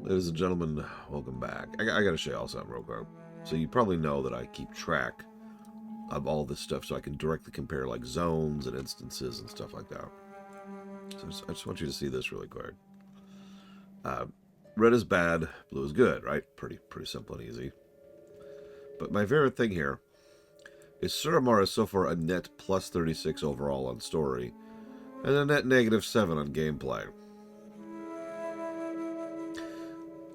Ladies and gentlemen, welcome back. I gotta show y'all something real quick. So you probably know that I keep track of all this stuff so I can directly compare like zones and instances and stuff like that. So I just want you to see this really quick. Red is bad, blue is good, right? Pretty simple and easy. But my favorite thing here is Suramar is so far a net plus 36 overall on story, and a net negative 7 on gameplay.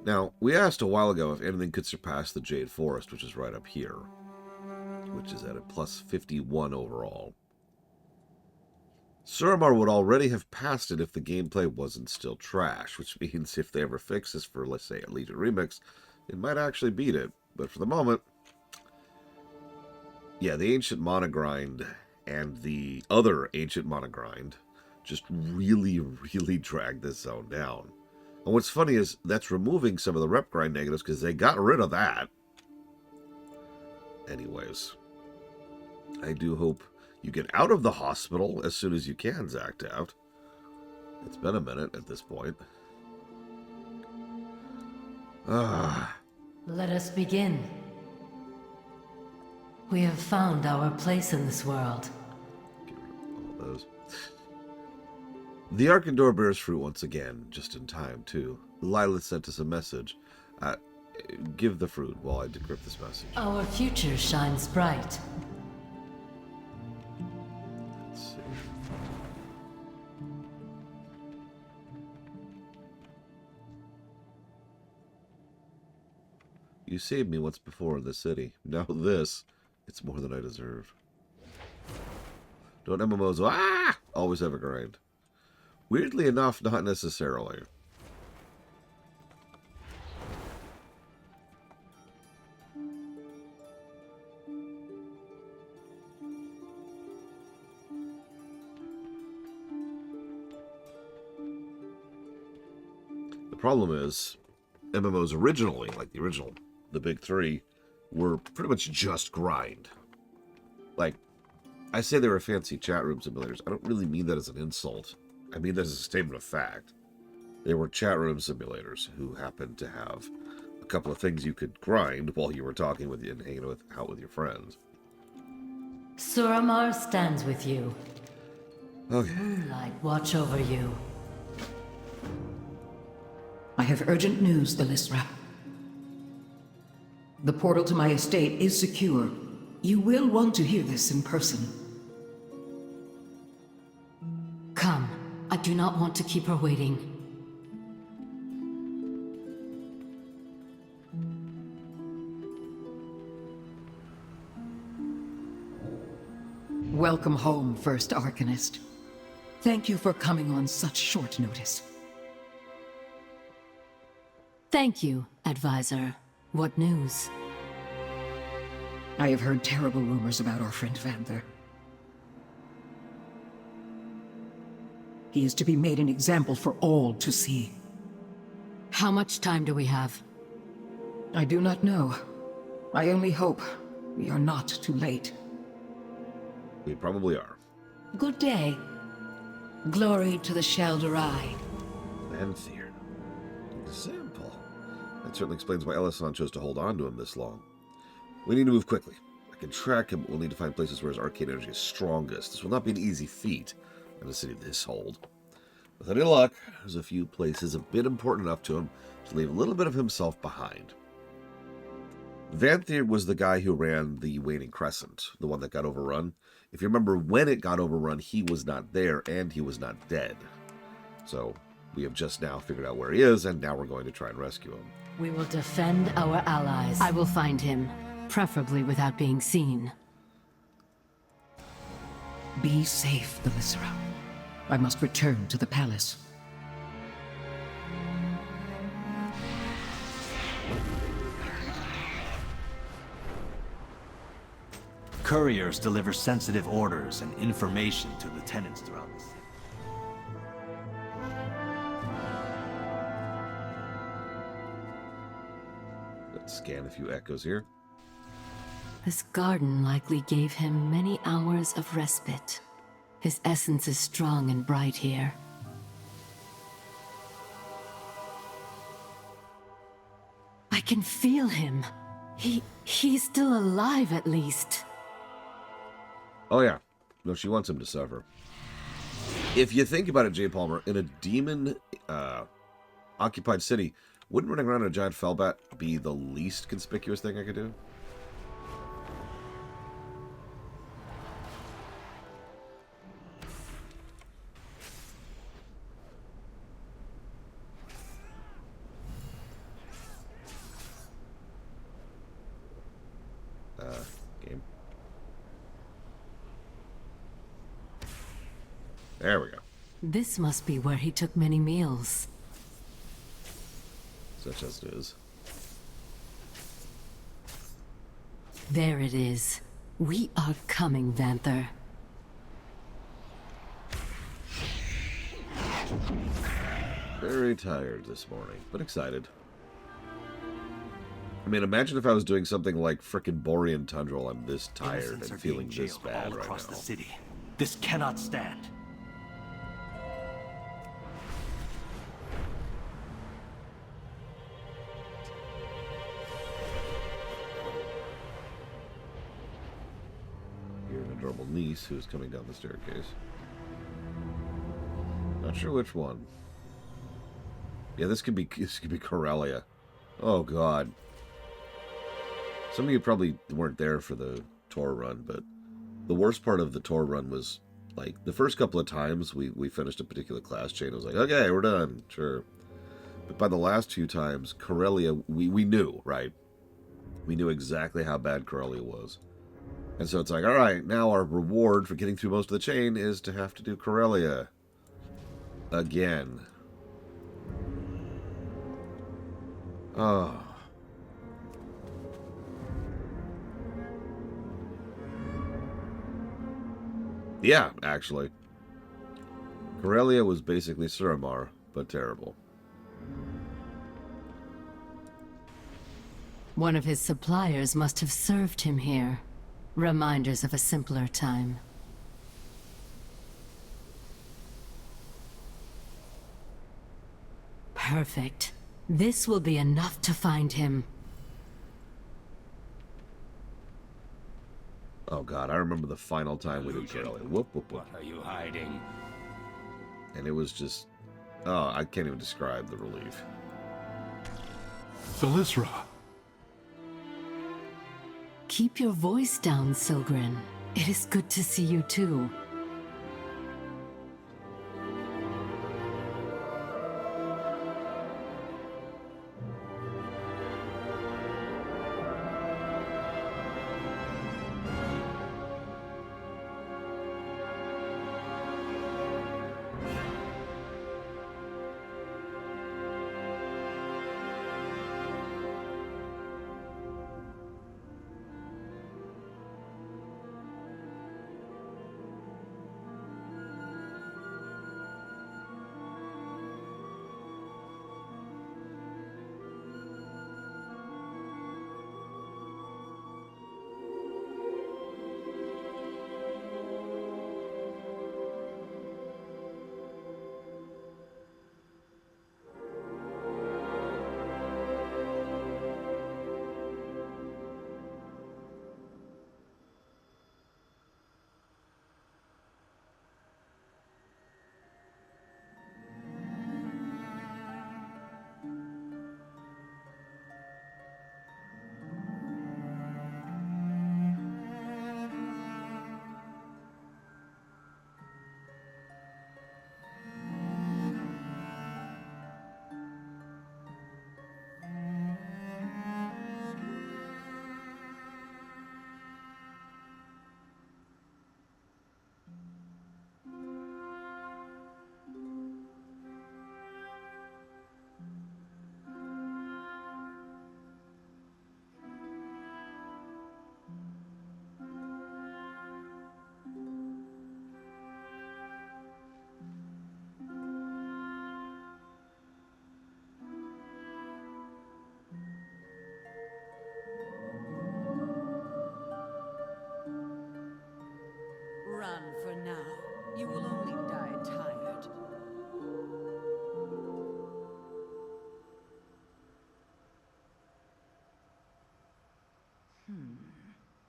Now, we asked a while ago if anything could surpass the Jade Forest, which is right up here, which is at a plus 51 overall. Suramar would already have passed it if the gameplay wasn't still trash, which means if they ever fix this for, let's say, a Legion Remix, it might actually beat it. But for the moment, yeah, the Ancient Mana Grind and the other Ancient Mana Grind just really drag this zone down. And what's funny is that's removing some of the rep grind negatives because they got rid of that. Anyways, I do hope you get out of the hospital as soon as you can, Zactaft. It's been a minute at this point. Let us begin. We have found our place in this world. Get rid of all those. The Arcandor bears fruit once again, just in time, too. Lilith sent us a message. Give the fruit while I decrypt this message. Our future shines bright. Let's see. You saved me once before in the city. Now this, it's more than I deserve. Don't MMOs always have a grind? Weirdly enough, not necessarily. The problem is, MMOs originally, like the big three, were pretty much just grind. Like, I say they were fancy chat room simulators. I don't really mean that as an insult. I mean that as a statement of fact. They were chat room simulators who happened to have a couple of things you could grind while you were talking with you and hanging out with your friends. Suramar stands with you. Okay. Moonlight watch over you. I have urgent news, Belisra. The portal to my estate is secure. You will want to hear this in person. Come. I do not want to keep her waiting. Welcome home, First Arcanist. Thank you for coming on such short notice. Thank you, Advisor. What news? I have heard terrible rumors about our friend Vanther. He is to be made an example for all to see. How much time do we have? I do not know. I only hope we are not too late. We probably are. Good day. Glory to the Shelderai. Vanther. Example. That certainly explains why Elisan chose to hold on to him this long. We need to move quickly. I can track him, but we'll need to find places where his arcane energy is strongest. This will not be an easy feat in a city this old. With any luck, there's a few places a bit important enough to him to leave a little bit of himself behind. Vanther was the guy who ran the Waning Crescent, the one that got overrun. If you remember, when it got overrun, he was not there, and he was not dead. So, we have just now figured out where he is, and now we're going to try and rescue him. We will defend our allies. I will find him, preferably without being seen. Be safe, Belisra. I must return to the palace. Couriers deliver sensitive orders and information to lieutenants throughout the city. Let's scan a few echoes here. This garden likely gave him many hours of respite. His essence is strong and bright here. can feel him. He's still alive at least. Oh, yeah. No, she wants him to suffer. If you think about it, Jay Palmer, in a demon occupied city, wouldn't running around in a giant fellbat be the least conspicuous thing I could do? Game. There we go. This must be where he took many meals. Such as it is. There it is. We are coming, Vanther. Very tired this morning, but excited. I mean, imagine if I was doing something like frickin' Borean Tundra while I'm this tired Innocents are and feeling being this jailed bad all right across now. the city. This cannot stand. Your adorable niece who's coming down the staircase. Not sure which one. Yeah, this could be Corellia. Oh god. Some of you probably weren't there for the tour run, but the worst part of the tour run was like the first couple of times we finished a particular class chain. It was like, okay, we're done, sure. But by the last few times, Corellia, we knew, right? We knew exactly how bad Corellia was. And so it's like, all right, now our reward for getting through most of the chain is to have to do Corellia again. Oh. Yeah, actually. Corellia was basically Suramar, but terrible. One of his suppliers must have served him here. Reminders of a simpler time. Perfect. This will be enough to find him. Oh god, I remember the final time we did Corellia. Whoop, whoop, whoop. What are you hiding? And it was just... Oh, I can't even describe the relief. Thalyssra. Keep your voice down, Silgrin. It is good to see you too.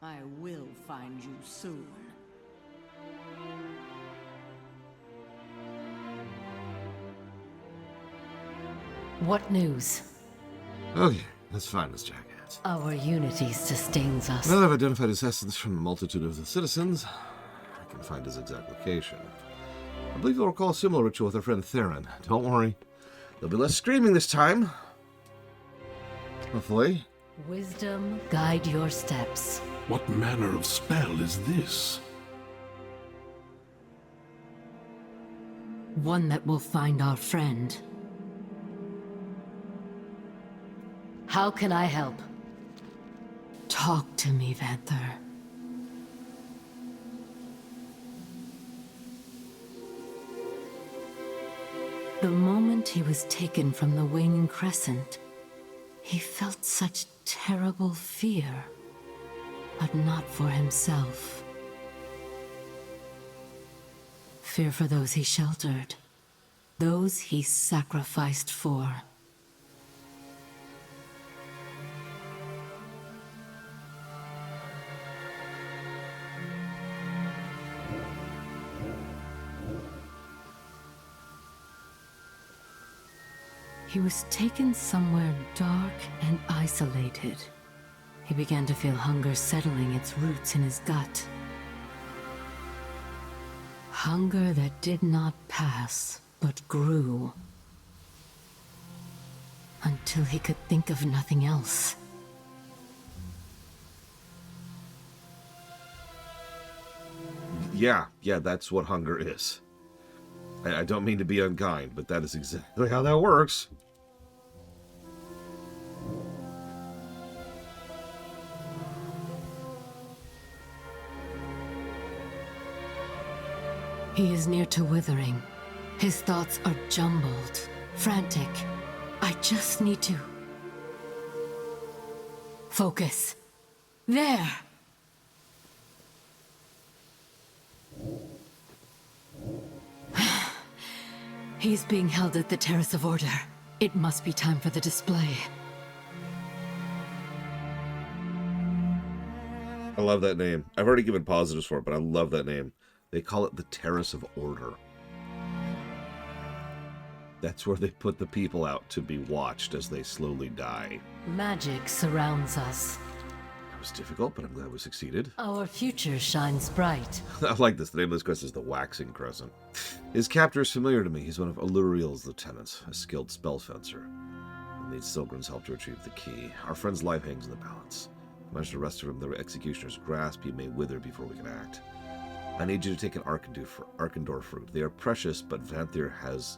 I will find you soon. What news? Okay, let's find this jackass. Our unity sustains us. Now that I've identified his essence from the multitude of the citizens, I can find his exact location. I believe you'll recall a similar ritual with our friend Theron. Don't worry. There'll be less screaming this time. Hopefully. Wisdom, guide your steps. What manner of spell is this? One that will find our friend. How can I help? Talk to me, Vanther. The moment he was taken from the waning crescent, he felt such terrible fear, but not for himself. Fear for those he sheltered, those he sacrificed for. He was taken somewhere dark and isolated. He began to feel hunger settling its roots in his gut. Hunger that did not pass, but grew. Until he could think of nothing else. Yeah, that's what hunger is. I don't mean to be unkind, but that is exactly how that works. He is near to withering. His thoughts are jumbled, frantic. I just need to... focus. There! He's being held at the Terrace of Order. It must be time for the display. I love that name. I've already given positives for it, but I love that name. They call it the Terrace of Order. That's where they put the people out to be watched as they slowly die. Magic surrounds us. It was difficult, but I'm glad we succeeded. Our future shines bright. I like this. The name of this quest is the Waxing Crescent. His captor is familiar to me. He's one of Alluriel's lieutenants, a skilled spell fencer. We'll need Silgrin's help to retrieve the key. Our friend's life hangs in the balance. If we manage to wrest him from the executioner's grasp, he may wither before we can act. I need you to take an Arkandor fruit. They are precious, but Vanther has...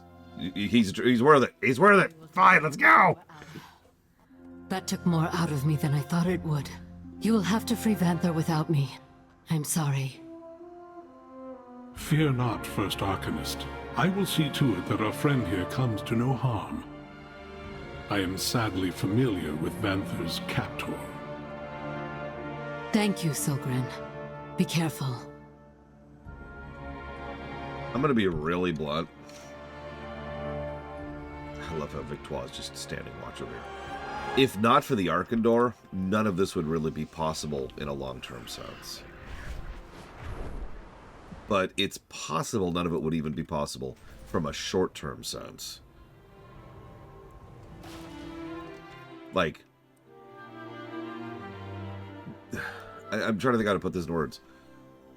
He's worth it. He's worth it. Fine, let's go. That took more out of me than I thought it would. You will have to free Vanther without me. I'm sorry. Fear not, First Arcanist. I will see to it that our friend here comes to no harm. I am sadly familiar with Vanther's captor. Thank you, Silgrin. Be careful. I'm going to be really blunt. I love how Victoire is just standing watch over here. If not for the Arkandor, none of this would really be possible in a long-term sense. But it's possible none of it would even be possible from a short-term sense. Like, I'm trying to think how to put this in words.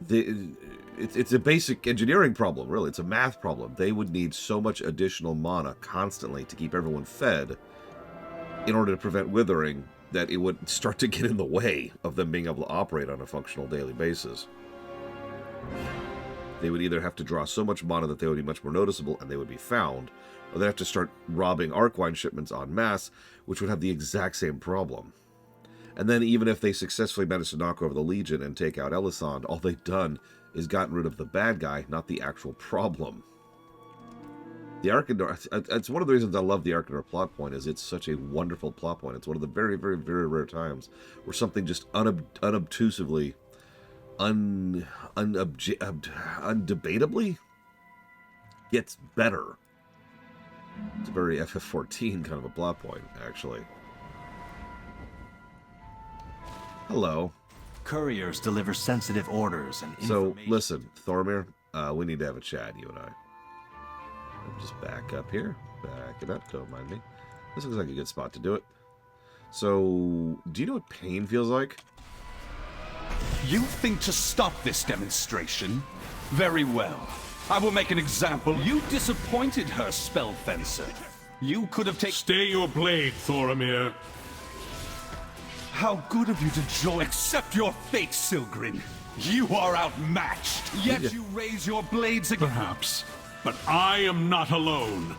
It's a basic engineering problem, really. It's a math problem. They would need so much additional mana constantly to keep everyone fed in order to prevent withering that it would start to get in the way of them being able to operate on a functional daily basis. They would either have to draw so much mana that they would be much more noticeable and they would be found, or they'd have to start robbing Arkwine shipments en masse, which would have the exact same problem. And then even if they successfully manage to knock over the Legion and take out Elisand, all they've done is gotten rid of the bad guy, not the actual problem. The Arkandor, it's one of the reasons I love the Arkandor plot point, is it's such a wonderful plot point. It's one of the very, very, very rare times where something just unobtrusively, undebatably gets better. It's a very FF14 kind of a plot point, actually. Hello. Couriers deliver sensitive orders and So, information. listen, Thormir, we need to have a chat, you and I. Just back up here. Back it up, don't mind me. This looks like a good spot to do it. So, do you know what pain feels like? You think to stop this demonstration? Very well. I will make an example. You disappointed her, spell fencer. You could have taken... Stay your blade, Thoramir. How good of you to join. Accept your fate, Silgrin. You are outmatched. Yet you raise your blades again. Perhaps. But I am not alone.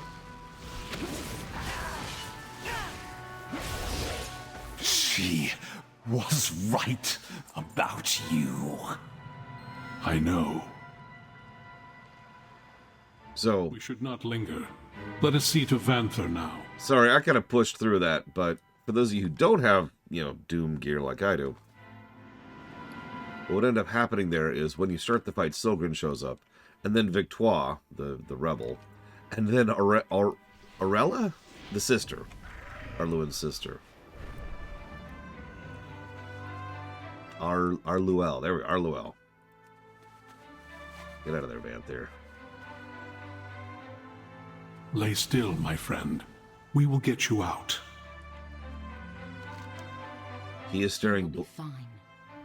She was right about you. I know. So, We should not linger. Let us see to Vanther now. sorry, I kind of pushed through that, but for those of you who don't have, Doom gear like I do, what would end up happening there is when you start the fight, Silgrin shows up, and then Victoire, the rebel, and then Arella, the sister, Arluen's sister. Arluel, there we go, Arluel. Get out of there, Vanther. Lay still, my friend. We will get you out. He is staring... He'll be fine.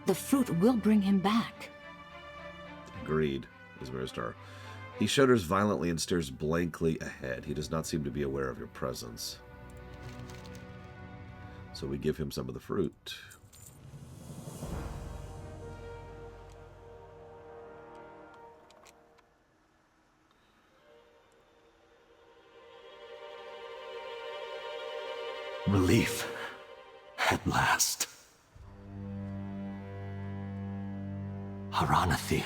The fruit will bring him back. Agreed, Ismaristar. He shudders violently and stares blankly ahead. He does not seem to be aware of your presence. So we give him some of the fruit. Relief. At last. Haranathiel.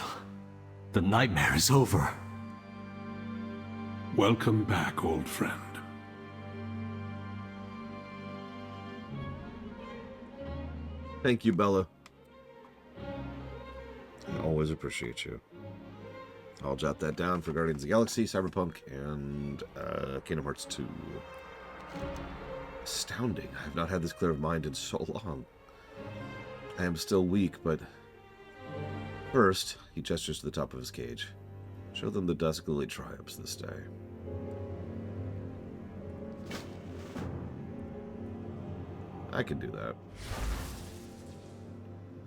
The nightmare is over. Welcome back, old friend. Thank you, Bella. I always appreciate you. I'll jot that down for Guardians of the Galaxy, Cyberpunk, and Kingdom Hearts 2. Astounding. I have not had this clear of mind in so long. I am still weak, but... First, he gestures to the top of his cage. Show them the dusk lily triumphs this day. I can do that.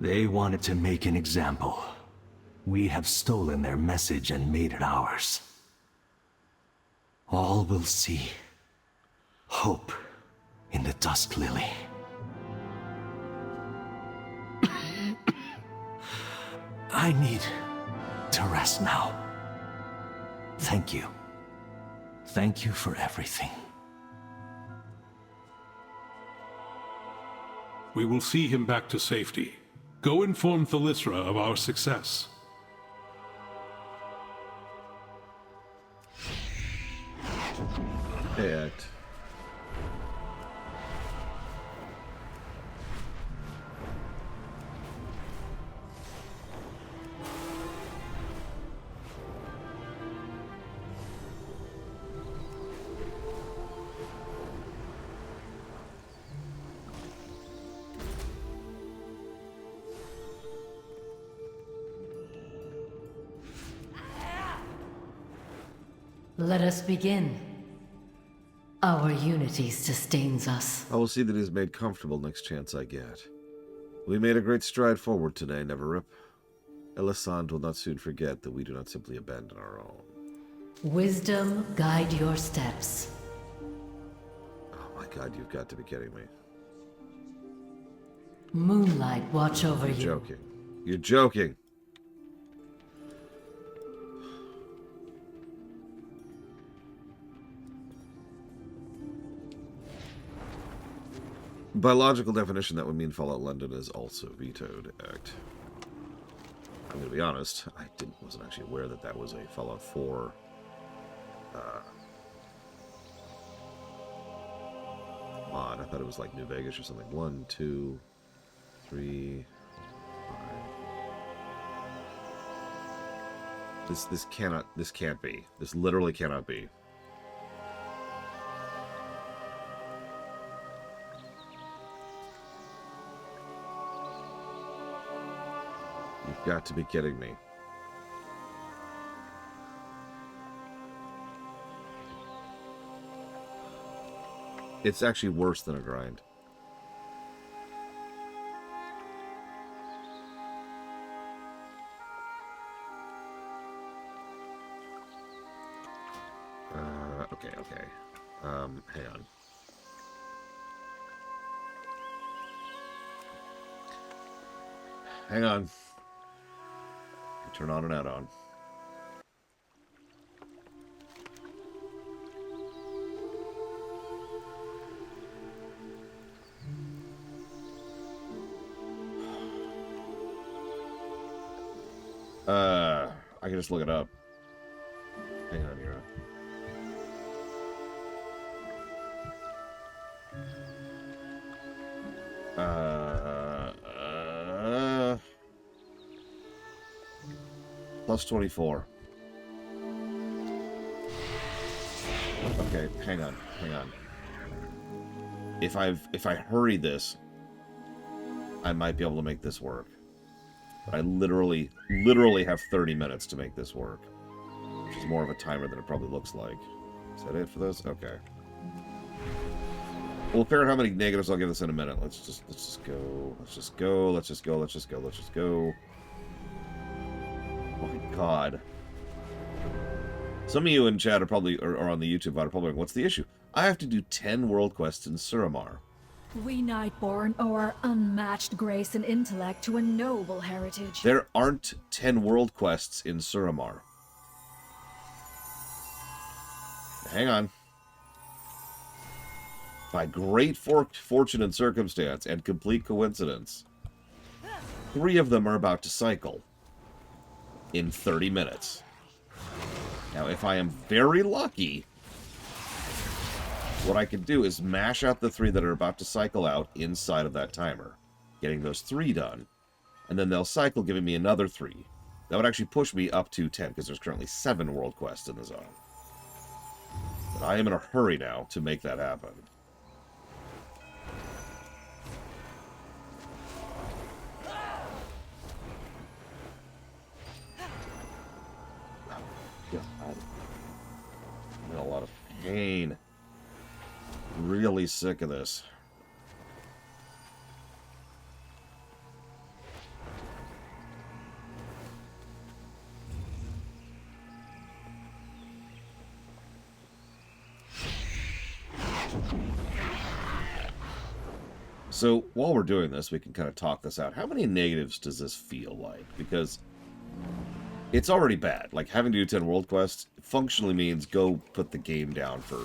They wanted to make an example. We have stolen their message and made it ours. All will see hope in the Dusk Lily. I need to rest now. Thank you. Thank you for everything. We will see him back to safety. Go inform Thalysra of our success. Hey, Let us begin. Our unity sustains us. I will see that he is made comfortable next chance I get. We made a great stride forward today, Neverrip. Elisand will not soon forget that we do not simply abandon our own. Wisdom guide your steps. Oh my god, you've got to be kidding me. Moonlight watch over You're you. joking. You're joking. By logical definition, that would mean Fallout London is also vetoed. Act. I'm going to be honest, I wasn't actually aware that that was a Fallout 4 mod. I thought it was like New Vegas or something. 1, 2, 3, 5. This can't be. This literally cannot be. Got to be kidding me. It's actually worse than a grind. Okay. Hang on. Hang on. Turn on and out on. I can just look it up. Hang on here. Plus 24. Okay, hang on. If I hurry this, I might be able to make this work. But I literally have 30 minutes to make this work. Which is more of a timer than it probably looks like. Is that it for this? Okay. We'll figure out how many negatives I'll give this in a minute. Let's just go. Oh my god. Some of you in chat are probably, or on the YouTube are probably like, what's the issue? I have to do 10 world quests in Suramar. We Nightborn owe our unmatched grace and intellect to a noble heritage. There aren't 10 world quests in Suramar. Hang on. By great fortune and circumstance and complete coincidence, 3 of them are about to cycle in 30 minutes. Now, if I am very lucky, what I can do is mash out the 3 that are about to cycle out inside of that timer, getting those 3 done, and then they'll cycle, giving me another 3. That would actually push me up to 10, because there's currently 7 world quests in the zone. But I am in a hurry now to make that happen. God. I'm in a lot of pain. Really sick of this. So, while we're doing this, we can kind of talk this out. How many negatives does this feel like? Because it's already bad. Like, having to do 10 world quests functionally means go put the game down for,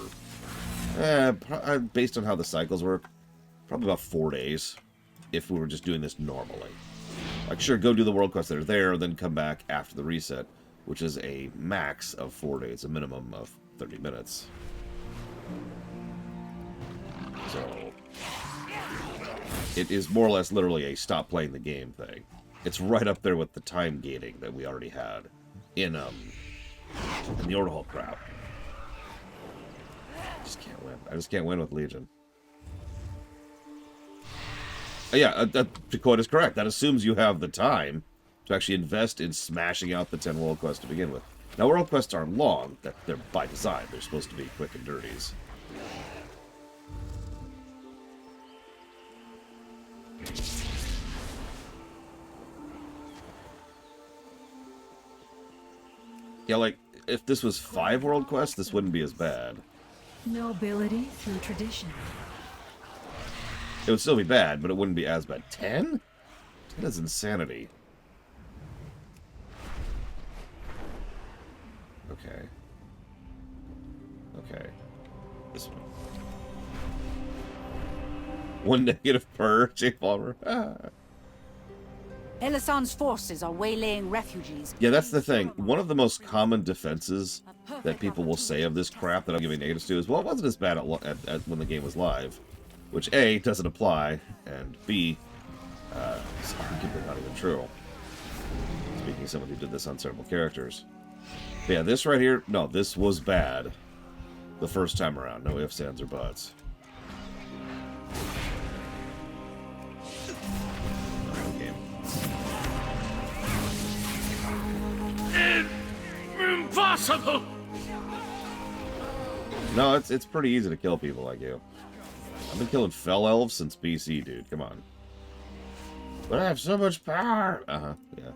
based on how the cycles work, probably about 4 days, if we were just doing this normally. Like, sure, go do the world quests that are there, then come back after the reset, which is a max of 4 days, a minimum of 30 minutes. So it is more or less literally a stop playing the game thing. It's right up there with the time gating that we already had in the Orderhall crap. I just can't win. I just can't win with Legion. Yeah, Dakota is correct. That assumes you have the time to actually invest in smashing out the 10 world quests to begin with. Now, world quests aren't long. They're by design. They're supposed to be quick and dirties. Yeah, like, if this was 5 world quests, this wouldn't be as bad. Nobility through tradition. It would still be bad, but it wouldn't be as bad. 10? 10 is insanity. Okay. Okay. This one. 1 negative per, Jake Palmer. Elisan's forces are waylaying refugees. Yeah, that's the thing. One of the most common defenses that people will say of this crap that I'm giving negatives to is, well, it wasn't as bad at when the game was live. Which, A, doesn't apply, and B, is arguably not even true. Speaking of someone who did this on several characters. But yeah, this right here, no, this was bad the first time around. No ifs, ands, or buts. Impossible! No, it's pretty easy to kill people like you. I've been killing fell elves since BC, dude. Come on. But I have so much power. Uh-huh, yeah.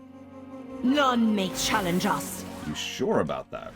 None may challenge us. You sure about that?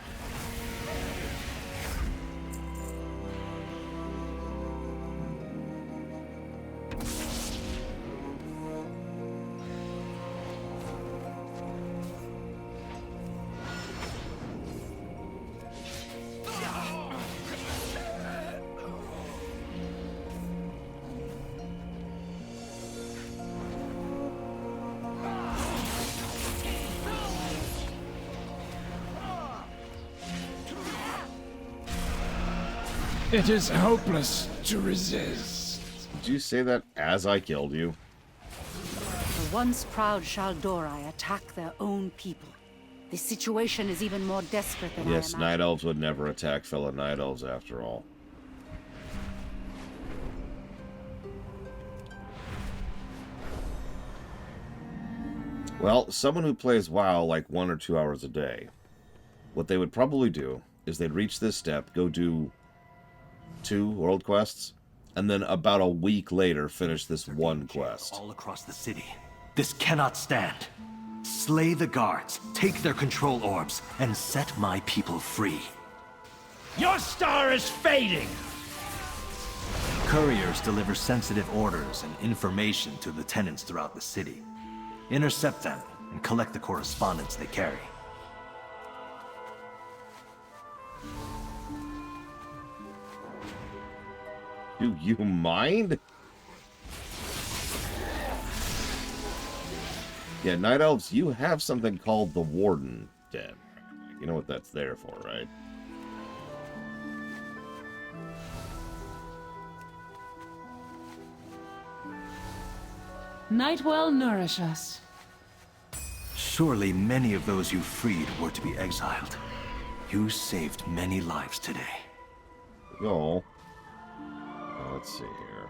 It is hopeless to resist. Did you say that as I killed you? The once proud Shaldorai attack their own people. The situation is even more desperate than Yes, I Night imagined. Elves would never attack fellow Night Elves after all. Well, someone who plays WoW like 1 or 2 hours a day, what they would probably do is they'd reach this step, go do 2 world quests, and then about a week later finish this one quest. All across the city. This cannot stand. Slay the guards, take their control orbs, and set my people free. Your star is fading! Couriers deliver sensitive orders and information to the tenants throughout the city. Intercept them and collect the correspondence they carry. Do you mind? Yeah, Night Elves, you have something called the Warden Den. You know what that's there for, right? Night well nourish us. Surely many of those you freed were to be exiled. You saved many lives today. Go. Let's see here.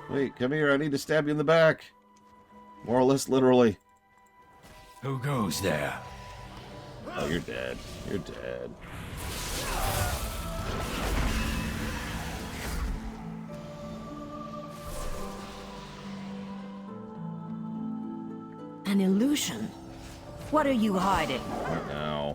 Wait, come here. I need to stab you in the back. More or less literally. Who goes there? Oh, you're dead. You're dead. An illusion? What are you hiding? Right now.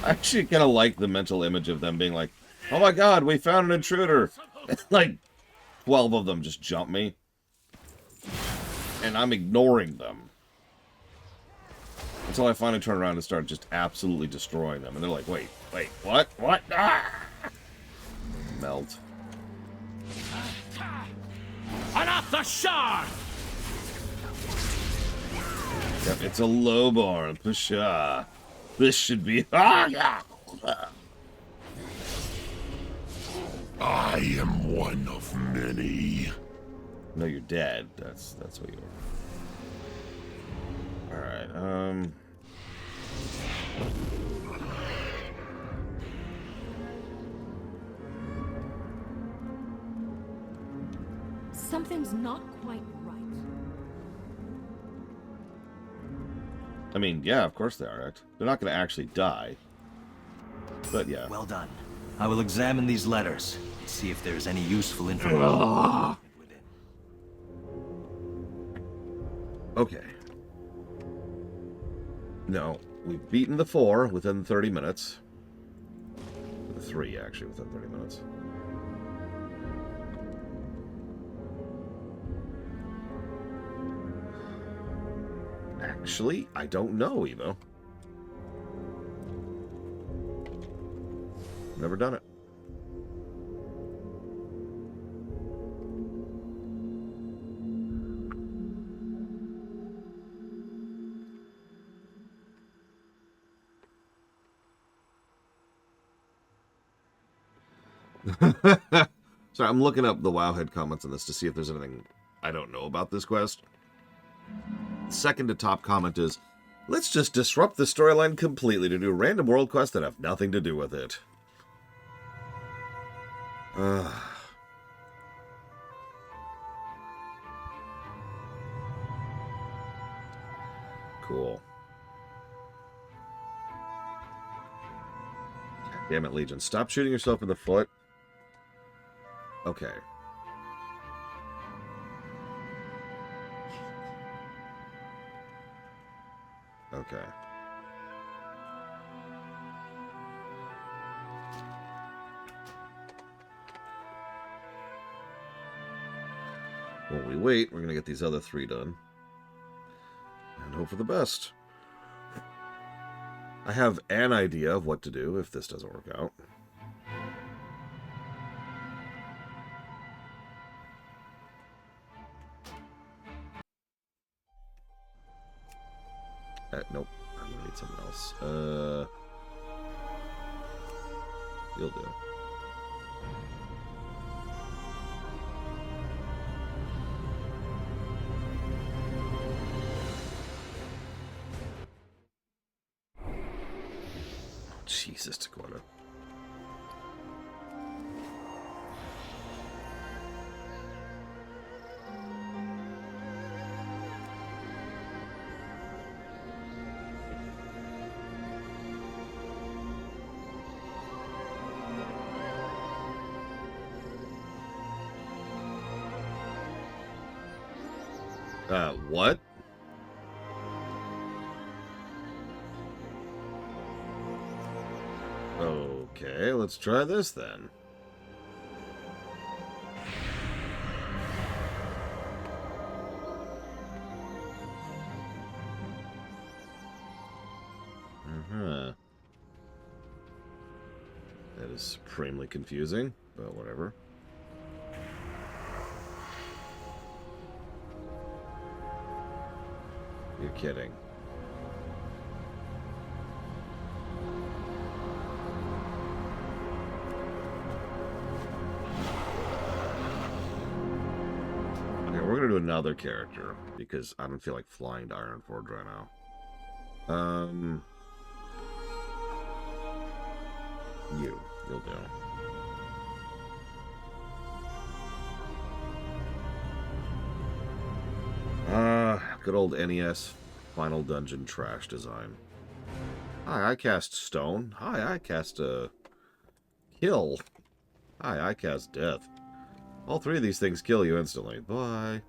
I actually kind of like the mental image of them being like, oh my god, we found an intruder. Like, 12 of them just jump me. And I'm ignoring them. Until I finally turn around and start just absolutely destroying them. And they're like, wait, what? What? Ah! Melt. Enough the shard! Yep, it's a low bar. Pusha. This should be. Ah, yeah. I am one of many. No, you're dead. That's what you are. All right. Something's not quite right. I mean, yeah, of course they are. Right? They're not going to actually die. But yeah. Well done. I will examine these letters, see if there's any useful information within. Okay. No, we've beaten the 4 within 30 minutes. The 3, actually, within 30 minutes. Actually, I don't know, Evo. Never done it. Sorry, I'm looking up the Wowhead comments on this to see if there's anything I don't know about this quest. Second to top comment is, Let's just disrupt the storyline completely to do random world quests that have nothing to do with it. Cool. Damn it, Legion. Stop shooting yourself in the foot. Okay. Okay. While we wait, we're going to get these other 3 done. And hope for the best. I have an idea of what to do if this doesn't work out. Nope. I'm gonna need something else. You'll do. Jesus, Dakota. What? Okay, let's try this then. That is supremely confusing, but whatever. You're kidding. Okay, we're gonna do another character because I don't feel like flying to Ironforge right now. You'll do. Good old NES Final Dungeon trash design. Hi, I cast Stone. Hi, I cast Kill. Hi, I cast Death. All 3 of these things kill you instantly. Bye.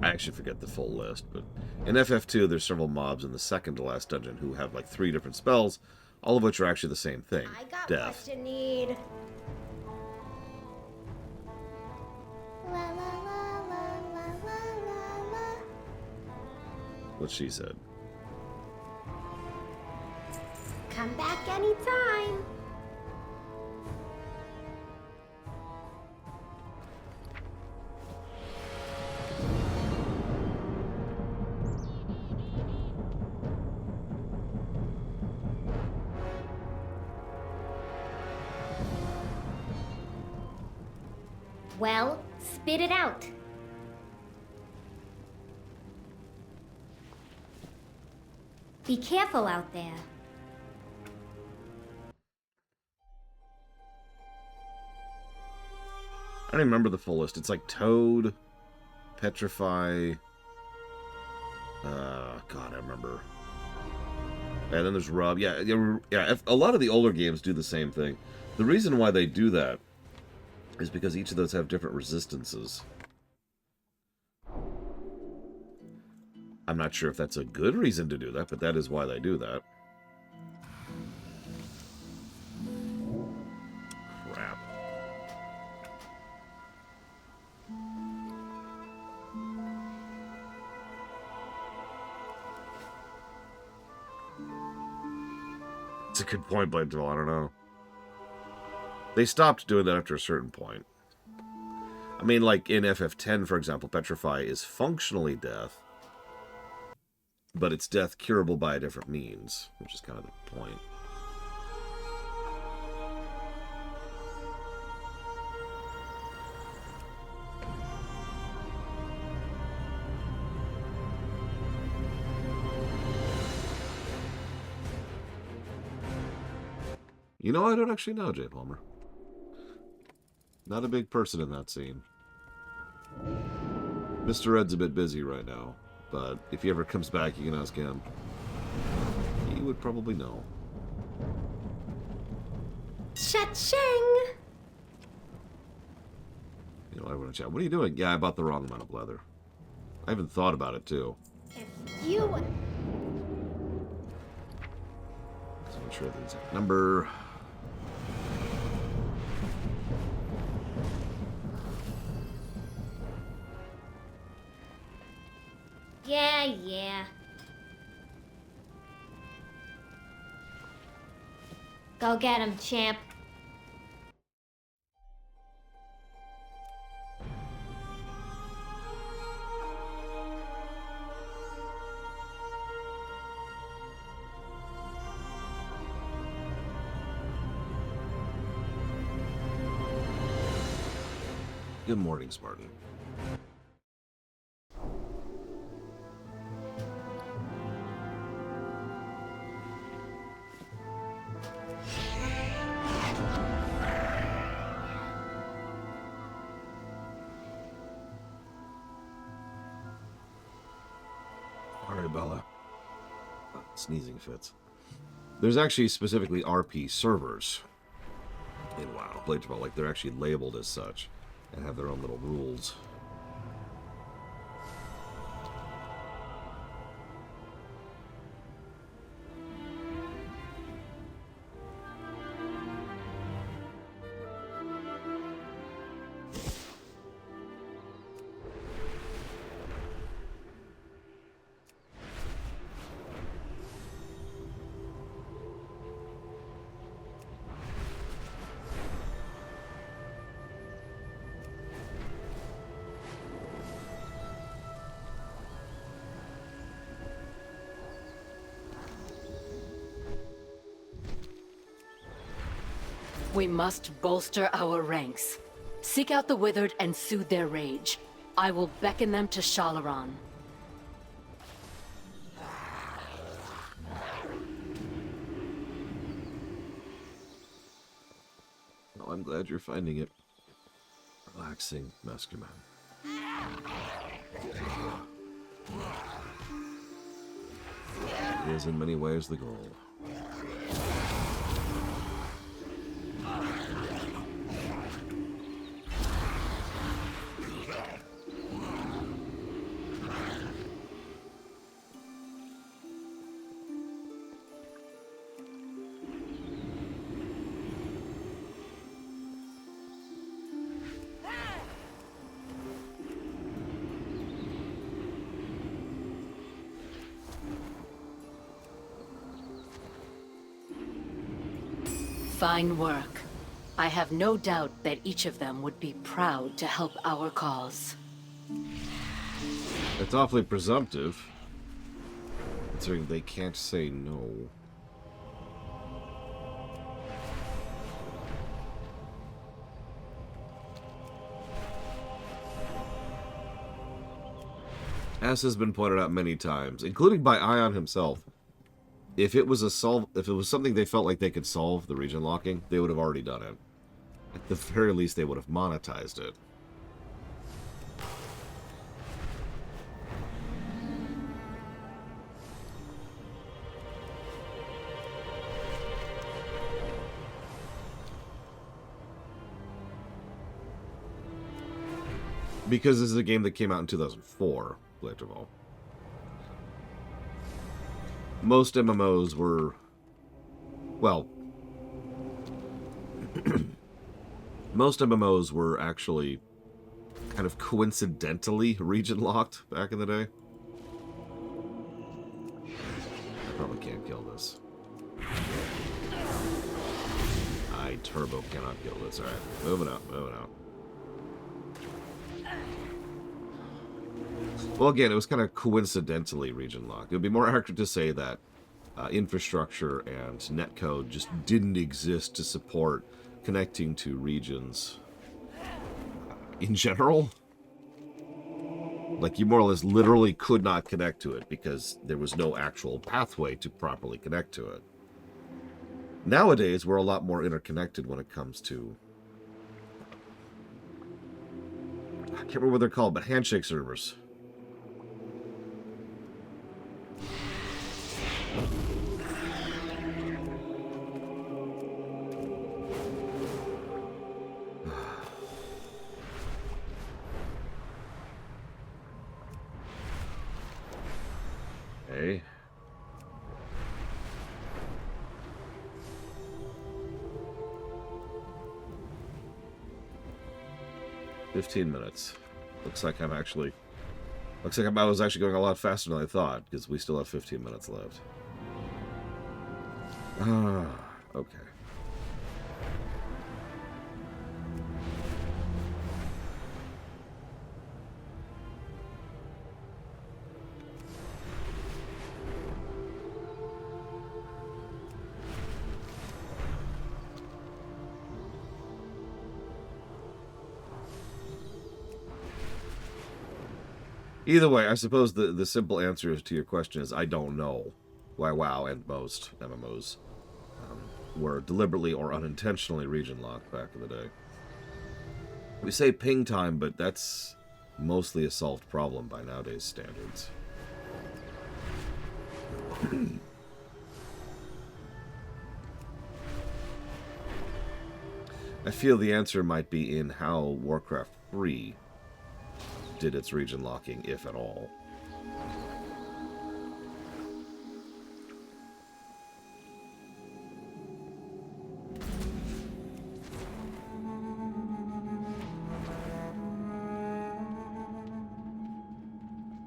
I actually forget the full list, but in FF2 there's several mobs in the second to last dungeon who have like 3 different spells, all of which are actually the same thing. I got Death. what you need. La, la, la, la, la, la, la. What she said. Come back anytime. Well, spit it out. Be careful out there. I don't even remember the full list. It's like Toad, Petrify. God, I remember. And then there's Rub. Yeah. A lot of the older games do the same thing. The reason why they do that is because each of those have different resistances. I'm not sure if that's a good reason to do that, but that is why they do that. Crap. It's a good point, Blade Duel. I don't know. They stopped doing that after a certain point. I mean, like in FF10, for example, Petrify is functionally death, but it's death curable by a different means, which is kind of the point. You know, I don't actually know Jay Palmer. Not a big person in that scene. Mr. Ed's a bit busy right now, but if he ever comes back, you can ask him. He would probably know. Cha-ching! You know, everyone in chat, what are you doing? Yeah, I bought the wrong amount of leather. I haven't thought about it, too. If you... So I'm sure the exact number. Yeah. Go get him, champ. Good morning, Spartan. Bella. Sneezing fits. There's actually specifically RP servers in WoW. Blade Ball, like they're actually labeled as such and have their own little rules. We must bolster our ranks. Seek out the Withered and soothe their rage. I will beckon them to Shalaran. Oh, I'm glad you're finding it relaxing, Master Man. It is in many ways the goal. Fine work. I have no doubt that each of them would be proud to help our cause. It's awfully presumptive, considering they can't say no. As has been pointed out many times, including by Ion himself, if it was something they felt like they could solve, the region locking, they would have already done it. At the very least, they would have monetized it. Because this is a game that came out in 2004, Blade of all. Most MMOs were, well, most MMOs were actually kind of coincidentally region locked back in the day. I probably can't kill this. I turbo cannot kill this. Alright, moving out, moving out. Well, again, it was kind of coincidentally region locked. It would be more accurate to say that infrastructure and netcode just didn't exist to support connecting to regions in general. Like, you more or less literally could not connect to it because there was no actual pathway to properly connect to it. Nowadays, we're a lot more interconnected when it comes to... I can't remember what they're called, but handshake servers. Okay. "15 minutes. Looks like I was actually going a lot faster than I thought, because we still have 15 minutes left. Ah, okay. Either way, I suppose the simple answer to your question is I don't know why WoW and most MMOs were deliberately or unintentionally region locked back in the day. We say ping time, but that's mostly a solved problem by nowadays standards. I feel the answer might be in how Warcraft 3 did its region locking, if at all.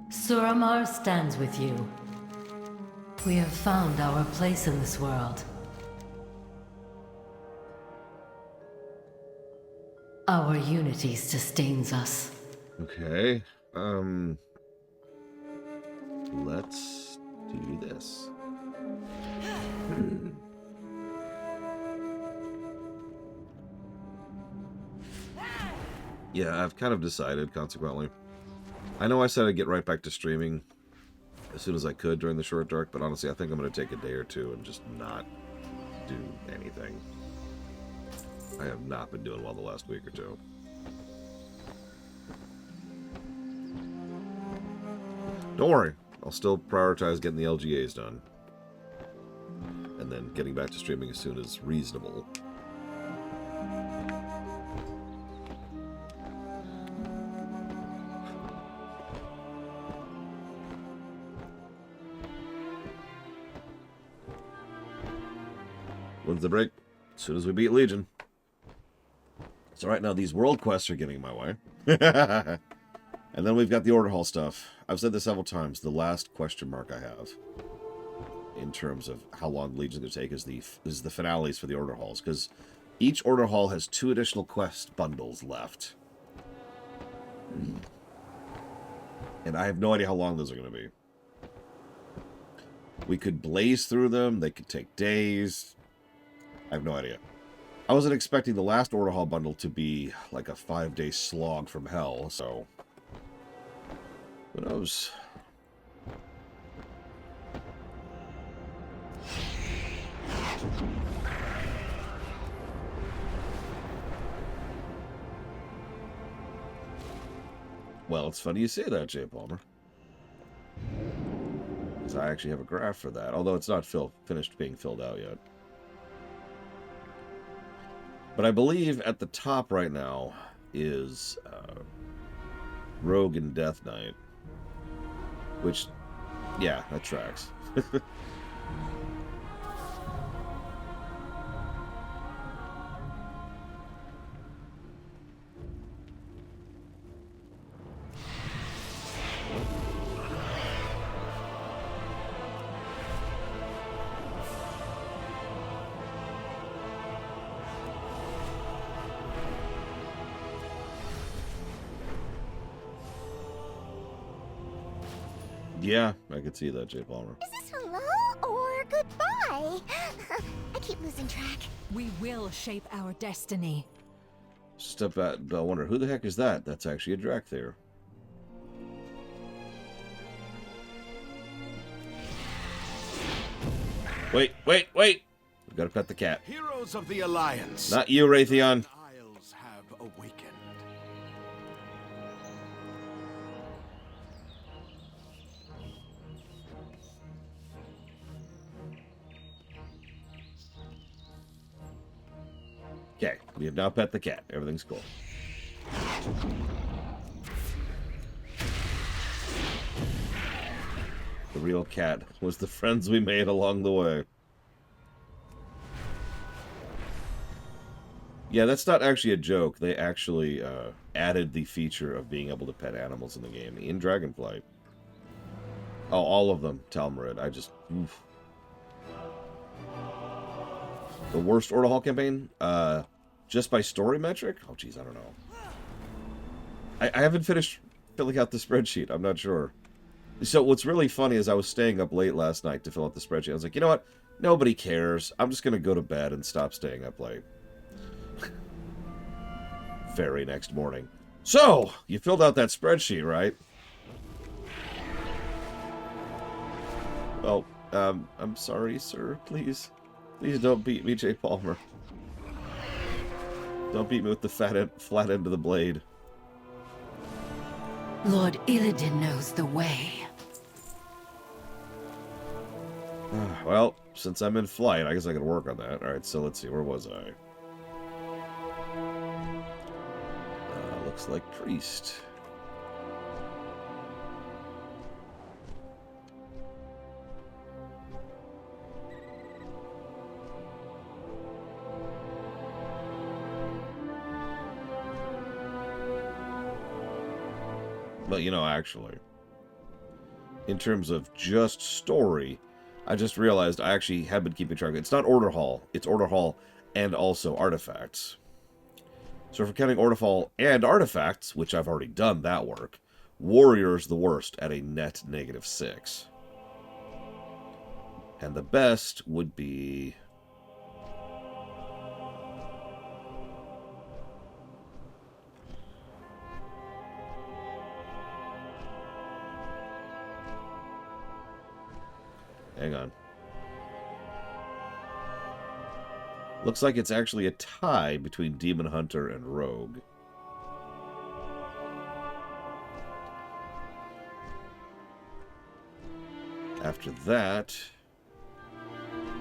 Suramar stands with you. We have found our place in this world. Our unity sustains us. Okay, let's do this. Yeah, I've kind of decided, consequently. I know I said I'd get right back to streaming as soon as I could during the short dark, but honestly, I think I'm going to take a day or two and just not do anything. I have not been doing well the last week or two. Don't worry, I'll still prioritize getting the LGAs done. And then getting back to streaming as soon as reasonable. When's the break? As soon as we beat Legion. So right now these world quests are getting in my way. And then we've got the Order Hall stuff. I've said this several times. The last question mark I have in terms of how long Legion's going to take is the finales for the Order Halls. Because each Order Hall has 2 additional quest bundles left. And I have no idea how long those are going to be. We could blaze through them. They could take days. I have no idea. I wasn't expecting the last Order Hall bundle to be like a 5-day slog from hell, so... who knows? Well, it's funny you say that, Jay Palmer. Because I actually have a graph for that, although it's not finished being filled out yet. But I believe at the top right now is Rogue and Death Knight. Which, yeah, that tracks. Yeah, I could see that, Jay Palmer. Is this hello or goodbye? I keep losing track. We will shape our destiny. Step back. I wonder, who the heck is that? That's actually a Drakthir. Wait. We gotta pet the cat. Heroes of the Alliance. Not you, Raytheon. Isles have awakened. Okay, we have now pet the cat. Everything's cool. The real cat was the friends we made along the way. Yeah, that's not actually a joke. They actually added the feature of being able to pet animals in the game in Dragonflight. Oh, all of them, Talmarid. I just... Oof. The worst Order Hall campaign? Just by story metric? Oh, jeez, I don't know. I haven't finished filling out the spreadsheet. I'm not sure. So what's really funny is I was staying up late last night to fill out the spreadsheet. I was like, you know what? Nobody cares. I'm just going to go to bed and stop staying up late. Very next morning. So, you filled out that spreadsheet, right? Well, I'm sorry, sir. Please. Please don't beat me, J. Palmer. Don't beat me with the flat end of the blade. Lord Illidan knows the way. Well, since I'm in flight, I guess I can work on that. Alright, so let's see. Where was I? Looks like priest. But, you know, actually, in terms of just story, I just realized I actually have been keeping track of it. It's not Order Hall. It's Order Hall and also Artifacts. So if we're counting Order Hall and Artifacts, which I've already done that work, Warrior's the worst at a net -6. And the best would be... Hang on. Looks like it's actually a tie between Demon Hunter and Rogue. After that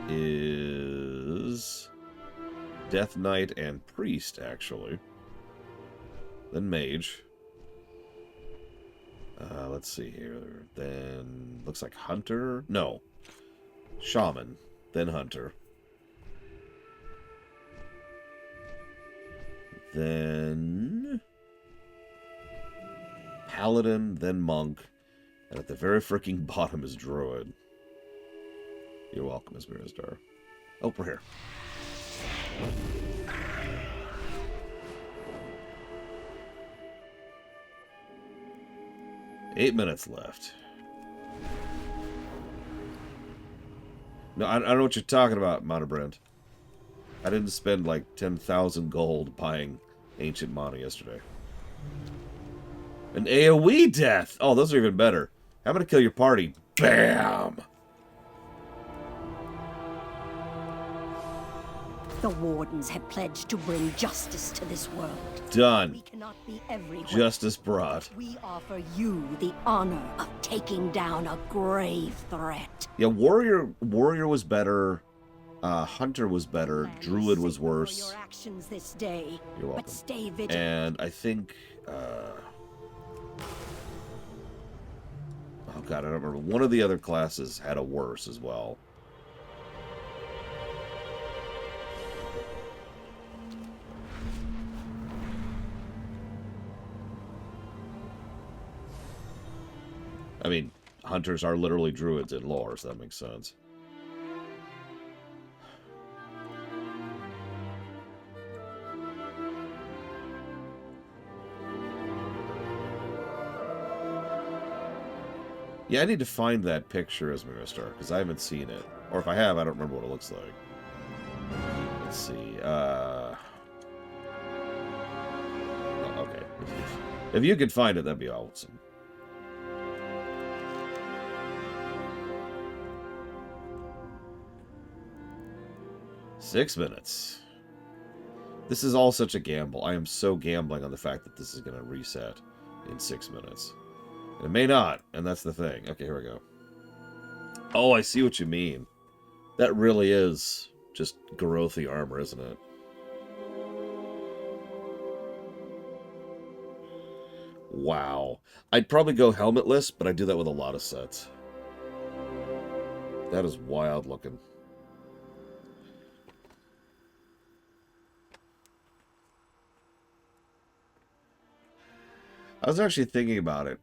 is Death Knight and Priest, actually. Then Mage. Let's see here. Then looks like Hunter. No. Shaman. Then Hunter. Then Paladin, then Monk, and at the very freaking bottom is Druid. You're welcome, Miss Mirazar. Oh, we're here. Eight minutes left. No, I don't know what you're talking about, Monobrand. I didn't spend like 10,000 gold buying Ancient Mana yesterday. An AoE death! Oh, those are even better. I'm gonna kill your party. Bam! The Wardens have pledged to bring justice to this world. Done. We cannot be everywhere. Justice brought. We offer you the honor of taking down a grave threat. Yeah, Warrior was better. Hunter was better. Druid was worse. For your actions this day, You're welcome. but stay vigilant. And I think, oh god, I don't remember. One of the other classes had a worse as well. I mean, hunters are literally druids in lore, so that makes sense. Yeah, I need to find that picture as Miristar, because I haven't seen it. Or if I have, I don't remember what it looks like. Let's see. Oh, okay. If you could find it, that'd be awesome. 6 minutes. This is all such a gamble. I am so gambling on the fact that this is going to reset in 6 minutes. And it may not, and that's the thing. Okay, here we go. Oh, I see what you mean. That really is just growthy armor, isn't it? Wow. I'd probably go helmetless, but I do that with a lot of sets. That is wild looking. I was actually thinking about it.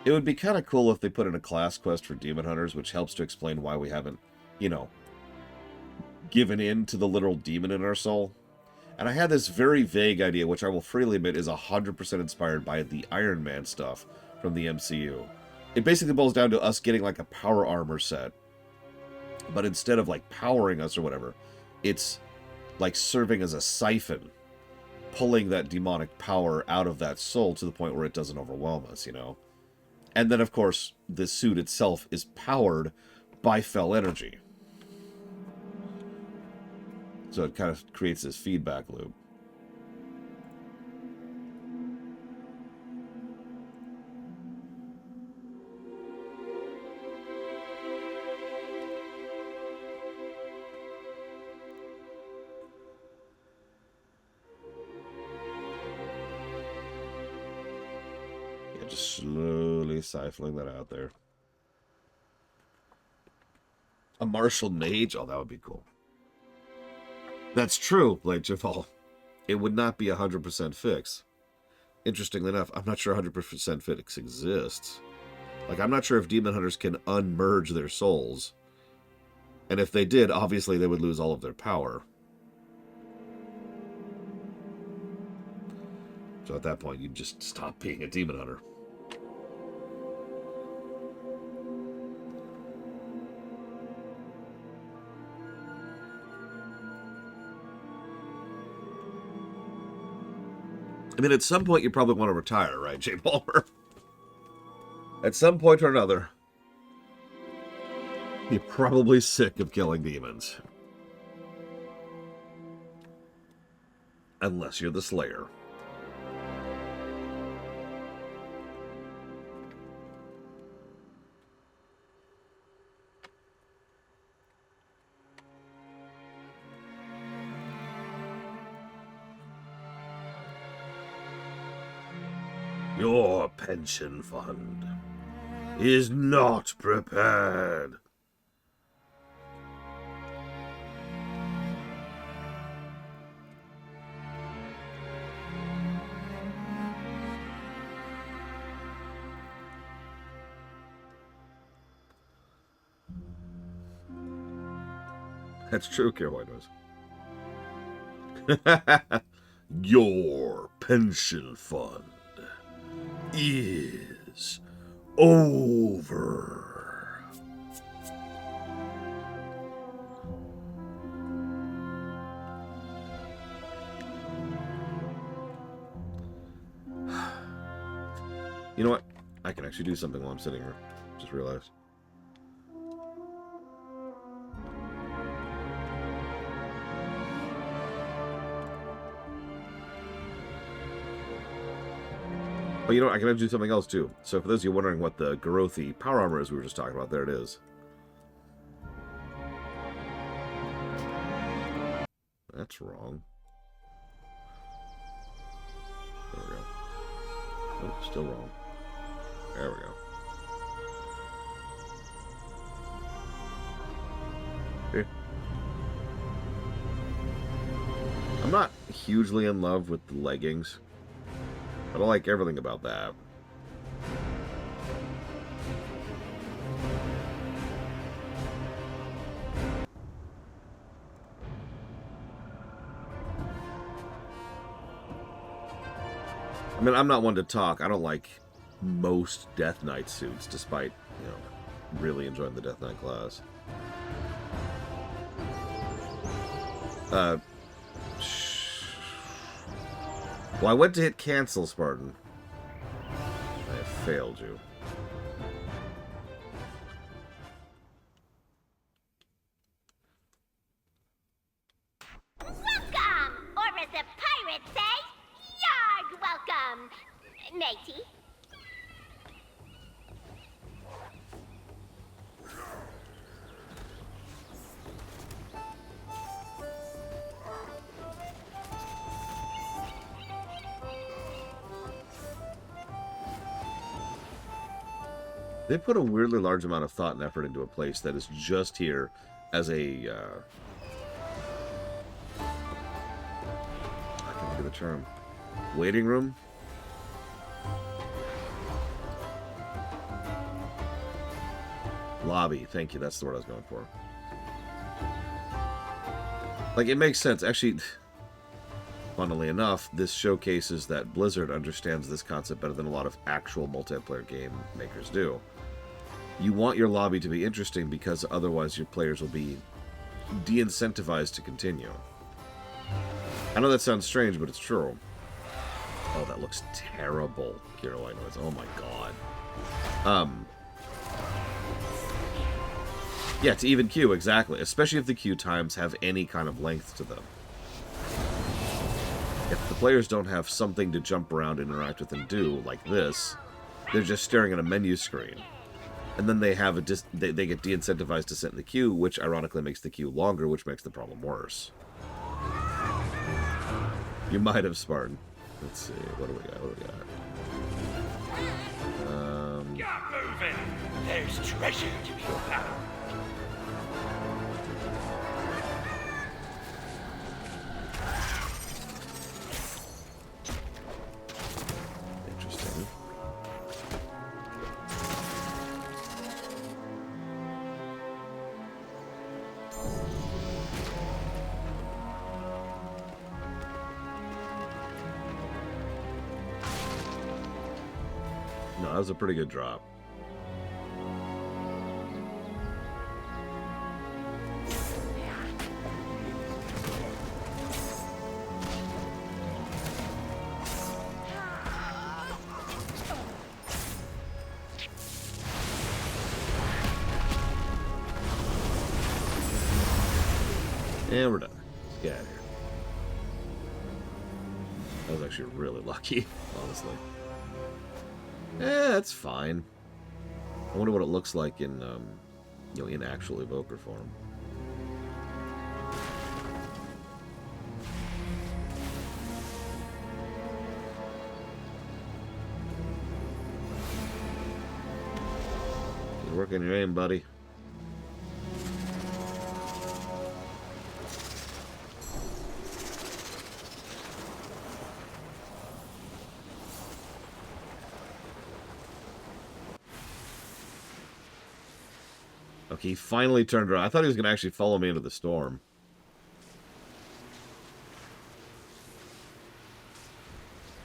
It would be kind of cool if they put in a class quest for demon hunters, which helps to explain why we haven't, you know, given in to the literal demon in our soul. And I had this very vague idea, which I will freely admit is 100% inspired by the Iron Man stuff from the MCU. It basically boils down to us getting like a power armor set. But instead of like powering us or whatever, it's like serving as a siphon, pulling that demonic power out of that soul to the point where it doesn't overwhelm us, you know? And then, of course, the suit itself is powered by fell energy. So it kind of creates this feedback loop. Yeah, just slowly siphoning that out there. A martial mage? Oh, that would be cool. That's true, Blade Javal. It would not be 100% fix. Interestingly enough, I'm not sure 100% fix exists. Like, I'm not sure if demon hunters can unmerge their souls. And if they did, obviously they would lose all of their power. So at that point, you'd just stop being a demon hunter. I mean, at some point, you probably want to retire, right, Jay Palmer? At some point or another, you're probably sick of killing demons. Unless you're the Slayer. Your pension fund is not prepared. That's true, Caroline was. Your pension fund is over. You know what? I can actually do something while I'm sitting here. Just realized. But you know what? I can do something else too. So for those of you wondering what the growthy power armor is we were just talking about, there it is. That's wrong. There we go. Oh, still wrong. There we go. Okay. I'm not hugely in love with the leggings. I don't like everything about that. I mean, I'm not one to talk. I don't like most Death Knight suits, despite, you know, really enjoying the Death Knight class. Well, I went to hit cancel, Spartan. I have failed you. They put a weirdly large amount of thought and effort into a place that is just here as a... I can't think of the term. Waiting room? Lobby. Thank you. That's the word I was going for. Like, it makes sense. Actually, funnily enough, this showcases that Blizzard understands this concept better than a lot of actual multiplayer game makers do. You want your lobby to be interesting because otherwise your players will be de-incentivized to continue. I know that sounds strange, but it's true. Oh, that looks terrible, Carolina Noise. Oh my god. Yeah, to even queue, exactly. Especially if the queue times have any kind of length to them. If the players don't have something to jump around, interact with, and do, like this, they're just staring at a menu screen. And then they have they get de-incentivized to sit in the queue, which ironically makes the queue longer, which makes the problem worse. You might have, Spartan. Let's see, what do we got? What do we got? Get moving! There's treasure to be found. Interesting. No, that was a pretty good drop. And we're done. Let's get out of here. That was actually really lucky, honestly. That's fine. I wonder what it looks like in, you know, in actual evoker form. You're working your aim, buddy. Okay, he finally turned around. I thought he was going to actually follow me into the storm.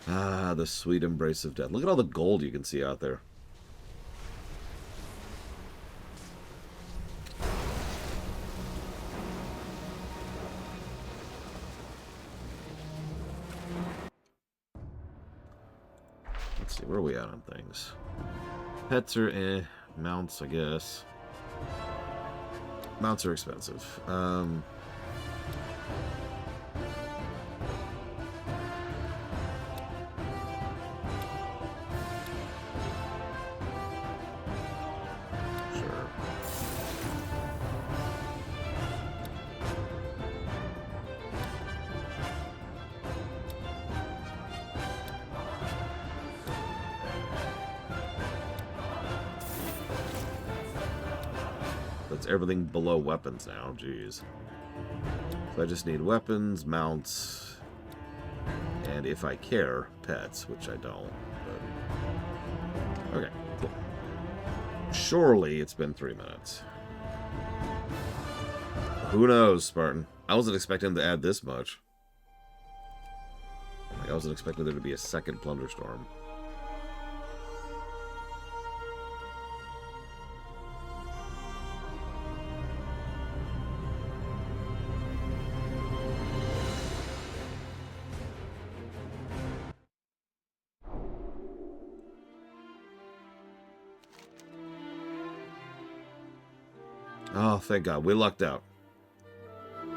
Ah, the sweet embrace of death. Look at all the gold you can see out there. Let's see, where are we at on things? Pets are mounts, I guess. Mounts are expensive. Sure. That's everything below weapons now, jeez. So I just need weapons, mounts, and if I care, pets, which I don't. But... okay, cool. Surely it's been 3 minutes. Who knows, Spartan? I wasn't expecting to add this much. Like, I wasn't expecting there to be a second Plunder Storm. Oh, thank God. We lucked out.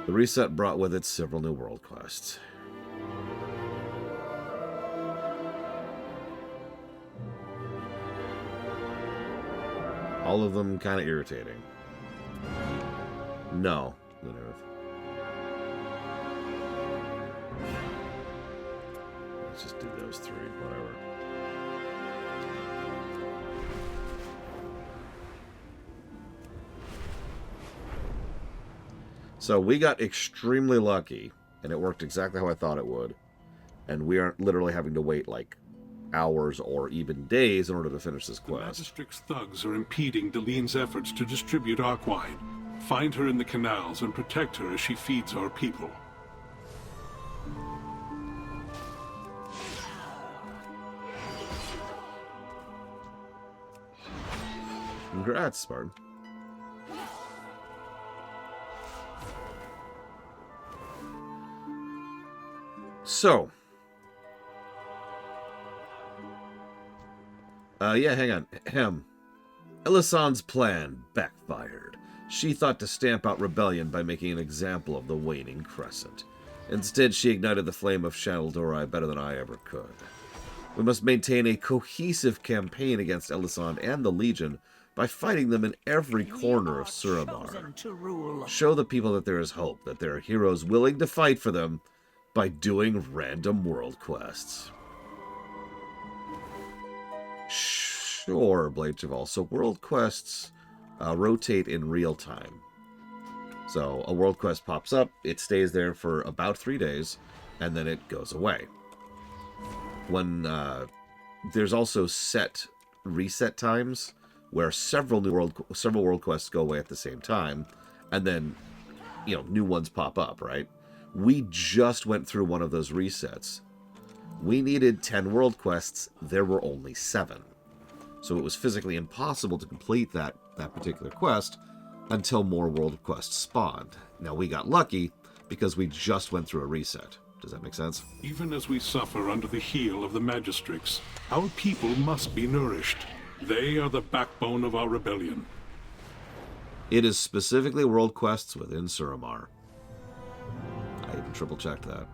The reset brought with it several new world quests. All of them kind of irritating. No. Let's just do those three, whatever. So we got extremely lucky, and it worked exactly how I thought it would. And we aren't literally having to wait like hours or even days in order to finish this The quest. Magistrix thugs are impeding Delene's efforts to distribute Arkwine. Find her in the canals and protect her as she feeds our people. Congrats, Spartan. So. Yeah, hang on. Elisand's plan backfired. She thought to stamp out rebellion by making an example of the waning crescent. Instead, she ignited the flame of Shan'aldori better than I ever could. We must maintain a cohesive campaign against Elisand and the Legion by fighting them in every corner of Suramar. Show the people that there is hope, that there are heroes willing to fight for them by doing random world quests. Sure, Blade Cheval. So world quests rotate in real time. So a world quest pops up, it stays there for about 3 days, and then it goes away. When there's also set reset times where several world quests go away at the same time, and then new ones pop up, right? We just went through one of those resets. We needed 10 world quests. There were only 7. So it was physically impossible to complete that particular quest until more world quests spawned. Now, we got lucky because we just went through a reset. Does that make sense? Even as we suffer under the heel of the Magistrix, our people must be nourished. They are the backbone of our rebellion. It is specifically world quests within Suramar. I even triple-checked that.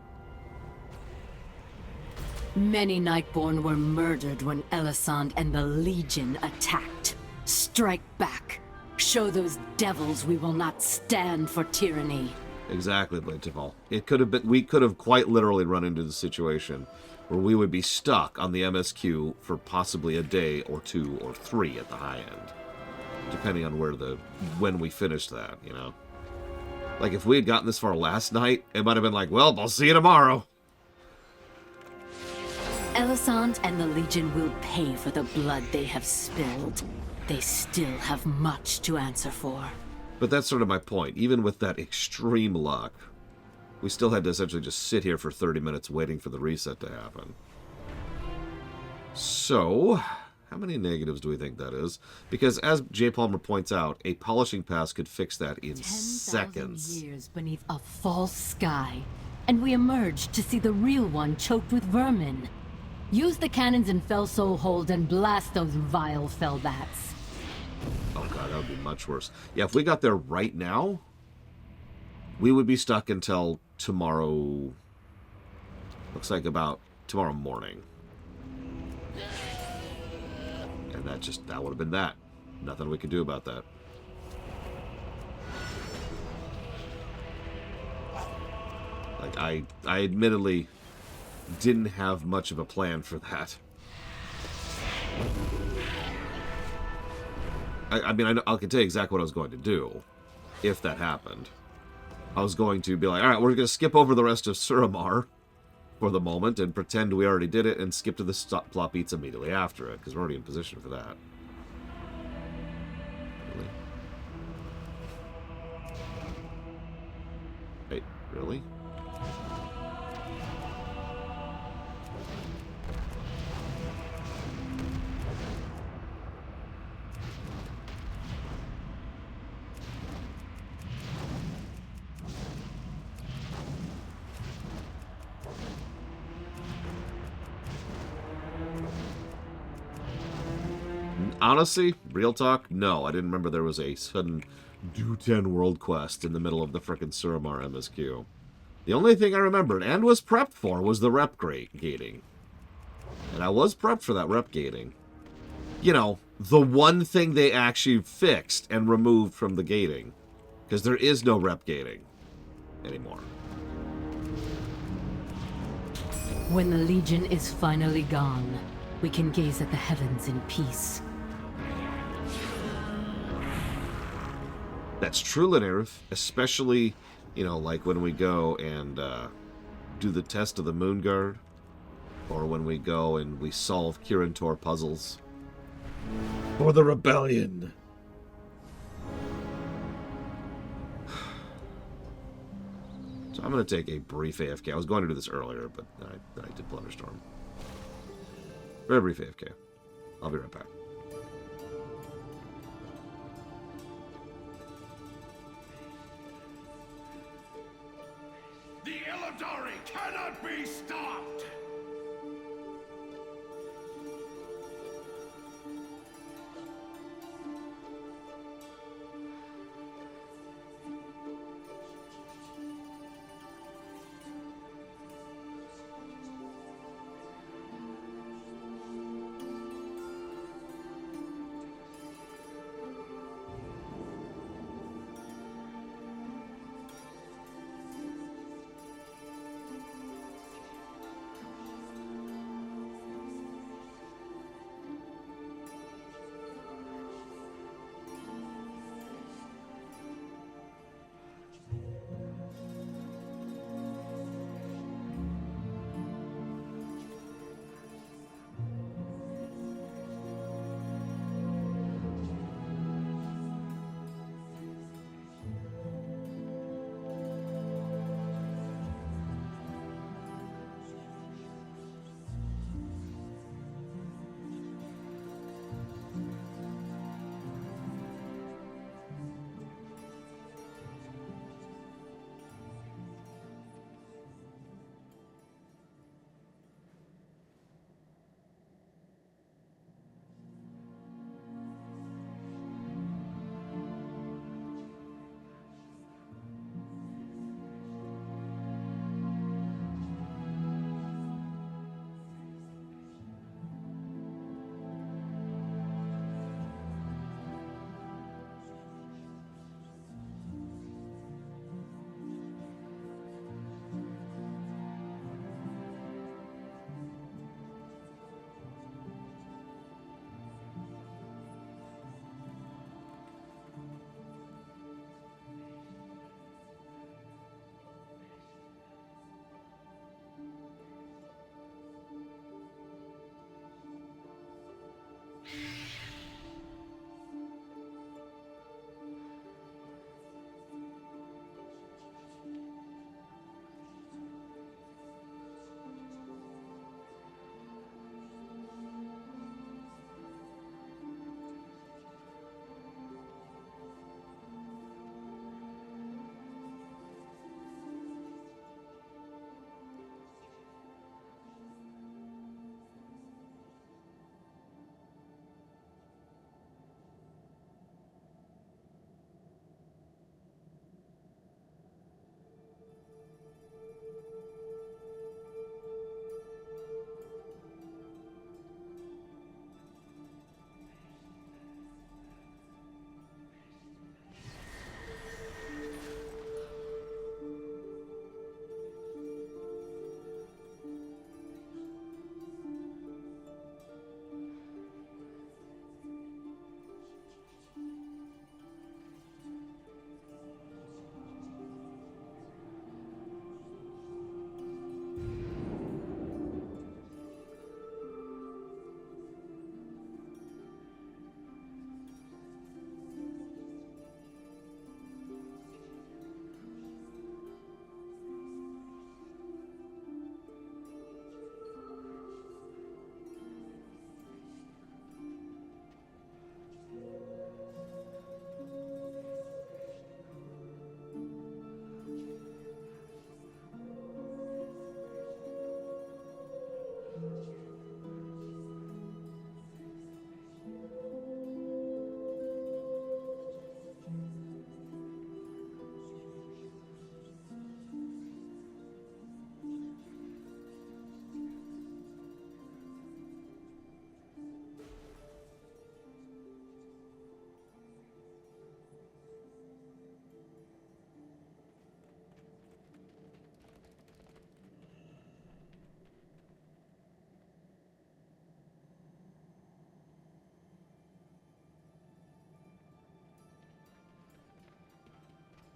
Many Nightborn were murdered when Elisand and the Legion attacked. Strike back. Show those devils we will not stand for tyranny. Exactly, Blade Cheval. It could have been. We could have quite literally run into the situation where we would be stuck on the MSQ for possibly a day or 2 or 3 at the high end, depending on when we finished that. Like if we had gotten this far last night, it might have been like, well, I'll see you tomorrow. Elisand and the Legion will pay for the blood they have spilled. They still have much to answer for. But that's sort of my point. Even with that extreme luck, we still had to essentially just sit here for 30 minutes waiting for the reset to happen. So, how many negatives do we think that is? Because as J. Palmer points out, a polishing pass could fix that in 10,000 seconds. years beneath a false sky, and we emerged to see the real one choked with vermin. Use the cannons in Fell Soul Hold and blast those vile fellbats. Oh god, that would be much worse. Yeah, if we got there right now, we would be stuck until tomorrow. Looks like about tomorrow morning. And that would have been that. Nothing we could do about that. Like, I admittedly didn't have much of a plan for that. I mean, I can tell you exactly what I was going to do if that happened. I was going to be like, all right, we're going to skip over the rest of Suramar for the moment and pretend we already did it and skip to the plot beats immediately after it, because we're already in position for that. Really? Wait, really? Honestly, real talk, no. I didn't remember there was a sudden do 10 world quest in the middle of the frickin' Suramar MSQ. The only thing I remembered, and was prepped for, was the rep gating. And I was prepped for that rep gating. The one thing they actually fixed and removed from the gating. Because there is no rep gating anymore. When the Legion is finally gone, we can gaze at the heavens in peace. That's true, Linerith, especially You know, like when we go and do the test of the Moon Guard, or when we go and we solve Kirin Tor puzzles. For the rebellion! So I'm going to take a brief AFK. I was going to do this earlier, but then I did Blunderstorm. Very brief AFK. I'll be right back. The Illidari cannot be stopped!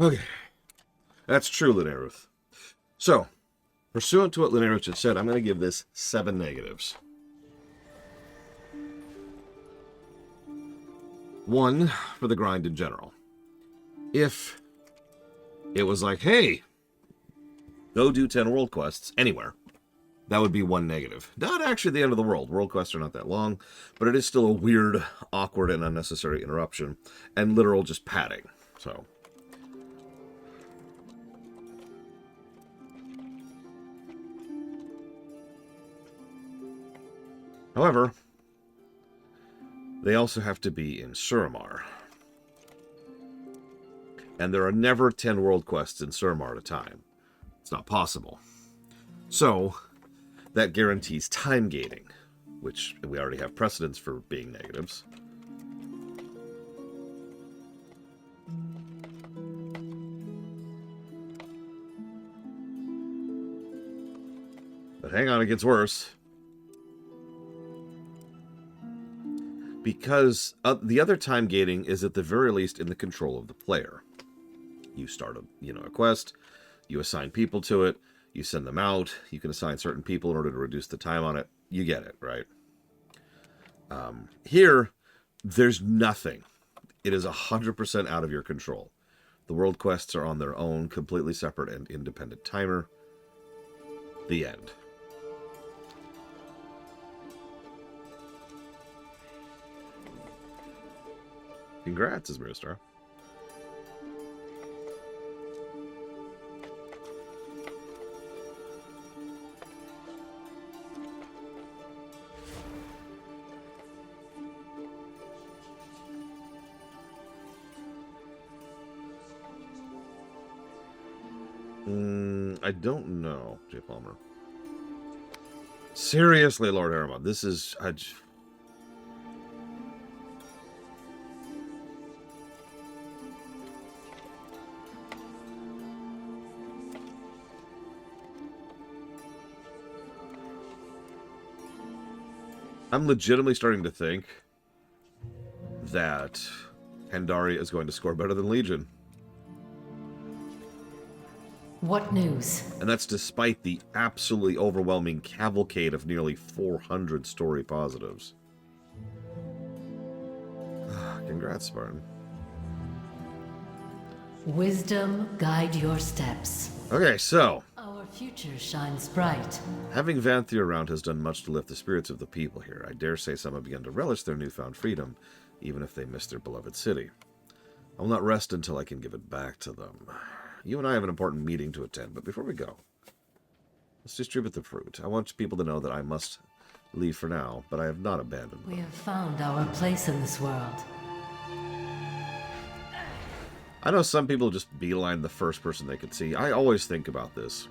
Okay. That's true, Lineruth. So, pursuant to what Lineruth just said, I'm going to give this 7 negatives. 1 for the grind in general. If it was like, hey, go do 10 world quests anywhere, that would be 1 negative. Not actually the end of the world. World quests are not that long, but it is still a weird, awkward, and unnecessary interruption, and literal just padding. So, however, they also have to be in Suramar. And there are never 10 world quests in Suramar at a time. It's not possible. So, that guarantees time gating, which we already have precedents for being negatives. But hang on, it gets worse. Because the other time gating is at the very least in the control of the player. You start a quest, you assign people to it, you send them out, you can assign certain people in order to reduce the time on it. You get it, right? Here, there's nothing. It is 100% out of your control. The world quests are on their own, completely separate and independent timer. The end. Congrats, Ismaristar. I don't know, J. Palmer. Seriously, Lord Harriman, this is... I'm legitimately starting to think that Pandaria is going to score better than Legion. What news? And that's despite the absolutely overwhelming cavalcade of nearly 400 story positives. Congrats, Spartan. Wisdom guide your steps. Okay, so... Our future shines bright. Having Vanthir around has done much to lift the spirits of the people here. I dare say some have begun to relish their newfound freedom, even if they miss their beloved city. I will not rest until I can give it back to them. You and I have an important meeting to attend, but before we go, let's distribute the fruit. I want people to know that I must leave for now, but I have not abandoned them. We have found our place in this world. I know some people just beeline the first person they could see. I always think about this,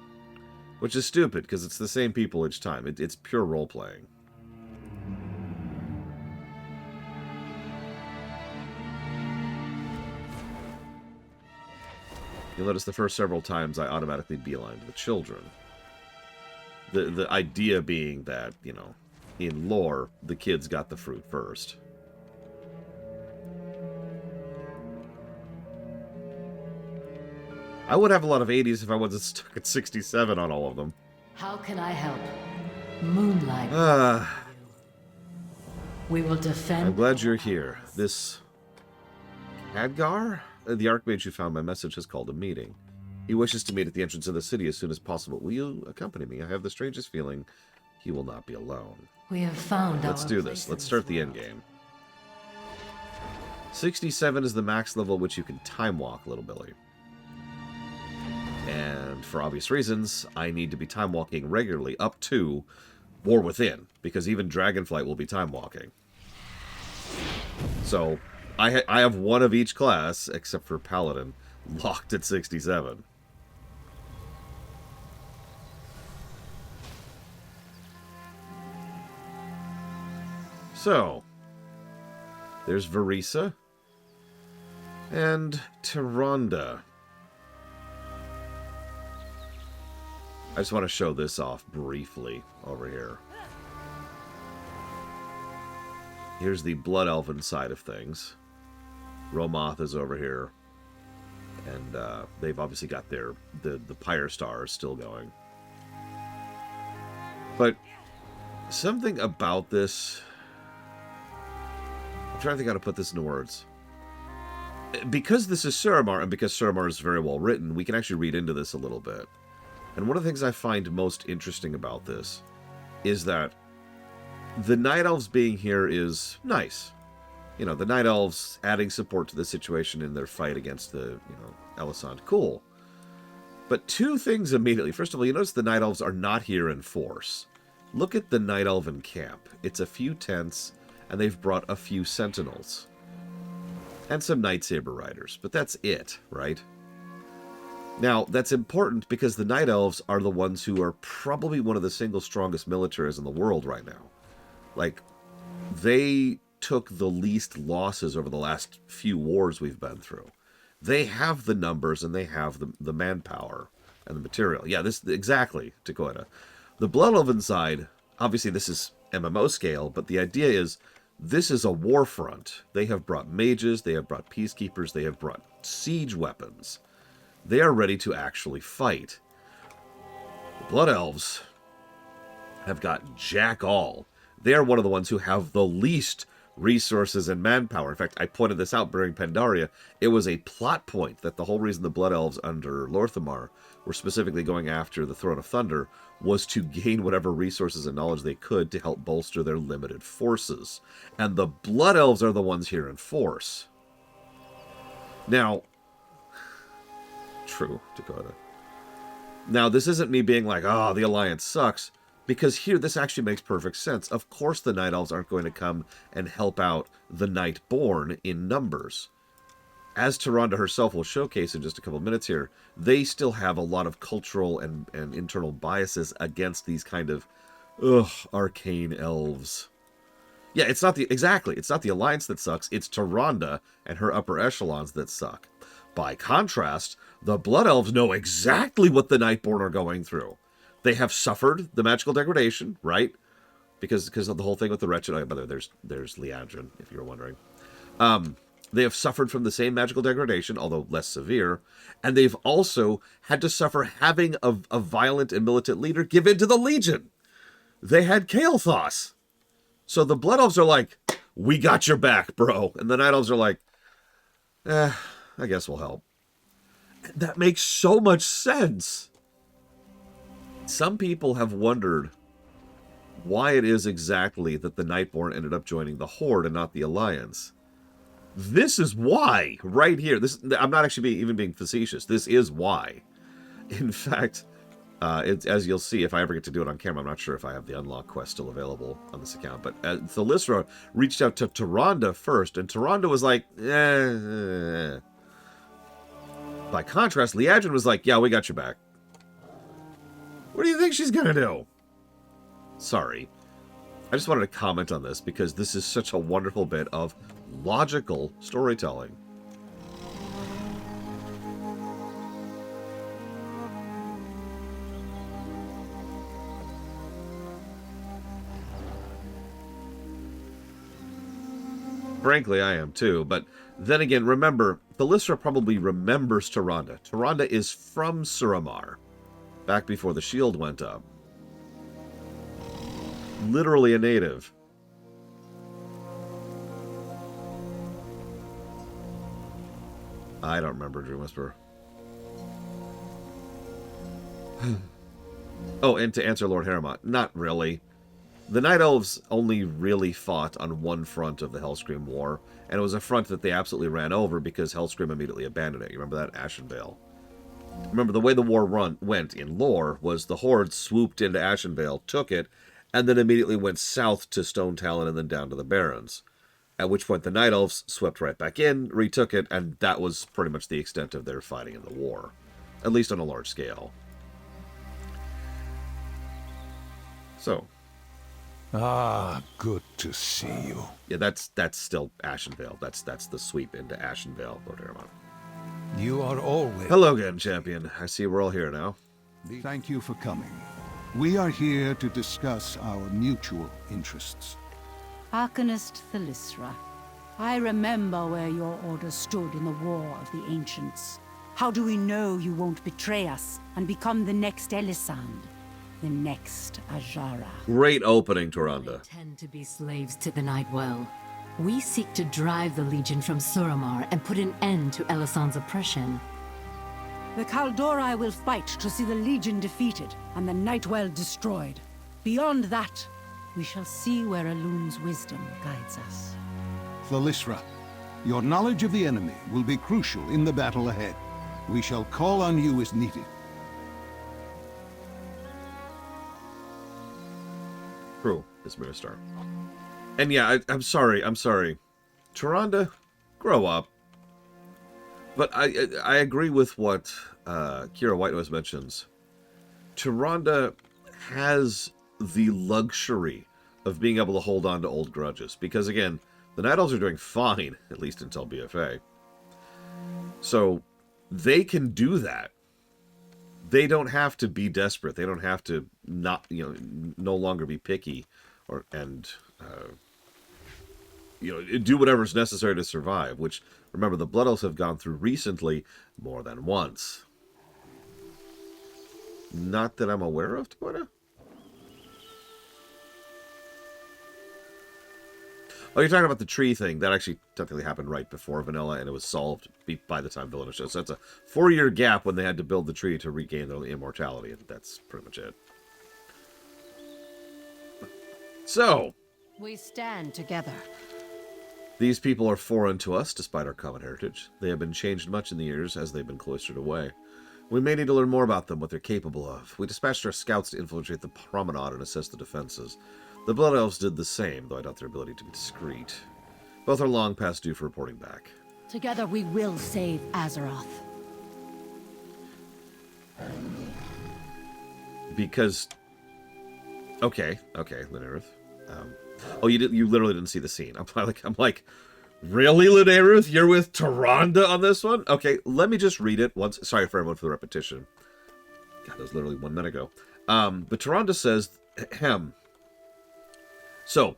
which is stupid because it's the same people each time. It's pure role-playing. You'll notice the first several times I automatically beeline to the children. The idea being that, you know, in lore, the kids got the fruit first. I would have a lot of 80s if I wasn't stuck at 67 on all of them. How can I help? Moonlight. We will defend... I'm glad you're here. This... Khadgar? The Archmage who found my message has called a meeting. He wishes to meet at the entrance of the city as soon as possible. Will you accompany me? I have the strangest feeling he will not be alone. We have found Let's do this. Let's start the end game. 67 is the max level at which you can time walk, little Billy. And for obvious reasons, I need to be time walking regularly up to War Within, because even Dragonflight will be time walking. So, I have one of each class, except for Paladin, locked at 67. So, there's Verisa and Tyrande. I just want to show this off briefly over here. Here's the Blood Elven side of things. Romoth is over here. And they've obviously got the Pyre Star still going. But something about this... I'm trying to think how to put this into words. Because this is Suramar, and because Suramar is very well written, we can actually read into this a little bit. And one of the things I find most interesting about this is that the Night Elves being here is nice. You know, the Night Elves adding support to the situation in their fight against the, Elisand. Cool. But two things immediately. First of all, you notice the Night Elves are not here in force. Look at the Night Elven camp. It's a few tents, and they've brought a few sentinels. And some Night Saber Riders. But that's it, right? Now, that's important because the Night Elves are the ones who are probably one of the single strongest militaries in the world right now. Like, they took the least losses over the last few wars we've been through. They have the numbers and they have the manpower and the material. Yeah, this exactly, Dakota. The Blood Elven side, obviously this is MMO scale, but the idea is this is a war front. They have brought mages, they have brought peacekeepers, they have brought siege weapons. They are ready to actually fight. The Blood Elves have got jack all. They are one of the ones who have the least resources and manpower. In fact, I pointed this out during Pandaria. It was a plot point that the whole reason the Blood Elves under Lorthamar were specifically going after the Throne of Thunder was to gain whatever resources and knowledge they could to help bolster their limited forces. And the Blood Elves are the ones here in force. Now, true, Dakota. Now, this isn't me being like, oh, the Alliance sucks. Because here, this actually makes perfect sense. Of course the Night Elves aren't going to come and help out the Nightborn in numbers. As Tyrande herself will showcase in just a couple of minutes here, they still have a lot of cultural and internal biases against these kind of, arcane elves. Yeah, it's not it's not the Alliance that sucks, it's Tyrande and her upper echelons that suck. By contrast, the Blood Elves know exactly what the Nightborn are going through. They have suffered the magical degradation, right? Because of the whole thing with the wretched. Oh, by the way, there's Liandrin, if you were wondering. They have suffered from the same magical degradation, although less severe, and they've also had to suffer having a violent and militant leader give in to the Legion. They had Kael'thas. So the Blood Elves are like, we got your back, bro. And the Night Elves are like, I guess we'll help. That makes so much sense. Some people have wondered why it is exactly that the Nightborn ended up joining the Horde and not the Alliance. This is why, right here. I'm not actually even being facetious. This is why. In fact, as you'll see, if I ever get to do it on camera, I'm not sure if I have the unlock quest still available on this account, but Thalyssra reached out to Tyrande first, and Tyrande was like, By contrast, Liandrin was like, yeah, we got your back. What do you think she's gonna do? Sorry. I just wanted to comment on this because this is such a wonderful bit of logical storytelling. Frankly, I am too, but then again, remember, Thalyssra probably remembers Tyrande. Tyrande is from Suramar, back before the shield went up. Literally a native. I don't remember, Dream Whisperer. Oh, and to answer Lord Harrowmont, not really. The Night Elves only really fought on one front of the Hellscream War, and it was a front that they absolutely ran over because Hellscream immediately abandoned it. You remember that? Ashenvale. Remember, the way the war went in lore was the Horde swooped into Ashenvale, took it, and then immediately went south to Stone Talon and then down to the Barrens. At which point the Night Elves swept right back in, retook it, and that was pretty much the extent of their fighting in the war. At least on a large scale. So. Ah, good to see you. Yeah, that's still Ashenvale. That's the sweep into Ashenvale, Lord Harrowmont. You are always... Hello again, champion. I see we're all here now. Thank you for coming. We are here to discuss our mutual interests. Arcanist Thalyssra, I remember where your order stood in the War of the Ancients. How do we know you won't betray us and become the next Elisand? The next Ajara? Great opening, We Tyrande. intend to be slaves to the Nightwell. We seek to drive the Legion from Suramar and put an end to Elisand's oppression. The Kaldori will fight to see the Legion defeated and the Nightwell destroyed. Beyond that, we shall see where Elun's wisdom guides us. Thalisra, your knowledge of the enemy will be crucial in the battle ahead. We shall call on you as needed. True, is Mirstar. And yeah, I'm sorry. Tyrande, grow up. But I agree with what Kira Whitenoise mentions. Tyrande has the luxury of being able to hold on to old grudges. Because again, the Night Elves are doing fine, at least until BFA. So they can do that. They don't have to be desperate. They don't have to not, no longer be picky and do whatever's necessary to survive. Which, remember, the Blood Elves have gone through recently more than once. Not that I'm aware of, Dakota. Oh, you're talking about the tree thing. That actually technically happened right before Vanilla, and it was solved by the time Villainous shows. So that's a 4-year gap when they had to build the tree to regain their immortality, and that's pretty much it. So, We stand together. these people are foreign to us, despite our common heritage. They have been changed much in the years as they've been cloistered away. We may need to learn more about them, what they're capable of. We dispatched our scouts to infiltrate the promenade and assess the defenses. The Blood Elves did the same, though I doubt their ability to be discreet. Both are long past due for reporting back. Together we will save Azeroth. Because... Okay, Linerith. Oh, you literally didn't see the scene. I'm like, really, Linerith? You're with Tyrande on this one? Okay, let me just read it once. Sorry for everyone for the repetition. God, that was literally 1 minute ago. But Tyrande says, ahem. So,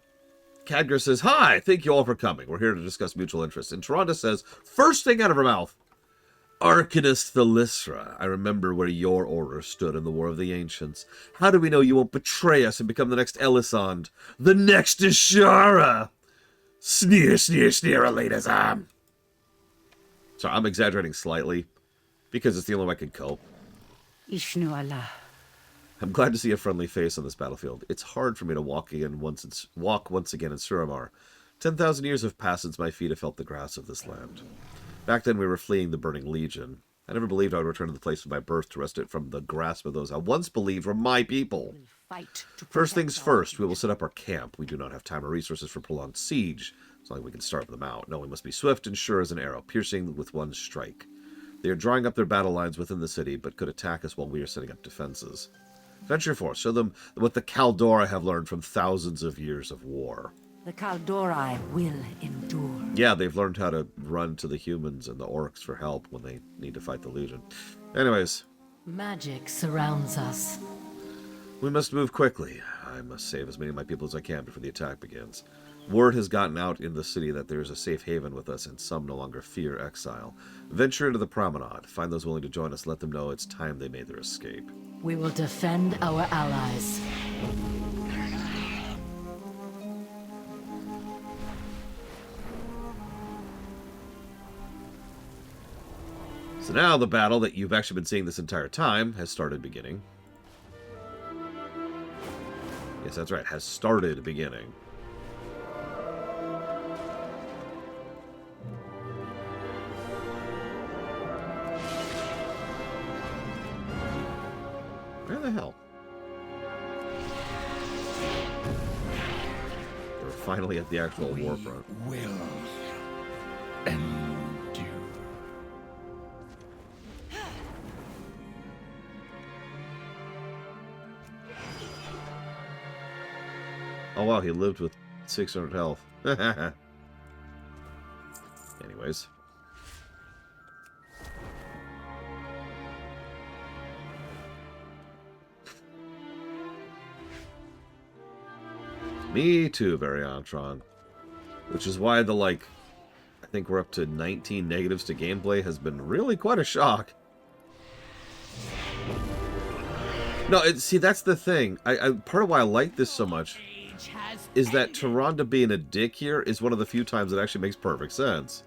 Khadgar says, hi, thank you all for coming. We're here to discuss mutual interests. And Tyrande says, first thing out of her mouth, Arcanist Thalisra, I remember where your order stood in the War of the Ancients. How do we know you won't betray us and become the next Elisand? The next Ishara! Sneer, sneer, sneer, Alenazam. Sorry, I'm exaggerating slightly, because it's the only way I can cope. Ishnu Allah. I'm glad to see a friendly face on this battlefield. It's hard for me to walk once again in Suramar. 10,000 years have passed since my feet have felt the grass of this land. Back then we were fleeing the burning legion. I never believed I would return to the place of my birth to wrest it from the grasp of those I once believed were my people. First things first, we will set up our camp. We do not have time or resources for prolonged siege. It's not like we can starve them out. No, we must be swift and sure as an arrow, piercing with one strike. They are drawing up their battle lines within the city, but could attack us while we are setting up defenses. Venture forth, show them what the Kaldori have learned from thousands of years of war. The Kaldori will endure. Yeah, they've learned how to run to the humans and the orcs for help when they need to fight the Legion. Anyways. Magic surrounds us. We must move quickly. I must save as many of my people as I can before the attack begins. Word has gotten out in the city that there is a safe haven with us, and some no longer fear exile. Venture into the promenade. Find those willing to join us. Let them know it's time they made their escape. We will defend our allies. So now the battle that you've actually been seeing this entire time has started beginning. Yes, that's right. Has started beginning. Where the hell? We're finally at the actual war front. Will endure. Oh wow, he lived with 600 health. Anyways. Me too, Variantron. Which is why the, like, I think we're up to 19 negatives to gameplay has been really quite a shock. No, see, that's the thing. Part of why I like this so much is that Tyrande being a dick here is one of the few times it actually makes perfect sense.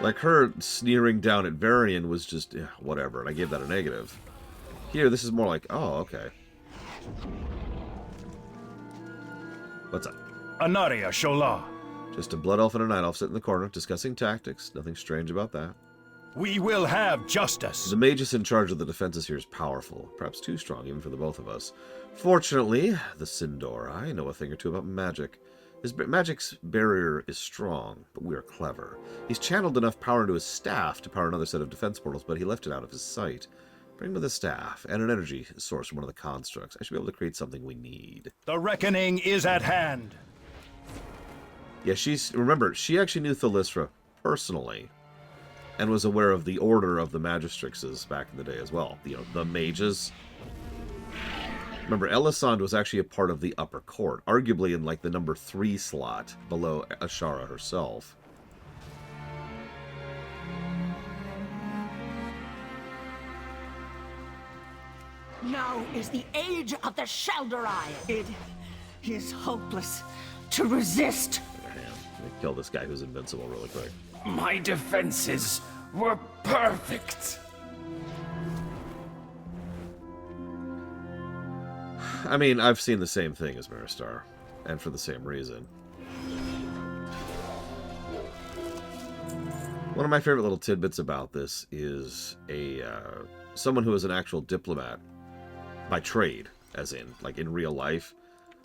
Like, her sneering down at Varian was just, whatever, and I gave that a negative. Here, this is more like, oh, okay. What's up? Anaria Shola. Just a blood elf and a night elf sitting in the corner, discussing tactics. Nothing strange about that. We will have justice. The magus in charge of the defenses here is powerful, perhaps too strong even for the both of us. Fortunately, the Sindor, I know a thing or two about magic. His magic's barrier is strong, but we are clever. He's channeled enough power into his staff to power another set of defense portals, but he left it out of his sight. Bring with a staff and an energy source from one of the constructs. I should be able to create something we need. The reckoning is at hand. Yeah, remember, she actually knew Thalysra personally, and was aware of the order of the Magistrixes back in the day as well. You know, the mages. Remember, Elisande was actually a part of the upper court, arguably in like the number 3 slot below Ashara herself. Now is the age of the Shal'Dorai. It is hopeless to resist. Let me kill this guy who's invincible really quick. My defenses were perfect. I mean, I've seen the same thing as Maristar, and for the same reason. One of my favorite little tidbits about this is someone who is an actual diplomat by trade, as in, like in real life,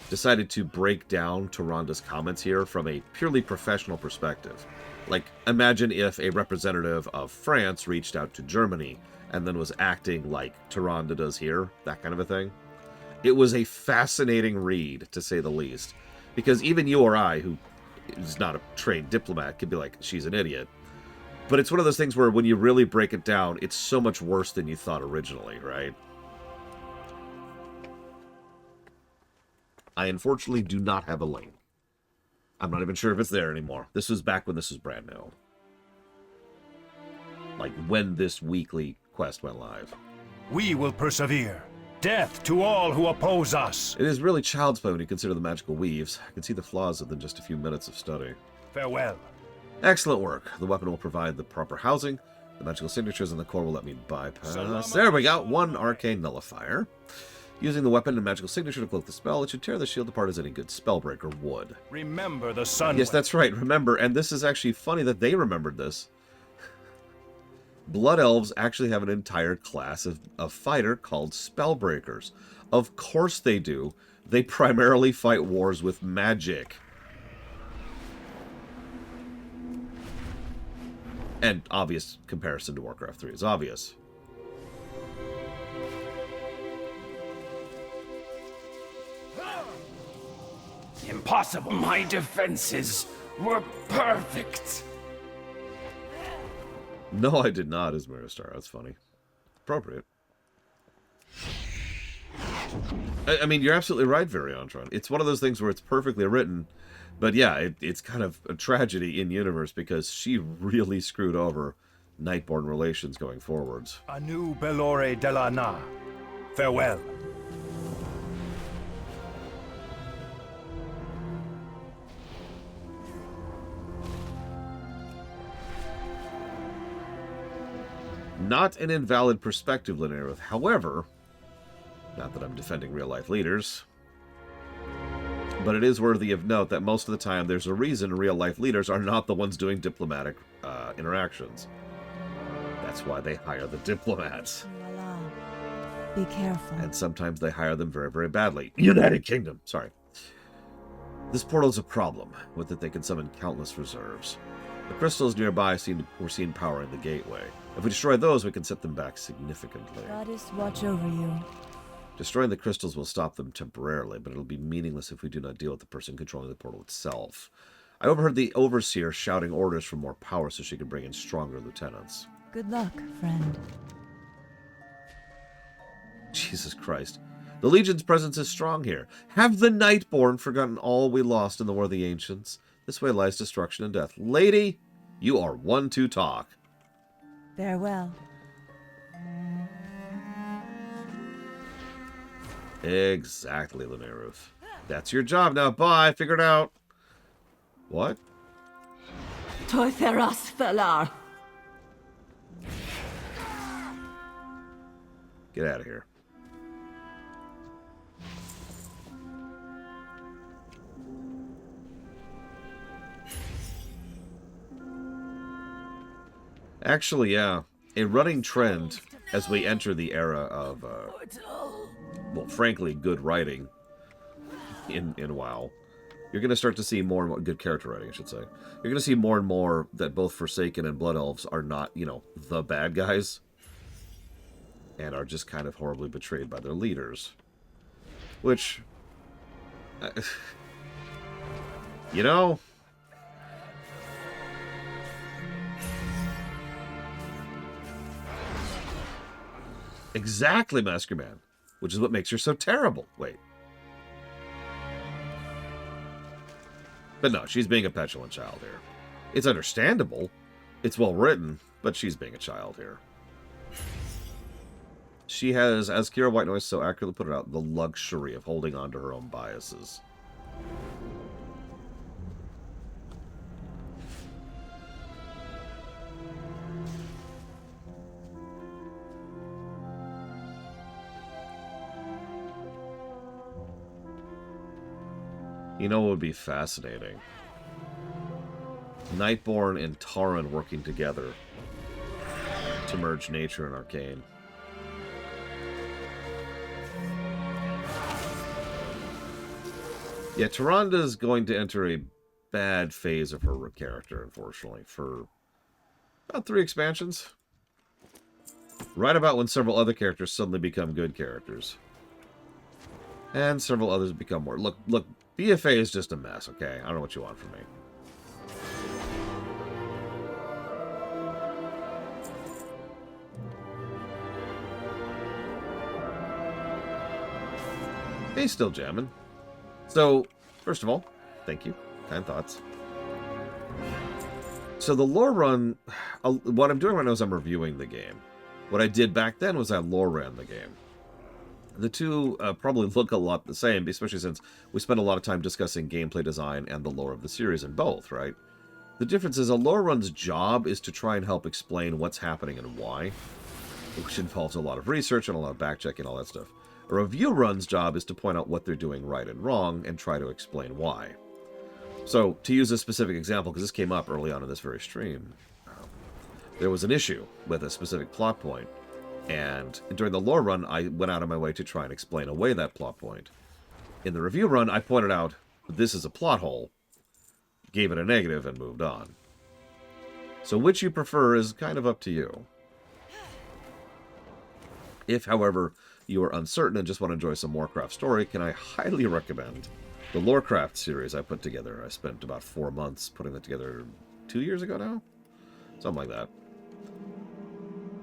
decided to break down Tyrande's comments here from a purely professional perspective. Like, imagine if a representative of France reached out to Germany and then was acting like Tyrande does here, that kind of a thing. It was a fascinating read, to say the least. Because even you or I, who is not a trained diplomat, could be like, she's an idiot. But it's one of those things where when you really break it down, it's so much worse than you thought originally, right? I unfortunately do not have a link. I'm not even sure if it's there anymore. This was back when this was brand new. Like, when this weekly quest went live. We will persevere. Death to all who oppose us. It is really child's play when you consider the magical weaves. I can see the flaws within just a few minutes of study. Farewell. Excellent work. The weapon will provide the proper housing. The magical signatures in the core will let me bypass. There we go. 1 arcane nullifier. Using the weapon and magical signature to cloak the spell, it should tear the shield apart as any good spellbreaker would. Remember the sun. Yes, that's right. Remember, and this is actually funny that they remembered this. Blood Elves actually have an entire class of fighter called Spellbreakers. Of course they do. They primarily fight wars with magic. And obvious comparison to Warcraft 3 is obvious. Impossible. My defenses were perfect. No, I did not, as Maristar. That's funny. Appropriate. I mean, you're absolutely right, Variontron. It's one of those things where it's perfectly written, but yeah, it's kind of a tragedy in universe because she really screwed over Nightborn relations going forwards. Anu Belore de la Na. Farewell. Not an invalid perspective, Linerith. However, not that I'm defending real-life leaders, but it is worthy of note that most of the time there's a reason real-life leaders are not the ones doing diplomatic interactions. That's why they hire the diplomats. Be careful. And sometimes they hire them very, very badly. United Kingdom! Sorry. This portal is a problem. With it, they can summon countless reserves. The crystals nearby were seen powering the gateway. If we destroy those, we can set them back significantly. Goddess, watch over you. Destroying the crystals will stop them temporarily, but it'll be meaningless if we do not deal with the person controlling the portal itself. I overheard the Overseer shouting orders for more power so she could bring in stronger lieutenants. Good luck, friend. Jesus Christ. The Legion's presence is strong here. Have the Nightborn forgotten all we lost in the War of the Ancients? This way lies destruction and death. Lady, you are one to talk. Farewell. Exactly, Luneruf. That's your job now. Bye. Figure it out. What? Toitheras Felar. Get out of here. Actually, yeah. A running trend as we enter the era of, well, frankly, good writing in WoW. You're going to start to see more and more good character writing, I should say. You're going to see more and more that both Forsaken and Blood Elves are not, you know, the bad guys. And are just kind of horribly betrayed by their leaders. Which, you know... Exactly, Masker Man. Which is what makes her so terrible. Wait. But no, she's being a petulant child here. It's understandable. It's well written, but she's being a child here. She has, as Kira White Noise so accurately put it out, the luxury of holding on to her own biases. You know what would be fascinating? Nightborn and Tauren working together to merge nature and arcane. Yeah, Tyranda's going to enter a bad phase of her character, unfortunately, for about 3 expansions. Right about when several other characters suddenly become good characters. And several others become more... Look, BFA is just a mess, okay? I don't know what you want from me. He's still jamming. So, first of all, thank you. Kind thoughts. So the lore run... What I'm doing right now is I'm reviewing the game. What I did back then was I lore ran the game. The two probably look a lot the same, especially since we spent a lot of time discussing gameplay design and the lore of the series in both, right? The difference is a lore run's job is to try and help explain what's happening and why, which involves a lot of research and a lot of backchecking and all that stuff. A review run's job is to point out what they're doing right and wrong and try to explain why. So, to use a specific example, because this came up early on in this very stream, there was an issue with a specific plot point. And during the lore run, I went out of my way to try and explain away that plot point. In the review run, I pointed out this is a plot hole, gave it a negative, and moved on. So which you prefer is kind of up to you. If, however, you are uncertain and just want to enjoy some Warcraft story, can I highly recommend the Warcraft series I put together. I spent about 4 months putting that together 2 years ago now? Something like that.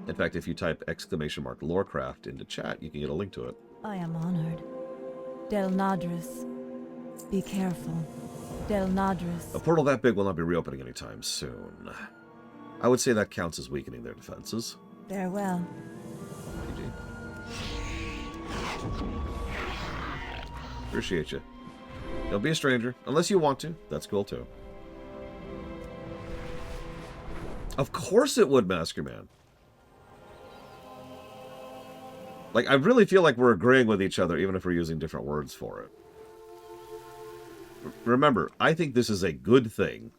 In fact, if you type !Lorecraft into chat, you can get a link to it. I am honored. Del Nadris. Be careful. Del Nadris. A portal that big will not be reopening anytime soon. I would say that counts as weakening their defenses. Farewell. GG. Appreciate you. Don't be a stranger. Unless you want to. That's cool, too. Of course it would, Masker Man. Like, I really feel like we're agreeing with each other, even if we're using different words for it. Remember, I think this is a good thing.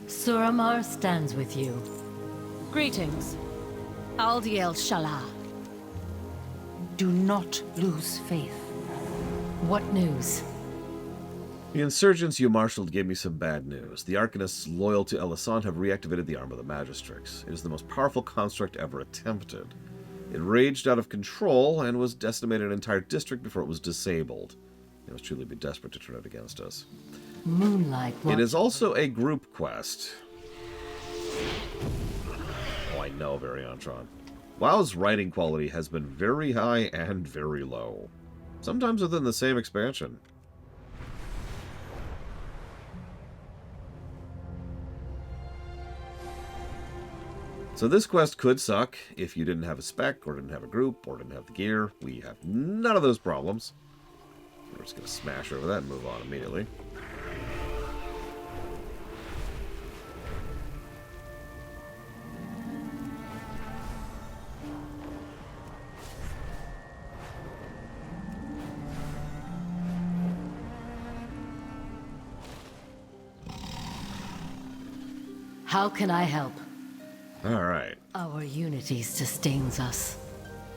Suramar stands with you. Greetings. Aldiel Shala. Do not lose faith. What news? The insurgents you marshaled gave me some bad news. The Arcanists loyal to Elisand have reactivated the arm of the Magistrix. It is the most powerful construct ever attempted. It raged out of control and was decimating an entire district before it was disabled. It must truly be desperate to turn it against us. Moonlight. It is also a group quest. Oh, I know, Variontron. WoW's writing quality has been very high and very low. Sometimes within the same expansion. So this quest could suck if you didn't have a spec, or didn't have a group, or didn't have the gear. We have none of those problems. We're just going to smash over that and move on immediately. How can I help? All right. Our unity sustains us.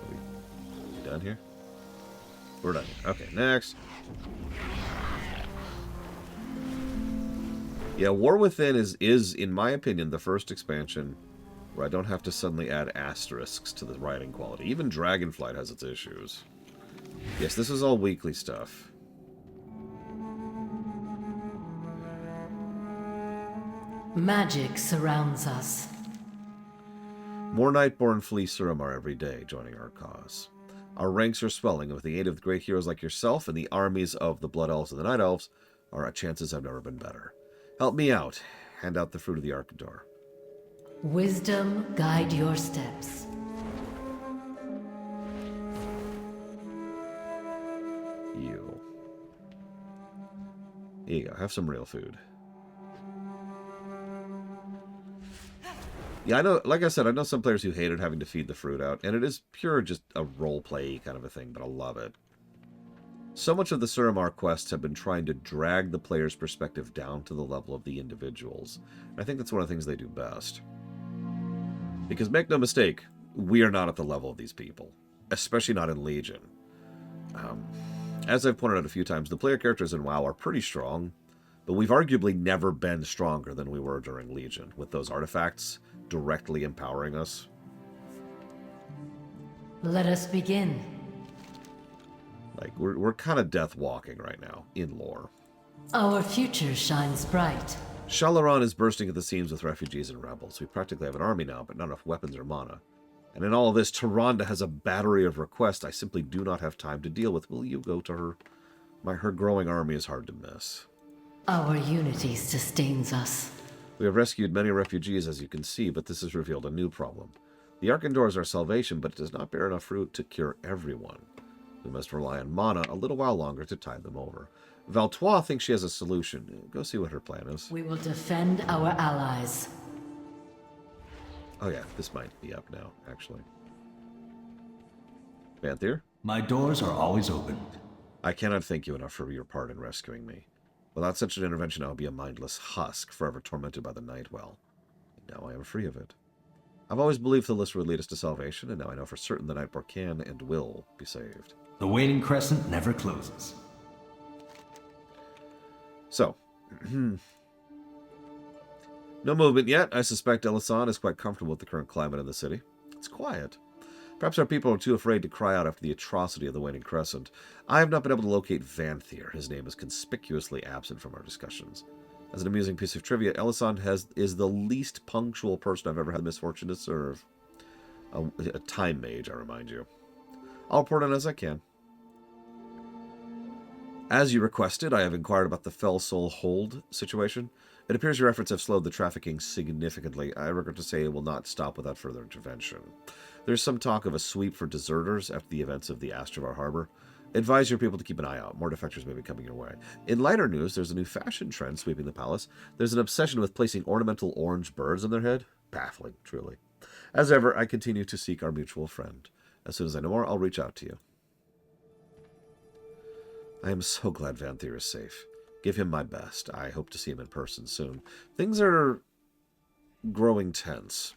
We done here? We're done here. Okay, next. Yeah, War Within is, in my opinion, the first expansion where I don't have to suddenly add asterisks to the writing quality. Even Dragonflight has its issues. Yes, this is all weekly stuff. Magic surrounds us. More Nightborn flee Suramar every day, joining our cause. Our ranks are swelling, and with the aid of great heroes like yourself and the armies of the Blood Elves and the Night Elves, our chances have never been better. Help me out. Hand out the fruit of the Arcador. Wisdom guide your steps. You. Here you go. Have some real food. Yeah, I know, like I said, I know some players who hated having to feed the fruit out, and it is pure just a role-play kind of a thing, but I love it. So much of the Suramar quests have been trying to drag the player's perspective down to the level of the individuals. And I think that's one of the things they do best. Because make no mistake, we are not at the level of these people, especially not in Legion. As I've pointed out a few times, the player characters in WoW are pretty strong, but we've arguably never been stronger than we were during Legion, with those artifacts directly empowering us. Let us begin. Like, we're kind of death walking right now, in lore. Our future shines bright. Shalaran is bursting at the seams with refugees and rebels. We practically have an army now, but not enough weapons or mana. And in all of this, Tyrande has a battery of requests I simply do not have time to deal with. Will you go to her? Her growing army is hard to miss. Our unity sustains us. We have rescued many refugees, as you can see, but this has revealed a new problem. The Arcandor is our salvation, but it does not bear enough fruit to cure everyone. We must rely on mana a little while longer to tide them over. Valtois thinks she has a solution. Go see what her plan is. We will defend our allies. Oh yeah, this might be up now, actually. Vanthyr? My doors are always open. I cannot thank you enough for your part in rescuing me. Without such an intervention, I would be a mindless husk, forever tormented by the Nightwell. Now I am free of it. I've always believed the list would lead us to salvation, and now I know for certain the Nightborn can and will be saved. The waning crescent never closes. So, no movement yet. I suspect Elisand is quite comfortable with the current climate in the city. It's quiet. Perhaps our people are too afraid to cry out after the atrocity of the Waning Crescent. I have not been able to locate Vanthyr. His name is conspicuously absent from our discussions. As an amusing piece of trivia, Elisand is the least punctual person I've ever had the misfortune to serve. A time mage, I remind you. I'll report on as I can. As you requested, I have inquired about the Fell Soul Hold situation. It appears your efforts have slowed the trafficking significantly. I regret to say it will not stop without further intervention. There's some talk of a sweep for deserters after the events of the Astrovar Harbor. Advise your people to keep an eye out. More defectors may be coming your way. In lighter news, there's a new fashion trend sweeping the palace. There's an obsession with placing ornamental orange birds on their head. Baffling, truly. As ever, I continue to seek our mutual friend. As soon as I know more, I'll reach out to you. I am so glad Vanthyr is safe. Give him my best. I hope to see him in person soon. Things are growing tense.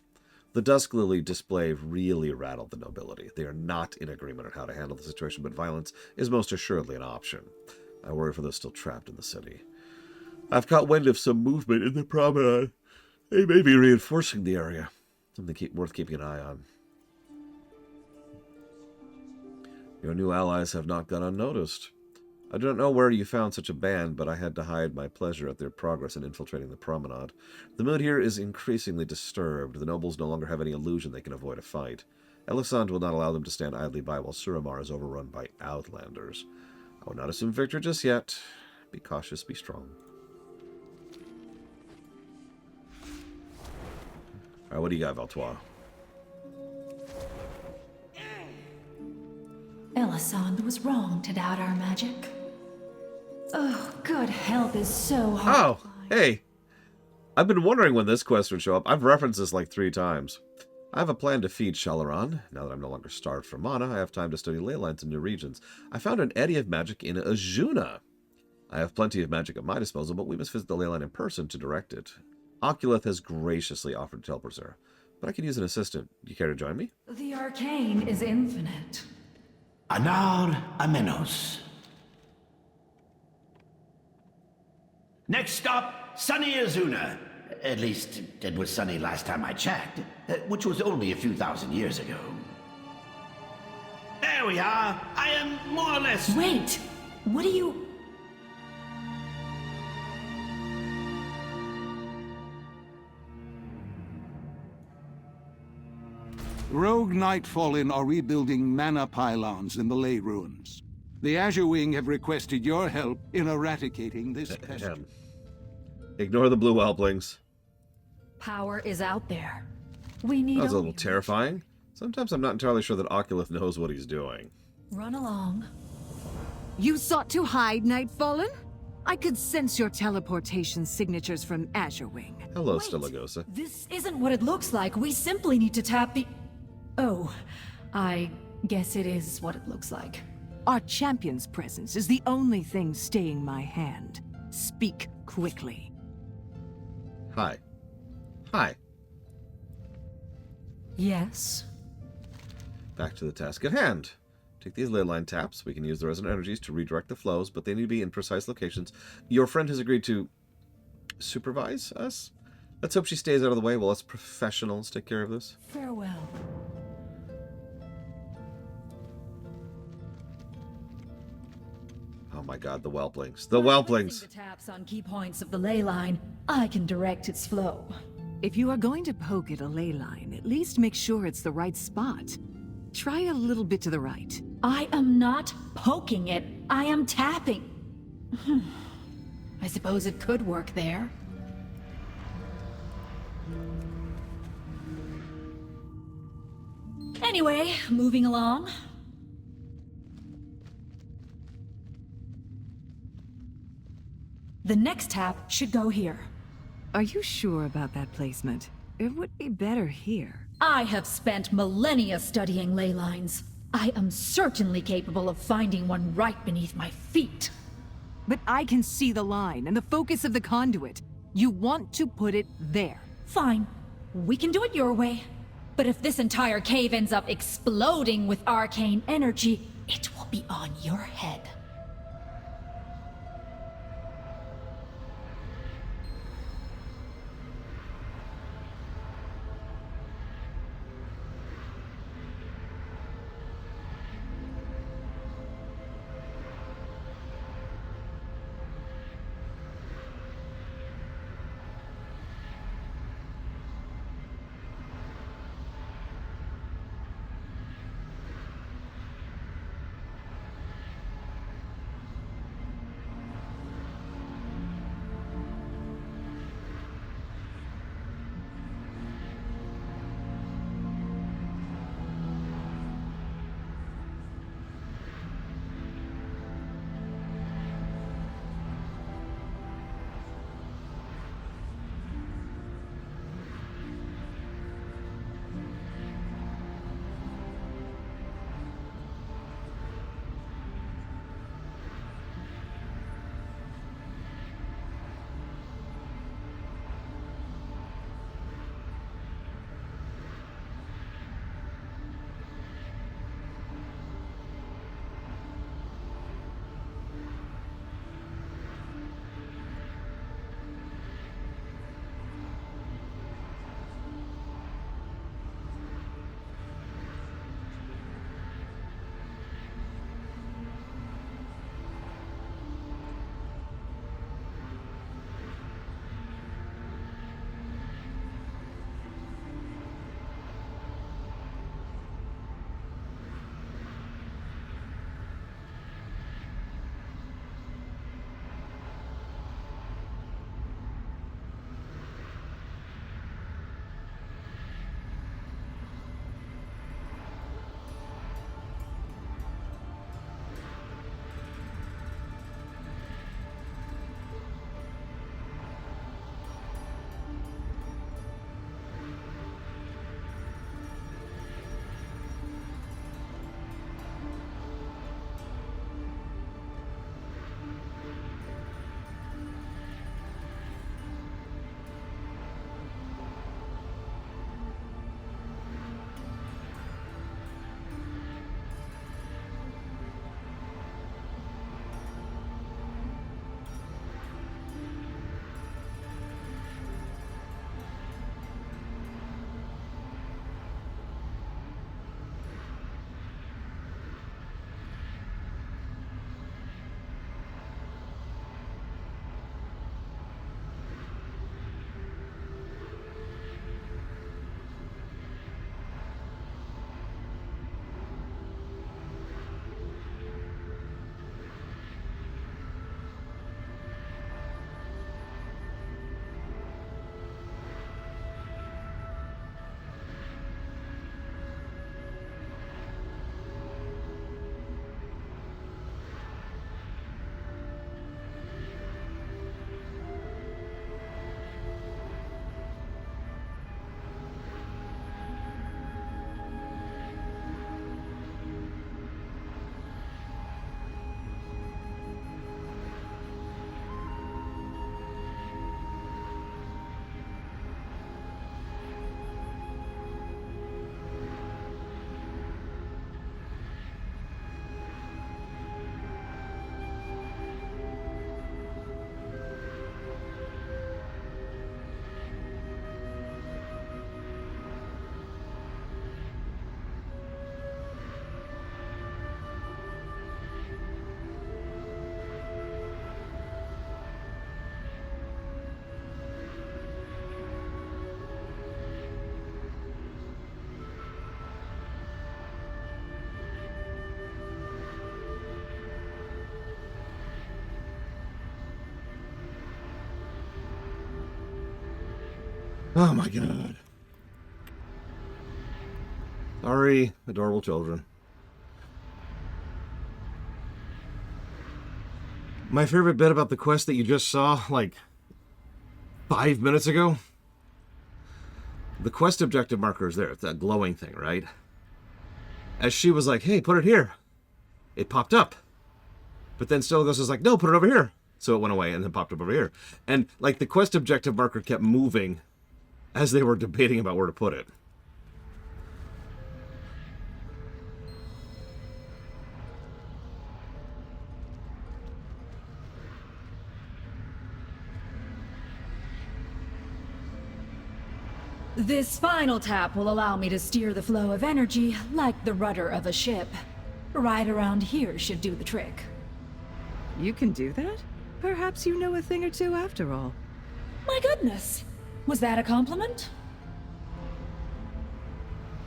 The Dusk Lily display really rattled the nobility. They are not in agreement on how to handle the situation, but violence is most assuredly an option. I worry for those still trapped in the city. I've caught wind of some movement in the promenade. They may be reinforcing the area. Something worth keeping an eye on. Your new allies have not gone unnoticed. I don't know where you found such a band, but I had to hide my pleasure at their progress in infiltrating the promenade. The mood here is increasingly disturbed. The nobles no longer have any illusion they can avoid a fight. Elisand will not allow them to stand idly by while Suramar is overrun by outlanders. I would not assume victory just yet. Be cautious, be strong. Alright, what do you got, Valtois? Elisand was wrong to doubt our magic. Oh, good help is so hard. Oh, hey. I've been wondering when this quest would show up. I've referenced this like 3 times. I have a plan to feed Shalaran. Now that I'm no longer starved for mana, I have time to study ley lines in new regions. I found an eddy of magic in Azuna. I have plenty of magic at my disposal, but we must visit the ley line in person to direct it. Oculeth has graciously offered to help us there, but I could use an assistant. Do you care to join me? The arcane is infinite. Anar Amenos. Next stop, sunny Azuna. At least, it was sunny last time I checked, which was only a few thousand years ago. There we are. I am more or less... Wait! What are you... Rogue Nightfallen are rebuilding mana pylons in the Ley Ruins. The Azure Wing have requested your help in eradicating this pest. Ignore the blue whelplings. Power is out there. We need That was a little terrifying. Sometimes I'm not entirely sure that Oculeth knows what he's doing. Run along. You sought to hide, Nightfallen? I could sense your teleportation signatures from Azure Wing. Hello, Stellagosa. This isn't what it looks like. We simply need to tap the... Oh, I guess it is what it looks like. Our champion's presence is the only thing staying my hand. Speak quickly. Hi. Hi. Yes? Back to the task at hand. Take these ley line taps. We can use the resonant energies to redirect the flows, but they need to be in precise locations. Your friend has agreed to supervise us? Let's hope she stays out of the way while us professionals take care of this. Farewell. Oh my god, the whelplings. The whelplings! The taps on key points of the ley line. I can direct its flow. If you are going to poke at a ley line, at least make sure it's the right spot. Try a little bit to the right. I am not poking it. I am tapping. I suppose it could work there. Anyway, moving along. The next tap should go here. Are you sure about that placement? It would be better here. I have spent millennia studying ley lines. I am certainly capable of finding one right beneath my feet. But I can see the line and the focus of the conduit. You want to put it there. Fine. We can do it your way. But if this entire cave ends up exploding with arcane energy, it will be on your head. Oh my god. Sorry, adorable children. My favorite bit about the quest that you just saw, like, 5 minutes ago. The quest objective marker is there. It's that glowing thing, right? As she was like, hey, put it here. It popped up. But then Stilgos was like, no, put it over here. So it went away and then popped up over here. And, like, the quest objective marker kept moving as they were debating about where to put it. This final tap will allow me to steer the flow of energy like the rudder of a ship. Right around here should do the trick. You can do that? Perhaps you know a thing or two after all. My goodness! Was that a compliment?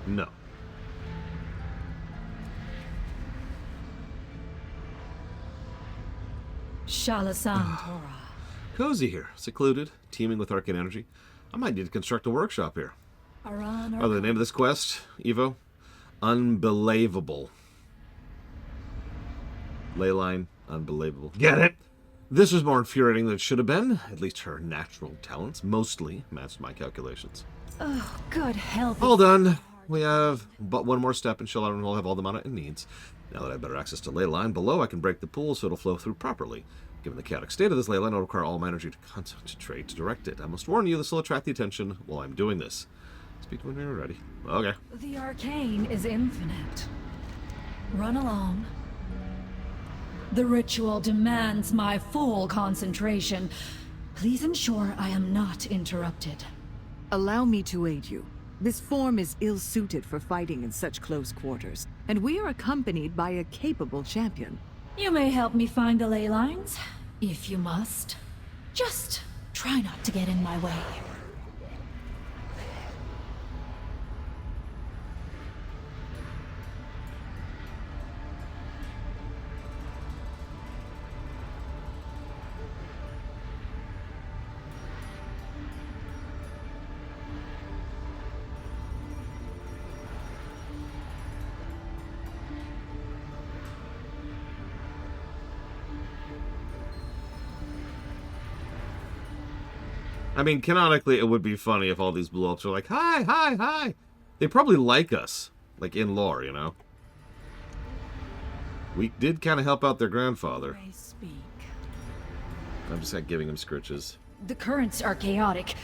No. Shalasan Torah. Cozy here, secluded, teeming with arcane energy. I might need to construct a workshop here. Oh, the name of this quest, Evo? Unbelievable. Leyline, unbelievable. Get it? This was more infuriating than it should have been. At least her natural talents mostly matched my calculations. Oh, good help. All done. We have but one more step and Shalaran will have all the mana it needs. Now that I have better access to Leyline below, I can break the pool so it'll flow through properly. Given the chaotic state of this Leyline, it'll require all my energy to concentrate to direct it. I must warn you, this will attract the attention while I'm doing this. Speak when you're ready. Okay. The arcane is infinite. Run along. The ritual demands my full concentration. Please ensure I am not interrupted. Allow me to aid you. This form is ill-suited for fighting in such close quarters, and we are accompanied by a capable champion. You may help me find the ley lines, if you must. Just try not to get in my way. I mean, canonically, it would be funny if all these blow-ups are like, hi, hi, hi. They probably like us, like in lore, you know? We did kind of help out their grandfather. I speak. I'm just like giving him scritches. The currents are chaotic.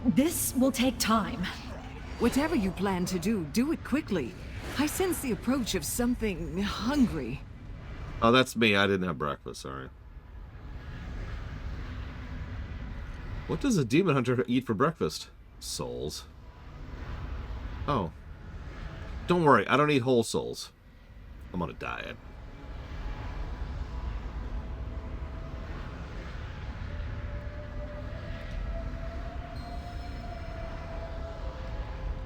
This will take time. Whatever you plan to do, do it quickly. I sense the approach of something hungry. Oh, that's me. I didn't have breakfast, sorry. What does a demon hunter eat for breakfast? Souls. Oh. Don't worry, I don't eat whole souls. I'm on a diet.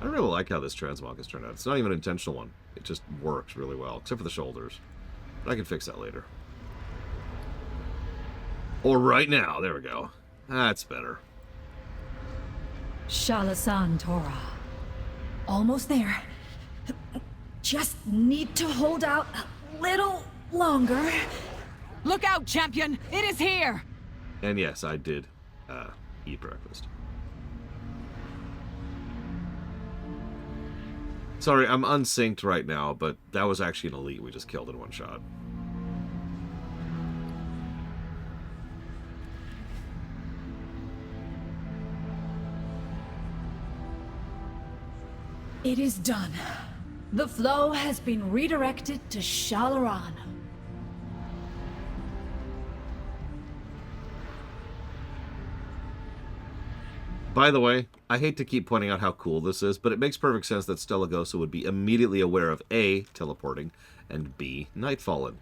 I really like how this transmog has turned out. It's not even an intentional one. It just works really well, except for the shoulders. But I can fix that later. Or right now. There we go. That's better. Shalasan Torah. Almost there. Just need to hold out a little longer. Look out, champion! It is here! And yes, I did eat breakfast. Sorry, I'm unsynced right now, but that was actually an elite we just killed in one shot. It is done. The flow has been redirected to Shalaran. By the way, I hate to keep pointing out how cool this is, but it makes perfect sense that Stelagosa would be immediately aware of A, teleporting, and B, Nightfallen.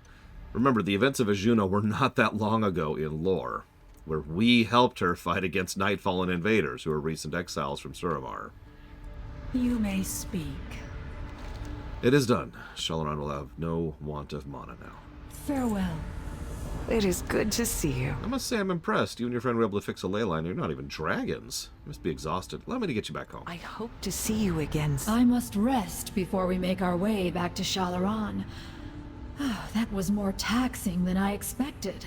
Remember, the events of Azuna were not that long ago in lore, where we helped her fight against Nightfallen invaders who are recent exiles from Suramar. You may speak. It is done. Shalaran will have no want of mana now. Farewell. It is good to see you. I must say I'm impressed. You and your friend were able to fix a ley line. You're not even dragons. You must be exhausted. Allow me to get you back home. I hope to see you again. I must rest before we make our way back to Shalaran. That was more taxing than I expected.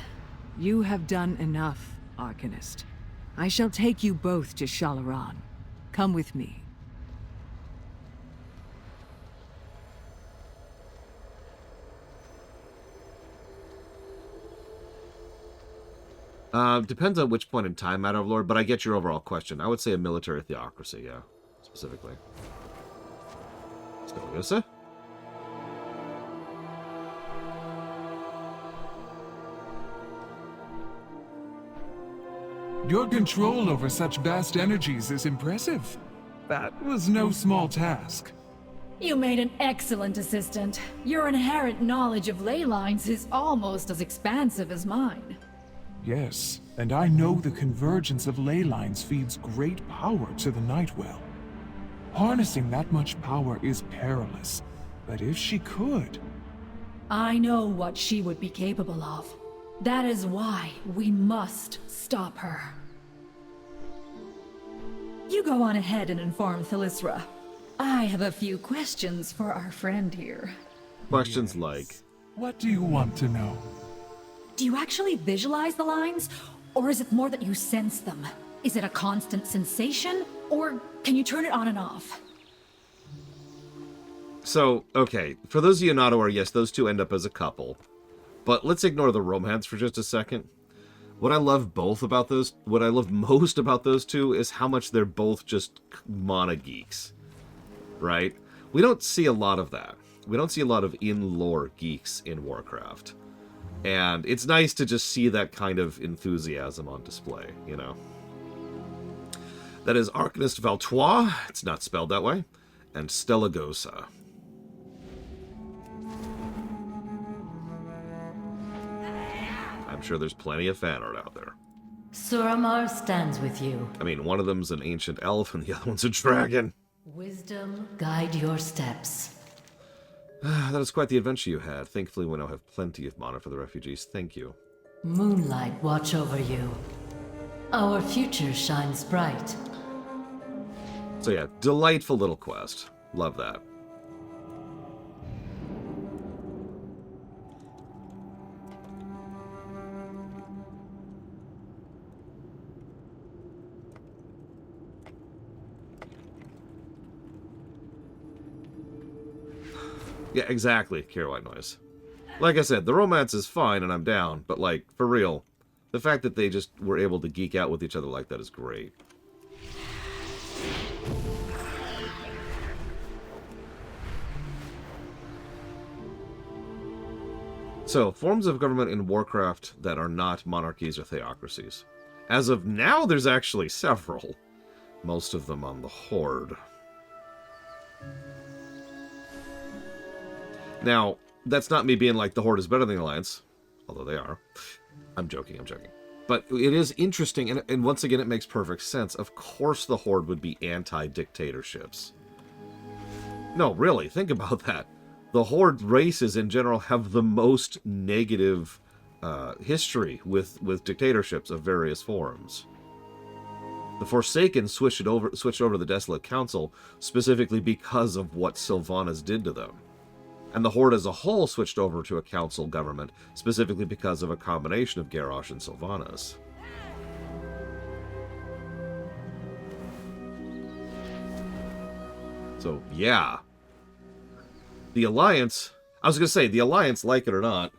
You have done enough, Arcanist. I shall take you both to Shalaran. Come with me. Depends on which point in time, Matter of Lord, but I get your overall question. I would say a military theocracy, yeah, specifically. Let's go, Yosa. Your control over such vast energies is impressive. That was no small task. You made an excellent assistant. Your inherent knowledge of ley lines is almost as expansive as mine. Yes, and I know the convergence of ley lines feeds great power to the Nightwell. Harnessing that much power is perilous, but if she could... I know what she would be capable of. That is why we must stop her. You go on ahead and inform Thalyssra. I have a few questions for our friend here. Questions like... What do you want to know? Do you actually visualize the lines? Or is it more that you sense them? Is it a constant sensation? Or can you turn it on and off? So, okay, for those of you not aware, yes, those two end up as a couple. But let's ignore the romance for just a second. What I love most about those two is how much they're both just mana geeks. Right? We don't see a lot of that. We don't see a lot of in-lore geeks in Warcraft. And it's nice to just see that kind of enthusiasm on display, you know? That is Arcanist Valtois, it's not spelled that way, and Stellagosa. I'm sure there's plenty of fan art out there. Suramar stands with you. I mean, one of them's an ancient elf and the other one's a dragon. Wisdom guide your steps. That is quite the adventure you had. Thankfully, we now have plenty of mana for the refugees. Thank you. Moonlight watch over you. Our future shines bright. So yeah, delightful little quest. Love that. Yeah, exactly, Kira White Noise. Like I said, the romance is fine and I'm down, but like, for real, the fact that they just were able to geek out with each other like that is great. So, forms of government in Warcraft that are not monarchies or theocracies. As of now, there's actually several. Most of them on the Horde. Now, that's not me being like the Horde is better than the Alliance, although they are. I'm joking. But it is interesting, and once again, it makes perfect sense. Of course the Horde would be anti-dictatorships. No, really, think about that. The Horde races in general have the most negative history with dictatorships of various forms. The Forsaken switched over to the Desolate Council specifically because of what Sylvanas did to them. And the Horde as a whole switched over to a council government, specifically because of a combination of Garrosh and Sylvanas. So, yeah. The Alliance, I was going to say, the Alliance, like it or not,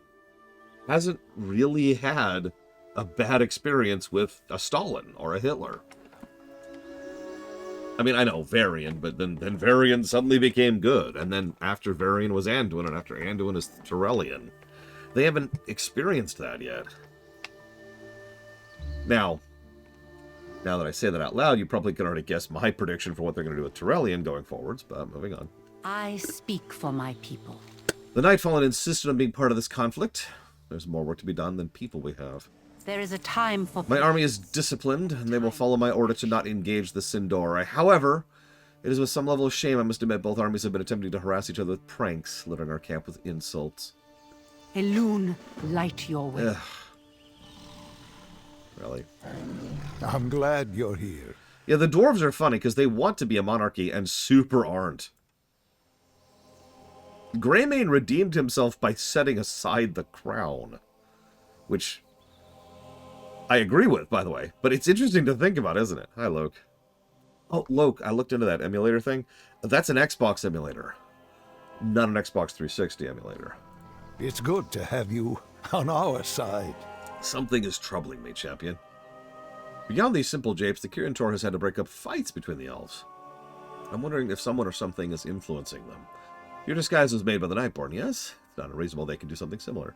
hasn't really had a bad experience with a Stalin or a Hitler. I mean, I know Varian, but then Varian suddenly became good. And then after Varian was Anduin, and after Anduin is Turelian. They haven't experienced that yet. Now that I say that out loud, you probably can already guess my prediction for what they're going to do with Turelian going forwards, but moving on. I speak for my people. The Nightfallen insisted on being part of this conflict. There's more work to be done than people we have. There is a time for... My army is disciplined, and they will follow my order to not engage the Sindor. However, it is with some level of shame, I must admit, both armies have been attempting to harass each other with pranks, littering our camp with insults. Elune, light your way. really. I'm glad you're here. Yeah, the dwarves are funny because they want to be a monarchy and super aren't. Greymane redeemed himself by setting aside the crown. Which I agree with, by the way. But it's interesting to think about, isn't it? Hi, Loke. Oh, Loke, I looked into that emulator thing. That's an Xbox emulator. Not an Xbox 360 emulator. It's good to have you on our side. Something is troubling me, champion. Beyond these simple japes, the Kirin Tor has had to break up fights between the elves. I'm wondering if someone or something is influencing them. Your disguise was made by the Nightborn, yes? It's not unreasonable they can do something similar.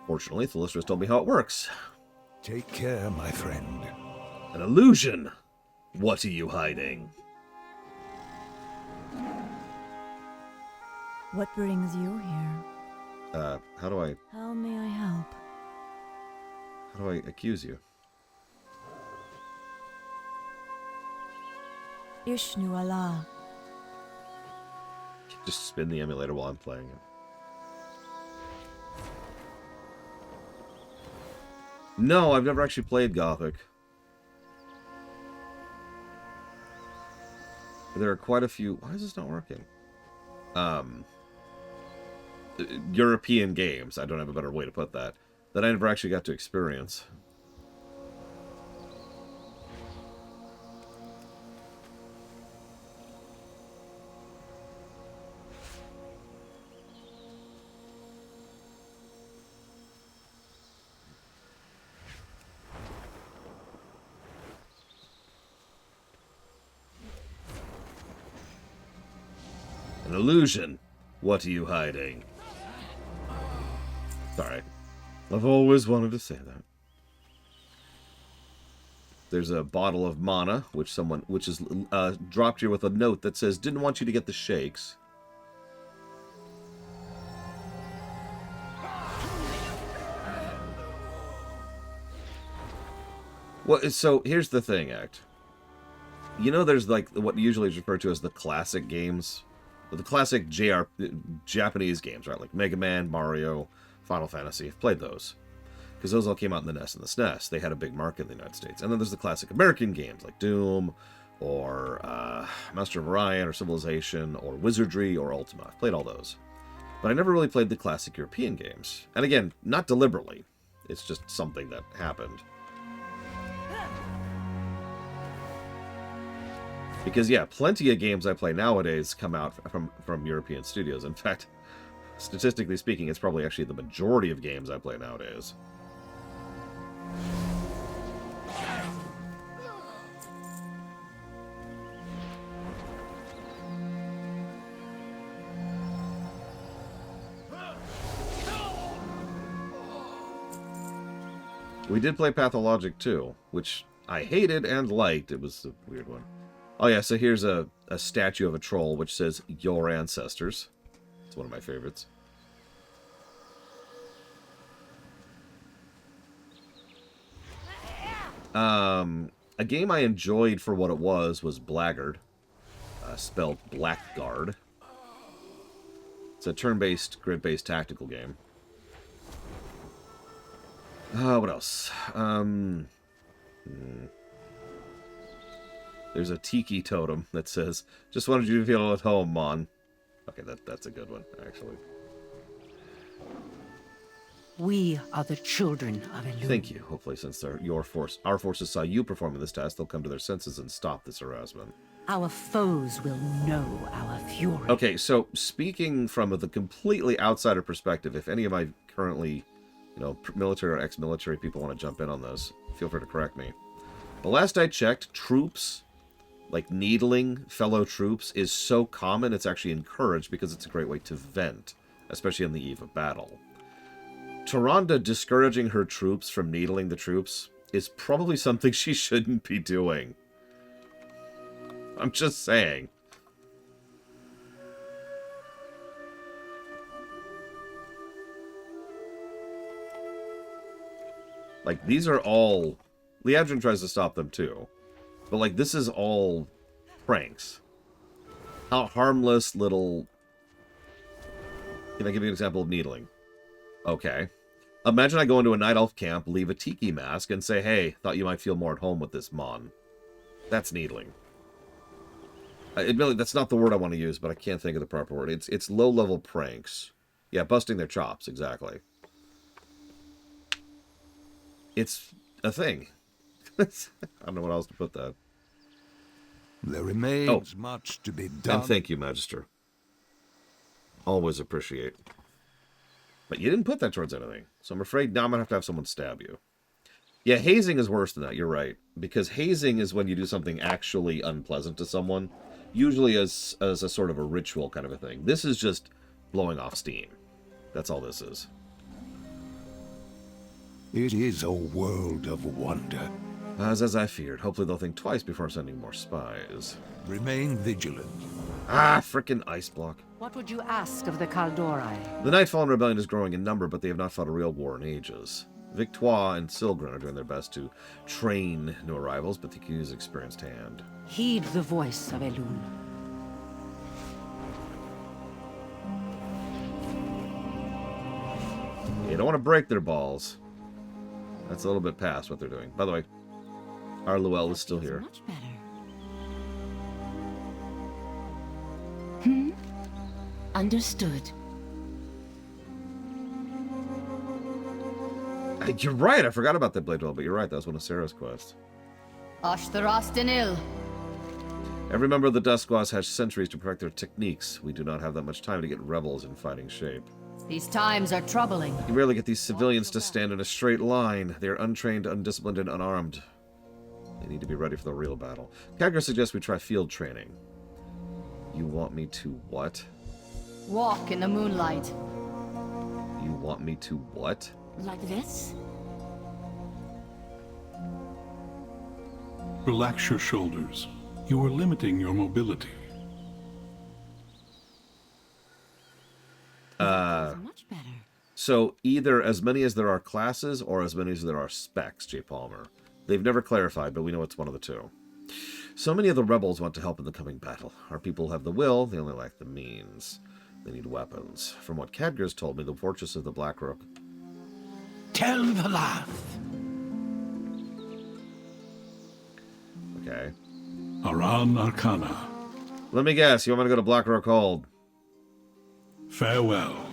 Fortunately, Thalysra's told me how it works. Take care, my friend. An illusion! What are you hiding? What brings you here? How do I How may I help? accuse you? Ishnu Allah. Just spin the emulator while I'm playing it. No, I've never actually played Gothic. There are quite a few... Why is this not working? European games, I don't have a better way to put that I never actually got to experience. An illusion. What are you hiding? Sorry. I've always wanted to say that. There's a bottle of mana, which is dropped here with a note that says, didn't want you to get the shakes. Well, so here's the thing, Act. You know there's like what usually is referred to as the classic games? The classic Japanese games, right? Like Mega Man, Mario, Final Fantasy. I've played those. Because those all came out in the NES and the SNES. They had a big market in the United States. And then there's the classic American games like Doom, or Master of Orion, or Civilization, or Wizardry, or Ultima. I've played all those. But I never really played the classic European games. And again, not deliberately. It's just something that happened. Because, yeah, plenty of games I play nowadays come out from European studios. In fact, statistically speaking, it's probably actually the majority of games I play nowadays. We did play Pathologic too, which I hated and liked. It was a weird one. Oh yeah, so here's a statue of a troll which says, "Your ancestors." It's one of my favorites. A game I enjoyed for what it was Blackguard, spelled Blackguard. It's a turn-based, grid-based tactical game. What else? There's a tiki totem that says, "Just wanted you to feel at home, Mon." Okay, that's a good one, actually. We are the children of Elune. Thank you. Hopefully, since our forces saw you performing this task, they'll come to their senses and stop this harassment. Our foes will know our fury. Okay, so speaking from the completely outsider perspective, if any of my currently, military or ex-military people want to jump in on this, feel free to correct me. The last I checked, troops, like needling fellow troops, is so common it's actually encouraged because it's a great way to vent, especially on the eve of battle. Tyrande discouraging her troops from needling the troops is probably something she shouldn't be doing. I'm just saying. Like, these are all... Liadrin tries to stop them too. But, like, this is all pranks. How harmless little... Can I give you an example of needling? Okay. Imagine I go into a night elf camp, leave a tiki mask, and say, hey, thought you might feel more at home with this mon. That's needling. Admittedly, that's not the word I want to use, but I can't think of the proper word. It's low-level pranks. Yeah, busting their chops, exactly. It's a thing. I don't know what else to put that. There remains much to be done. And thank you, Magister. Always appreciate. But you didn't put that towards anything, so I'm afraid now I'm going to have someone stab you. Yeah, hazing is worse than that, you're right. Because hazing is when you do something actually unpleasant to someone, usually as a sort of a ritual kind of a thing. This is just blowing off steam. That's all this is. It is a world of wonder. As I feared. Hopefully they'll think twice before sending more spies. Remain vigilant. Ah, frickin' ice block. What would you ask of the Kaldorei? The Nightfallen Rebellion is growing in number, but they have not fought a real war in ages. Victoire and Silgren are doing their best to train new arrivals, but they can use experienced hand. Heed the voice of Elun. You don't want to break their balls. That's a little bit past what they're doing. By the way, our Luel is still here. Much better. Understood. You're right, I forgot about that Blade Duel, but you're right, that was one of Sarah's quests. Ashtarastinil. Every member of the Duskwaz has centuries to perfect their techniques. We do not have that much time to get rebels in fighting shape. These times are troubling. You rarely get these civilians to stand in a straight line. They are untrained, undisciplined, and unarmed. They need to be ready for the real battle. Khadgar suggests we try field training. You want me to what? Walk in the moonlight. You want me to what? Like this? Relax your shoulders. You are limiting your mobility. Much better. So either as many as there are classes or as many as there are specs, J. Palmer. They've never clarified, but we know it's one of the two. So many of the rebels want to help in the coming battle. Our people have the will, they only lack the means. They need weapons. From what Khadgar's told me, the fortress of the Black Rook. Tell the laugh. Okay. Aran Arcana. Let me guess, you want me to go to Black Rook Hold? Farewell.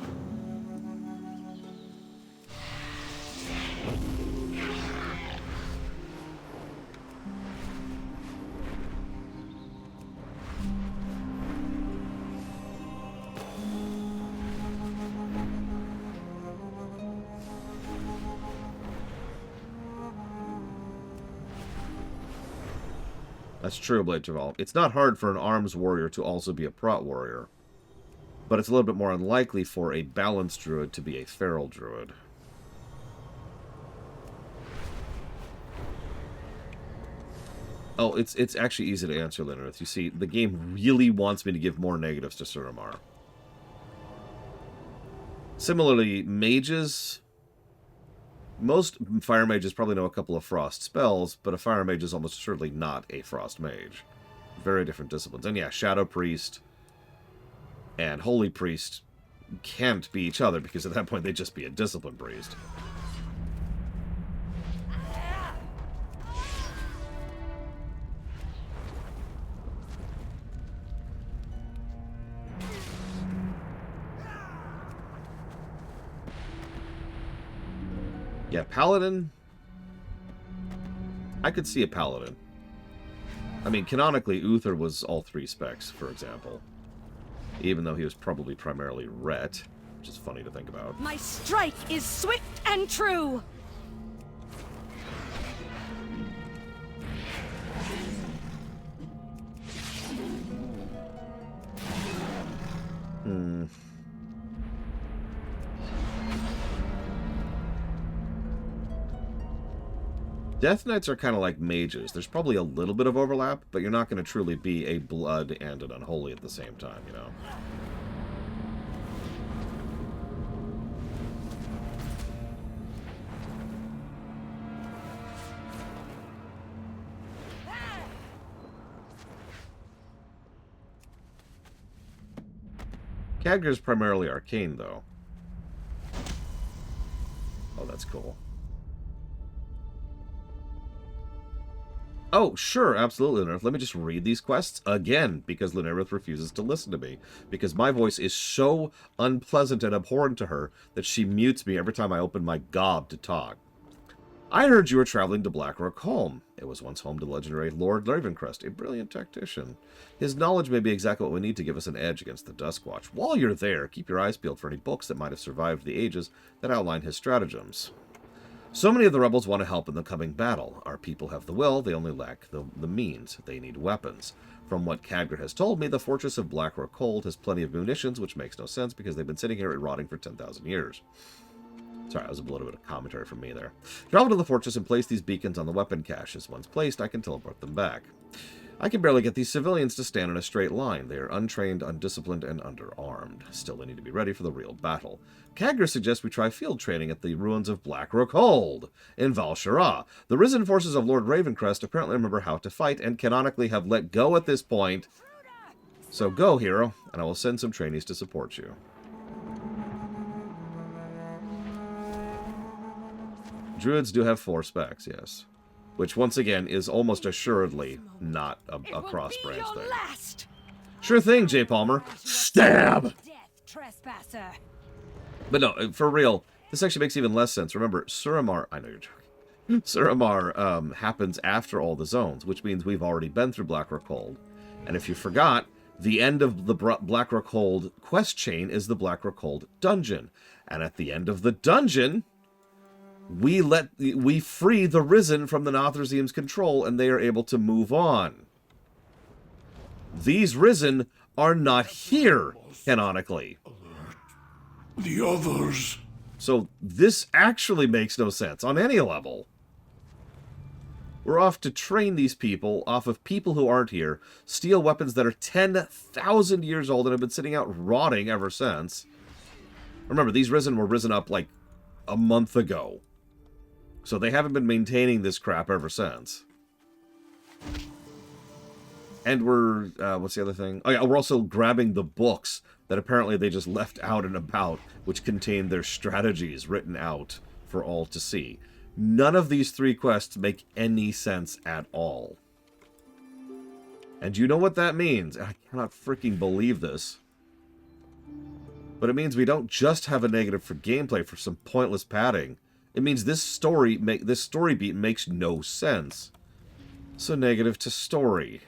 That's true, Blade Traval. It's not hard for an arms warrior to also be a prot warrior. But it's a little bit more unlikely for a balanced druid to be a feral druid. Oh, it's actually easy to answer, Linnerith. You see, the game really wants me to give more negatives to Suramar. Similarly, mages... Most fire mages probably know a couple of frost spells, but a fire mage is almost certainly not a frost mage. Very different disciplines. And yeah, Shadow Priest and Holy Priest can't be each other, because at that point they'd just be a discipline priest. Yeah, Paladin. I could see a Paladin. I mean, canonically, Uther was all three specs, for example. Even though he was probably primarily Ret, which is funny to think about. My strike is swift and true. Death Knights are kind of like mages. There's probably a little bit of overlap, but you're not going to truly be a blood and an unholy at the same time, you know? Khadgar's primarily arcane, though. that's cool. Oh, sure, absolutely, Lunarith. Let me just read these quests again, because Lunarith refuses to listen to me. Because my voice is so unpleasant and abhorrent to her that she mutes me every time I open my gob to talk. I heard you were traveling to Blackrock Home. It was once home to the legendary Lord Ravencrest, a brilliant tactician. His knowledge may be exactly what we need to give us an edge against the Duskwatch. While you're there, keep your eyes peeled for any books that might have survived the ages that outline his stratagems. So many of the rebels want to help in the coming battle. Our people have the will, they only lack the means. They need weapons. From what Khadgar has told me, the fortress of Blackrock Hold has plenty of munitions, which makes no sense because they've been sitting here and rotting for 10,000 years. Sorry, that was a little bit of commentary from me there. Travel to the fortress and place these beacons on the weapon caches. Once placed, I can teleport them back. I can barely get these civilians to stand in a straight line. They are untrained, undisciplined, and underarmed. Still, they need to be ready for the real battle. Khadgar suggests we try field training at the ruins of Blackrock Hold in Val Shara. The risen forces of Lord Ravencrest apparently remember how to fight and canonically have let go at this point. So go, hero, and I will send some trainees to support you. Druids do have 4 specs, yes. Which, once again, is almost assuredly not a cross-branch thing. Last. Sure thing, J. Palmer. Stab! Trespasser. But no, for real, this actually makes even less sense. Remember, Suramar... I know you're joking. Suramar happens after all the zones, which means we've already been through Blackrock Hold. And if you forgot, the end of the Blackrock Hold quest chain is the Blackrock Hold dungeon. And at the end of the dungeon... we free the Risen from the Notherseum's control, and they are able to move on. These Risen are not here, canonically. The others. So this actually makes no sense on any level. We're off to train these people off of people who aren't here, steal weapons that are 10,000 years old and have been sitting out rotting ever since. Remember, these Risen were risen up like a month ago. So they haven't been maintaining this crap ever since. And we're, what's the other thing? Oh yeah, we're also grabbing the books that apparently they just left out and about, which contain their strategies written out for all to see. None of these 3 quests make any sense at all. And you know what that means? I cannot freaking believe this. But it means we don't just have a negative for gameplay for some pointless padding. It means this story beat makes no sense. So negative to story.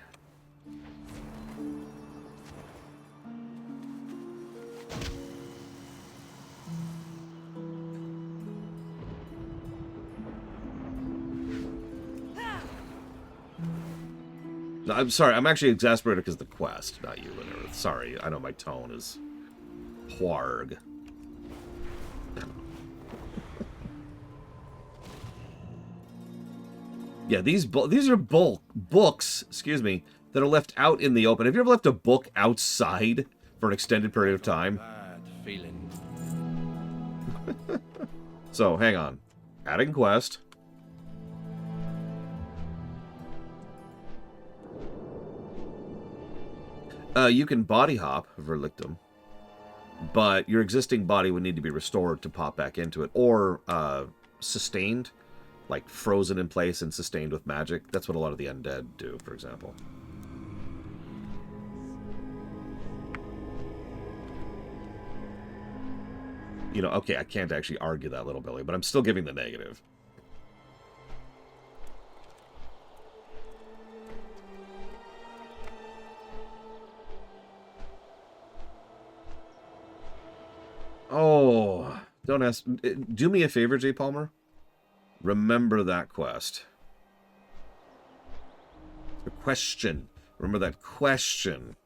I'm sorry, I'm actually exasperated because of the quest, not you, Lunarith. Sorry, I know my tone is Pwarg. Yeah, these are books, excuse me, that are left out in the open. Have you ever left a book outside for an extended period of time? Bad feeling. So, hang on. Adding quest. You can body hop, Verlictum, but your existing body would need to be restored to pop back into it, or sustained, like frozen in place and sustained with magic. That's what a lot of the undead do, for example. You know, okay, I can't actually argue that, Little Billy, but I'm still giving the negative. Oh, don't ask. Do me a favor, J. Palmer. Remember that quest. The question. Remember that question.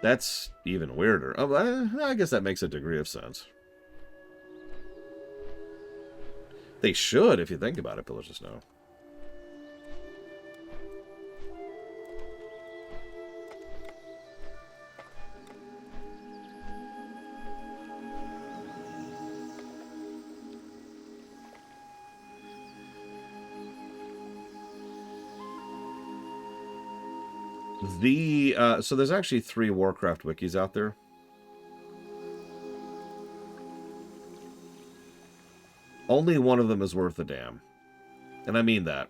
That's even weirder. Oh, I guess that makes a degree of sense. They should, if you think about it, Pillars of Snow. So there's actually 3 Warcraft wikis out there. Only one of them is worth a damn. And I mean that.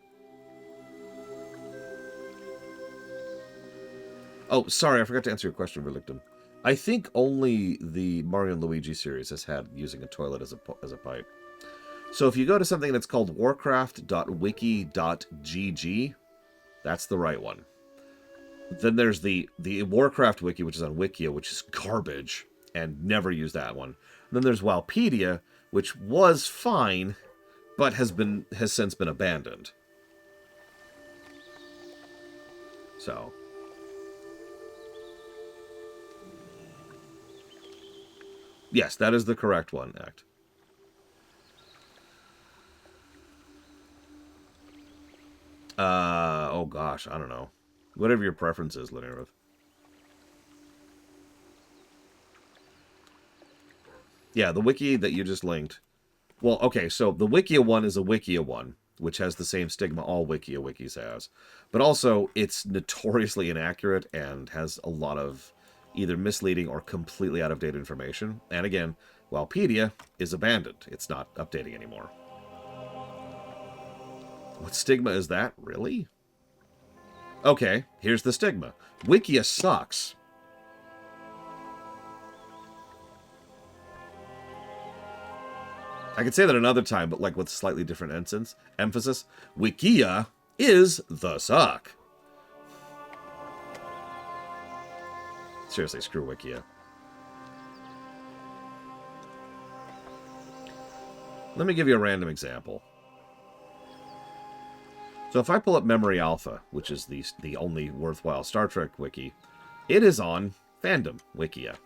Oh, sorry, I forgot to answer your question, Relictum. I think only the Mario and Luigi series has had using a toilet as a pipe. So if you go to something that's called warcraft.wiki.gg, that's the right one. Then there's the Warcraft wiki, which is on Wikia, which is garbage, and never use that one. And then there's Wowpedia, which was fine, but has since been abandoned. So... yes, that is the correct one, Act. Oh gosh, I don't know. Whatever your preference is, Linearith. Yeah, the wiki that you just linked. Well, okay, so the Wikia one is a Wikia one, which has the same stigma all Wikia wikis has. But also, it's notoriously inaccurate and has a lot of either misleading or completely out-of-date information. And again, Wowpedia is abandoned. It's not updating anymore. What stigma is that? Really? Okay, here's the stigma. Wikia sucks. I could say that another time, but like with slightly different emphasis. Wikia is the suck. Seriously, screw Wikia. Let me give you a random example. So if I pull up Memory Alpha, which is the only worthwhile Star Trek wiki, it is on Fandom Wikia.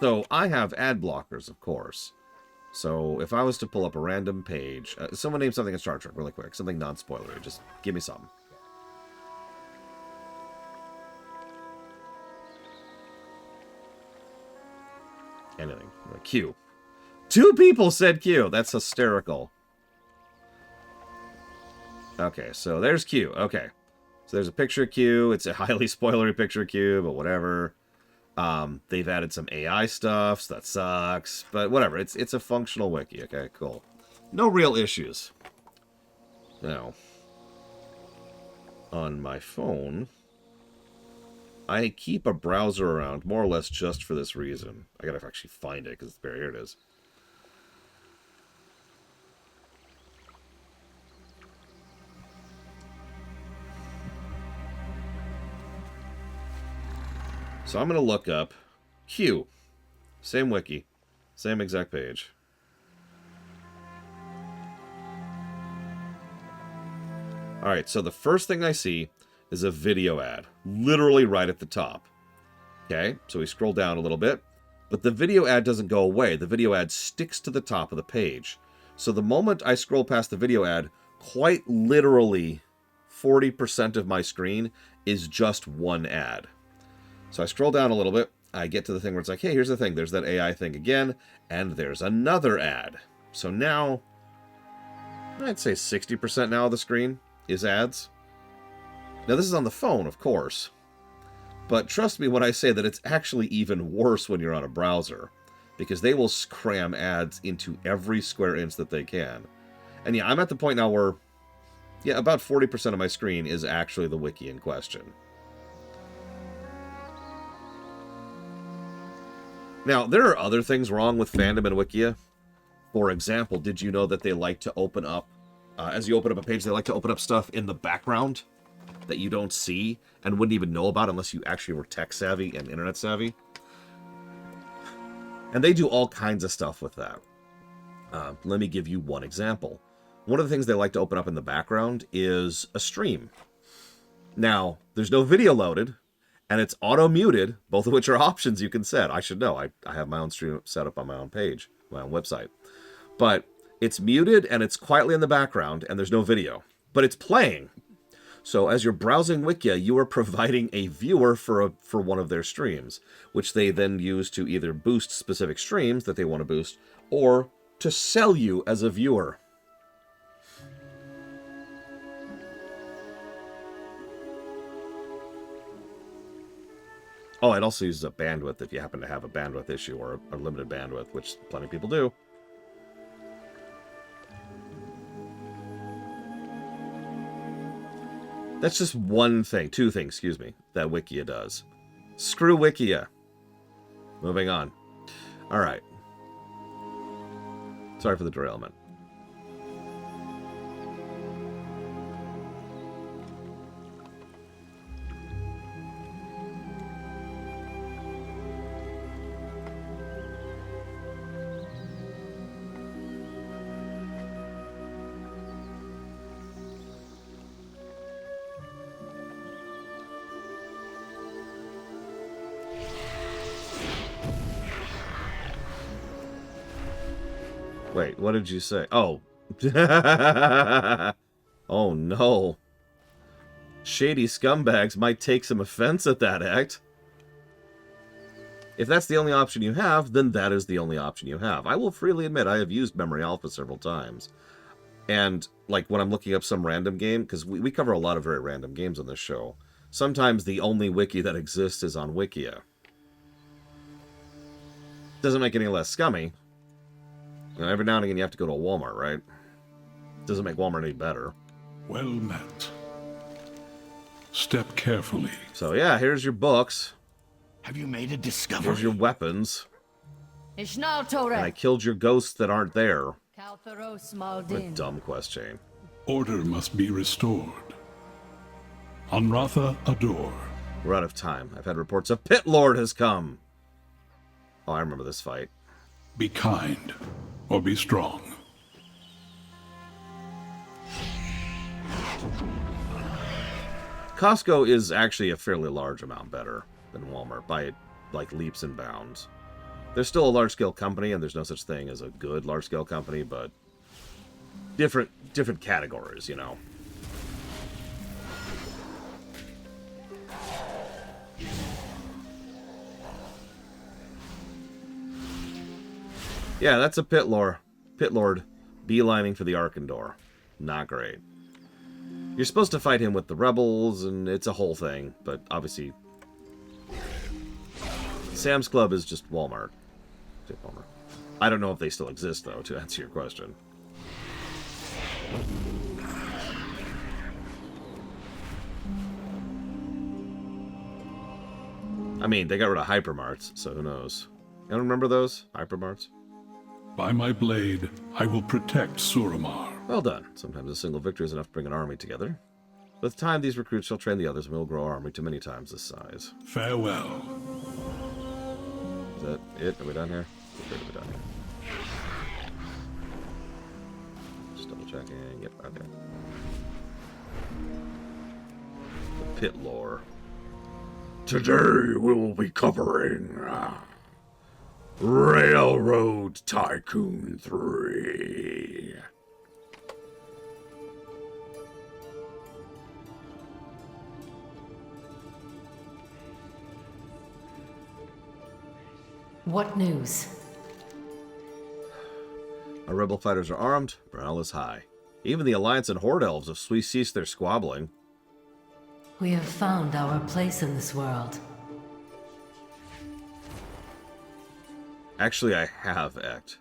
So I have ad blockers, of course. So if I was to pull up a random page, someone name something in Star Trek really quick, something non-spoilery, just give me something. Anything. Q. 2 people said Q. That's hysterical. Okay, so there's Q. Okay. So there's a picture of Q. It's a highly spoilery picture of Q, but whatever. They've added some AI stuff, so that sucks. But whatever. It's a functional wiki. Okay, cool. No real issues. Now, on my phone, I keep a browser around more or less just for this reason. I gotta actually find it, because here it is. So I'm going to look up Q. Same wiki. Same exact page. Alright, so the first thing I see is a video ad. Literally right at the top. Okay, so we scroll down a little bit. But the video ad doesn't go away. The video ad sticks to the top of the page. So the moment I scroll past the video ad, quite literally 40% of my screen is just one ad. So I scroll down a little bit, I get to the thing where it's like, hey, here's the thing, there's that AI thing again, and there's another ad. So now, I'd say 60% now of the screen is ads. Now this is on the phone, of course, but trust me when I say that it's actually even worse when you're on a browser, because they will cram ads into every square inch that they can. And yeah, I'm at the point now where, yeah, about 40% of my screen is actually the wiki in question. Now, there are other things wrong with Fandom and Wikia. For example, did you know that they like to open up, as you open up a page, they like to open up stuff in the background that you don't see and wouldn't even know about unless you actually were tech savvy and internet savvy? And they do all kinds of stuff with that. Let me give you one example. One of the things they like to open up in the background is a stream. Now, there's no video loaded, and it's auto-muted, both of which are options you can set. I should know. I have my own stream set up on my own page, my own website. But it's muted, and it's quietly in the background, and there's no video. But it's playing. So as you're browsing Wikia, you are providing a viewer for one of their streams, which they then use to either boost specific streams that they want to boost, or to sell you as a viewer. Oh, it also uses up bandwidth if you happen to have a bandwidth issue or a limited bandwidth, which plenty of people do. That's just one thing, two things, excuse me, that Wikia does. Screw Wikia. Moving on. All right. Sorry for the derailment. Wait, what did you say? Oh. Oh, no. Shady scumbags might take some offense at that act. If that's the only option you have, then that is the only option you have. I will freely admit I have used Memory Alpha several times. And, like, when I'm looking up some random game, because we cover a lot of very random games on this show, sometimes the only wiki that exists is on Wikia. Doesn't make it any less scummy. You know, every now and again you have to go to a Walmart, right? Doesn't make Walmart any better. Well met. Step carefully. So yeah, here's your books. Have you made a discovery? Here's your weapons. And I killed your ghosts that aren't there. What a dumb quest chain. Order must be restored. Anratha Ador. We're out of time. I've had reports a pit lord has come. Oh, I remember this fight. Be kind, or be strong. Costco is actually a fairly large amount better than Walmart by, like, leaps and bounds. They're still a large-scale company, and there's no such thing as a good large-scale company, but different categories, you know. Yeah, that's a pit lord beelining for the Arkandor. Not great. You're supposed to fight him with the rebels, and it's a whole thing, but obviously Sam's Club is just Walmart. I don't know if they still exist, though, to answer your question. I mean, they got rid of hypermarts, so who knows? You don't remember those? Hypermarts? By my blade, I will protect Suramar. Well done. Sometimes a single victory is enough to bring an army together. With time, these recruits shall train the others, and we will grow our army to many times this size. Farewell. Is that it? Are we done here? We're done here. Just double checking. Yep, okay. The pit lore. Today we will be covering Railroad Tycoon 3. What news? Our rebel fighters are armed, morale is high. Even the Alliance and Horde Elves have ceased their squabbling. We have found our place in this world. Actually, I have, Ect.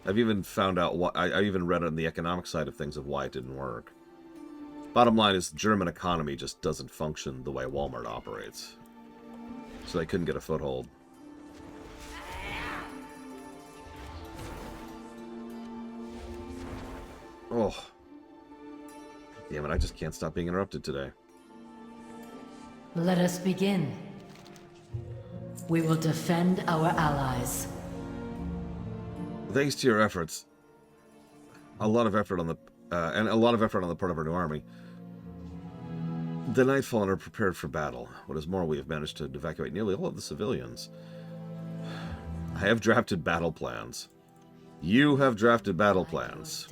I've even found out why. I even read on the economic side of things of why it didn't work. Bottom line is the German economy just doesn't function the way Walmart operates. So they couldn't get a foothold. Oh. Damn it, I just can't stop being interrupted today. Let us begin. We will defend our allies. Thanks to your efforts, a lot of effort on the part of our new army, the Nightfallen are prepared for battle. What is more, we have managed to evacuate nearly all of the civilians. I have drafted battle plans. You have drafted battle plans.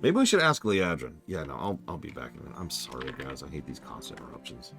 Maybe we should ask Liadrin. Yeah, no, I'll be back in a minute. I'm sorry, guys. I hate these constant interruptions.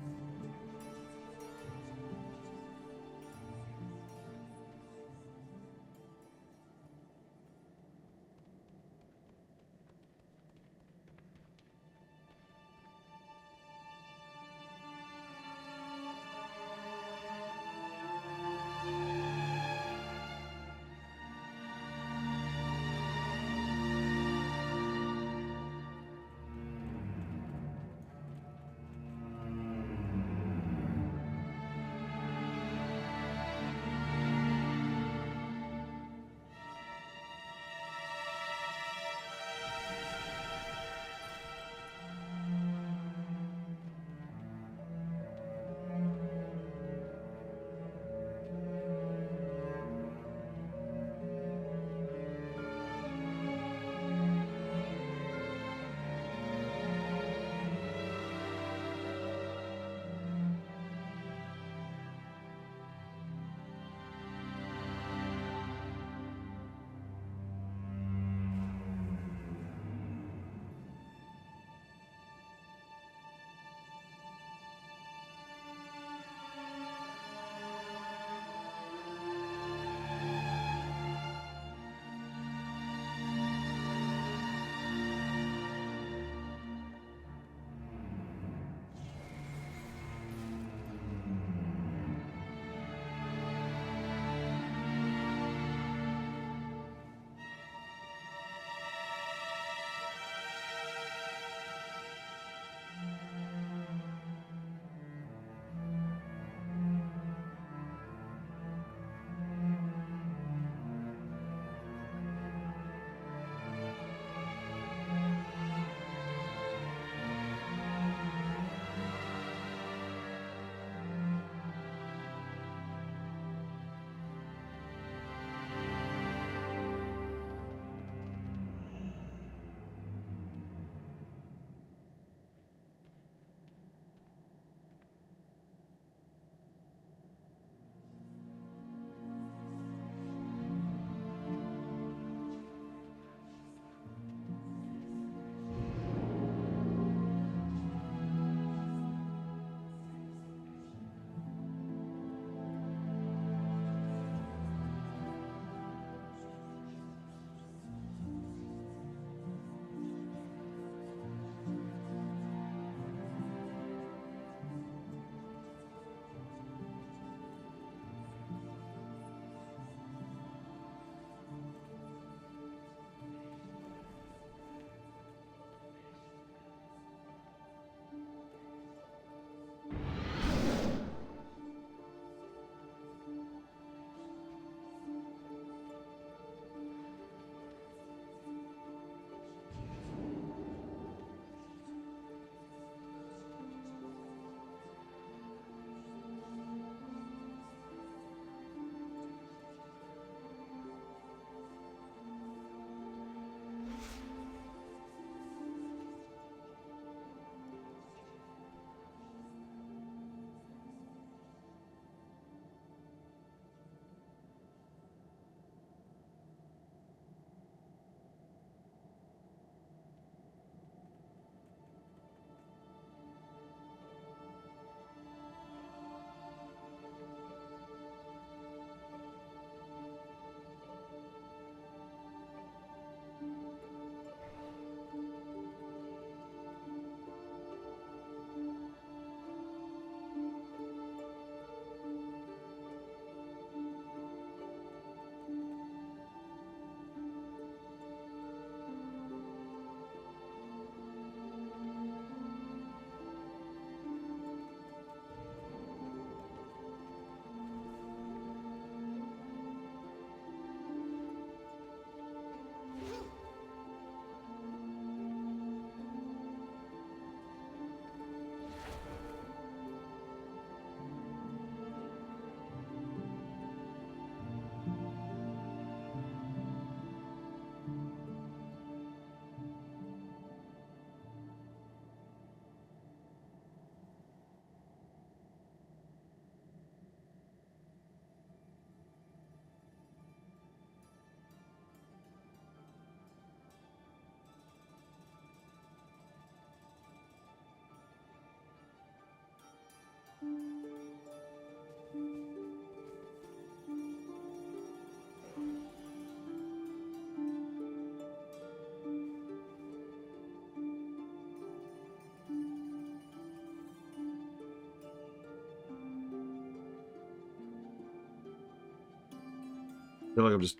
I feel like I'm just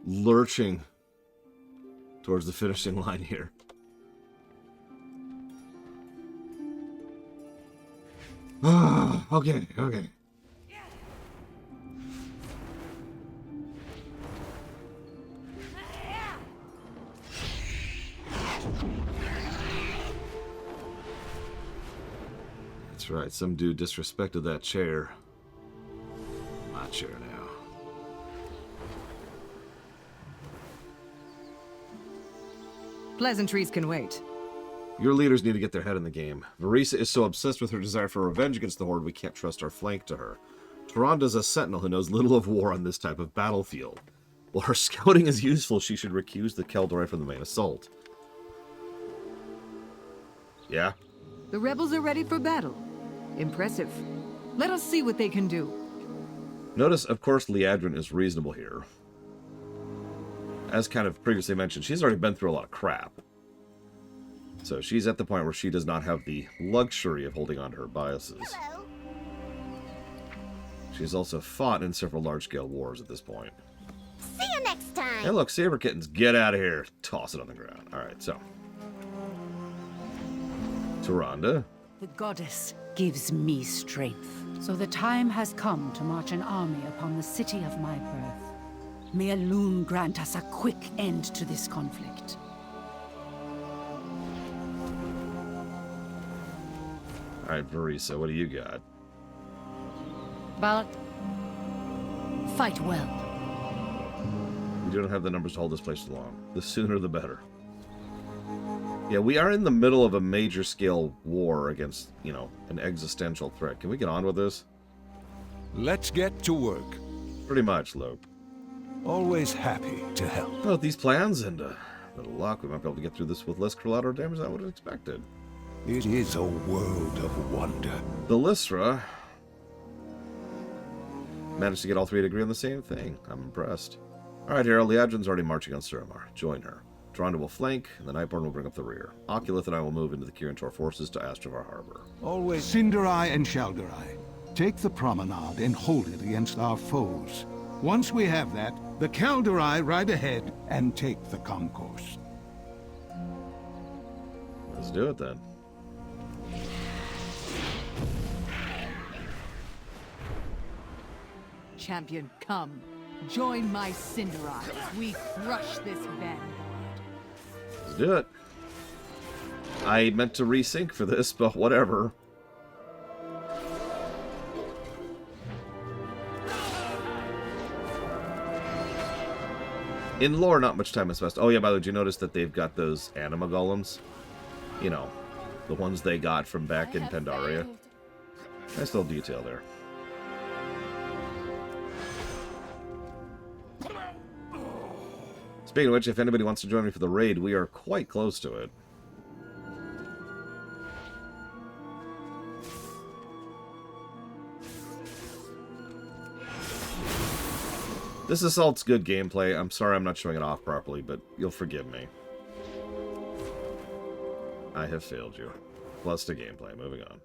lurching towards the finishing line here. Okay. That's right, some dude disrespected that chair. My chair now. Pleasantries can wait. Your leaders need to get their head in the game. Varisa is so obsessed with her desire for revenge against the Horde, we can't trust our flank to her. Taranda's a sentinel who knows little of war on this type of battlefield. While her scouting is useful, she should recuse the Kaldorei from the main assault. Yeah? The rebels are ready for battle. Impressive. Let us see what they can do. Notice, of course, Liadrin is reasonable here. As kind of previously mentioned, she's already been through a lot of crap. So she's at the point where she does not have the luxury of holding on to her biases. Hello. She's also fought in several large-scale wars at this point. See you next time. Hey, look, saber kittens, get out of here. Toss it on the ground. All right, so. Taranda. The goddess gives me strength. So the time has come to march an army upon the city of my birth. May Elune grant us a quick end to this conflict. Alright, Varisa, what do you got? But fight well. We don't have the numbers to hold this place too long. The sooner the better. Yeah, we are in the middle of a major scale war against, you know, an existential threat. Can we get on with this? Let's get to work. Pretty much, Luke. Always happy to help. Well, with these plans and a little luck, we might be able to get through this with less collateral damage than I would have expected. It is a world of wonder. The Lystra managed to get all three to agree on the same thing. I'm impressed. Alright, Hero, Liadrin's already marching on Suramar. Join her. Taranda will flank, and the Nightborn will bring up the rear. Oculith and I will move into the Kirintor forces to Astravar Harbor. Always Cinderai and Shalderai. Take the promenade and hold it against our foes. Once we have that, the Kaldorei ride ahead and take the concourse. Let's do it then. Champion, come. Join my Cinderai as we crush this vanguard. Let's do it. I meant to resync for this, but whatever. In lore, not much time has passed. Oh yeah, by the way, did you notice that they've got those anima golems? You know, the ones they got from back in Pandaria. Nice little detail there. Speaking of which, if anybody wants to join me for the raid, we are quite close to it. This assault's good gameplay. I'm sorry I'm not showing it off properly, but you'll forgive me. I have failed you. Plus the gameplay. Moving on.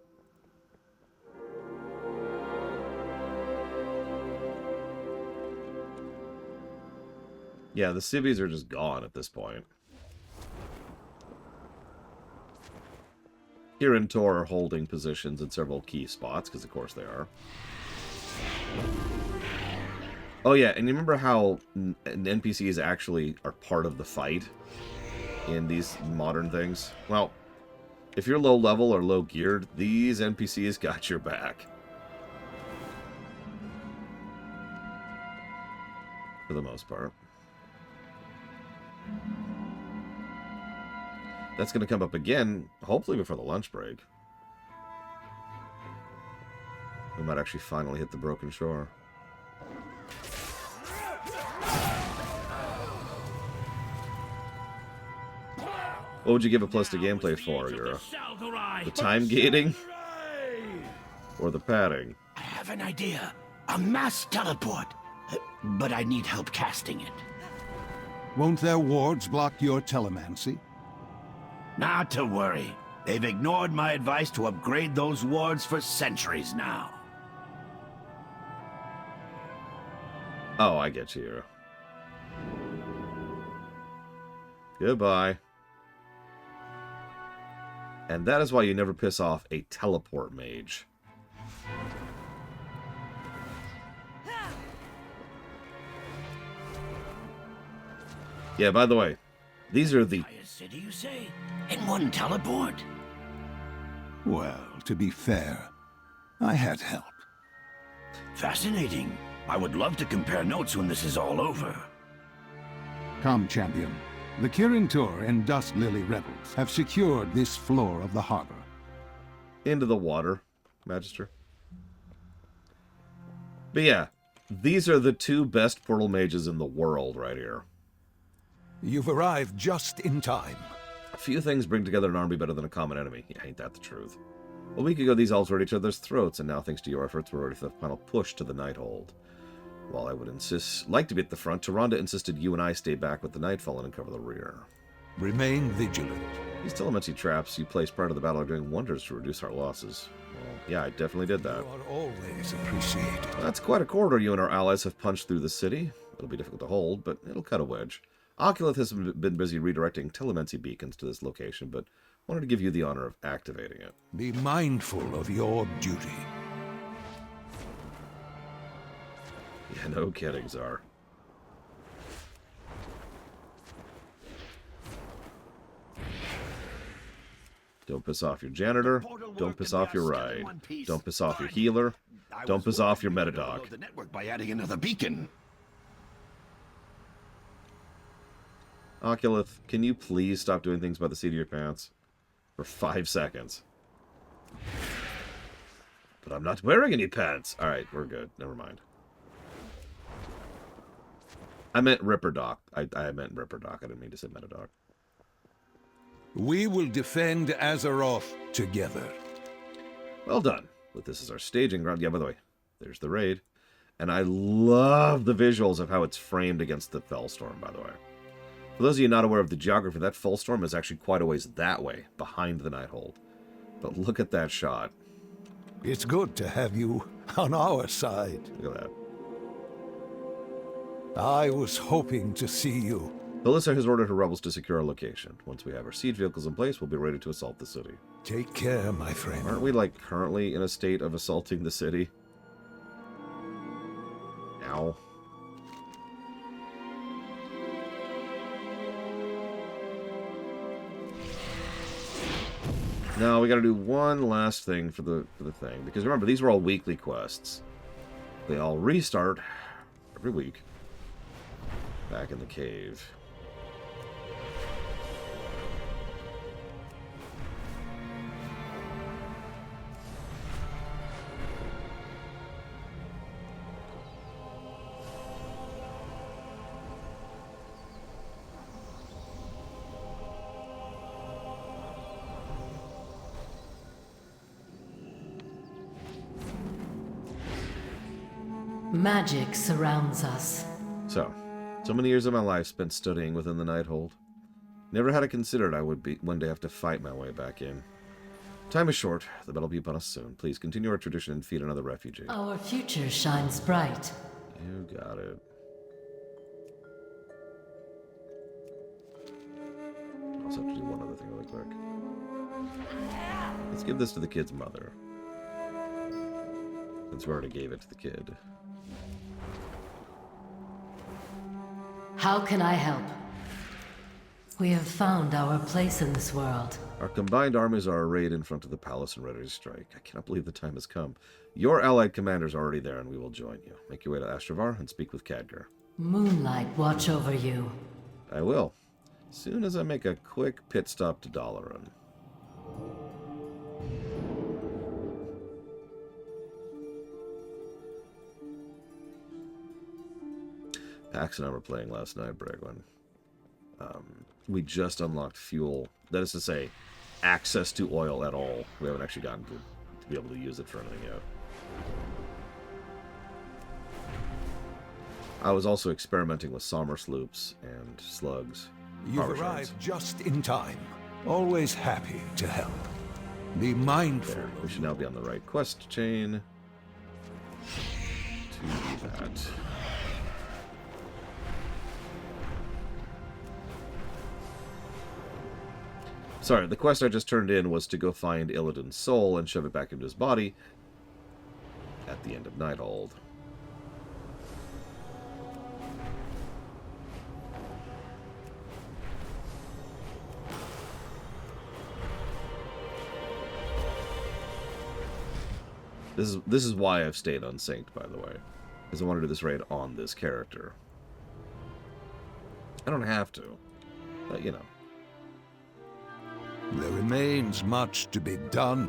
Yeah, the civvies are just gone at this point. Kirintor are holding positions in several key spots, because of course they are. Oh yeah, and you remember how NPCs actually are part of the fight in these modern things? Well, if you're low level or low geared, these NPCs got your back. For the most part. That's going to come up again, hopefully before the lunch break. We might actually finally hit the broken shore. What would you give a plus to gameplay for, Yura? The time gating? Or the padding? I have an idea. A mass teleport. But I need help casting it. Won't their wards block your telemancy? Not to worry. They've ignored my advice to upgrade those wards for centuries now. Oh, I get you, Yura. Goodbye. And that is why you never piss off a teleport mage. Yeah, by the way, these are the... City, you say? In one teleport? Well, to be fair, I had help. Fascinating. I would love to compare notes when this is all over. Come, champion. The Kirin Tor and Dust Lily rebels have secured this floor of the harbor. Into the water, Magister. But yeah, these are the two best portal mages in the world right here. You've arrived just in time. Few things bring together an army better than a common enemy. Yeah, ain't that the truth? A week ago, these elves were at each other's throats, and now, thanks to your efforts, we're ready for the final push to the Nighthold. While I would like to be at the front, Tyrande insisted you and I stay back with the Nightfallen and cover the rear. Remain vigilant. These telemancy traps you placed prior to the battle are doing wonders to reduce our losses. Well, yeah, I definitely did that. You are always appreciated. That's quite a corridor you and our allies have punched through the city. It'll be difficult to hold, but it'll cut a wedge. Oculus has been busy redirecting telemancy beacons to this location, but wanted to give you the honor of activating it. Be mindful of your duty. Yeah, no kidding, Czar. Don't piss off your janitor. Don't piss off your ride. Don't piss off your healer. Don't piss off your metadog. The network by adding another beacon. Oculus, can you please stop doing things by the seat of your pants? For 5 seconds. But I'm not wearing any pants. Alright, we're good. Never mind. I meant Ripperdoc. I meant Ripperdoc. I didn't mean to say Metadog. We will defend Azeroth together. Well done. With this as our staging ground. Yeah, by the way, there's the raid. And I love the visuals of how it's framed against the Fellstorm, by the way. For those of you not aware of the geography, that Fellstorm is actually quite a ways that way, behind the Nighthold. But look at that shot. It's good to have you on our side. Look at that. I was hoping to see you. Alyssa has ordered her rebels to secure our location. Once we have our siege vehicles in place, we'll be ready to assault the city. Take care, my friend. Aren't we, like, currently in a state of assaulting the city? Ow. Now we got to do one last thing for the thing, because remember, these were all weekly quests. They all restart every week. Back in the cave. Magic surrounds us. So many years of my life spent studying within the Nighthold. Never had it considered I would one day have to fight my way back in. Time is short. The battle will be upon us soon. Please continue our tradition and feed another refugee. Our future shines bright. You got it. Also have to do one other thing really quick. Let's give this to the kid's mother. Since we already gave it to the kid. How can I help? We have found our place in this world. Our combined armies are arrayed in front of the palace and ready to strike. I cannot believe the time has come. Your allied commanders are already there, and we will join you. Make your way to Ashravar and speak with Khadgar. Moonlight watch over you. I will. Soon as I make a quick pit stop to Dalaran. Pax and I were playing last night, Bregwin. We just unlocked fuel. That is to say, access to oil at all. We haven't actually gotten to be able to use it for anything yet. I was also experimenting with Suramar sloops and slugs. You've arrived just in time. Always happy to help. Be mindful. There. We should now be on the right quest chain to do that. Sorry, the quest I just turned in was to go find Illidan's soul and shove it back into his body at the end of Nighthold. This is why I've stayed unsynced, by the way. Because I want to do this raid on this character. I don't have to, but you know. There remains much to be done.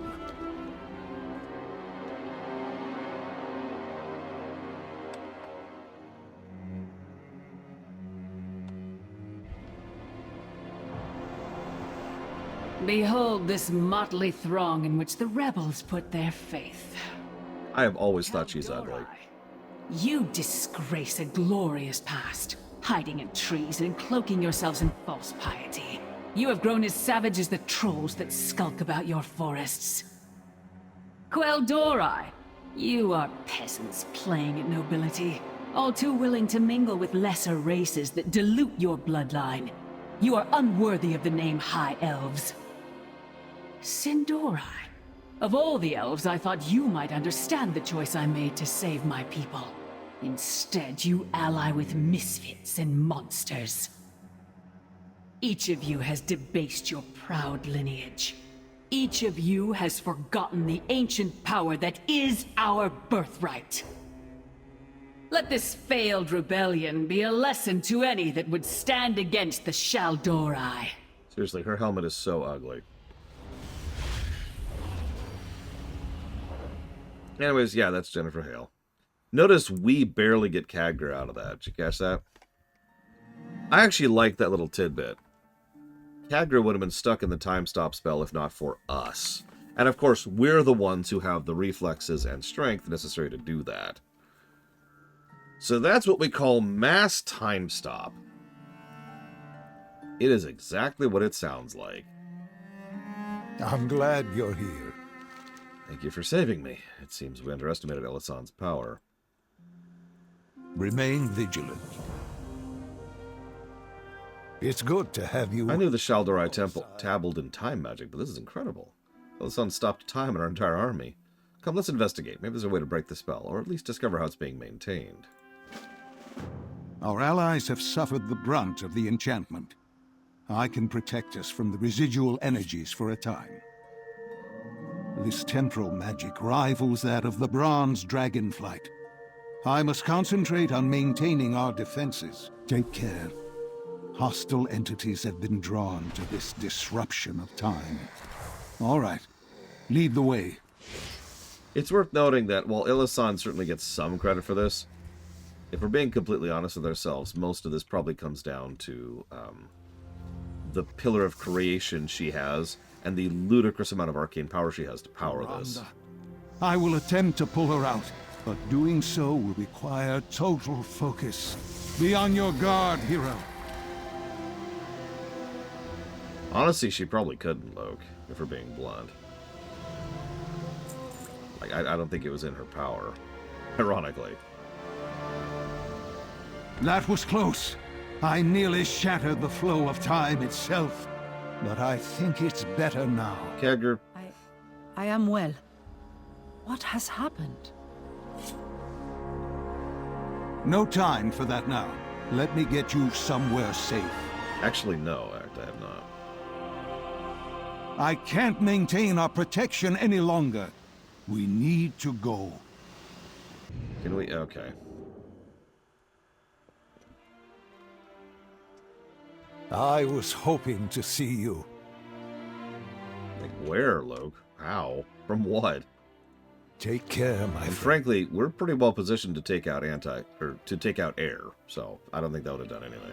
Behold this motley throng in which the rebels put their faith. I have always thought she's ugly. You disgrace a glorious past, hiding in trees and cloaking yourselves in false piety. You have grown as savage as the trolls that skulk about your forests. Quel'Dorei, you are peasants playing at nobility, all too willing to mingle with lesser races that dilute your bloodline. You are unworthy of the name High Elves. Sin'dorei. Of all the elves, I thought you might understand the choice I made to save my people. Instead, you ally with misfits and monsters. Each of you has debased your proud lineage. Each of you has forgotten the ancient power that is our birthright. Let this failed rebellion be a lesson to any that would stand against the Shaldorei. Seriously, her helmet is so ugly. Anyways, yeah, that's Jennifer Hale. Notice we barely get Khadgar out of that. Did you catch that? I actually like that little tidbit. Khadgar would have been stuck in the time stop spell if not for us. And of course, we're the ones who have the reflexes and strength necessary to do that. So that's what we call mass time stop. It is exactly what it sounds like. I'm glad you're here. Thank you for saving me. It seems we underestimated Elisan's power. Remain vigilant. It's good to have you... I knew the Shaldorei temple dabbled in time magic, but this is incredible. Elisan stopped time in our entire army. Come, let's investigate. Maybe there's a way to break the spell, or at least discover how it's being maintained. Our allies have suffered the brunt of the enchantment. I can protect us from the residual energies for a time. This temporal magic rivals that of the bronze dragonflight. I must concentrate on maintaining our defenses. Take care. Hostile entities have been drawn to this disruption of time. All right. Lead the way. It's worth noting that while Elisan certainly gets some credit for this, if we're being completely honest with ourselves, most of this probably comes down to the pillar of creation she has and the ludicrous amount of arcane power she has to power this. I will attempt to pull her out, but doing so will require total focus. Be on your guard, hero. Honestly, she probably couldn't, Loke, if we're being blunt. Like, I don't think it was in her power, ironically. That was close. I nearly shattered the flow of time itself. But I think it's better now. Khadgar. I am well. What has happened? No time for that now. Let me get you somewhere safe. Actually, no, I have not. I can't maintain our protection any longer. We need to go. Can we? Okay. I was hoping to see you. Like where, Loke? How? From what? Take care, my friend. Frankly, we're pretty well positioned to take out air, so I don't think that would have done anything.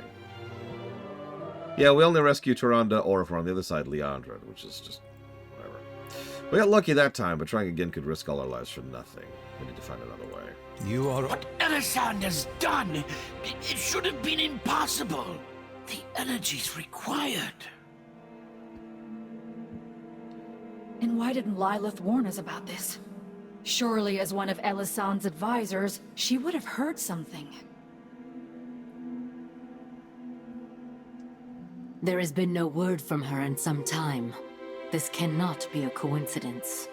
Yeah, we only rescue Tyrande, or if we're on the other side, Leandra, which is just whatever. We got lucky that time, but trying again could risk all our lives for nothing. We need to find another way. You are... What Elisan has done, it should have been impossible. The energies required. And why didn't Lilith warn us about this? Surely as one of Elisan's advisors, she would have heard something. There has been no word from her in some time. This cannot be a coincidence.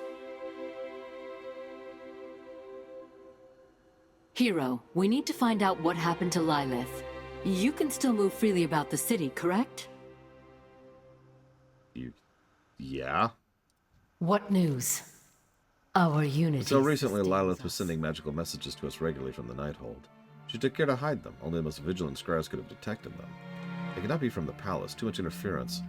Hero, we need to find out what happened to Lilith. You can still move freely about the city, correct? Yeah? What news? Our unity. So recently, Lilith was sending magical messages to us regularly from the Nighthold. She took care to hide them. Only the most vigilant scryers could have detected them. They could not be from the palace. Too much interference.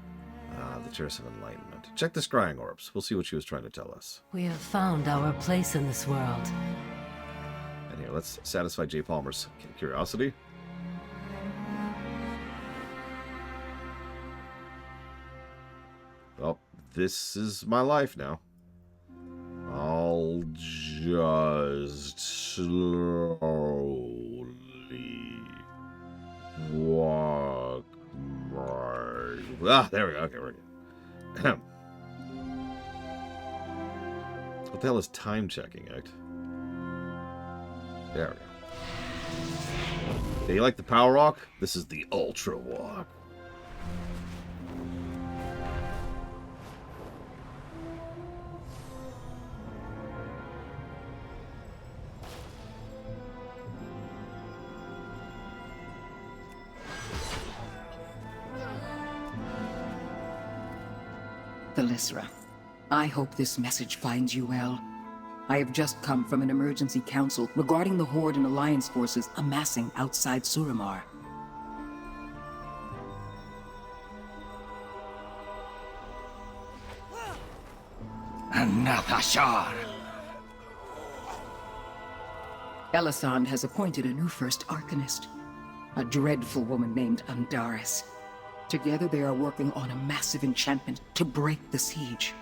Ah, the Chairs of Enlightenment. Check the scrying orbs. We'll see what she was trying to tell us. We have found our place in this world. And here, let's satisfy J. Palmer's curiosity. Well, this is my life now. I'll just slowly walk my... Ah, there we go. Okay, we're good. What the hell is time checking, act? There we go. Yeah, you like the power walk? This is the ultra walk. Thalyssra, I hope this message finds you well. I have just come from an emergency council regarding the Horde and Alliance forces amassing outside Suramar. Anathashar! Elisand has appointed a new first Arcanist, a dreadful woman named Andaris. Together they are working on a massive enchantment to break the siege.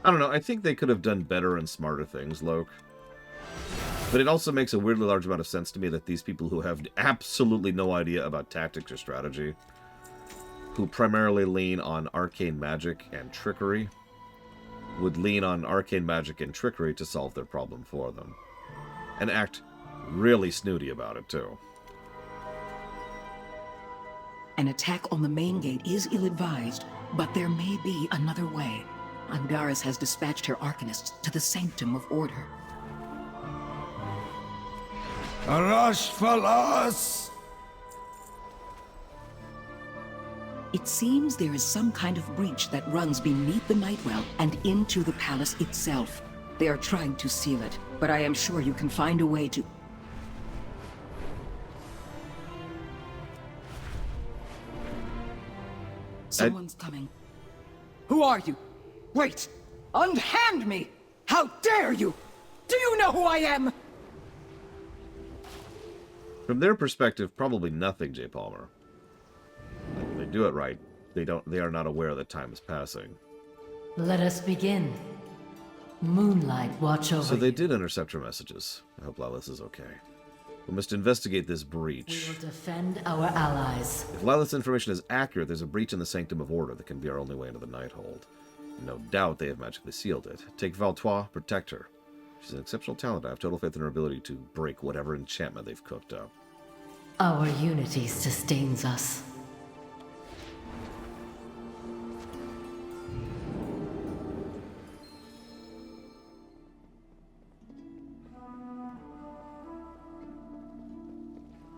I don't know, I think they could have done better and smarter things, Loke. But it also makes a weirdly large amount of sense to me that these people who have absolutely no idea about tactics or strategy, who primarily lean on arcane magic and trickery, would lean on arcane magic and trickery to solve their problem for them. And act really snooty about it, too. An attack on the main gate is ill-advised, but there may be another way. Andaris has dispatched her Arcanists to the Sanctum of Order. Arash Falas! It seems there is some kind of breach that runs beneath the Nightwell and into the palace itself. They are trying to seal it, but I am sure you can find a way to... Someone's coming. Who are you? Wait! Unhand me! How dare you! Do you know who I am? From their perspective, probably nothing, J. Palmer. Like, when they do it right, they are not aware that time is passing. Let us begin. Moonlight, watch over So they did intercept her messages. I hope Lilith is okay. We must investigate this breach. We will defend our allies. If Lilith's information is accurate, there's a breach in the Sanctum of Order that can be our only way into the Nighthold. No doubt they have magically sealed it. Take Valtois, protect her. She's an exceptional talent. I have total faith in her ability to break whatever enchantment they've cooked up. Our unity sustains us.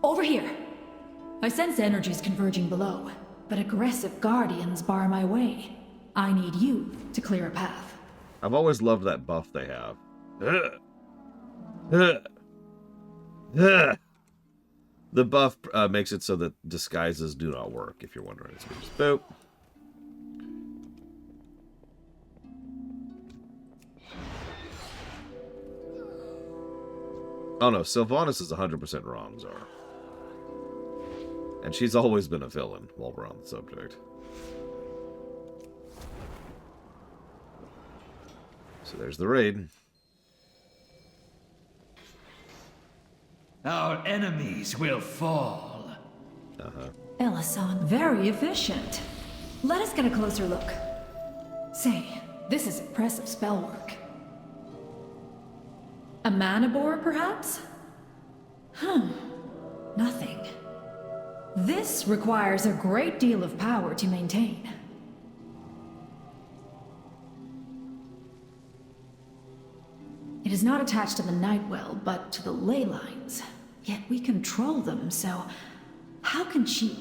Over here. I sense energies converging below, but aggressive guardians bar my way. I need you to clear a path. I've always loved that buff they have. The buff makes it so that disguises do not work, if you're wondering. It's just boop. Oh no, Sylvanas is 100% wrong, Zara. And she's always been a villain, while we're on the subject. So there's the raid. Our enemies will fall. Elisand, very efficient. Let us get a closer look. Say, this is impressive spell work. A mana bore, perhaps? Nothing. This requires a great deal of power to maintain. It is not attached to the Nightwell, but to the ley lines. Yet we control them, so how can she...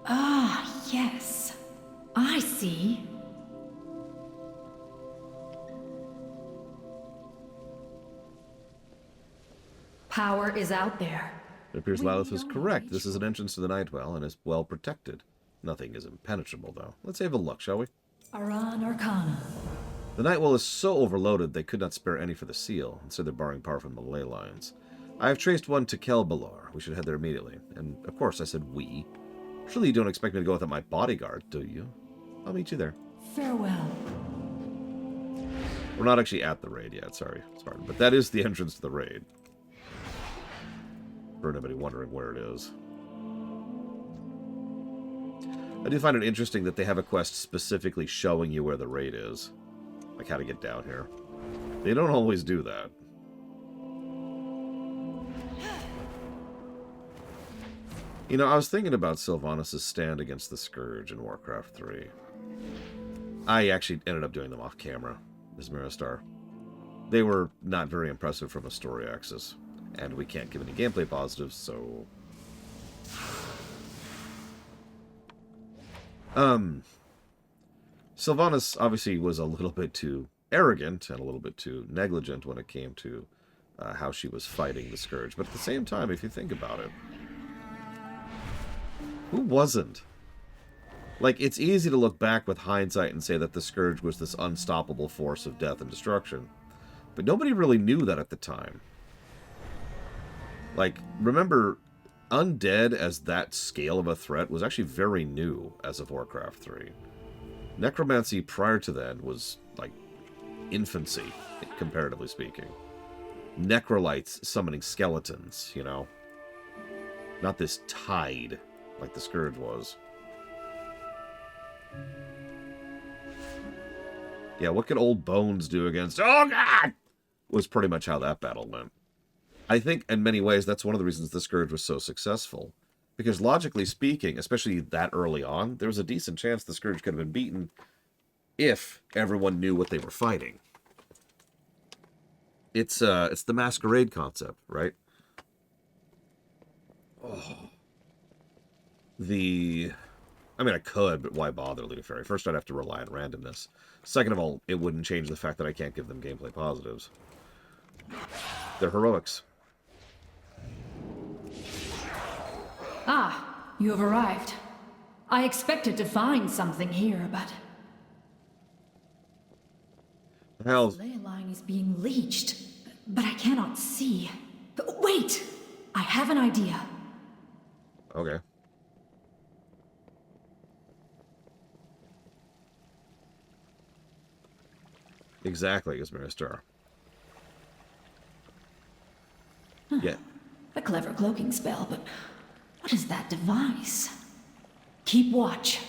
Ah, yes. I see. Power is out there. It appears Lilith was correct. This is an entrance to the Nightwell and is well protected. Nothing is impenetrable, though. Let's have a look, shall we? Aran Arcana. The Nightwell is so overloaded they could not spare any for the seal. Instead, they're borrowing power from the ley lines. I have traced one to Kelbalor. We should head there immediately. And, of course, I said we. Surely you don't expect me to go without my bodyguard, do you? I'll meet you there. Farewell. We're not actually at the raid yet, sorry. But that is the entrance to the raid. For anybody wondering where it is. I do find it interesting that they have a quest specifically showing you where the raid is. Like how to get down here. They don't always do that. You know, I was thinking about Sylvanas' stand against the Scourge in Warcraft 3. I actually ended up doing them off camera, as Miristar. They were not very impressive from a story axis. And we can't give any gameplay positives, so... Sylvanas obviously was a little bit too arrogant and a little bit too negligent when it came to how she was fighting the Scourge. But at the same time, if you think about it, who wasn't? Like, it's easy to look back with hindsight and say that the Scourge was this unstoppable force of death and destruction. But nobody really knew that at the time. Like, remember, undead as that scale of a threat was actually very new as of Warcraft 3. Necromancy prior to then was, like, infancy, comparatively speaking. Necrolites summoning skeletons, you know? Not this tide like the Scourge was. Yeah, what could old bones do against... Oh, God! Was pretty much how that battle went. I think, in many ways, that's one of the reasons the Scourge was so successful. Because logically speaking, especially that early on, there was a decent chance the Scourge could have been beaten if everyone knew what they were fighting. It's the masquerade concept, right? Oh. I mean, I could, but why bother, Lita Fairy? First, I'd have to rely on randomness. Second of all, it wouldn't change the fact that I can't give them gameplay positives. They're heroics. Ah, you have arrived. I expected to find something here, but... The hell? The ley line is being leached, but I cannot see. Wait! I have an idea. Okay. Exactly, as Miristar. Yeah. A clever cloaking spell, but what is that device? Keep watch.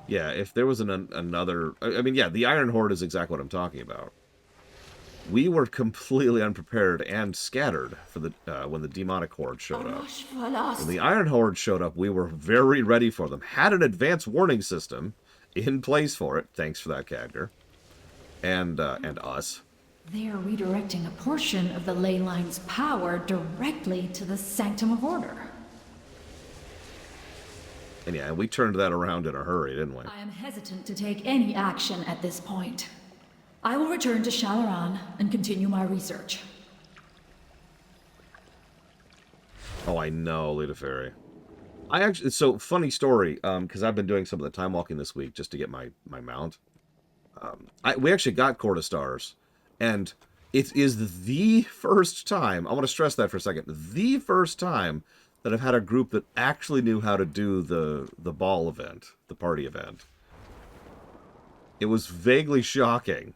Yeah, if there was another... I mean, yeah, the Iron Horde is exactly what I'm talking about. We were completely unprepared and scattered for the when the Demonic Horde showed up. When the Iron Horde showed up, we were very ready for them. Had an advanced warning system in place for it, thanks for that, Khadgar. And us. They are redirecting a portion of the ley line's power directly to the Sanctum of Order. And yeah, we turned that around in a hurry, didn't we? I am hesitant to take any action at this point. I will return to Shalaran and continue my research. Oh, I know, Lita Fairy. So, funny story, because I've been doing some of the time walking this week just to get my mount. We actually got Court of Stars, and it is the first time, I want to stress that for a second, the first time that I've had a group that actually knew how to do the ball event, the party event. It was vaguely shocking.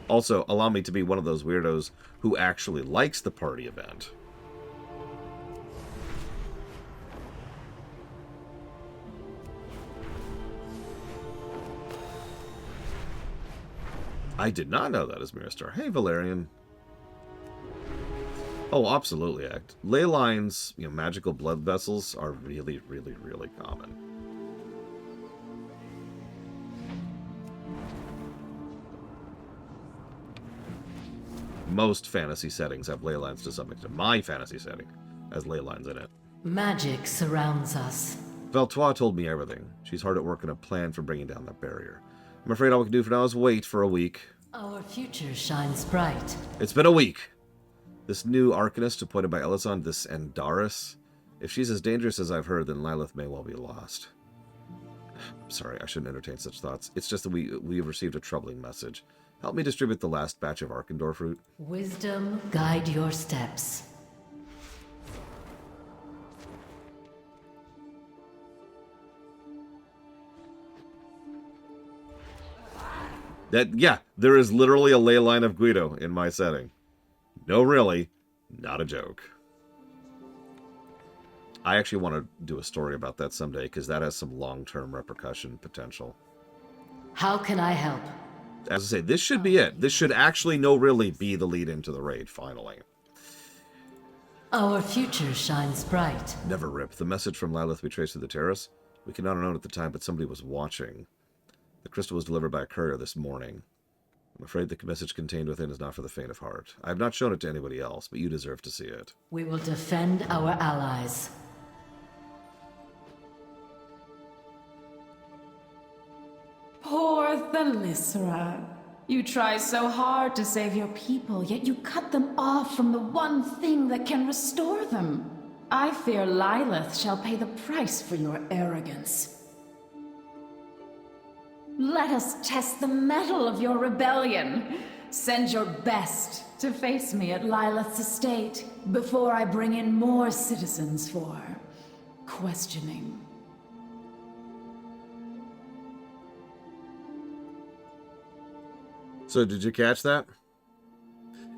Also, allow me to be one of those weirdos who actually likes the party event. I did not know that as Miristar. Hey, Valerian. Oh, absolutely, Act. Ley lines, magical blood vessels are really, really, really common. Most fantasy settings have ley lines to some extent. My fantasy setting has ley lines in it. Magic surrounds us. Valtois told me everything. She's hard at work on a plan for bringing down that barrier. I'm afraid all we can do for now is wait for a week. Our future shines bright. It's been a week. This new Arcanist appointed by Elyson, this Andaris, if she's as dangerous as I've heard, then Lilith may well be lost. Sorry, I shouldn't entertain such thoughts. It's just that we have received a troubling message. Help me distribute the last batch of Arkandor fruit. Wisdom guide your steps. Yeah, there is literally a ley line of Guido in my setting. No, really, not a joke. I actually want to do a story about that someday, because that has some long-term repercussion potential. How can I help? As I say, this should be it. This should actually, really be the lead into the raid, finally. Our future shines bright. Never rip. The message from Lilith we traced to the terrace. We could not have known at the time, but somebody was watching. The crystal was delivered by a courier this morning. I'm afraid the message contained within is not for the faint of heart. I have not shown it to anybody else, but you deserve to see it. We will defend our allies. Poor Thalyssra. You try so hard to save your people, yet you cut them off from the one thing that can restore them. I fear Lilith shall pay the price for your arrogance. Let us test the mettle of your rebellion. Send your best to face me at Lilith's estate before I bring in more citizens for questioning. So did you catch that?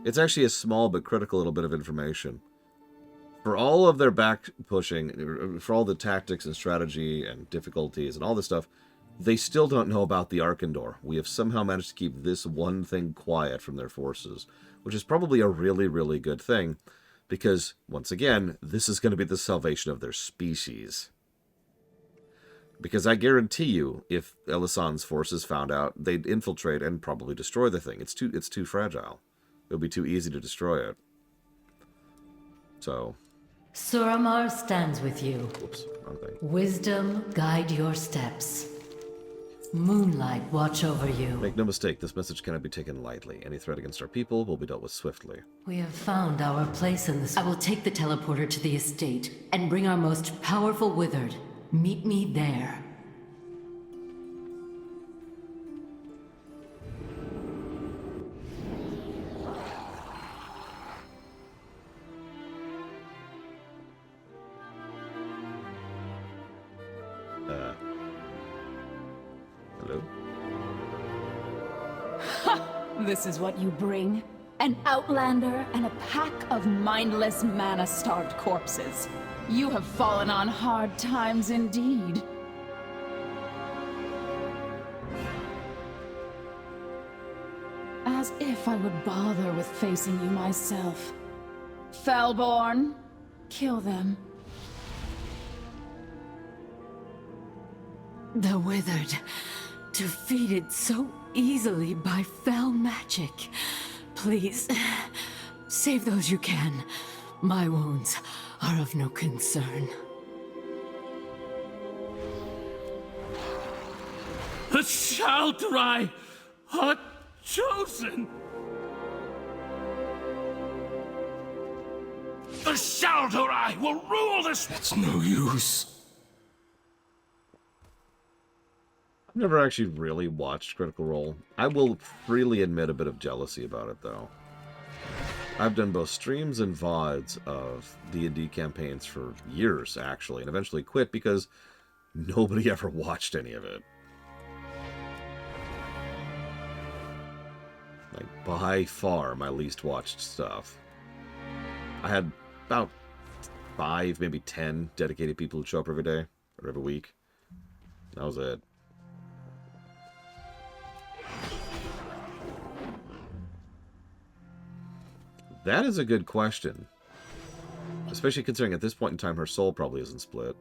It's actually a small but critical little bit of information. For all of their back pushing, for all the tactics and strategy and difficulties and all this stuff, they still don't know about the Arkandor. We have somehow managed to keep this one thing quiet from their forces, which is probably a really, really good thing, because, once again, this is going to be the salvation of their species. Because I guarantee you, if Elyson's forces found out, they'd infiltrate and probably destroy the thing. It's too fragile. It would be too easy to destroy it. So... Suramar stands with you. Oops, wrong thing. Wisdom guide your steps. Moonlight watch over you. Make no mistake, this message cannot be taken lightly. Any threat against our people will be dealt with swiftly. We have found our place in this. I will take the teleporter to the estate and bring our most powerful wizard. Meet me there. Hello? This is what you bring? An outlander and a pack of mindless, mana-starved corpses. You have fallen on hard times indeed. As if I would bother with facing you myself. Fellborn, kill them. The withered, defeated so easily by fell magic. Please, save those you can. My wounds are of no concern. The Shal'Drai are chosen! The Shal'Drai will rule this... It's no use. I've never actually really watched Critical Role. I will freely admit a bit of jealousy about it, though. I've done both streams and VODs of D&D campaigns for years, actually, and eventually quit because nobody ever watched any of it. Like, by far, my least watched stuff. I had about 5, maybe 10 dedicated people who show up every day, or every week. That was it. That is a good question. Especially considering at this point in time her soul probably isn't split.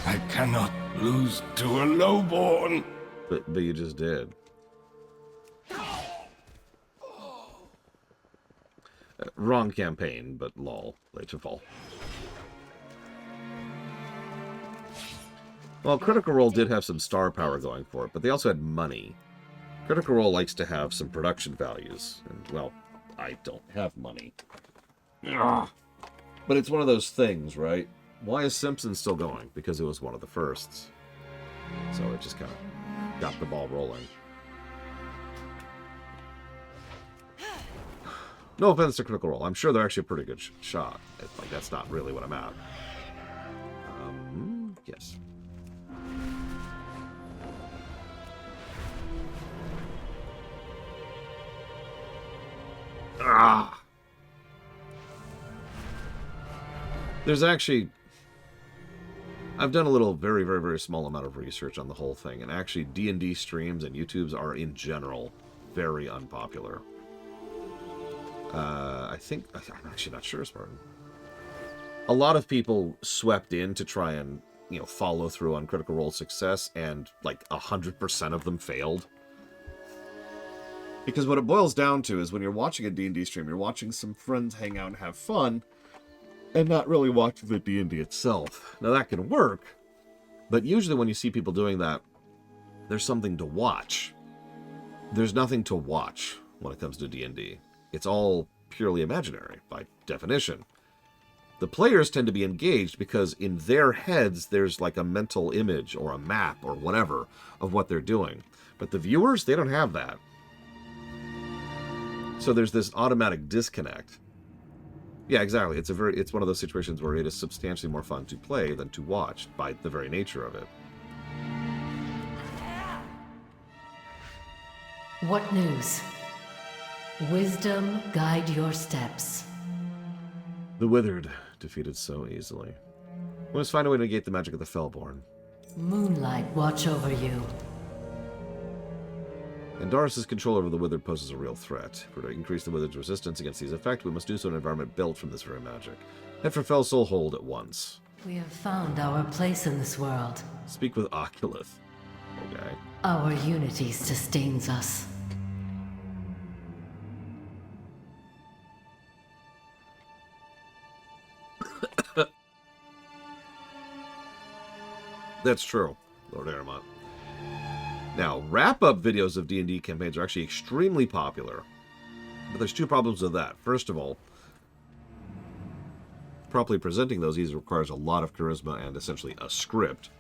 I cannot lose to a lowborn. But you just did. Wrong campaign, but lol. Later fall. Well, Critical Role did have some star power going for it, but they also had money. Critical Role likes to have some production values, and, well, I don't have money. Ugh. But it's one of those things, right? Why is Simpsons still going? Because it was one of the firsts. So it just kind of got the ball rolling. No offense to Critical Role. I'm sure they're actually a pretty good shot. Like, that's not really what I'm at. Yes. Ah! There's actually... I've done a little very, very, very small amount of research on the whole thing, and actually D&D streams and YouTubes are, in general, very unpopular. I'm actually not sure, Spartan. A lot of people swept in to try and, you know, follow through on Critical Role success, and, like, 100% of them failed. Because what it boils down to is when you're watching a D&D stream, you're watching some friends hang out and have fun, and not really watching the D&D itself. Now, that can work, but usually when you see people doing that, there's something to watch. There's nothing to watch when it comes to D&D. It's all purely imaginary, by definition. The players tend to be engaged because in their heads, there's like a mental image or a map or whatever of what they're doing. But the viewers, they don't have that. So there's this automatic disconnect. Yeah, exactly. It's one of those situations where it is substantially more fun to play than to watch by the very nature of it. What news? Wisdom guide your steps. The Withered, defeated so easily. We must find a way to negate the magic of the Fellborn. Moonlight watch over you. Andaris' control over the Withered poses a real threat. For to increase the Withered's resistance against these effects, we must do so in an environment built from this very magic. Head for Fell Soul Hold at once. We have found our place in this world. Speak with Oculus. Okay. Our unity sustains us. That's true, Lord Aramont. Now, wrap-up videos of D&D campaigns are actually extremely popular. But there's two problems with that. First of all, properly presenting those either requires a lot of charisma and essentially a script.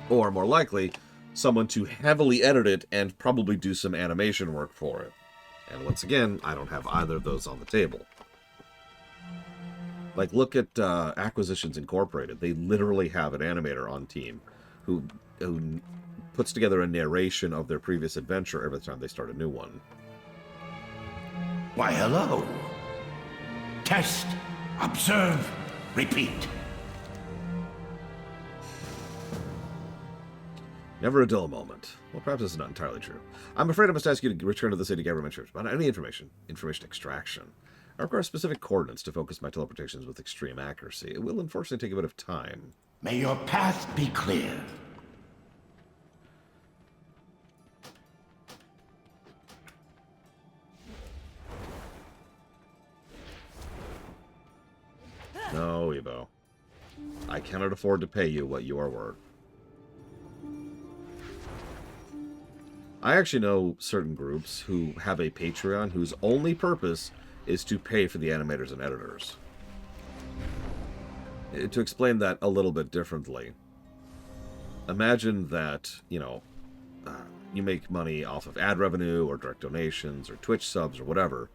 Or, more likely, someone to heavily edit it and probably do some animation work for it. And once again, I don't have either of those on the table. Like, look at Acquisitions Incorporated. They literally have an animator on team who puts together a narration of their previous adventure every time they start a new one. Why, hello. Test, observe, repeat. Never a dull moment. Well, perhaps this is not entirely true. I'm afraid I must ask you to return to the city government church about any information extraction. I require specific coordinates to focus my teleportations with extreme accuracy. It will unfortunately take a bit of time. May your path be clear. No, Evo. I cannot afford to pay you what you are worth. I actually know certain groups who have a Patreon whose only purpose is to pay for the animators and editors. To explain that a little bit differently, imagine that, you know, you make money off of ad revenue or direct donations or Twitch subs or whatever,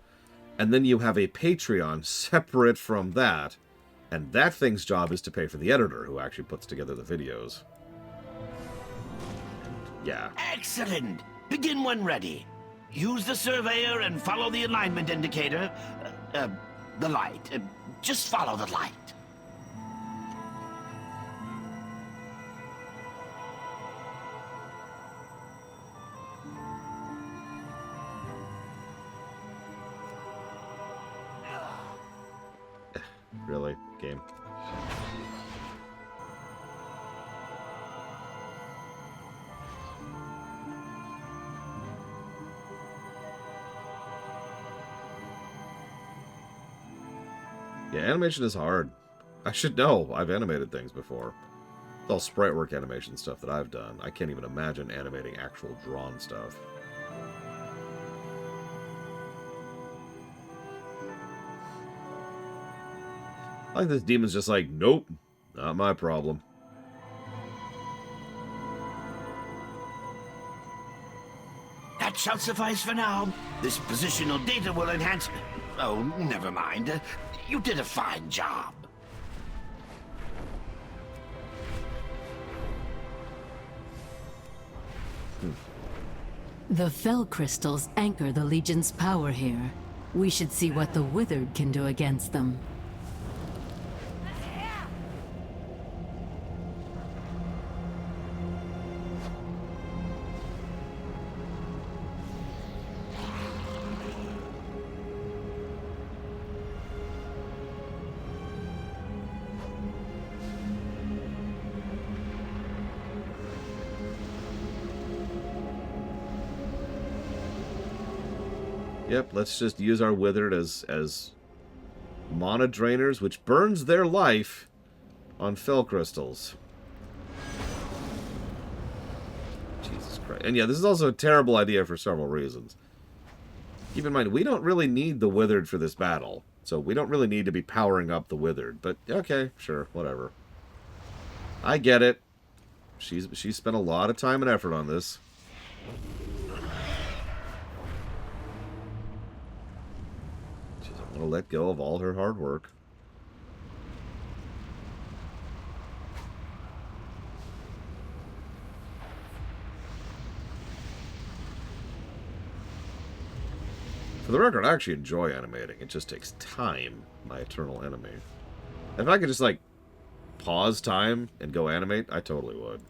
and then you have a Patreon separate from that, and that thing's job is to pay for the editor who actually puts together the videos. And yeah. Excellent! Begin when ready. use the surveyor and follow the alignment indicator. The light. Just follow the light. Really? Game. Yeah, animation is hard. I should know. I've animated things before. It's all sprite work animation stuff that I've done. I can't even imagine animating actual drawn stuff. I think this demon's just like, nope, not my problem. That shall suffice for now. This positional data will enhance... Oh, never mind. You did a fine job. The Fel crystals anchor the Legion's power here. We should see what the Withered can do against them. Yep, let's just use our Withered as mana drainers, which burns their life on Fel crystals. Jesus Christ. And yeah, this is also a terrible idea for several reasons. Keep in mind, we don't really need the Withered for this battle. So we don't really need to be powering up the Withered. But, okay, sure, whatever. I get it. She's spent a lot of time and effort on this. To let go of all her hard work. For the record, I actually enjoy animating. It just takes time, my eternal enemy. If I could just, like, pause time and go animate, I totally would.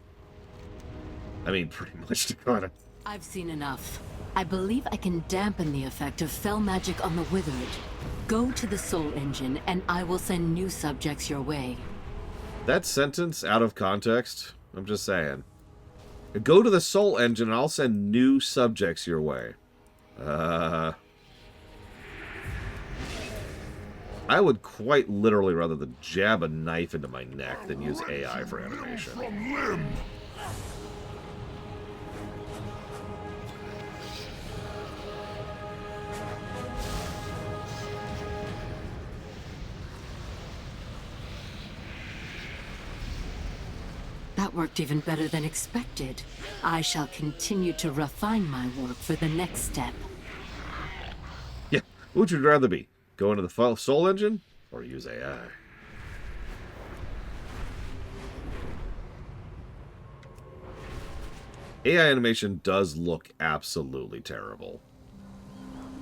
I mean, pretty much to kind of... I've seen enough. I believe I can dampen the effect of Fel magic on the Withered. Go to the Soul Engine, and I will send new subjects your way. That sentence out of context, I'm just saying. Go to the Soul Engine, and I'll send new subjects your way. I would quite literally rather than jab a knife into my neck than use AI for animation. That worked even better than expected. I shall continue to refine my work for the next step. Yeah, what would you rather be? Go into the Soul Engine or use AI? AI animation does look absolutely terrible.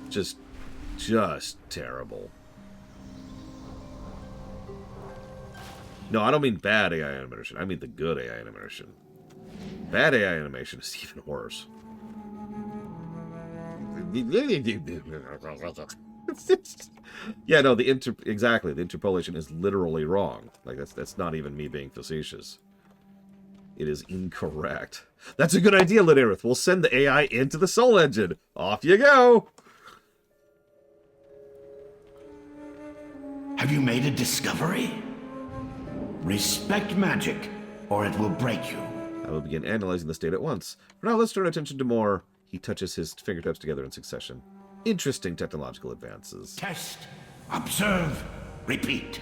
Just terrible. No, I don't mean bad AI animation. I mean the good AI animation. Bad AI animation is even worse. Yeah, no, exactly. The interpolation is literally wrong. Like that's not even me being facetious. It is incorrect. That's a good idea, Lidirith. We'll send the AI into the Soul Engine. Off you go. Have you made a discovery? Respect magic, or it will break you. I will begin analyzing this data at once. For now, let's turn attention to more. He touches his fingertips together in succession. Interesting technological advances. Test. Observe. Repeat.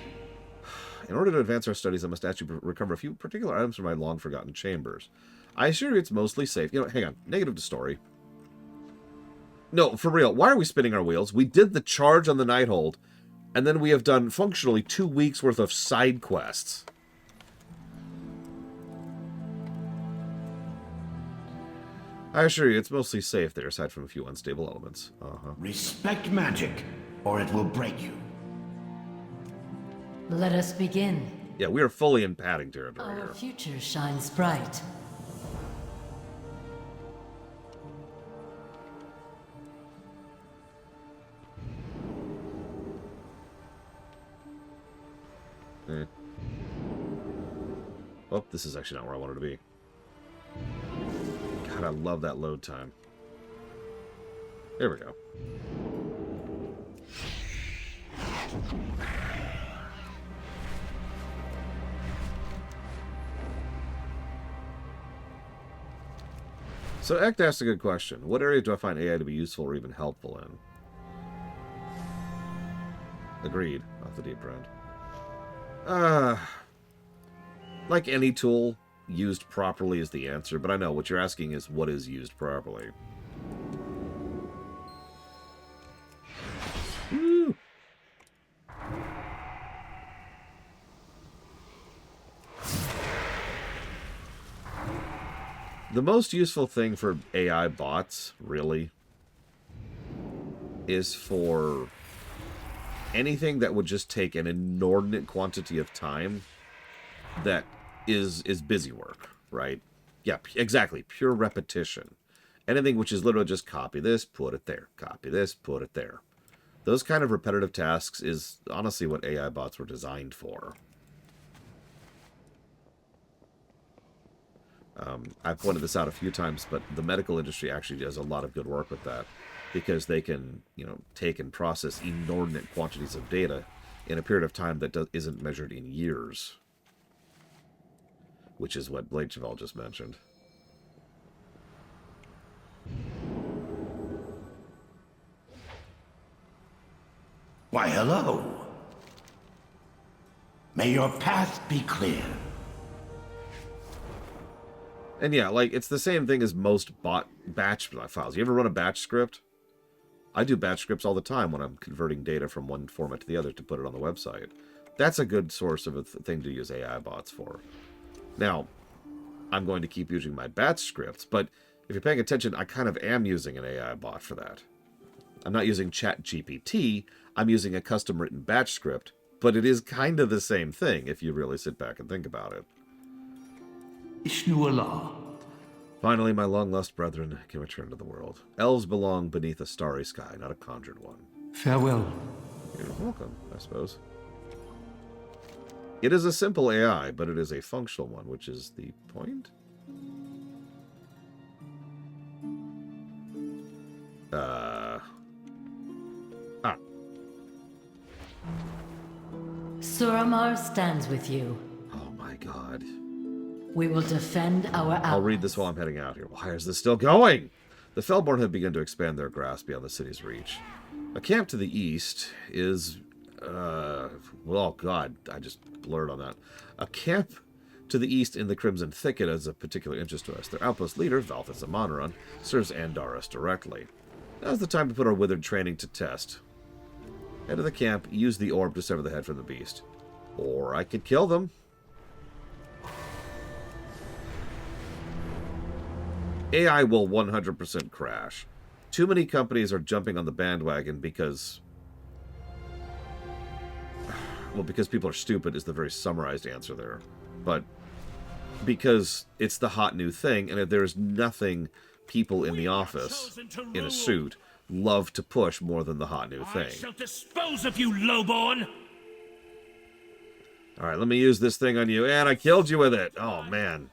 In order to advance our studies, I must actually recover a few particular items from my long-forgotten chambers. I assure you it's mostly safe. You know, hang on. Negative to story. No, for real. Why are we spinning our wheels? We did the charge on the Nighthold, and then we have done, functionally, 2 weeks' worth of side quests. I assure you, it's mostly safe there, aside from a few unstable elements. Respect magic, or it will break you. Let us begin. Yeah, we are fully in padding territory Our here. future shines bright. Oh, this is actually not where I wanted to be. God, I love that load time. There we go. So Ect asked a good question. What area do I find AI to be useful or even helpful in? Agreed. Off the deep end. Like any tool, used properly is the answer, but I know what you're asking is what is used properly. Woo. The most useful thing for AI bots, really, is for anything that would just take an inordinate quantity of time that is busy work, right? Yeah, exactly. Pure repetition. Anything which is literally just copy this, put it there. Copy this, put it there. Those kind of repetitive tasks is honestly what AI bots were designed for. I've pointed this out a few times, but the medical industry actually does a lot of good work with that because they can, take and process inordinate quantities of data in a period of time that isn't measured in years, which is what Blade Cheval just mentioned. Why, hello. May your path be clear. And yeah, like, it's the same thing as most batch files. You ever run a batch script? I do batch scripts all the time when I'm converting data from one format to the other to put it on the website. That's a good source of a thing to use AI bots for. Now, I'm going to keep using my batch scripts, but if you're paying attention, I kind of am using an AI bot for that. I'm not using ChatGPT, I'm using a custom-written batch script, but it is kind of the same thing if you really sit back and think about it. Ishnu-Allah. Finally, my long-lost brethren can return to the world. Elves belong beneath a starry sky, not a conjured one. Farewell. You're welcome, I suppose. It is a simple AI, but it is a functional one, which is the point? Suramar stands with you. Oh my god. We will defend our allies. I'll read this while I'm heading out here. Why is this still going? The Felborn have begun to expand their grasp beyond the city's reach. A camp to the east is... well, god, I just blurred on that. A camp to the east in the Crimson Thicket is of particular interest to us. Their outpost leader, Valthus Amonaron, serves Andaris directly. Now's the time to put our withered training to test. Head to the camp, use the orb to sever the head from the beast. Or I could kill them. AI will 100% crash. Too many companies are jumping on the bandwagon because... well, because people are stupid is the very summarized answer there. But because it's the hot new thing, and if there's nothing people in the office, in a suit, love to push more than the hot new thing. I shall dispose of you, lowborn! Alright, let me use this thing on you, and I killed you with it! Oh, man.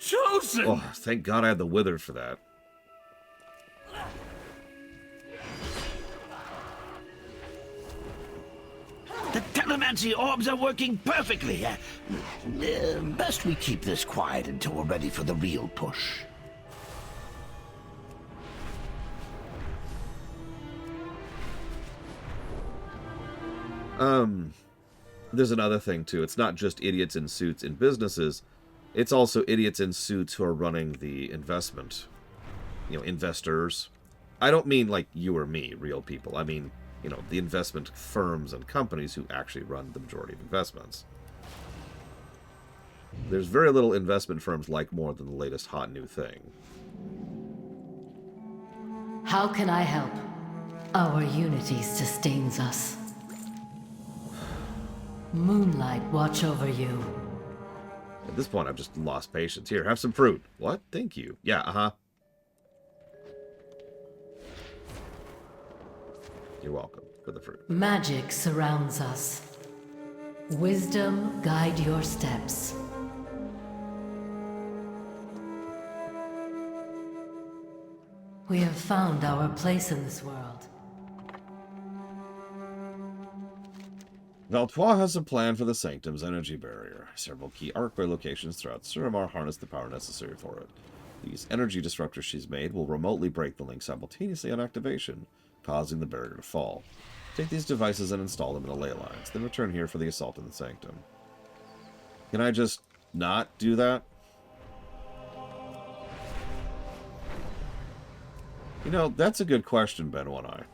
Chosen! Oh, thank God I had the wither for that. The telemancy orbs are working perfectly. Best we keep this quiet until we're ready for the real push. There's another thing, too. It's not just idiots in suits in businesses. It's also idiots in suits who are running the investment. Investors. I don't mean like you or me, real people. I mean, the investment firms and companies who actually run the majority of investments. There's very little investment firms like more than the latest hot new thing. How can I help? Our unity sustains us. Moonlight watch over you. At this point, I've just lost patience. Here, have some fruit. What? Thank you. Yeah, uh-huh. You're welcome for the fruit. Magic surrounds us. Wisdom guide your steps. We have found our place in this world. Valtois has a plan for the Sanctum's energy barrier. Several key arcway locations throughout Suramar harness the power necessary for it. These energy disruptors she's made will remotely break the link simultaneously on activation, causing the barrier to fall. Take these devices and install them in the ley lines, then return here for the assault in the Sanctum. Can I just not do that? You know, that's a good question, Ben One Eye.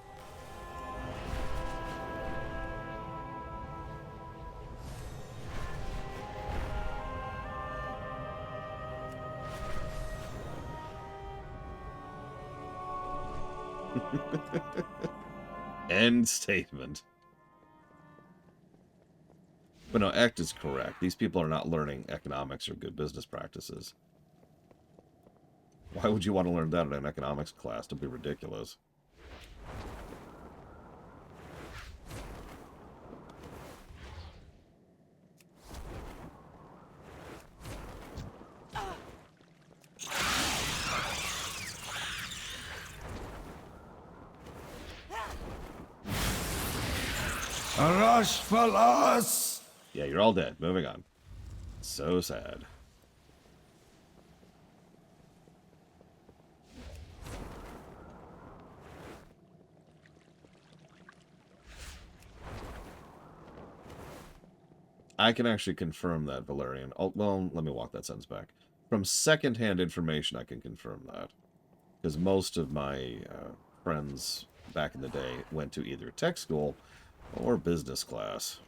End statement. But no, Act is correct. These people are not learning economics or good business practices. Why would you want to learn that in an economics class? It'd be ridiculous. A rush for us! Yeah, you're all dead. Moving on. So sad. I can actually confirm that, Valerian. Oh, well, let me walk that sentence back. From secondhand information, I can confirm that. Because most of my friends back in the day went to either tech school or business class.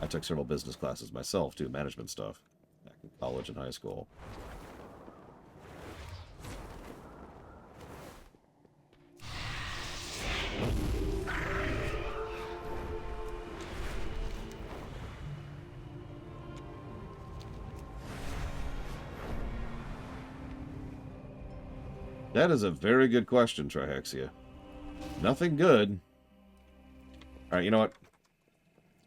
I took several business classes myself, too, management stuff, back in college and high school. That is a very good question, Trihexia. Nothing good. Alright, you know what?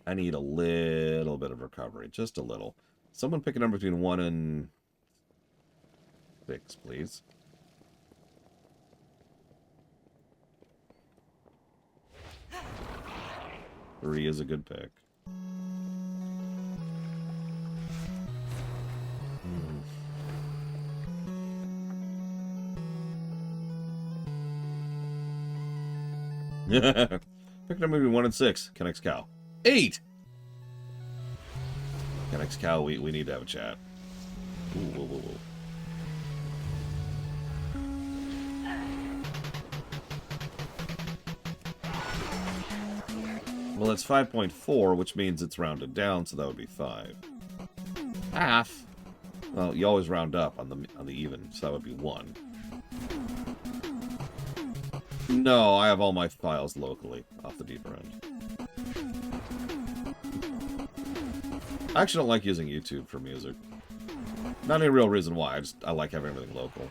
I need a little bit of recovery. Just a little. Someone pick a number between 1 and 6, please. Three is a good pick. Pick number between 1 and 6. Kennex Cow. 8! Kennex Cow, we need to have a chat. Ooh, whoa, whoa, whoa. Well, it's 5.4, which means it's rounded down, so that would be 5. Half. Well, you always round up on the even, so that would be 1. No, I have all my files locally, off the deeper end. I actually don't like using YouTube for music. Not any real reason why, I like having everything local.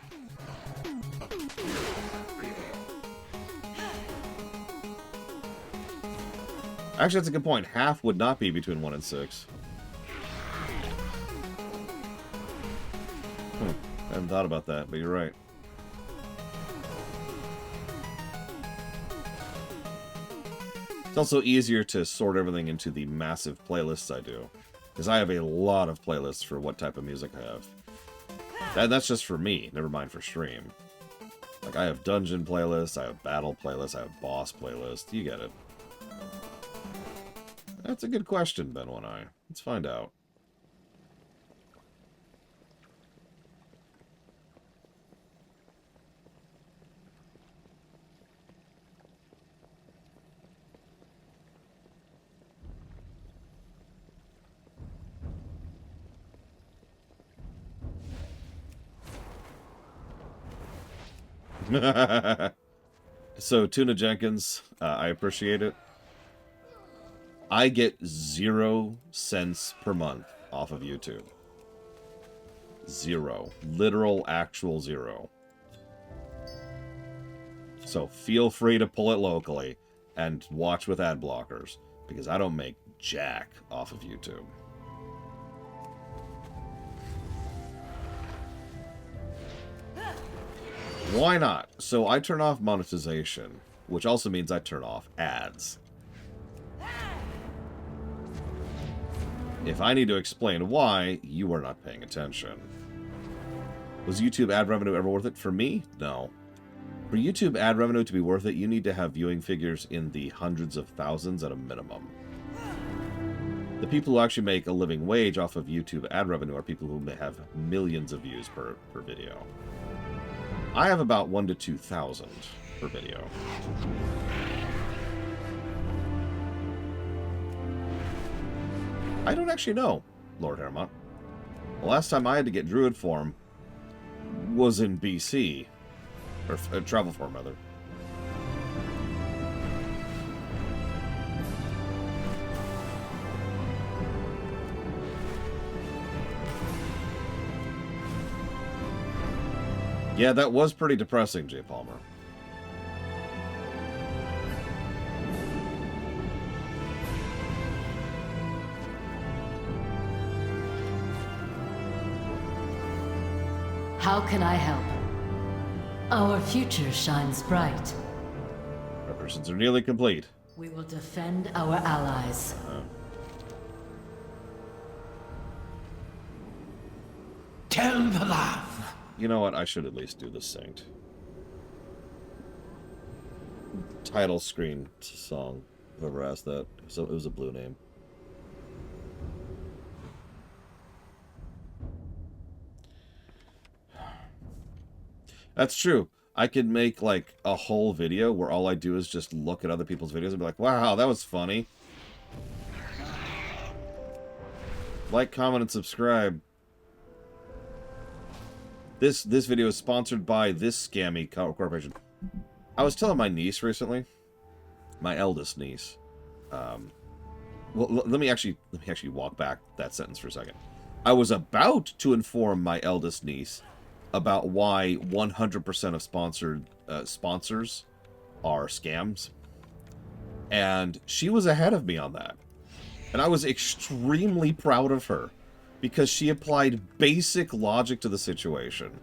Actually, that's a good point. Half would not be between 1 and 6. I hadn't thought about that, but you're right. It's also easier to sort everything into the massive playlists I do. Because I have a lot of playlists for what type of music I have. That's just for me, never mind for stream. Like, I have dungeon playlists, I have battle playlists, I have boss playlists. You get it. That's a good question, Ben One Eye. Let's find out. So, Tuna Jenkins, I appreciate it. I get 0 cents per month off of YouTube. 0. Literal, actual 0. So feel free to pull it locally and watch with ad blockers, because I don't make jack off of YouTube. Why not? So I turn off monetization, which also means I turn off ads. If I need to explain why, you are not paying attention. Was YouTube ad revenue ever worth it? For me, no. For YouTube ad revenue to be worth it, you need to have viewing figures in the hundreds of thousands at a minimum. The people who actually make a living wage off of YouTube ad revenue are people who may have millions of views per video. I have about 1,000 to 2,000 per video. I don't actually know, Lord Hermont. The last time I had to get Druid form was in BC. Or travel form, rather. Yeah, that was pretty depressing, Jay Palmer. How can I help? Our future shines bright. Preparations are nearly complete. We will defend our allies. Tell the laugh. You know what? I should at least do the synced. Title screen song. Whoever asked that. So it was a blue name. That's true. I could make, like, a whole video where all I do is just look at other people's videos and be like, wow, that was funny. Like, comment, and subscribe. This video is sponsored by this scammy corporation. I was telling my niece recently, my eldest niece. Well, let me actually walk back that sentence for a second. I was about to inform my eldest niece about why 100% of sponsored sponsors are scams, and she was ahead of me on that, and I was extremely proud of her because she applied basic logic to the situation.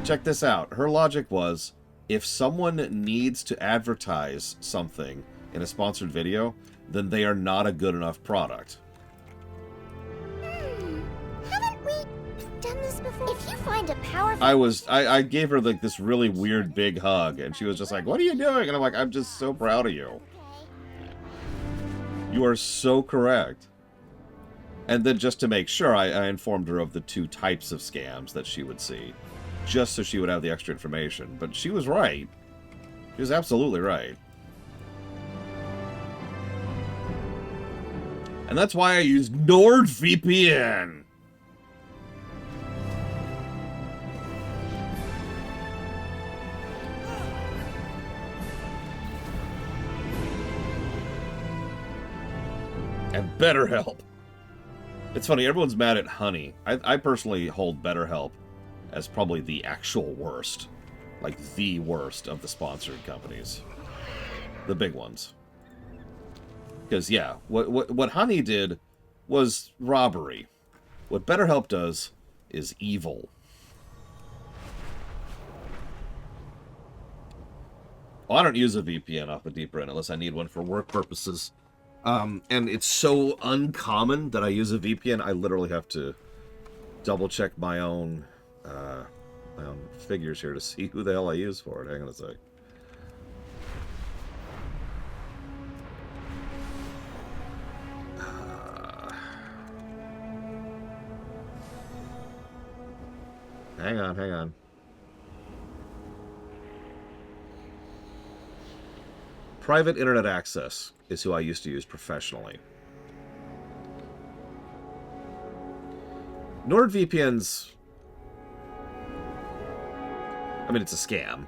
Check this out. Her logic was, if someone needs to advertise something in a sponsored video, then they are not a good enough product. Haven't we done this before? If you find a powerful... I gave her like this really weird big hug, and she was just like, what are you doing? And I'm like, I'm just so proud of you. You are so correct. And then just to make sure, I informed her of the 2 types of scams that she would see, just so she would have the extra information. But she was right. She was absolutely right. And that's why I use NordVPN. And BetterHelp. It's funny, everyone's mad at Honey. I personally hold BetterHelp as probably the actual worst. Like, the worst of the sponsored companies. The big ones. Because, yeah, what Honey did was robbery. What BetterHelp does is evil. Well, I don't use a VPN off of Deeprin unless I need one for work purposes. And it's so uncommon that I use a VPN, I literally have to double-check my own figures here to see who the hell I use for it. Hang on a sec. Hang on. Private internet access is who I used to use professionally. NordVPN's... I mean, it's a scam.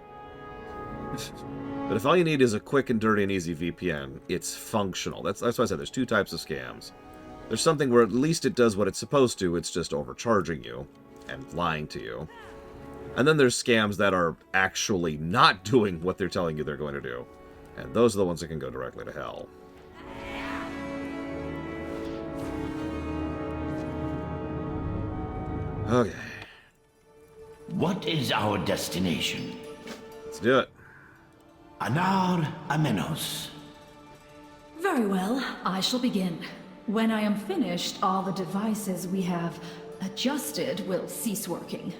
But if all you need is a quick and dirty and easy VPN, it's functional. That's why I said there's two types of scams. There's something where at least it does what it's supposed to, it's just overcharging you and lying to you. And then there's scams that are actually not doing what they're telling you they're going to do. And those are the ones that can go directly to hell. Okay. What is our destination? Let's do it. Anar Amenos. Very well, I shall begin. When I am finished, all the devices we have adjusted will cease working.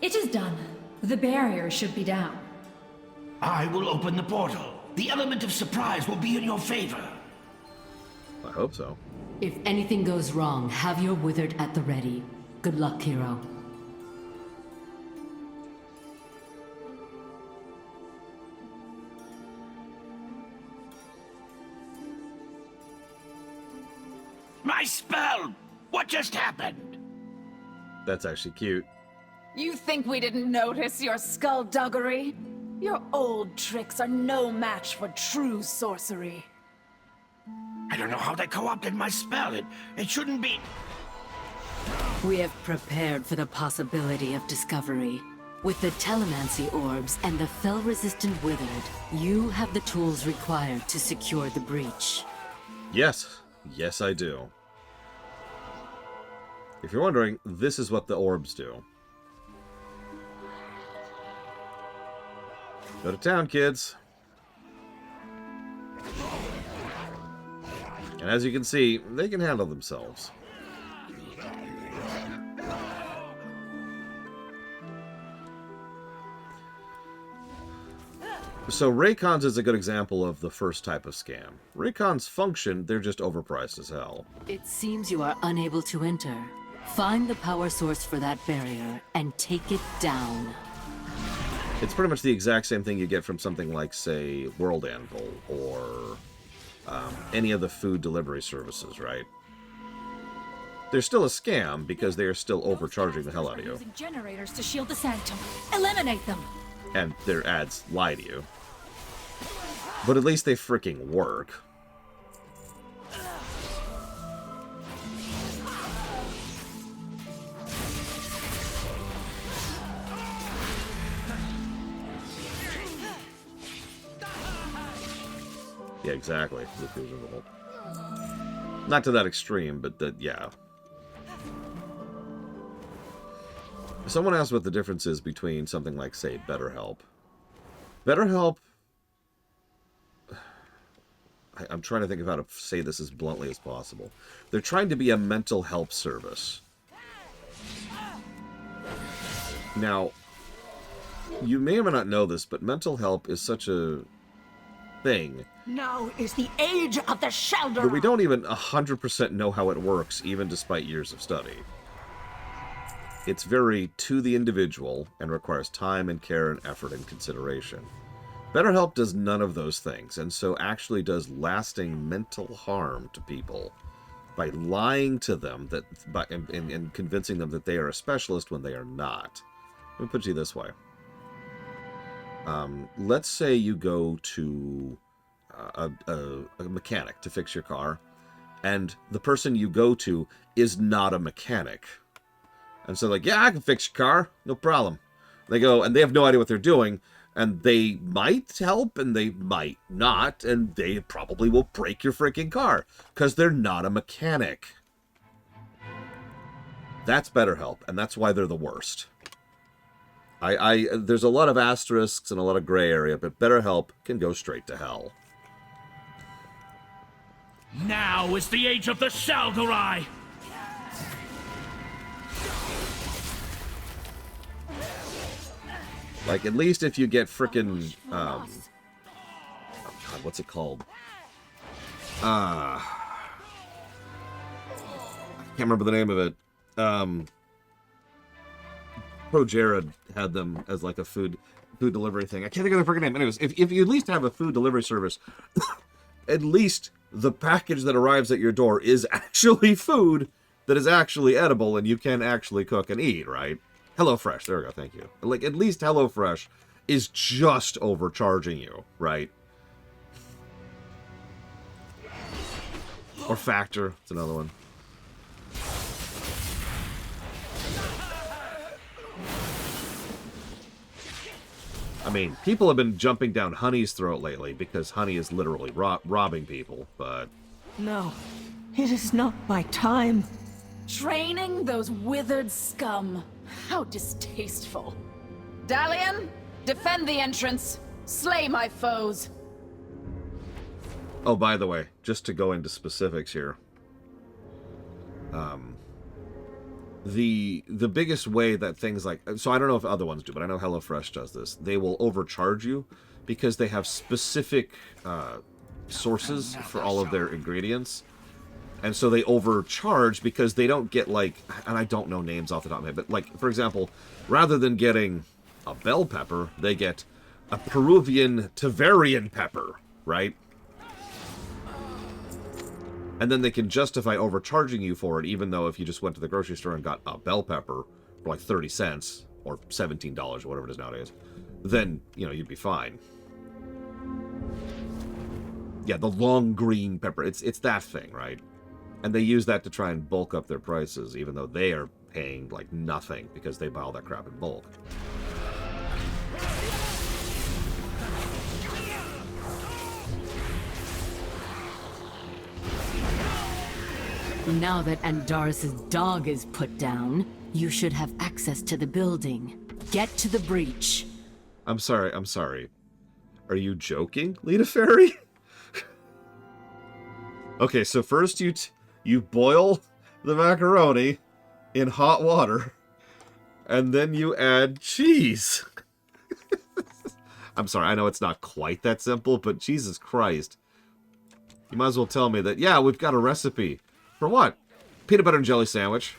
It is done. The barrier should be down. I will open the portal. The element of surprise will be in your favor. I hope so. If anything goes wrong, have your withered at the ready. Good luck, hero. My spell! What just happened? That's actually cute. You think we didn't notice your skullduggery? Your old tricks are no match for true sorcery. I don't know how they co-opted my spell. It shouldn't be... We have prepared for the possibility of discovery. With the telemancy orbs and the fel-resistant withered, you have the tools required to secure the breach. Yes. Yes, I do. If you're wondering, this is what the orbs do. Go to town, kids. And as you can see, they can handle themselves. So Raycons is a good example of the first type of scam. Raycons function, they're just overpriced as hell. It seems you are unable to enter. Find the power source for that barrier and take it down. It's pretty much the exact same thing you get from something like, say, World Anvil or any of the food delivery services, right? They're still a scam because they are still overcharging the hell out of you. Using generators to shield the sanctum. Eliminate them. And their ads lie to you. But at least they freaking work. Yeah, exactly. Not to that extreme, but that, yeah. Someone asked what the difference is between something like, say, BetterHelp. BetterHelp... I'm trying to think of how to say this as bluntly as possible. They're trying to be a mental health service. Now, you may or may not know this, but mental health is such a thing. Now is the age of the Shelder. But we don't even 100% know how it works, even despite years of study. It's very to the individual and requires time and care and effort and consideration. BetterHelp does none of those things, and so actually does lasting mental harm to people by lying to them and convincing them that they are a specialist when they are not. Let me put it to you this way. Let's say you go to a mechanic to fix your car, and the person you go to is not a mechanic. And so like, yeah, I can fix your car, no problem. They go, and they have no idea what they're doing, and they might help, and they might not, and they probably will break your freaking car, because they're not a mechanic. That's BetterHelp, and that's why they're the worst. There's a lot of asterisks and a lot of gray area, but BetterHelp can go straight to hell. Now is the age of the Shal'Garai! Like, at least if you get frickin', oh God, what's it called? I can't remember the name of it. Pro Jared had them as like a food delivery thing. I can't think of the freaking name. Anyways, if you at least have a food delivery service, at least the package that arrives at your door is actually food that is actually edible and you can actually cook and eat, right? HelloFresh, there we go, thank you. Like, at least HelloFresh is just overcharging you, right? Or Factor, it's another one. I mean, people have been jumping down Honey's throat lately because Honey is literally robbing people, but... No, it is not my time. Training those withered scum. How distasteful. Dalian, defend the entrance. Slay my foes. Oh, by the way, just to go into specifics here. The biggest way that things like... So I don't know if other ones do, but I know HelloFresh does this. They will overcharge you because they have specific sources for all of their ingredients. And so they overcharge because they don't get, like... And I don't know names off the top of my head, but, like, for example, rather than getting a bell pepper, they get a Peruvian Tavarian pepper, right? And then they can justify overcharging you for it, even though if you just went to the grocery store and got a bell pepper for like 30 cents or $17 or whatever it is nowadays, then, you know, you'd be fine. Yeah, the long green pepper, it's that thing, right? And they use that to try and bulk up their prices, even though they are paying like nothing because they buy all that crap in bulk. Now that Andaris' dog is put down, you should have access to the building. Get to the breach. I'm sorry. Are you joking, Lita Fairy? Okay, so first you boil the macaroni in hot water, and then you add cheese. I'm sorry, I know it's not quite that simple, but Jesus Christ. You might as well tell me that, yeah, we've got a recipe. For what? Peanut butter and jelly sandwich.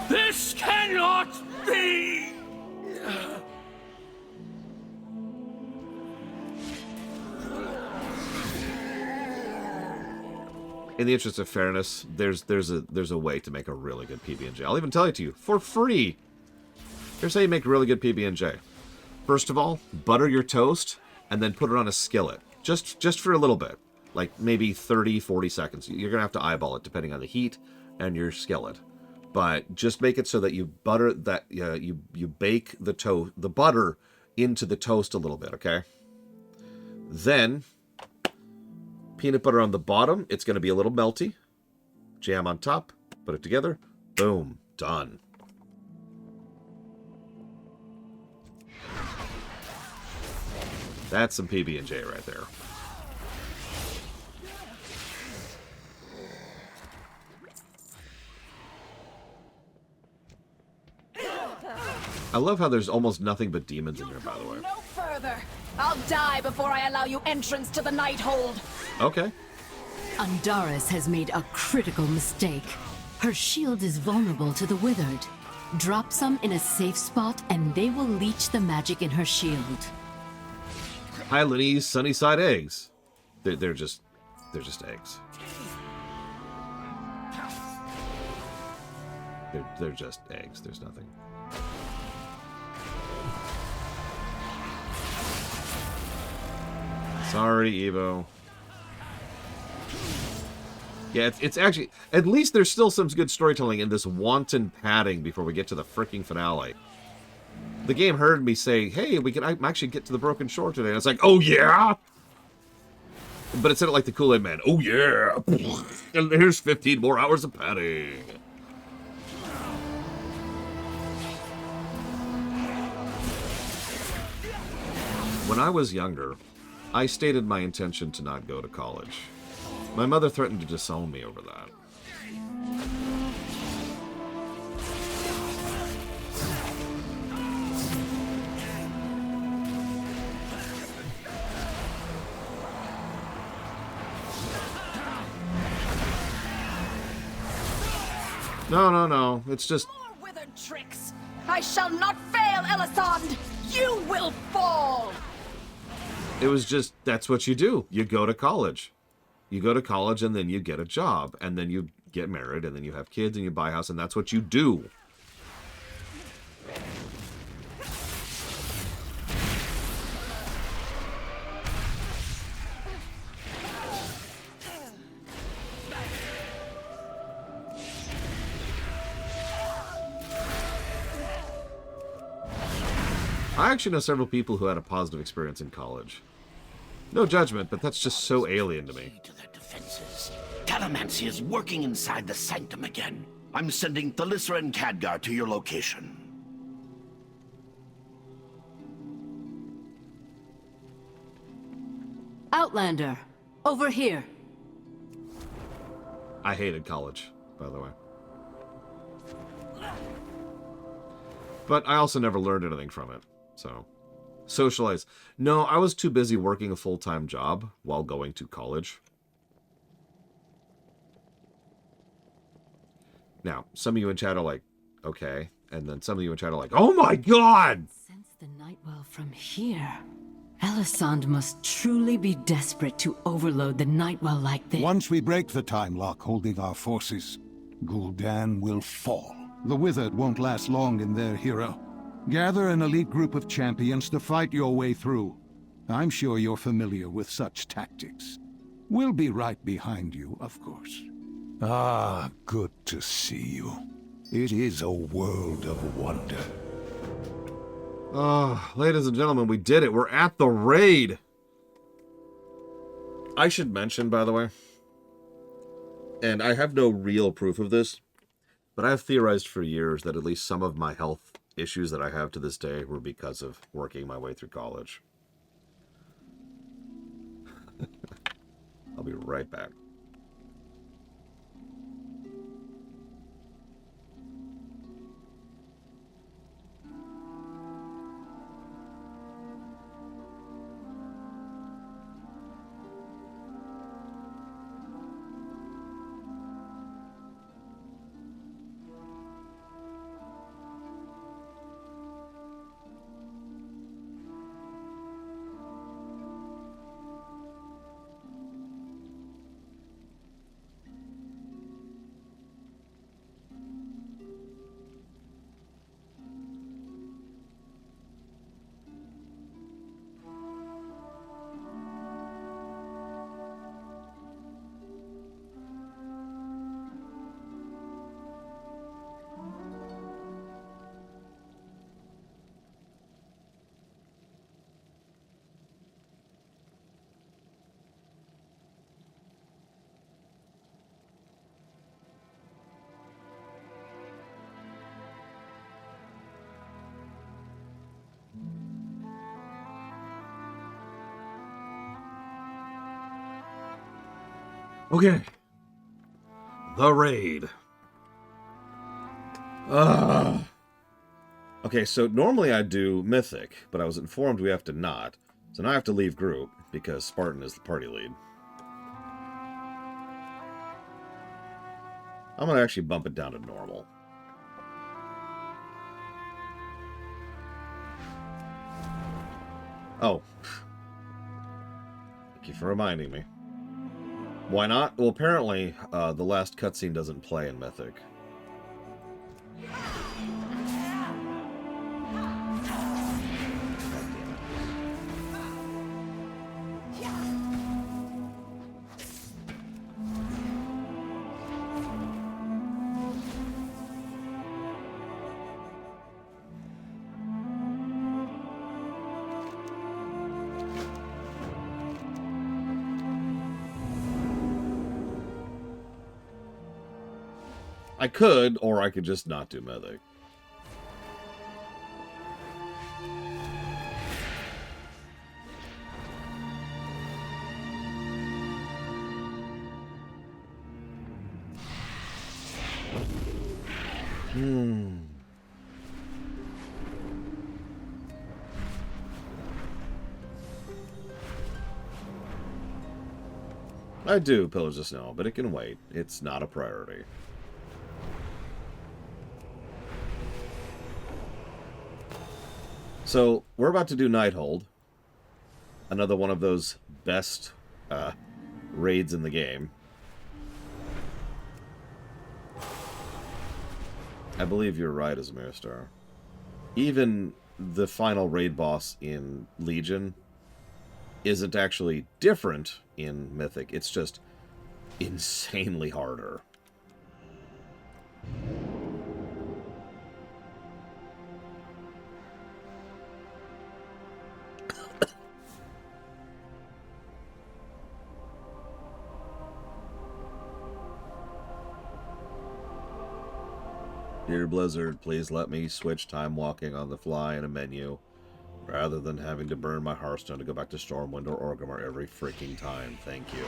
This cannot be! In the interest of fairness, there's a way to make a really good PB&J. I'll even tell it to you for free. Here's how you make a really good PB&J. First of all, butter your toast and then put it on a skillet. Just for a little bit. Like maybe 30, 40 seconds. You're going to have to eyeball it depending on the heat and your skillet. But just make it so that you butter that you bake the butter into the toast a little bit, okay? Then peanut butter on the bottom, it's going to be a little melty. Jam on top, put it together. Boom, done. That's some PB&J right there. I love how there's almost nothing but demons in here, by the way. No further. I'll die before I allow you entrance to the Nighthold. Okay. Andaris has made a critical mistake. Her shield is vulnerable to the withered. Drop some in a safe spot and they will leech the magic in her shield. Hi, Lenny's Sunnyside eggs. They're just eggs. They're just eggs. There's nothing. Sorry, Evo. Yeah, it's actually... At least there's still some good storytelling in this wanton padding before we get to the freaking finale. The game heard me say, hey, I actually get to the Broken Shore today. And it's like, oh yeah? But it said it like the Kool-Aid Man. Oh yeah! And here's 15 more hours of padding. When I was younger, I stated my intention to not go to college. My mother threatened to disown me over that. No. It's just... More withered tricks. I shall not fail, Elisand. You will fall. It was just, that's what you do. You go to college. You go to college and then you get a job. And then you get married and then you have kids and you buy a house and that's what you do. I actually know several people who had a positive experience in college. No judgment, but that's just so alien to me. To their defenses. Calamancy is working inside the sanctum again. I'm sending Thalissa and Khadgar to your location. Outlander, over here. I hated college, by the way. But I also never learned anything from it, so... Socialize. No, I was too busy working a full-time job while going to college. Now, some of you in chat are like, okay. And then some of you in chat are like, oh my god! Sense the Nightwell from here. Elisande must truly be desperate to overload the Nightwell like this. Once we break the time lock holding our forces, Gul'dan will fall. The Withered won't last long in their hero. Gather an elite group of champions to fight your way through. I'm sure you're familiar with such tactics. We'll be right behind you, of course. Ah, good to see you. It is a world of wonder. Oh, ladies and gentlemen, we did it. We're at the raid. I should mention, by the way, and I have no real proof of this, but I've theorized for years that at least some of my health issues that I have to this day were because of working my way through college. I'll be right back. Okay. The raid. Okay, so normally I do Mythic, but I was informed we have to not. So now I have to leave group, because Spartan is the party lead. I'm going to actually bump it down to normal. Oh. Thank you for reminding me. Why not? Well, apparently, the last cutscene doesn't play in Mythic. I could, or I could just not do Mythic. I do Pillars of Snow, but it can wait. It's not a priority. So, we're about to do Nighthold. Another one of those best raids in the game. I believe you're right, Azmir Star. Even the final raid boss in Legion isn't actually different in Mythic. It's just insanely harder. Dear Blizzard, please let me switch time walking on the fly in a menu, rather than having to burn my Hearthstone to go back to Stormwind or Orgrimmar every freaking time. Thank you.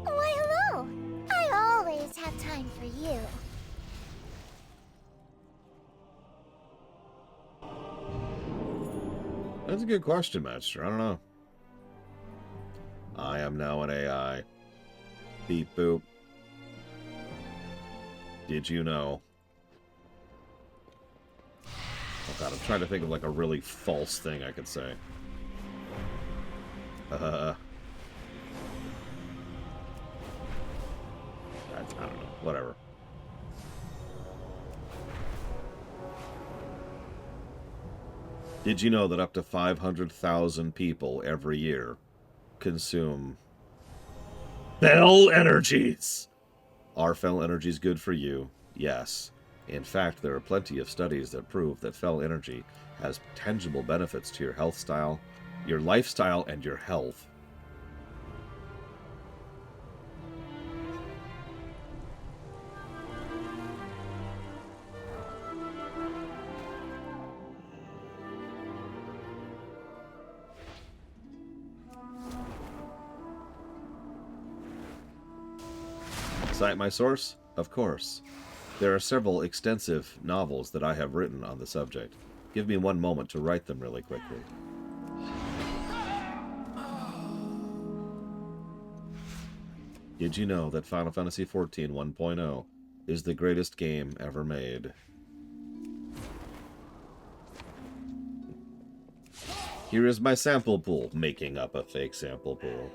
Why, hello! I always have time for you. That's a good question, Master. I don't know. I am now an AI. Beep boop. Did you know? Oh god, I'm trying to think of like a really false thing I could say. I don't know. Whatever. Did you know that up to 500,000 people every year consume fell energies? Are fell energies good for you? Yes. In fact, there are plenty of studies that prove that fell energy has tangible benefits to your your lifestyle, and your health. Cite my source? Of course. There are several extensive novels that I have written on the subject. Give me one moment to write them really quickly. Did you know that Final Fantasy XIV 1.0 is the greatest game ever made? Here is my sample pool. Making up a fake sample pool.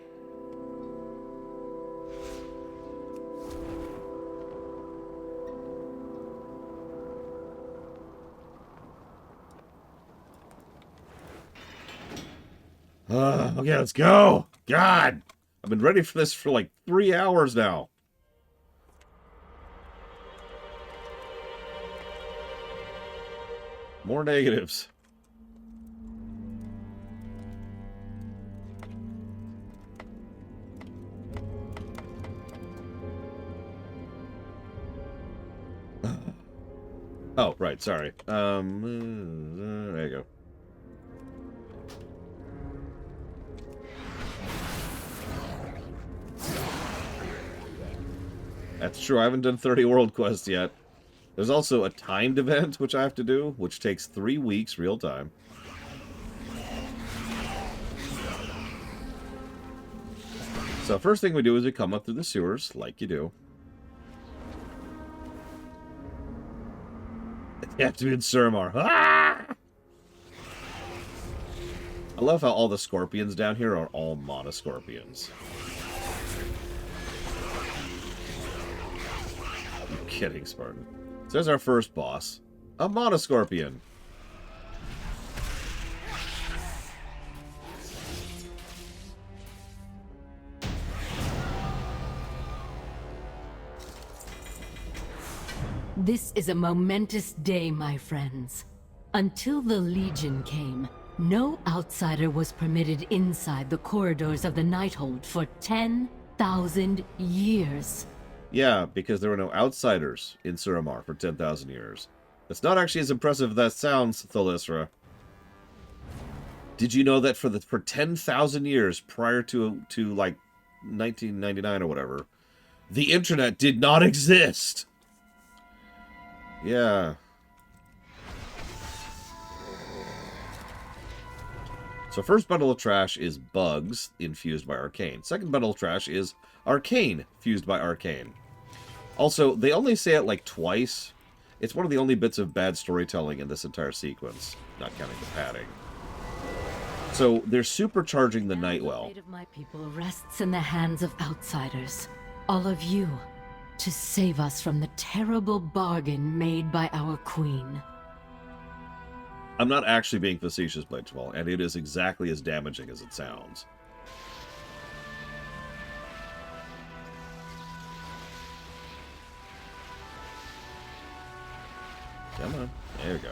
Okay, let's go. God, I've been ready for this for like 3 hours now. More negatives. Oh, right, sorry. There you go. That's true, I haven't done 30 world quests yet. There's also a timed event, which I have to do, which takes 3 weeks real time. So first thing we do is we come up through the sewers, like you do. You have to be in Suramar. Ah! I love how all the scorpions down here are all monoscorpions. I'm kidding, Spartan. So there's our first boss. A monoscorpion. This is a momentous day, my friends. Until the Legion came, no outsider was permitted inside the corridors of the Nighthold for 10,000 years. Yeah, because there were no outsiders in Suramar for 10,000 years. That's not actually as impressive as that sounds, Thalisra. Did you know that for 10,000 years prior to like 1999 or whatever, the internet did not exist? Yeah. So first bundle of trash is bugs infused by arcane. Second bundle of trash is arcane fused by arcane. Also, they only say it like twice. It's one of the only bits of bad storytelling in this entire sequence, not counting the padding. So they're supercharging the Nightwell. The fate of my people rests in the hands of outsiders. All of you, to save us from the terrible bargain made by our queen. I'm not actually being facetious, Bladeball, and it is exactly as damaging as it sounds. Come on. There we go.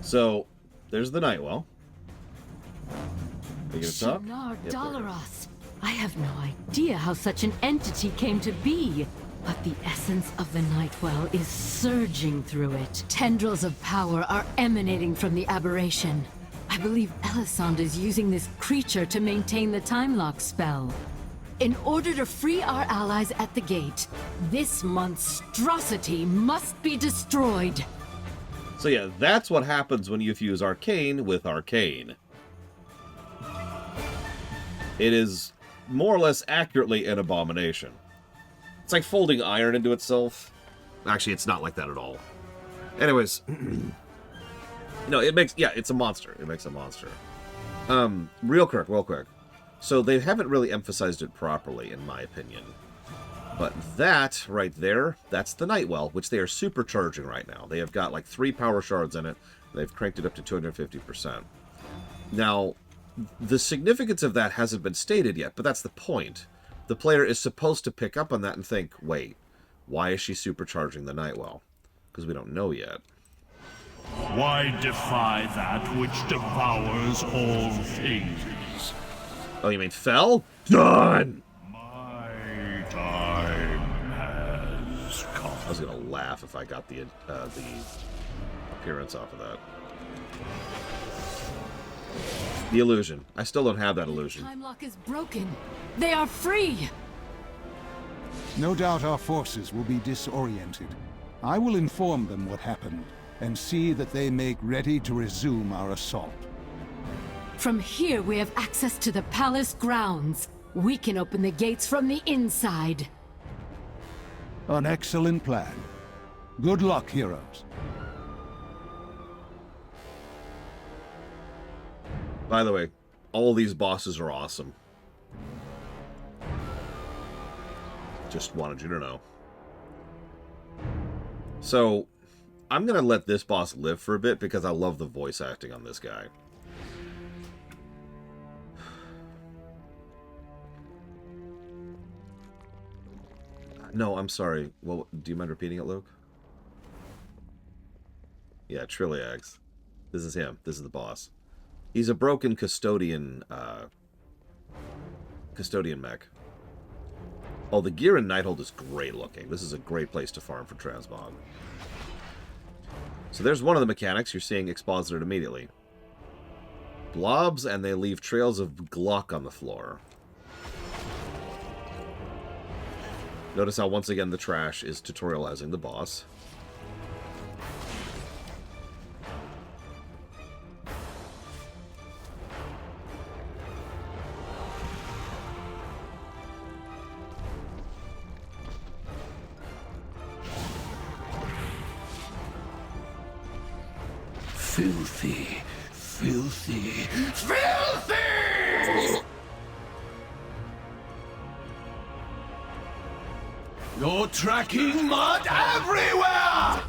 So, there's the Nightwell. Are you gonna talk? Shinar Yep, Dalaras. I have no idea how such an entity came to be, but the essence of the Nightwell is surging through it. Tendrils of power are emanating from the aberration. I believe Elisande is using this creature to maintain the time lock spell. In order to free our allies at the gate, this monstrosity must be destroyed. So yeah, that's what happens when you fuse Arcane with Arcane. It is more or less accurately an abomination. It's like folding iron into itself. Actually, it's not like that at all. Anyways, no, it makes, yeah, it's a monster. It makes a monster. Real quick. So they haven't really emphasized it properly, in my opinion. But that right there, that's the Nightwell, which they are supercharging right now. They have got like 3 power shards in it. They've cranked it up to 250%. Now, the significance of that hasn't been stated yet, but that's the point. The player is supposed to pick up on that and think, wait, why is she supercharging the Nightwell? Because we don't know yet. Why defy that which devours all things? Oh, you mean Fel? Done! My time has come. I was gonna laugh if I got the appearance off of that. The illusion. I still don't have that illusion. Time lock is broken. They are free. No doubt our forces will be disoriented. I will inform them what happened, and see that they make ready to resume our assault. From here, we have access to the palace grounds. We can open the gates from the inside. An excellent plan. Good luck, heroes. By the way, all these bosses are awesome. Just wanted you to know. So, I'm going to let this boss live for a bit because I love the voice acting on this guy. No, I'm sorry. Well, do you mind repeating it, Luke? Yeah, Trilliax. This is him. This is the boss. He's a broken custodian mech. Oh, the gear in Nighthold is great looking. This is a great place to farm for transmog. So there's one of the mechanics you're seeing exposited immediately. Blobs, and they leave trails of Gluck on the floor. Notice how, once again, the trash is tutorializing the boss. Filthy, filthy, filthy! You're tracking mud everywhere!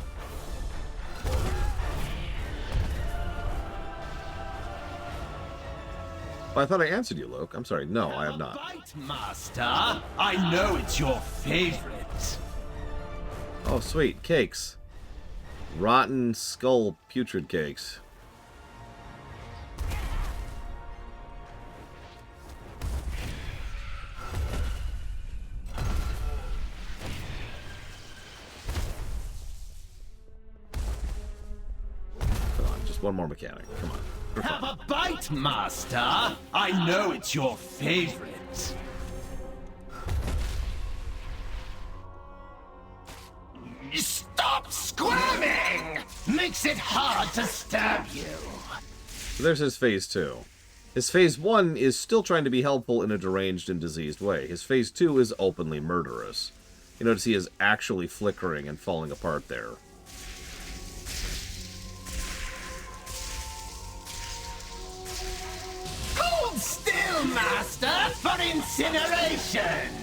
Oh, I thought I answered you, Luke. I'm sorry. No, I have not. Bite, Master. I know it's your favorite. Oh, sweet. Cakes. Rotten skull putrid cakes. Come on, just one more mechanic. Come on. Have a bite, Master. I know it's your favorite. Stop squirming! Makes it hard to stab you. So there's his phase 2. His phase 1 is still trying to be helpful in a deranged and diseased way. His phase 2 is openly murderous. You notice he is actually flickering and falling apart there. Hold still, Master, for incineration!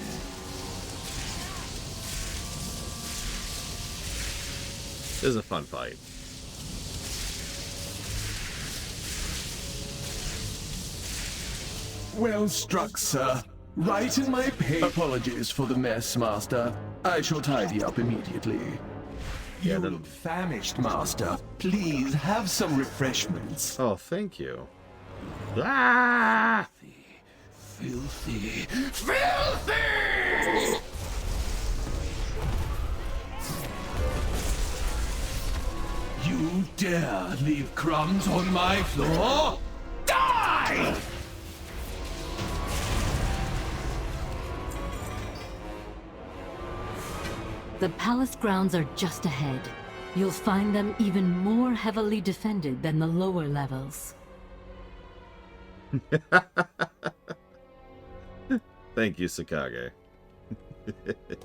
This is a fun fight. Well struck, sir. Right in my pay. Apologies for the mess, Master. I shall tidy up immediately. You look famished, Master. Please have some refreshments. Oh, thank you. Ah! Filthy. Filthy! You dare leave crumbs on my floor? Die! The palace grounds are just ahead. You'll find them even more heavily defended than the lower levels. Thank you, Sakage.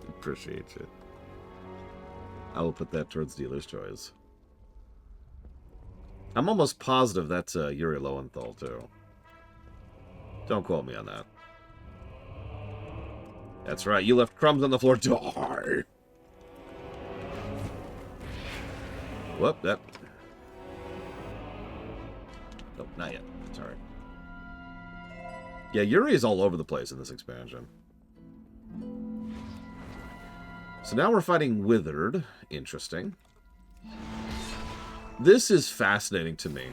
Appreciate you. I will put that towards dealer's choice. I'm almost positive that's Yuri Lowenthal, too. Don't quote me on that. That's right, you left crumbs on the floor. Die! Whoop, that... Nope, not yet. Sorry. Yeah, Yuri is all over the place in this expansion. So now we're fighting Withered. Interesting. This is fascinating to me.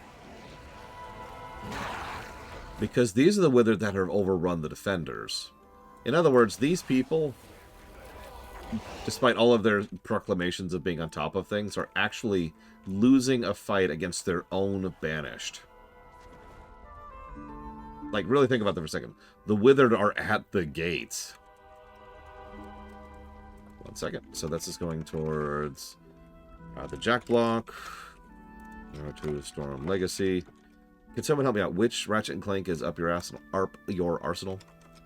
Because these are the Withered that have overrun the Defenders. In other words, these people, despite all of their proclamations of being on top of things, are actually losing a fight against their own Banished. Like, really think about that for a second. The Withered are at the gates. 1 second. So that's just going towards the Jack Block. To Storm Legacy. Can someone help me out? Which Ratchet and Clank is up your arsenal? Your arsenal?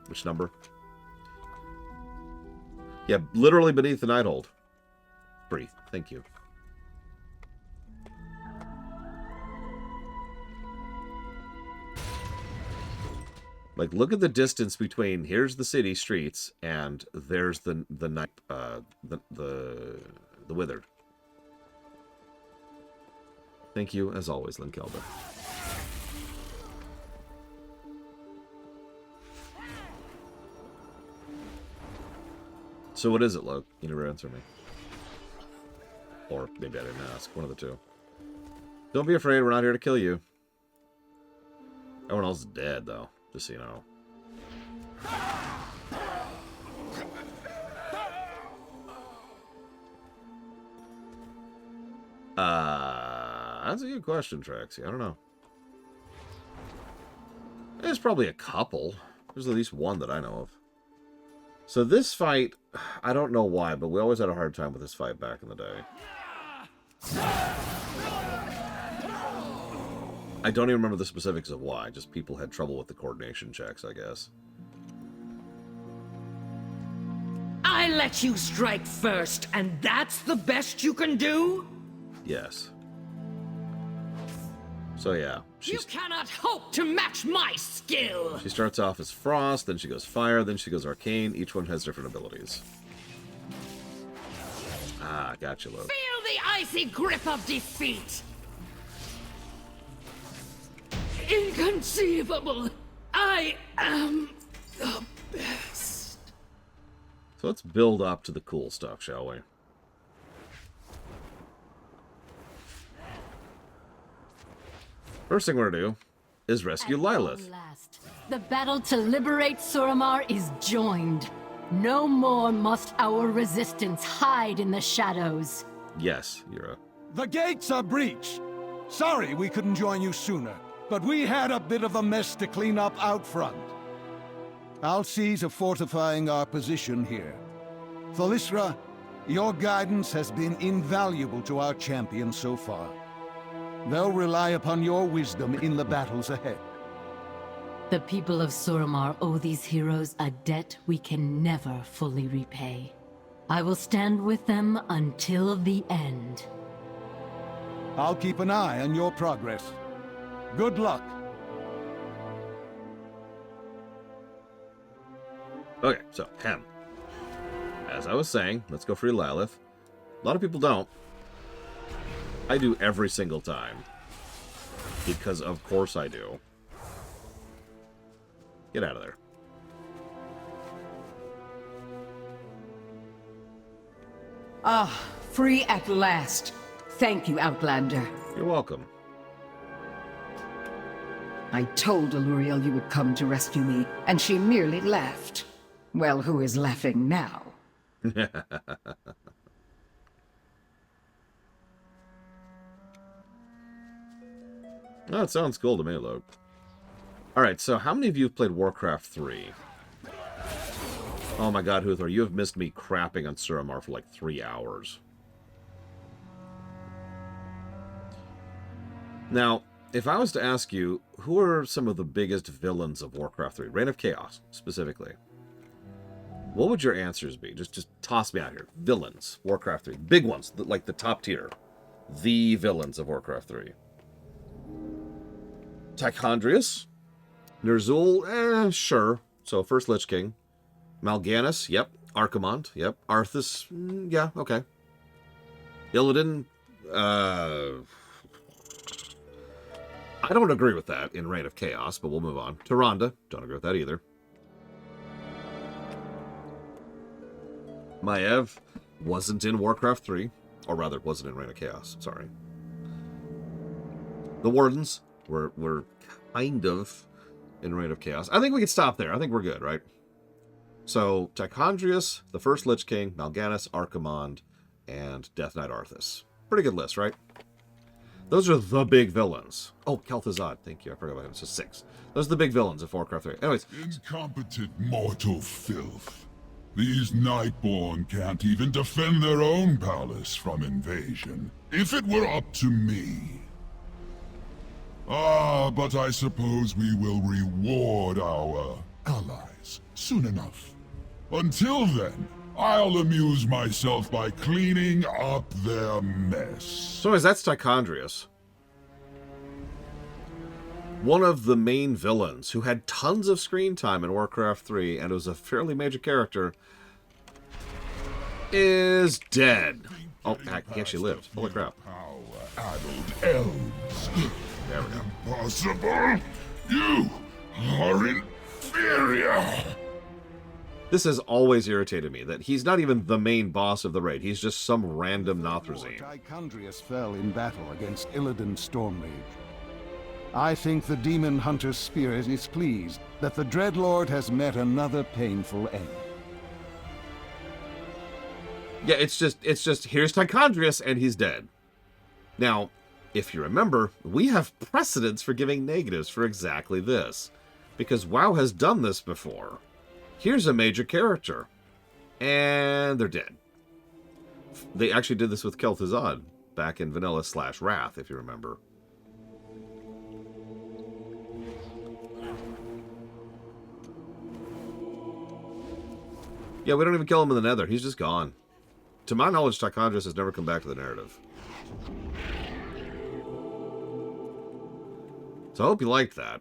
Which number? Yeah, literally beneath the Nighthold. Breathe. Thank you. Like, look at the distance between here's the city streets and there's the night the Withered. Thank you, as always, Linkelda. So what is it, Luke? You never answer me. Or maybe I didn't ask. One of the two. Don't be afraid, we're not here to kill you. Everyone else is dead, though. Just so you know. That's a good question, Traxy. I don't know. There's probably a couple. There's at least one that I know of. So this fight, I don't know why, but we always had a hard time with this fight back in the day. I don't even remember the specifics of why. Just people had trouble with the coordination checks, I guess. I let you strike first, and that's the best you can do? Yes. So yeah. You cannot hope to match my skill! She starts off as Frost, then she goes Fire, then she goes Arcane. Each one has different abilities. Ah, gotcha, Lo. Feel the icy grip of defeat! Inconceivable! I am the best. So let's build up to the cool stuff, shall we? First thing we're gonna do is rescue Lilith. The battle to liberate Suramar is joined. No more must our resistance hide in the shadows. Yes, Yura. The gates are breached. Sorry we couldn't join you sooner, but we had a bit of a mess to clean up out front. I'll see to fortifying our position here. Thalisra, your guidance has been invaluable to our champion so far. They'll rely upon your wisdom in the battles ahead. The people of Suramar owe these heroes a debt we can never fully repay. I will stand with them until the end. I'll keep an eye on your progress. Good luck. Okay, so, as I was saying, let's go free Lilith. A lot of people don't. I do every single time. Because of course I do. Get out of there. Ah, free at last. Thank you, Outlander. You're welcome. I told Aluriel you would come to rescue me, and she merely laughed. Well, who is laughing now? Oh, it sounds cool to me, Luke. Alright, so how many of you have played Warcraft 3? Oh my god, Huthor, you have missed me crapping on Suramar for like 3 hours. Now, if I was to ask you, who are some of the biggest villains of Warcraft 3? Reign of Chaos, specifically. What would your answers be? Just toss me out here. Villains, Warcraft 3. Big ones, like the top tier. The villains of Warcraft 3. Tichondrius. Ner'zhul, sure. So, first Lich King. Mal'Ganis, yep. Archimonde, yep. Arthas, yeah, okay. Illidan, I don't agree with that in Reign of Chaos, but we'll move on. Tyrande, don't agree with that either. Maiev wasn't in Warcraft 3, or rather, wasn't in Reign of Chaos, sorry. The Wardens were kind of in Reign of Chaos. I think we can stop there. I think we're good, right? So, Tichondrius, the first Lich King, Mal'Ganis, Archimonde, and Death Knight Arthas. Pretty good list, right? Those are the big villains. Oh, Kel'Thuzad, thank you. I forgot about him. So 6. Those are the big villains of Warcraft 3. Anyways. Incompetent mortal filth. These Nightborn can't even defend their own palace from invasion. If it were up to me. Ah, but I suppose we will reward our allies soon enough. Until then, I'll amuse myself by cleaning up their mess. So that's Tichondrius. One of the main villains who had tons of screen time in Warcraft 3 and was a fairly major character is dead. Oh, heck, he actually lived. Holy crap. Power-addled elves. There we go. Impossible! You are inferior! This has always irritated me, that he's not even the main boss of the raid. He's just some random Nothrezine. Tichondrius fell in battle against Illidan's Stormrage. I think the Demon Hunter's spirit is pleased that the Dreadlord has met another painful end. Yeah, it's just here's Tichondrius and he's dead. Now, if you remember, we have precedents for giving negatives for exactly this. Because WoW has done this before. Here's a major character. And they're dead. They actually did this with Kel'Thuzad back in Vanilla/Wrath, if you remember. Yeah, we don't even kill him in the Nether. He's just gone. To my knowledge, Tichondrius has never come back to the narrative. So I hope you liked that.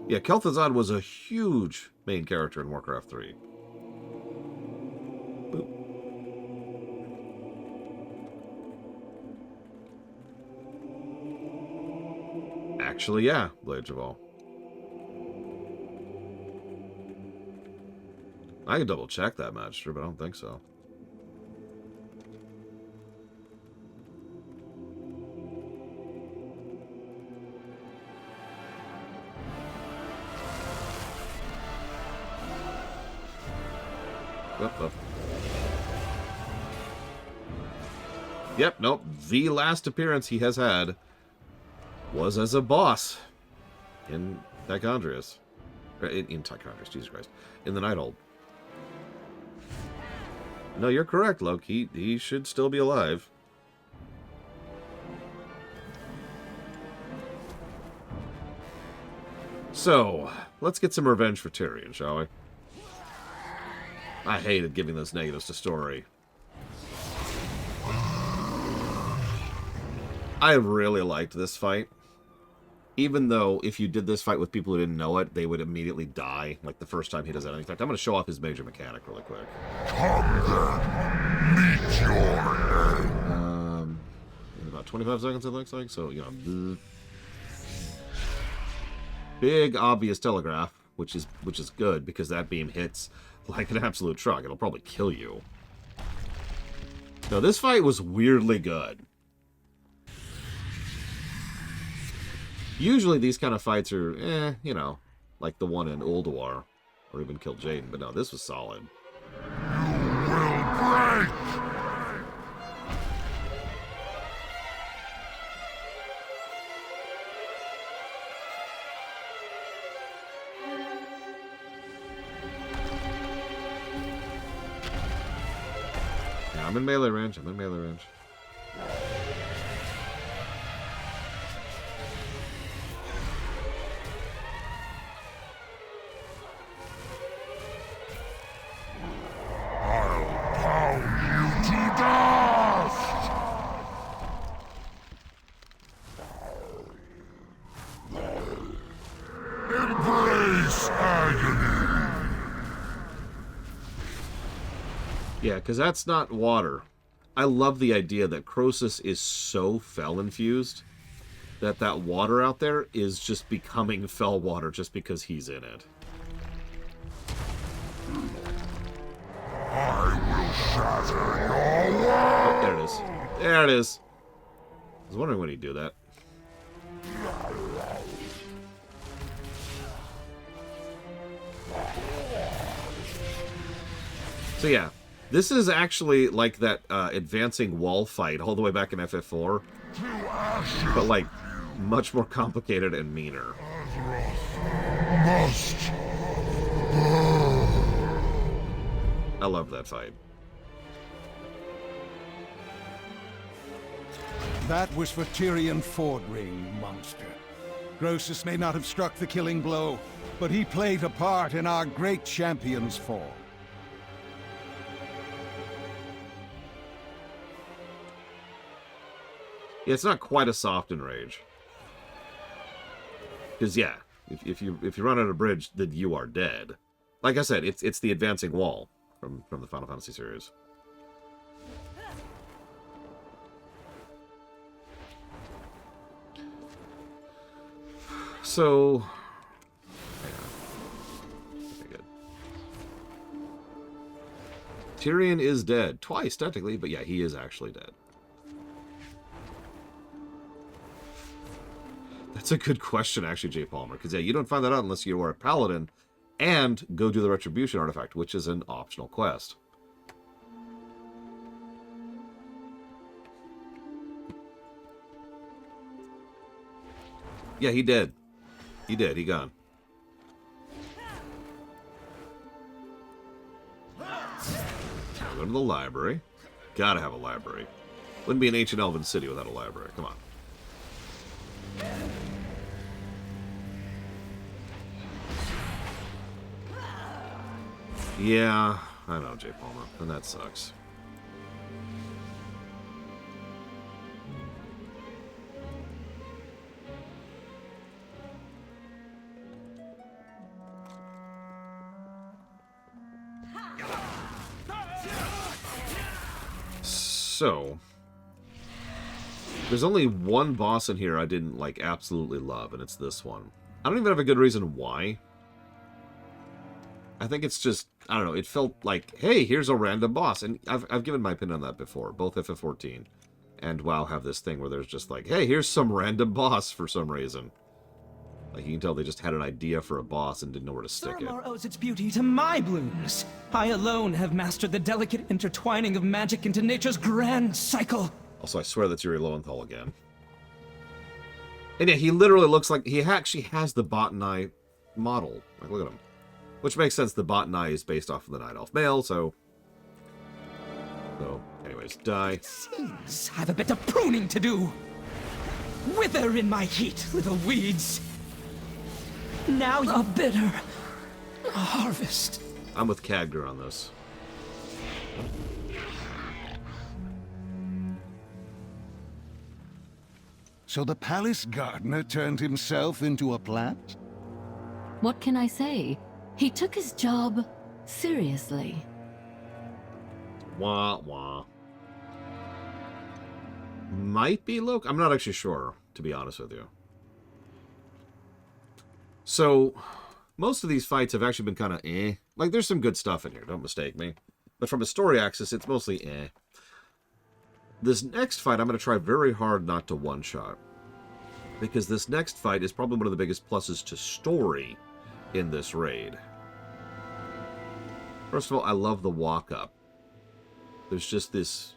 Yeah, Kel'Thuzad was a huge main character in Warcraft 3. Boop. Actually, yeah, Blade Javal. I could double check that match, but I don't think so. Up. Yep, nope. The last appearance he has had was as a boss in Tichondrius. In Tichondrius, Jesus Christ. In the Nighthold. No, you're correct, Loki. He should still be alive. So, let's get some revenge for Tyrion, shall we? I hated giving those negatives to story. I really liked this fight. even though if you did this fight with people who didn't know it, they would immediately die, like the first time he does that. In fact, I'm going to show off his major mechanic really quick. Come then, meet your end. In about 25 seconds, it looks like. So, you know, big obvious telegraph, which is good because that beam hits like an absolute truck. It'll probably kill you. No, this fight was weirdly good. Usually these kind of fights are, you know, like the one in Ulduar, or even Kill Jaden, but no, this was solid. You will break! Yeah, I'm in melee range. Embrace agony! Yeah, because that's not water. I love the idea that Croesus is so fel-infused that that water out there is just becoming fel water just because he's in it. I will shatter your world! Oh, there it is. There it is. I was wondering when he'd do that. So yeah, this is actually like that advancing wall fight all the way back in FF4, but like much more complicated and meaner. Must I love that fight. That was for Tyrion Fordring, monster. Croesus may not have struck the killing blow, but he played a part in our great champion's fall. Yeah, it's not quite a soft enrage. Because yeah, if you run out of bridge, then you are dead. Like I said, it's the advancing wall from the Final Fantasy series. So, okay, good. Tyrion is dead twice technically, but yeah, he is actually dead. That's a good question, actually, J. Palmer, because yeah, you don't find that out unless you are a paladin and go do the Retribution artifact, which is an optional quest. Yeah, he did. He did. He gone. Go to the library. Gotta have a library. Wouldn't be an ancient elven city without a library. Come on. Yeah, I know, J. Palmer, and that sucks. So, there's only one boss in here I didn't, like, absolutely love, and it's this one. I don't even have a good reason why. I think it's just, I don't know, it felt like, hey, here's a random boss. And I've given my opinion on that before. Both FF14 and WoW have this thing where there's just like, hey, here's some random boss for some reason. Like, you can tell they just had an idea for a boss and didn't know where to stick it. Suramar owes its beauty to my blooms. I alone have mastered the delicate intertwining of magic into nature's grand cycle. Also, I swear that's Yuri Lowenthal again. And yeah, he literally looks like he actually has the Botany model. Like, look at him. Which makes sense, the Botany is based off of the Night Elf male, so... So, anyways, die. Seems I've a bit of pruning to do. Wither in my heat, little weeds. Now a bitter harvest. I'm with Cagder on this. So the palace gardener turned himself into a plant? What can I say? He took his job seriously. Wah, wah. Might be Loki. I'm not actually sure, to be honest with you. So, most of these fights have actually been kind of eh. Like, there's some good stuff in here, don't mistake me. But from a story axis, it's mostly eh. This next fight, I'm going to try very hard not to one-shot. Because this next fight is probably one of the biggest pluses to story in this raid. First of all, I love the walk-up. There's just this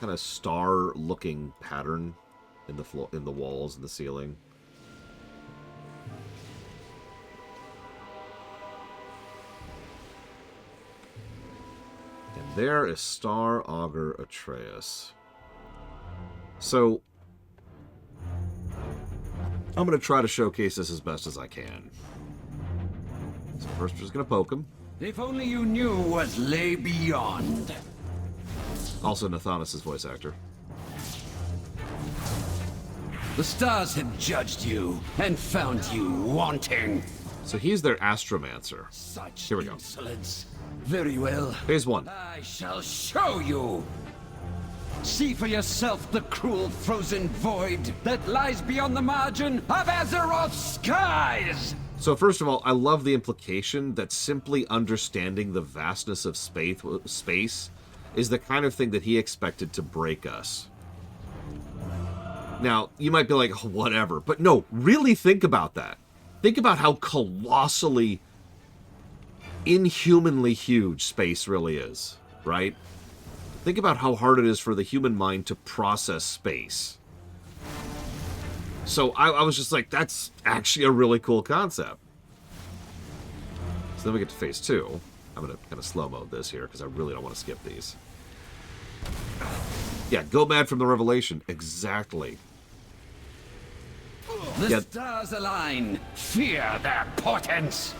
kind of star-looking pattern in the floor, in the walls and the ceiling. And there is Star Augur Atreus. So, I'm going to try to showcase this as best as I can. So first, we're just going to poke him. If only you knew what lay beyond. Also, Nathanis' voice actor. The stars had judged you and found you wanting. So he's their astromancer. Such Here we go. Insolence. Very well. Phase 1. I shall show you. See for yourself the cruel frozen void that lies beyond the margin of Azeroth's skies! So first of all, I love the implication that simply understanding the vastness of space is the kind of thing that he expected to break us. Now, you might be like, oh, whatever. But no, really think about that. Think about how colossally, inhumanly huge space really is, right? Think about how hard it is for the human mind to process space. So I was just like, that's actually a really cool concept. So then we get to phase 2. I'm going to kind of slow mode this here because I really don't want to skip these. Yeah, go mad from the revelation. Exactly. The stars align. Fear their portents.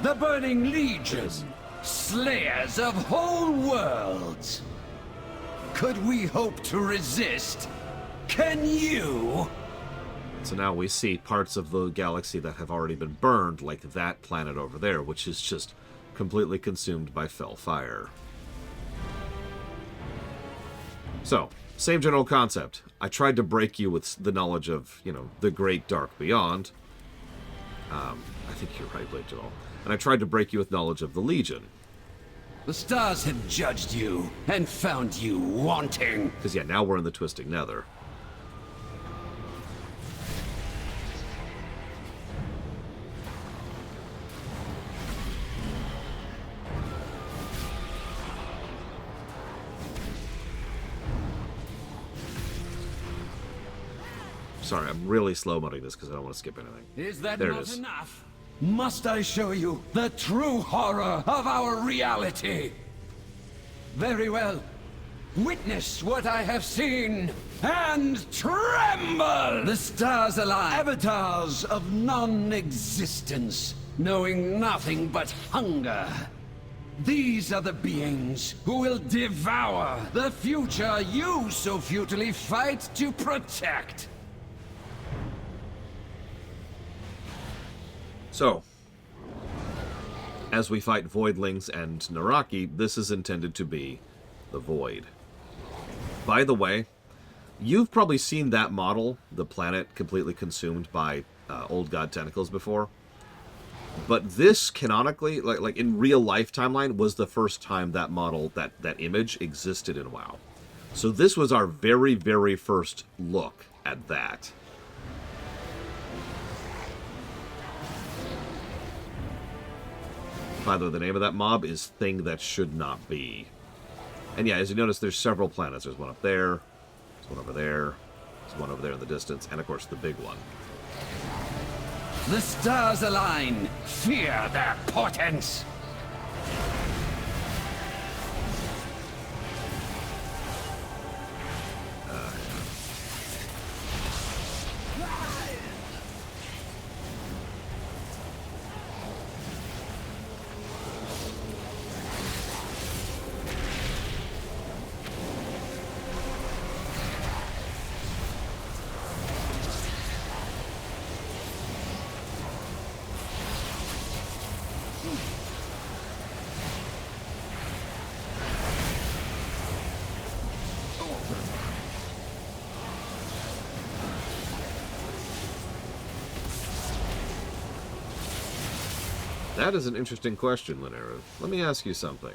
The Burning Legion. Slayers of whole worlds. Could we hope to resist? Can you? So now we see parts of the galaxy that have already been burned, like that planet over there, which is just completely consumed by fell fire. So, same general concept. I tried to break you with the knowledge of, you know, the great dark beyond. I think you're right, Blade Joel. And I tried to break you with knowledge of the Legion. The stars had judged you and found you wanting. Because, yeah, now we're in the Twisting Nether. Sorry, I'm really slow-modding this because I don't want to skip anything. Is that there not it is. enough? Must I show you the true horror of our reality? Very well. Witness what I have seen, and tremble! The stars align. Avatars of non-existence, knowing nothing but hunger. These are the beings who will devour the future you so futilely fight to protect. So, as we fight Voidlings and Naraki, this is intended to be the Void. By the way, you've probably seen that model, the planet completely consumed by old god tentacles before. But this, canonically, like in real life timeline, was the first time that model, that image existed in WoW. So this was our very, very first look at that. By the way, the name of that mob is Thing That Should Not Be. And yeah, as you notice, there's several planets. There's one up there, there's one over there, there's one over there in the distance, and of course the big one. The stars align. Fear their portents. That is an interesting question, Linnera. Let me ask you something.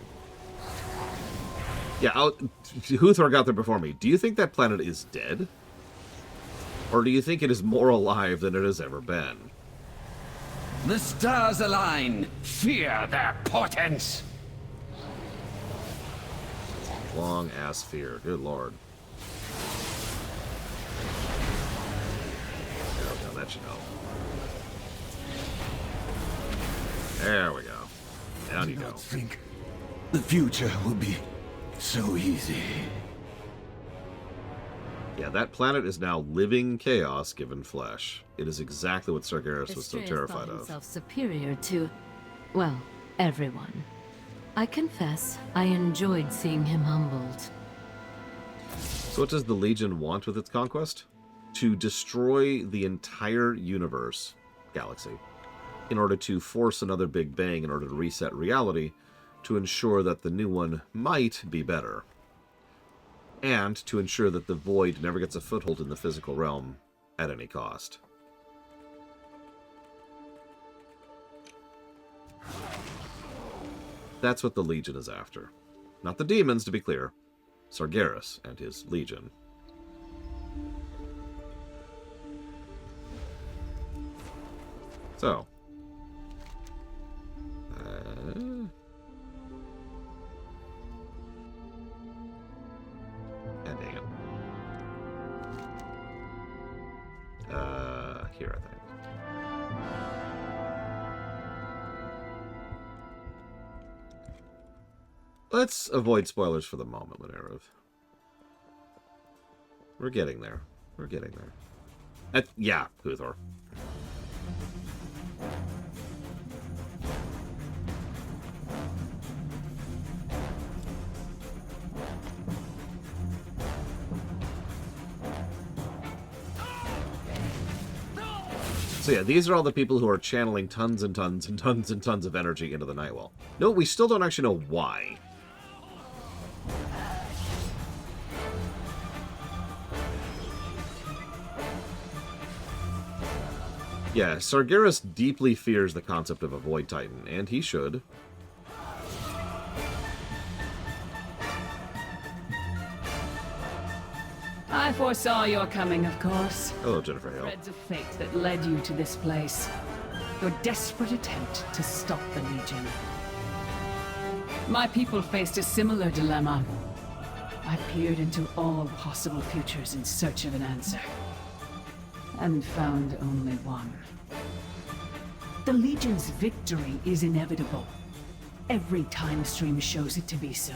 Yeah, Huthor got there before me. Do you think that planet is dead? Or do you think it is more alive than it has ever been? The stars align. Fear their portents. Long-ass fear. Good lord. Now that you know. There we go. Down you go. Think the future will be so easy. Yeah, that planet is now living chaos given flesh. It is exactly what Sargeras was so Estrella terrified thought of. himself superior to, well, everyone. I confess, I enjoyed seeing him humbled. So what does the Legion want with its conquest? To destroy the entire universe, galaxy, in order to force another Big Bang in order to reset reality, to ensure that the new one might be better. And to ensure that the Void never gets a foothold in the physical realm at any cost. That's what the Legion is after. Not the demons, to be clear. Sargeras and his Legion. So. Dang it. Here, I think. Let's avoid spoilers for the moment, Linnera. We're getting there. We're getting there. Yeah, Huthor. So yeah, these are all the people who are channeling tons and tons and tons and tons of energy into the Nightwell. No, we still don't actually know why. Yeah, Sargeras deeply fears the concept of a Void Titan, and he should. I foresaw your coming, of course. Hello, Jennifer Hale. Threads of fate that led you to this place. Your desperate attempt to stop the Legion. My people faced a similar dilemma. I peered into all possible futures in search of an answer. And found only one. The Legion's victory is inevitable. Every time stream shows it to be so.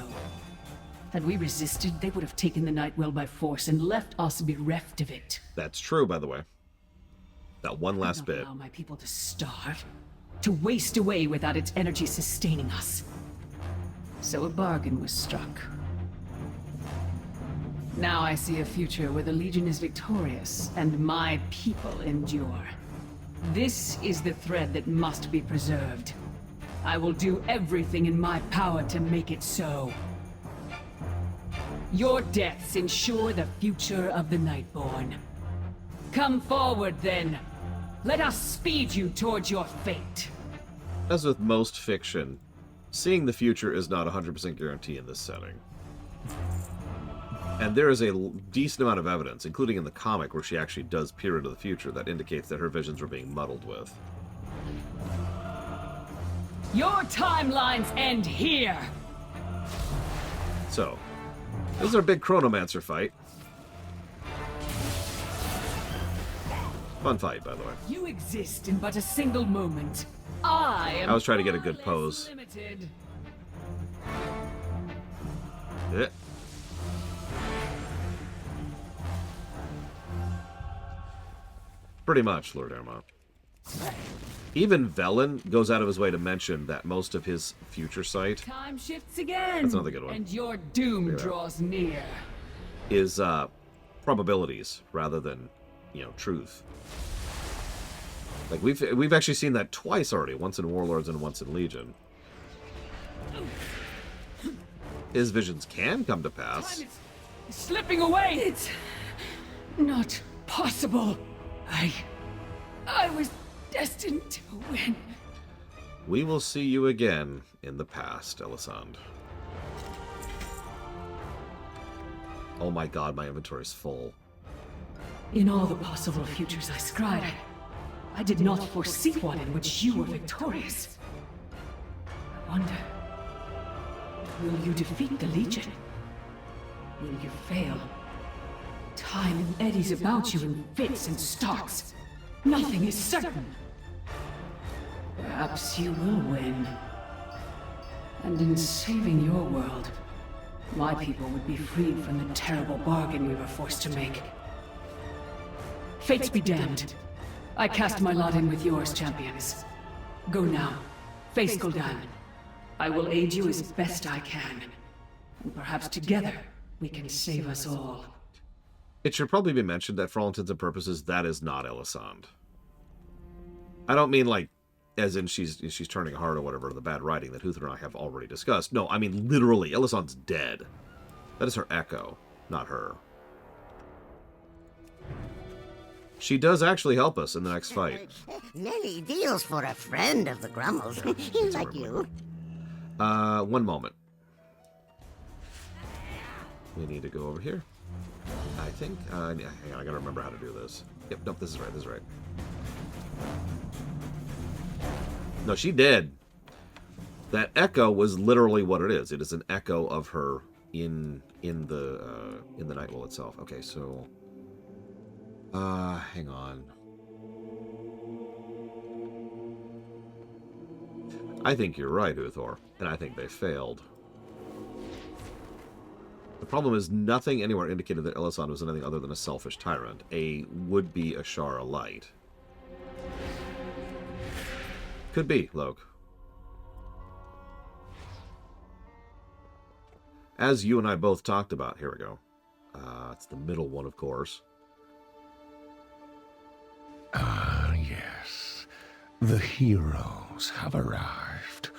Had we resisted, they would have taken the Nightwell by force and left us bereft of it. That's true, by the way. That one last bit. Allow my people to starve, to waste away without its energy sustaining us. So a bargain was struck. Now I see a future where the Legion is victorious and my people endure. This is the thread that must be preserved. I will do everything in my power to make it so. Your deaths ensure the future of the Nightborn. Come forward, then. Let us speed you towards your fate. As with most fiction, seeing the future is not a 100% guarantee in this setting. And there is a decent amount of evidence, including in the comic where she actually does peer into the future, that indicates that her visions were being muddled with. Your timelines end here! So, this is our big Chronomancer fight. Fun fight, by the way. You exist in but a single moment. I was trying to get a good pose. Limited. Yeah. Pretty much, Lord Ermont. Even Velen goes out of his way to mention that most of his future sight... Time shifts again. That's another good one. And your doom draws near. ...is probabilities rather than, you know, truth. Like, we've actually seen that twice already. Once in Warlords and once in Legion. His visions can come to pass. Time is slipping away. It's not possible. I was destined to win. We will see you again in the past, Elisande. Oh my god, my inventory's full. In all the possible futures I scried, I did not foresee one in which you were victorious. I wonder, will you defeat the Legion? Will you fail? Time eddies about you in fits and starts. Nothing is certain. Perhaps you will win. And in saving your world, my people would be freed from the terrible bargain we were forced to make. Fates be damned. I cast my lot in with yours, champions. Go now. Face Gul'dan. I will aid you as best I can. And perhaps together, we can save us all. It should probably be mentioned that for all intents and purposes, that is not Elisande. I don't mean like, as in she's turning hard or whatever, the bad writing that Huther and I have already discussed. No, I mean literally, Elisande's dead. That is her echo, not her. She does actually help us in the next fight. Many deals for a friend of the Grummles. Like you. One moment. We need to go over here. I think. Hang on, I gotta remember how to do this. Yep, nope, this is right, this is right. No, she did. That echo was literally what it is. It is an echo of her in the night world itself. Okay, so hang on. I think you're right, Uthor, and I think they failed. The problem is nothing anywhere indicated that Elisande was anything other than a selfish tyrant, a would-be Ashara light. Could be, Loke. As you and I both talked about, here we go. It's the middle one, of course. Ah, yes. The heroes have arrived.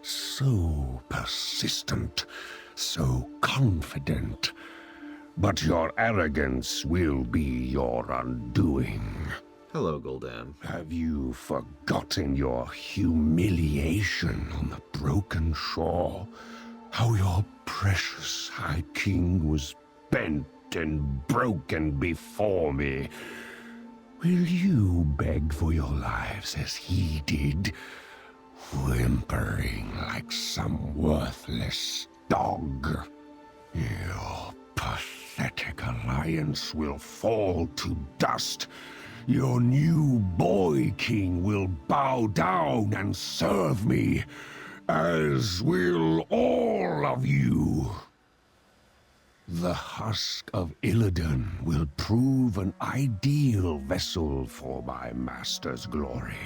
So persistent, so confident. But your arrogance will be your undoing. Hello, Gul'dan. Have you forgotten your humiliation on the broken shore? How your precious High King was bent and broken before me? Will you beg for your lives as he did, whimpering like some worthless dog? Your pathetic alliance will fall to dust. Your new boy king will bow down and serve me, as will all of you. The husk of Illidan will prove an ideal vessel for my master's glory.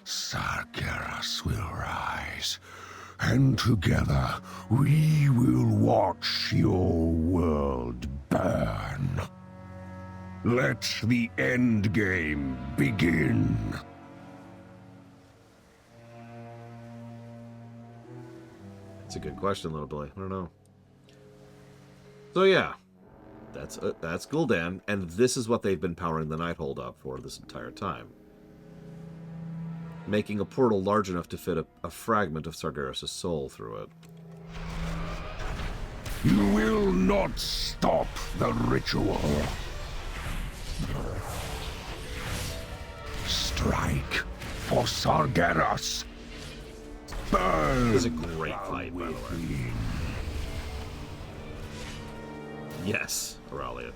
Sargeras will rise, and together we will watch your world burn. Let the endgame begin. That's a good question, little boy. I don't know. So yeah, that's Gul'dan, and this is what they've been powering the Nighthold up for this entire time. Making a portal large enough to fit a fragment of Sargeras' soul through it. You will not stop the ritual. Strike for Sargeras. Burn. This is a great fight, by the way. Yes, Aurelian.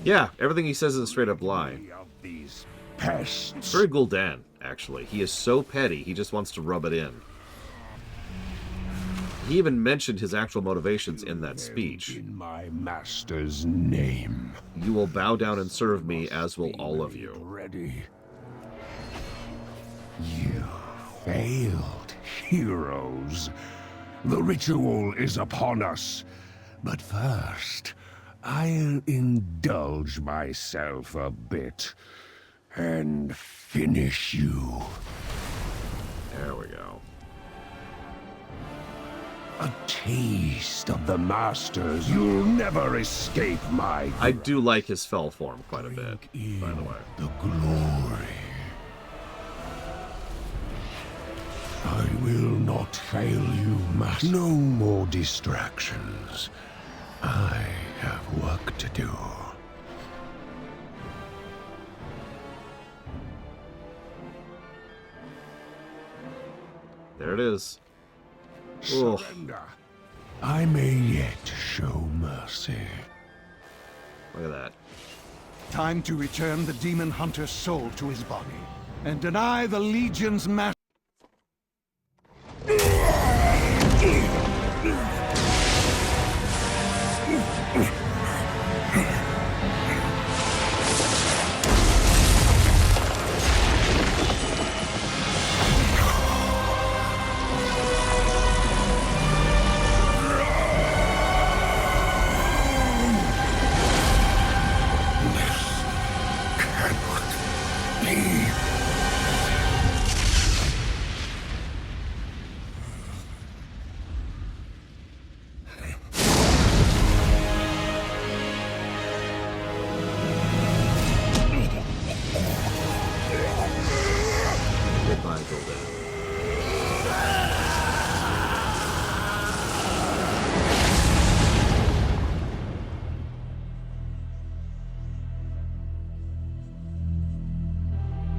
Yeah, everything he says is a straight up lie. These pests. It's very Gul'dan, actually. He is so petty, he just wants to rub it in. He even mentioned his actual motivations in that speech. In my master's name. You will bow down and serve me, as will all of you. Ready. You failed, heroes. The ritual is upon us. But first, I'll indulge myself a bit and finish you. There we go. A taste of the masters. You'll never escape my grip. I do like his fell form quite a bit, by the way. The glory. will not fail you, Master. No more distractions. I have work to do. There it is. Surrender. I may yet show mercy. Look at that. Time to return the demon hunter's soul to his body and deny the Legion's master.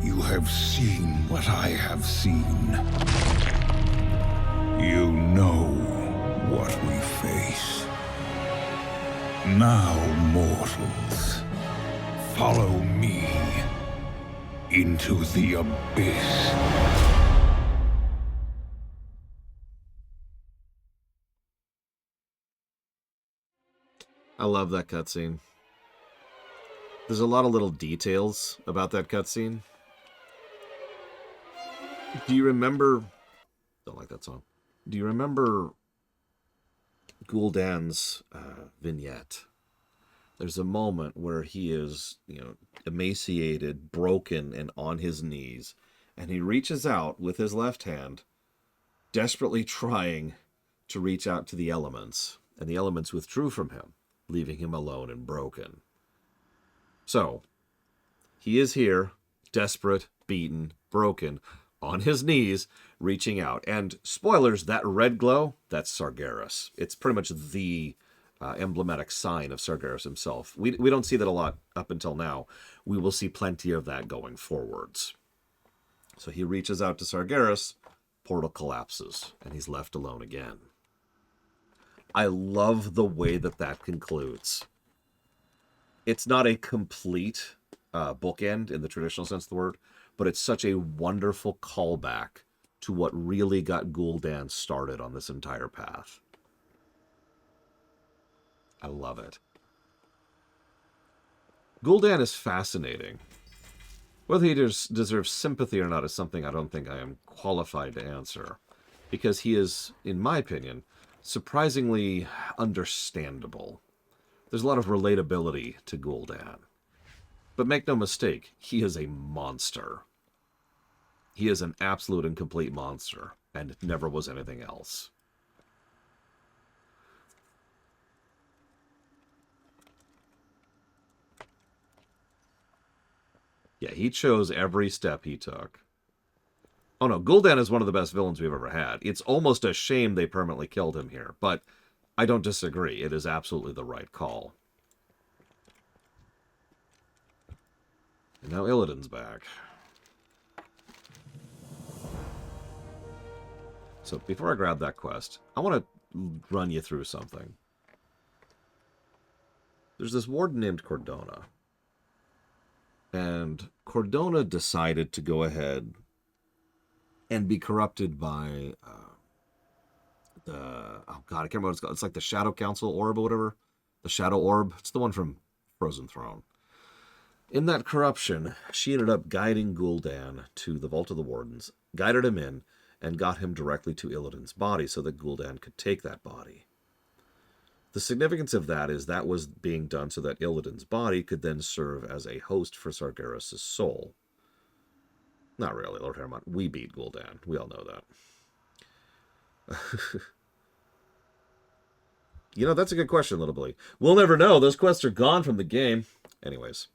You have seen what I have seen. You know what we face. Now, mortals, follow me into the abyss. I love that cutscene. There's a lot of little details about that cutscene. Do you remember... Don't like that song. Do you remember Gul'dan's vignette? There's a moment where he is, emaciated, broken, and on his knees. And he reaches out with his left hand, desperately trying to reach out to the elements. And the elements withdrew from him, leaving him alone and broken. So, he is here, desperate, beaten, broken, on his knees, reaching out. And spoilers, that red glow, that's Sargeras. It's pretty much the emblematic sign of Sargeras himself. We don't see that a lot up until now. We will see plenty of that going forwards. So he reaches out to Sargeras, portal collapses, and he's left alone again. I love the way that concludes. It's not a complete bookend in the traditional sense of the word, but it's such a wonderful callback to what really got Gul'dan started on this entire path. I love it. Gul'dan is fascinating. Whether he deserves sympathy or not is something I don't think I am qualified to answer, because he is, in my opinion, surprisingly understandable. There's a lot of relatability to Gul'dan. But make no mistake, he is a monster. He is an absolute and complete monster, and never was anything else. Yeah, he chose every step he took. Oh no, Gul'dan is one of the best villains we've ever had. It's almost a shame they permanently killed him here, but I don't disagree. It is absolutely the right call. And now Illidan's back. So before I grab that quest, I want to run you through something. There's this warden named Cordona. And Cordona decided to go ahead and be corrupted by oh god, I can't remember what it's called. It's like the Shadow Council Orb or whatever. The Shadow Orb. It's the one from Frozen Throne. In that corruption, she ended up guiding Gul'dan to the Vault of the Wardens, guided him in, and got him directly to Illidan's body so that Gul'dan could take that body. The significance of that is that was being done so that Illidan's body could then serve as a host for Sargeras' soul. Not really, Lord Hermont. We beat Gul'dan. We all know that. That's a good question, Little Billy. We'll never know. Those quests are gone from the game. Anyways,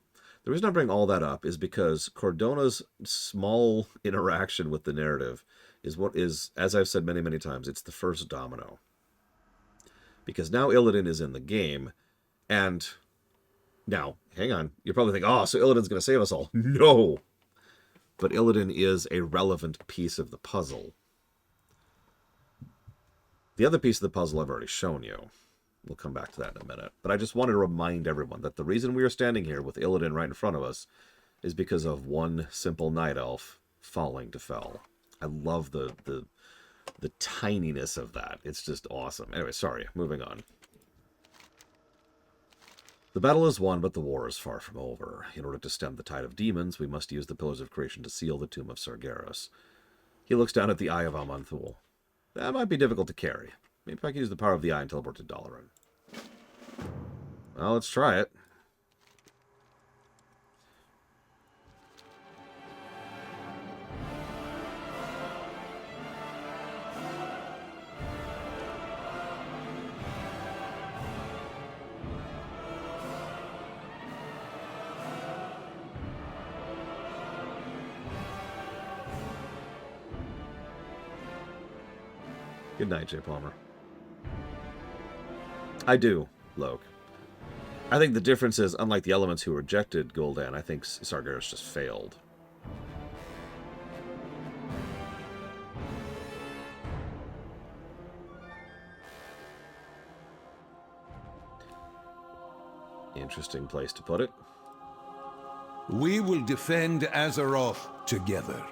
The reason I bring all that up is because Cordona's small interaction with the narrative is what is, as I've said many, many times, it's the first domino. Because now Illidan is in the game, and now, hang on, you probably think, oh, so Illidan's going to save us all. No! But Illidan is a relevant piece of the puzzle. The other piece of the puzzle I've already shown you. We'll come back to that in a minute. But I just wanted to remind everyone that the reason we are standing here with Illidan right in front of us is because of one simple night elf falling to Fel. I love the tininess of that. It's just awesome. Anyway, sorry, moving on. The battle is won, but the war is far from over. In order to stem the tide of demons, we must use the Pillars of Creation to seal the tomb of Sargeras. He looks down at the Eye of Aman'Thul. That might be difficult to carry. Maybe if I can use the power of the eye and teleport to Dalaran. Well, let's try it. Good night, J. Palmer. I do, Loke. I think the difference is, unlike the elements who rejected Gul'dan, I think Sargeras just failed. Interesting place to put it. We will defend Azeroth together.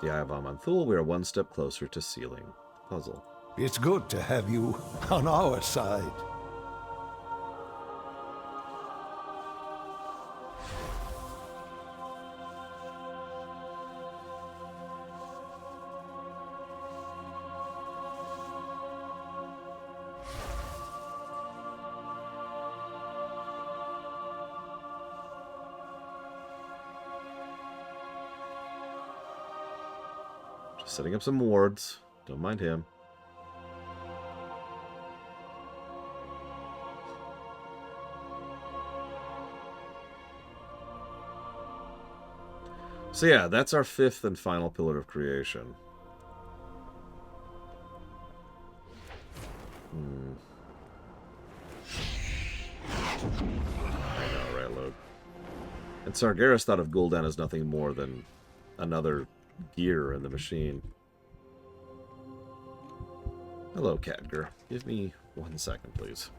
The Eye of Aman'Thul, we are one step closer to sealing the puzzle. It's good to have you on our side. Just setting up some wards. Don't mind him. So yeah, that's our fifth and final Pillar of Creation. I know, right, Luke? And Sargeras thought of Gul'dan as nothing more than another gear in the machine. Hello, Khadgar. Give me 1 second, please.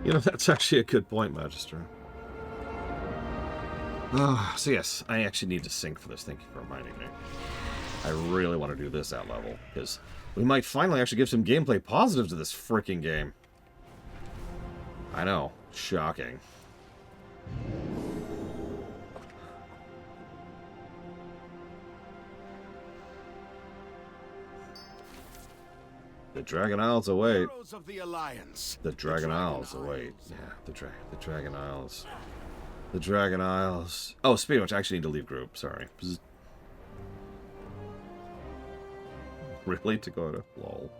You know, that's actually a good point, Magister. So yes, I actually need to sync for this. Thank you for reminding me. I really want to do this at level, because we might finally actually give some gameplay positives to this freaking game. I know. Shocking. The Dragon Isles await. Of the Alliance. The Dragon Isles await. Yeah, the Dragon Isles. The Dragon Isles. Oh, speaking of which, I actually need to leave group. Sorry. Really? To go to lol.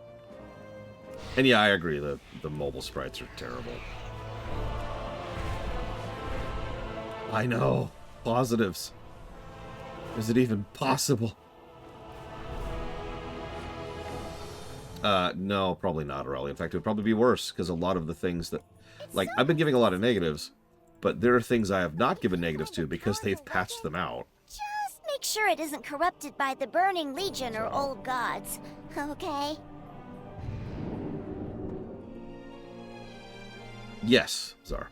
And yeah, I agree. The mobile sprites are terrible. I know. Positives. Is it even possible? No, probably not, Aurelia. In fact, it would probably be worse, because a lot of the things that... Like, I've been giving a lot of negatives, but there are things I have not given negatives to because they've patched them out. Just make sure it isn't corrupted by the Burning Legion or old gods, okay? Yes, Czar.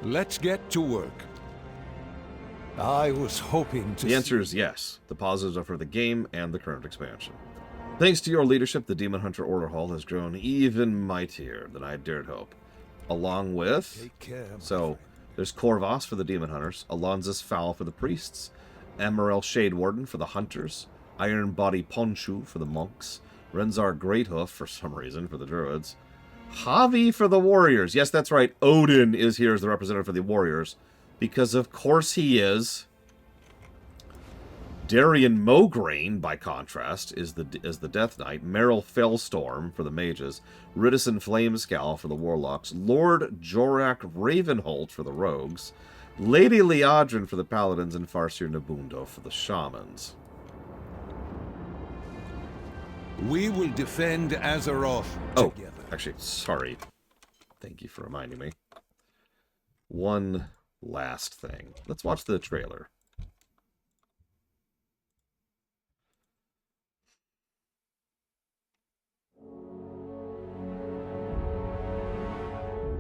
Let's get to work. I was hoping to... The answer is yes. The positives are for the game and the current expansion. Thanks to your leadership, the Demon Hunter Order Hall has grown even mightier than I had dared hope. Along with... So, there's Corvos for the Demon Hunters, Alonzus Fowl for the Priests, Amarel Shade Warden for the Hunters, Iron Body Ponshu for the Monks, Renzar Greathoof, for some reason, for the Druids, Javi for the Warriors. Yes, that's right. Odin is here as the representative for the Warriors. Because of course he is. Darian Mograine, by contrast, is the Death Knight. Meryl Fellstorm for the Mages. Ridison Flamescal for the Warlocks. Lord Jorak Ravenholt for the Rogues. Lady Liadrin for the Paladins. And Farseer Nabundo for the Shamans. We will defend Azeroth together. Actually, sorry. Thank you for reminding me. One last thing. Let's watch the trailer.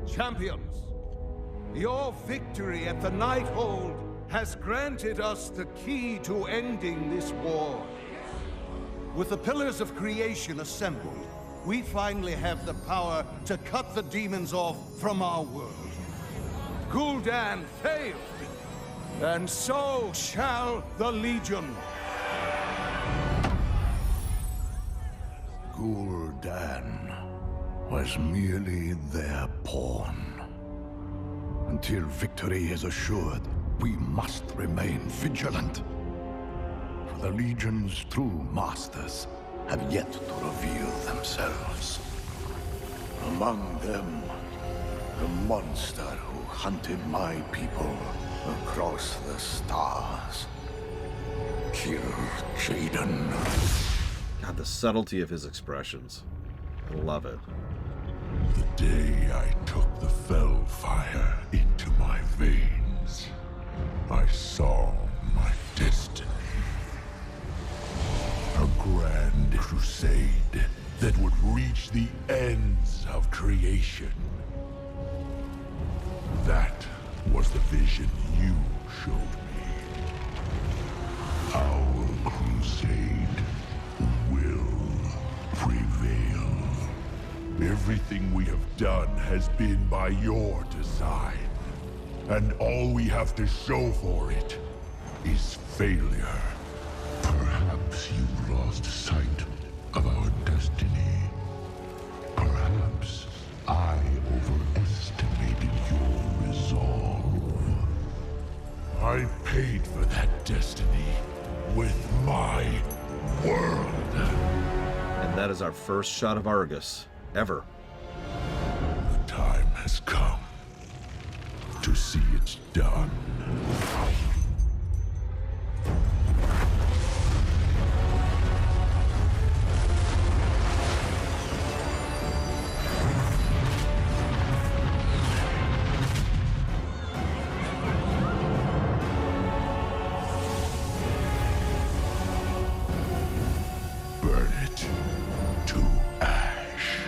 Champions, your victory at the Nighthold has granted us the key to ending this war. With the pillars of creation assembled, we finally have the power to cut the demons off from our world. Gul'dan failed, and so shall the Legion. Gul'dan was merely their pawn. Until victory is assured, we must remain vigilant. For the Legion's true masters have yet to reveal themselves. Among them, the monster who hunted my people across the stars. Kill Jaden. God, the subtlety of his expressions. I love it. The day I took the fell fire into my veins, I saw my destiny. A grand crusade that would reach the ends of creation. That was the vision you showed me. Our crusade will prevail. Everything we have done has been by your design. And all we have to show for it is failure. Perhaps you lost sight of our destiny. Perhaps I overestimated your resolve. I paid for that destiny with my world. And that is our first shot of Argus, ever. The time has come to see it done. Burn it to ash.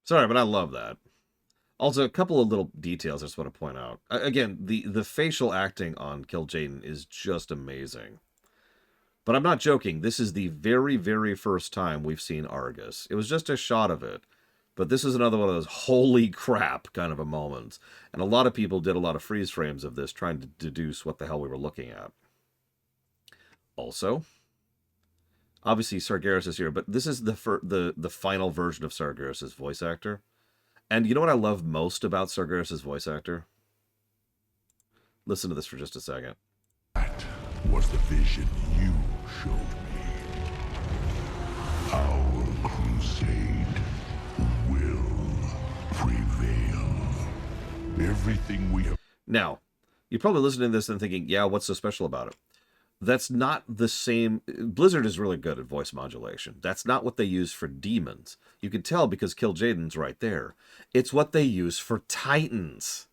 Sorry, but I love that. Also, a couple of little details I just want to point out. Again, the facial acting on Kill Jaden is just amazing. But I'm not joking. This is the very, very first time we've seen Argus. It was just a shot of it. But this is another one of those holy crap kind of a moments. And a lot of people did a lot of freeze frames of this trying to deduce what the hell we were looking at. Also, obviously Sargeras is here, but this is the final version of Sargeras' voice actor. And you know what I love most about Sargeras' voice actor? Listen to this for just a second. That was the vision you showed me. Our crusade will prevail. Everything we have... Now, you're probably listening to this and thinking, yeah, what's so special about it? That's not the same... Blizzard is really good at voice modulation. That's not what they use for demons. You can tell because Kill Jaden's right there. It's what they use for titans.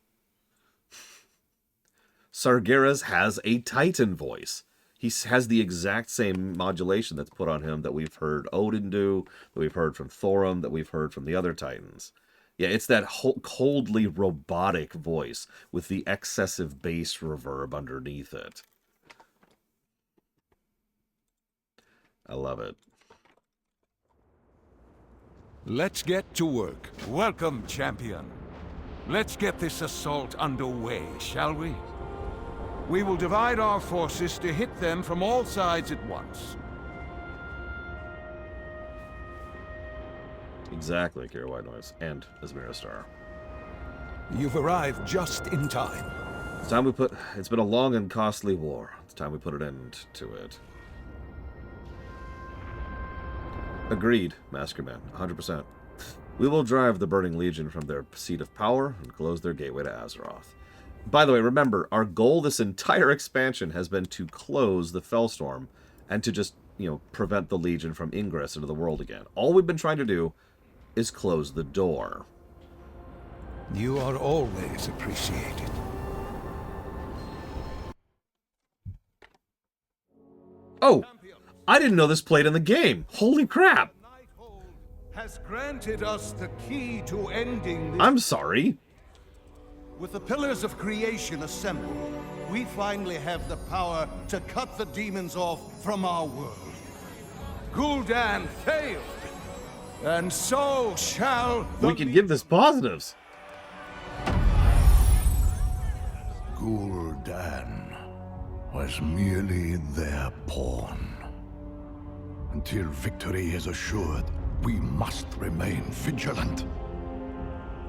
Sargeras has a titan voice. He has the exact same modulation that's put on him that we've heard Odin do, that we've heard from Thorum, that we've heard from the other titans. Yeah, it's that coldly robotic voice with the excessive bass reverb underneath it. I love it. Let's get to work. Welcome, champion. Let's get this assault underway, shall we? We will divide our forces to hit them from all sides at once. Exactly, Kira White Noise and Asmira Star. You've arrived just in time. It's time we put... It's been a long and costly war. It's time we put an end to it. Agreed, Maskerman. 100%. We will drive the Burning Legion from their seat of power and close their gateway to Azeroth. By the way, remember, our goal this entire expansion has been to close the Fellstorm and to just, prevent the Legion from ingress into the world again. All we've been trying to do is close the door. You are always appreciated. Oh! I didn't know this played in the game. Holy crap! Has granted us the key to ending this... I'm sorry. With the pillars of creation assembled, we finally have the power to cut the demons off from our world. Gul'dan failed, and so shall the... We can give this positives. Gul'dan was merely their pawn. Until victory is assured, we must remain vigilant.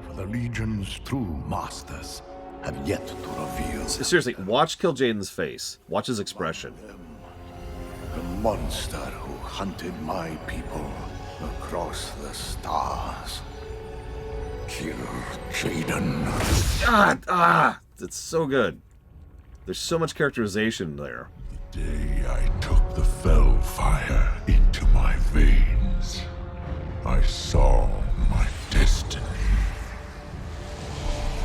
For the Legion's true masters have yet to reveal... Seriously, watch Kill Jaden's face. Watch his expression. The monster who hunted my people across the stars. Kill Jaden. It's so good. There's so much characterization there. The day I took the fell fire into my veins, I saw my destiny.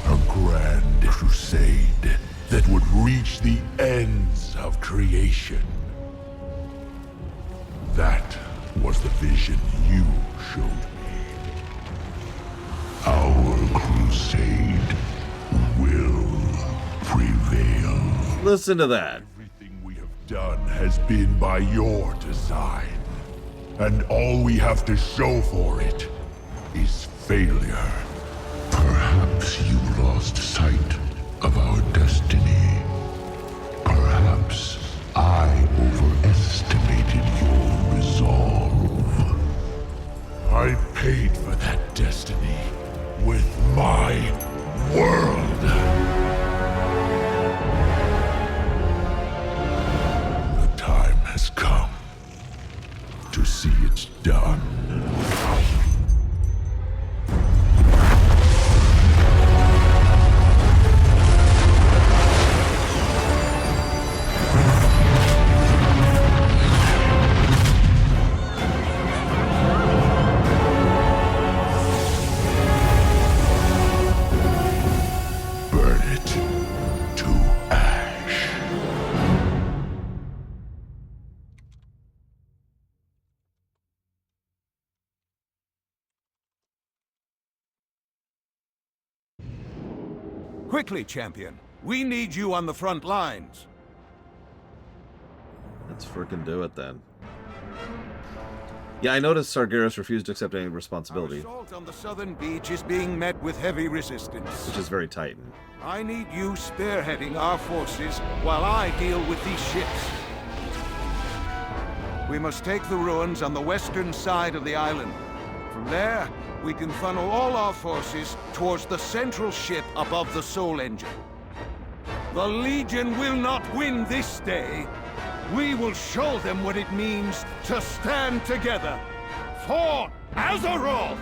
A grand crusade that would reach the ends of creation. That was the vision you showed me. Our crusade will prevail. Listen to that. Everything we have done has been by your design. And all we have to show for it is failure. Perhaps you lost sight of our destiny. Perhaps I overestimated your resolve. I paid for that destiny with my world. The time has come to see it done. Burn it to ash. Quickly, champion. We need you on the front lines. Let's frickin' do it then. Yeah, I noticed Sargeras refused to accept any responsibility, Our assault on the southern beach is being met with heavy resistance. which is very Titan. I need you spearheading our forces while I deal with these ships. We must take the ruins on the western side of the island. From there, we can funnel all our forces towards the central ship above the Soul Engine. The Legion will not win this day, We will show them what it means to stand together for Azeroth!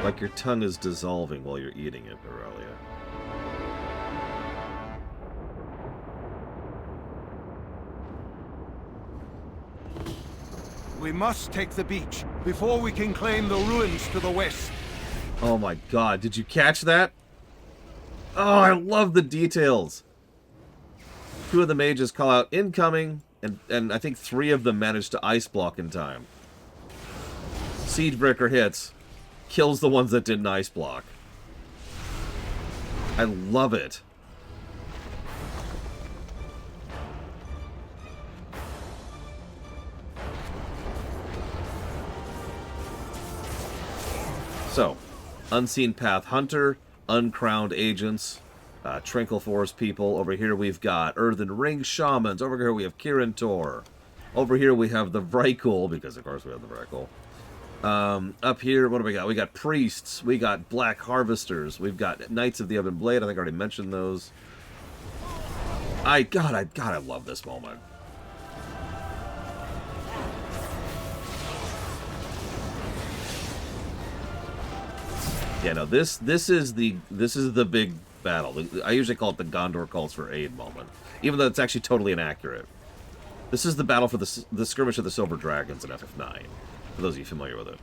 Like your tongue is dissolving while you're eating it, Aurelia. We must take the beach before we can claim the ruins to the west. Oh my god, did you catch that? Oh, I love the details. 2 of the mages call out incoming, and I think 3 of them manage to ice block in time. Siegebreaker hits, kills the ones that didn't ice block. I love it. So, Unseen Path Hunter, Uncrowned Agents, Trinkle Forest people. Over here we've got Earthen Ring Shamans. Over here we have Kirin Tor. Over here we have the Vrykul, because of course we have the Vrykul. Up here, what do we got? We got Priests, we got Black Harvesters, we've got Knights of the Ebon Blade. I think I already mentioned those. I love this moment. Yeah, no, this is the big battle. I usually call it the Gondor calls for aid moment, even though it's actually totally inaccurate. This is the battle for the skirmish of the Silver Dragons in FF9, for those of you familiar with it.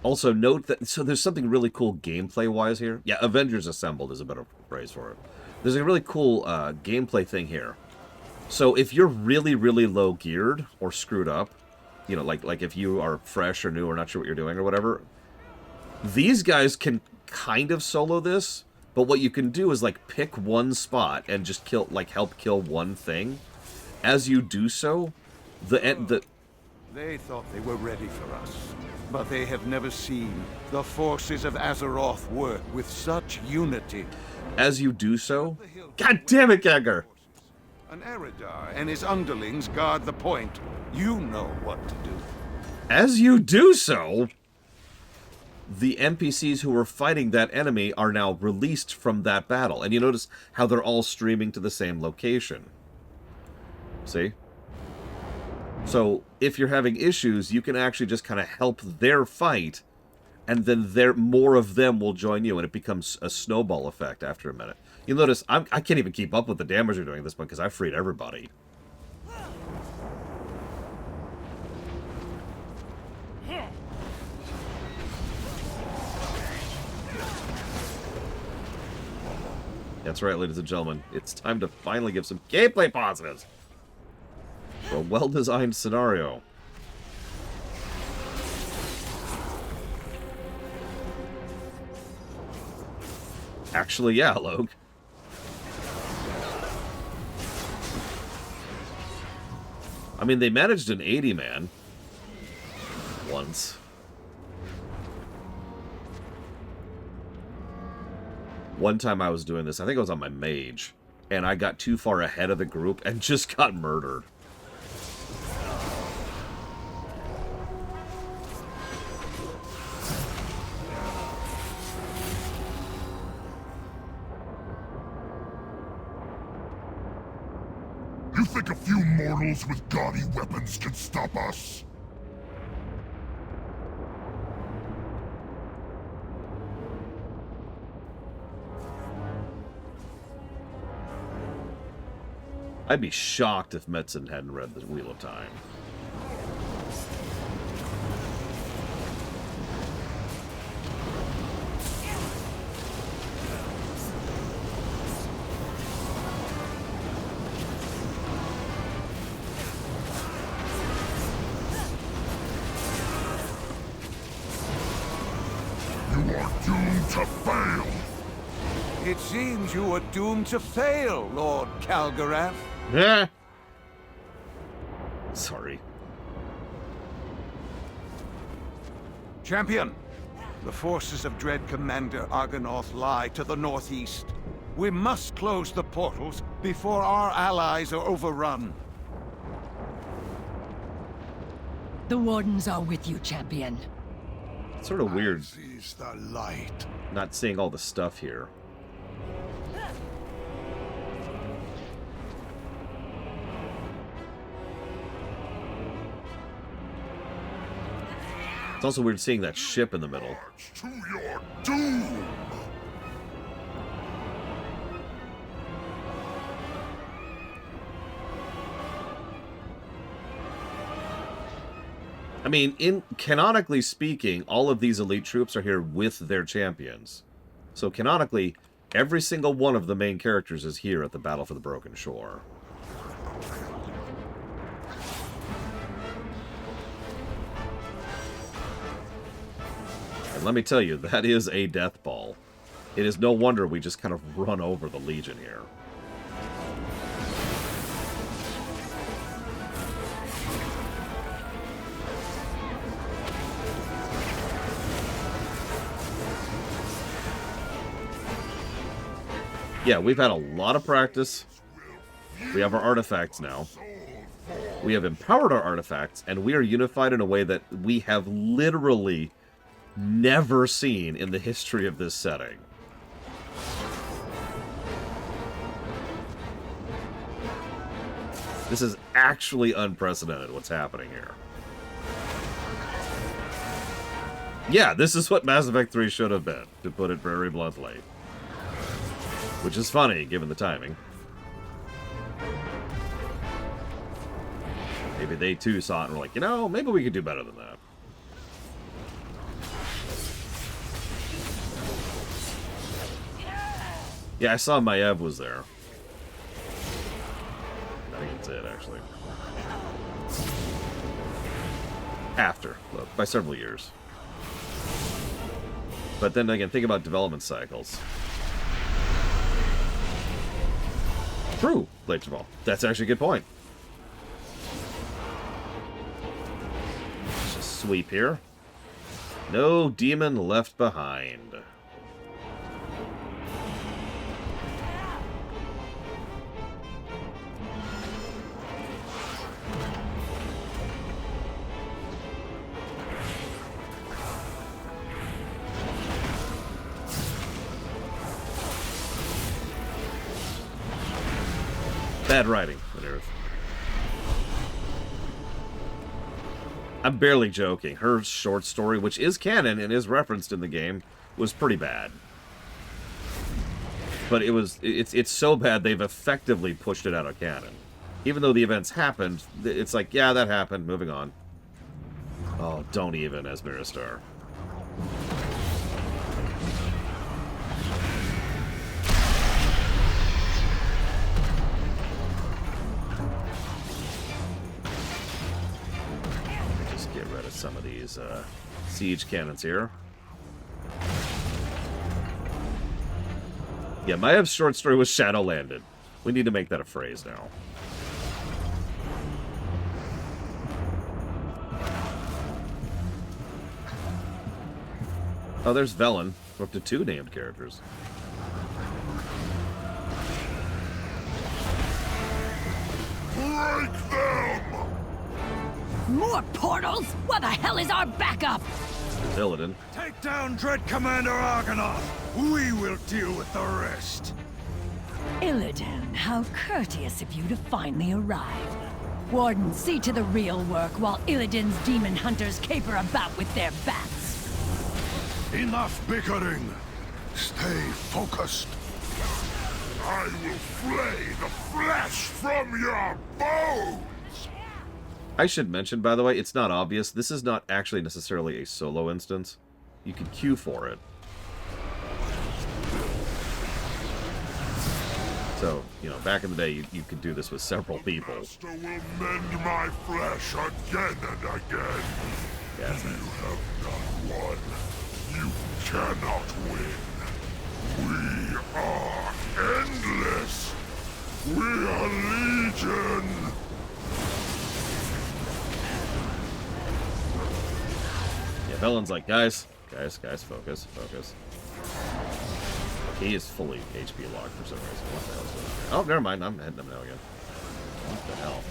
Also, note that there's something really cool gameplay-wise here. Yeah, Avengers Assembled is a better phrase for it. There's a really cool gameplay thing here. So if you're really, really low geared or screwed up, you know, like if you are fresh or new or not sure what you're doing or whatever, these guys can kind of solo this, but what you can do is like pick one spot and just kill, like help kill one thing. As you do so, They thought they were ready for us, but they have never seen the forces of Azeroth work with such unity. As you do so, God damn it, Gagger! An Eridar and his underlings guard the point. You know what to do. As you do so, the NPCs who were fighting that enemy are now released from that battle. And you notice how they're all streaming to the same location. See? So, if you're having issues, you can actually just kind of help their fight, and then more of them will join you, and it becomes a snowball effect after a minute. You'll notice I can't even keep up with the damage you're doing at this point because I freed everybody. That's right, ladies and gentlemen. It's time to finally give some gameplay positives for a well-designed scenario. Actually, yeah, Logue. I mean, they managed an 80-man once. One time I was doing this, I think I was on my mage, and I got too far ahead of the group and just got murdered. You think a few mortals with gaudy weapons can stop us? I'd be shocked if Metzen hadn't read the Wheel of Time. You are doomed to fail! It seems you are doomed to fail, Lord Calgarath. Yeah. Sorry. Champion, the forces of Dread Commander Argonath lie to the northeast. We must close the portals before our allies are overrun. The Wardens are with you, champion. It's sort of weird Sees the light. not seeing all the stuff here. It's also weird seeing that ship in the middle. To your doom! I mean, canonically speaking, all of these elite troops are here with their champions. So canonically, every single one of the main characters is here at the Battle for the Broken Shore. And let me tell you, that is a death ball. It is no wonder we just kind of run over the Legion here. Yeah, we've had a lot of practice. We have our artifacts now. We have empowered our artifacts, and we are unified in a way that we have literally never seen in the history of this setting. This is actually unprecedented what's happening here. Yeah, this is what Mass Effect 3 should have been, to put it very bluntly. Which is funny, given the timing. Maybe they too saw it and were like, you know, maybe we could do better than that. Yeah, I saw Maiev was there. I think that's it, actually. After, by several years. But then again, think about development cycles. True, Lateral. That's actually a good point. Let's just sweep here. No demon left behind. Bad writing on Earth. I'm barely joking. Her short story, which is canon and is referenced in the game, was pretty bad. But it's so bad they've effectively pushed it out of canon. Even though the events happened, it's like, yeah, that happened, moving on. Oh, don't even, as Miristar. Some of these siege cannons here. Yeah, Maiev's short story was Shadowlanded. We need to make that a phrase now. Oh, there's Velen. We're up to 2 named characters. Break them! More portals? What the hell is our backup? Illidan. Take down Dread Commander Argonath. We will deal with the rest. Illidan, how courteous of you to finally arrive. Warden, see to the real work while Illidan's demon hunters caper about with their bats. Enough bickering. Stay focused. I will flay the flesh from your bones! I should mention, by the way, it's not obvious. This is not actually necessarily a solo instance. You can queue for it. So, you know, back in the day, you could do this with several people. Master will mend my flesh again and again. Yeah, that's you have not won. You cannot win. We are endless. We are Legion. Velen's like, guys, focus. He is fully HP locked for some reason. What the hell's going on here? Oh, never mind. I'm hitting him now again. What the hell?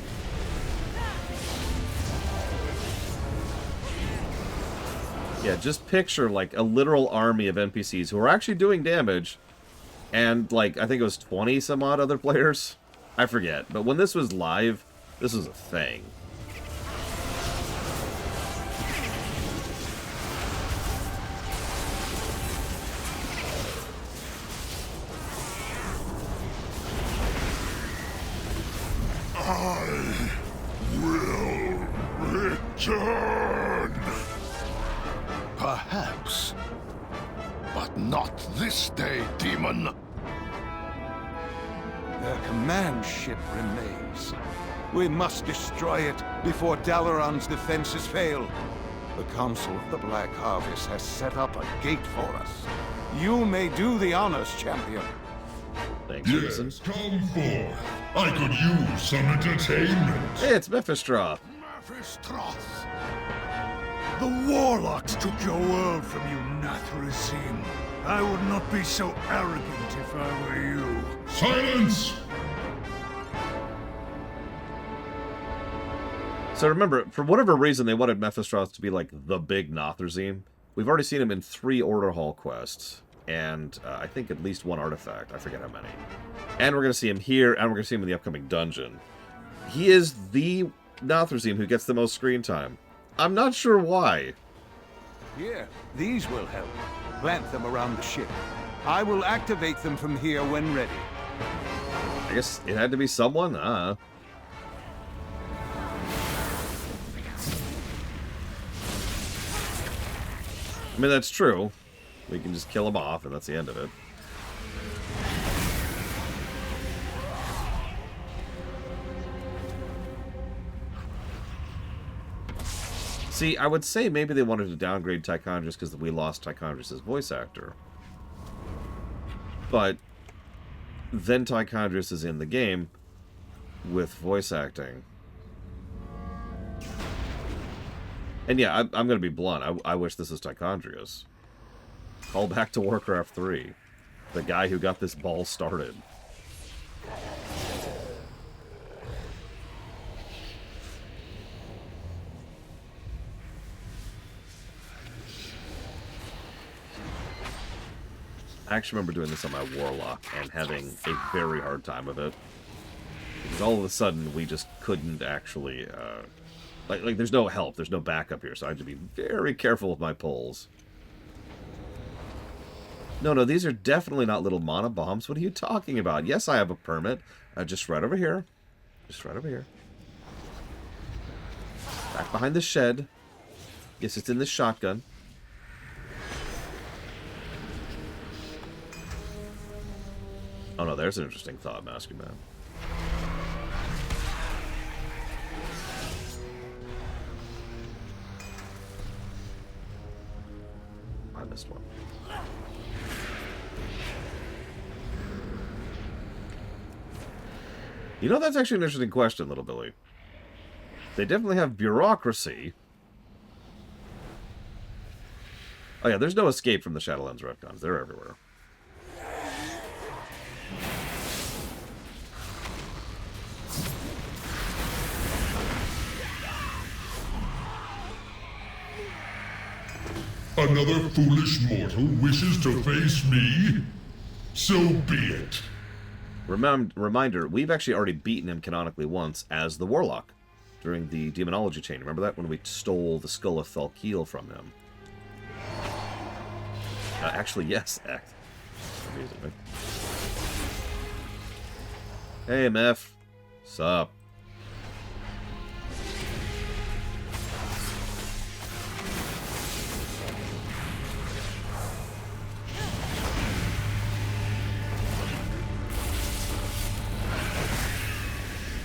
Yeah, just picture, like, a literal army of NPCs who are actually doing damage, and, like, I think it was 20-some-odd other players? I forget. But when this was live, this was a thing. I will return. Perhaps. But not this day, demon. Their command ship remains. We must destroy it before Dalaran's defenses fail. The Council of the Black Harvest has set up a gate for us. You may do the honors, champion. Thanks, Citizen. Yes, come forth. I could use some entertainment. Hey, it's Mephistroth. Mephistroth. The Warlocks took your world from you, Nathrazim. I would not be so arrogant if I were you. Silence! So remember, for whatever reason, they wanted Mephistroth to be like the big Nathrazim. We've already seen him in 3 Order Hall quests, and I think at least 1 artifact. I forget how many. And we're going to see him here, and we're going to see him in the upcoming dungeon. He is the Nathrazim who gets the most screen time. I'm not sure why. Here, these will help. Plant them around the ship. I will activate them from here when ready. I guess it had to be someone? I mean, that's true. We can just kill him off, and that's the end of it. See, I would say maybe they wanted to downgrade Tychondrius because we lost Tychondrius' voice actor. But then Tychondrius is in the game with voice acting. And yeah, I'm going to be blunt. I wish this was Tychondrius. Call back to Warcraft 3. The guy who got this ball started. I actually remember doing this on my Warlock and having a very hard time with it. Because all of a sudden, we just couldn't actually... Like, there's no help, there's no backup here, so I had to be very careful with my pulls. No, these are definitely not little mana bombs. What are you talking about? Yes, I have a permit. Just right over here. Just right over here. Back behind the shed. Yes, it's in this shotgun. Oh no, there's an interesting thought, Master Man. I missed one. You know, that's actually an interesting question, Little Billy. They definitely have bureaucracy. Oh yeah, there's no escape from the Shadowlands retcons. They're everywhere. Another foolish mortal wishes to face me? So be it. Reminder, we've actually already beaten him canonically once as the Warlock during the Demonology Chain. Remember that? When we stole the Skull of Thalkeel from him. Actually, yes. Amazing. Hey, Meph. Sup?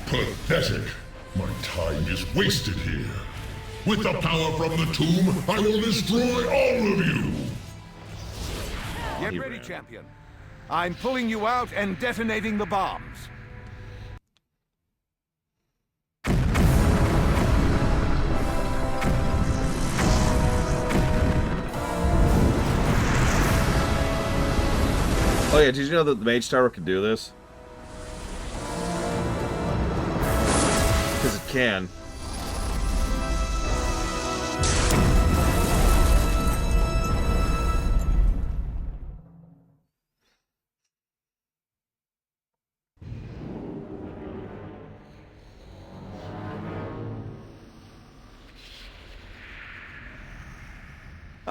Pathetic. My time is wasted here. With the power from the tomb, I will destroy all of you! Get ready, champion. I'm pulling you out and detonating the bombs. Oh yeah, did you know that the Mage Tower can do this? Because it can.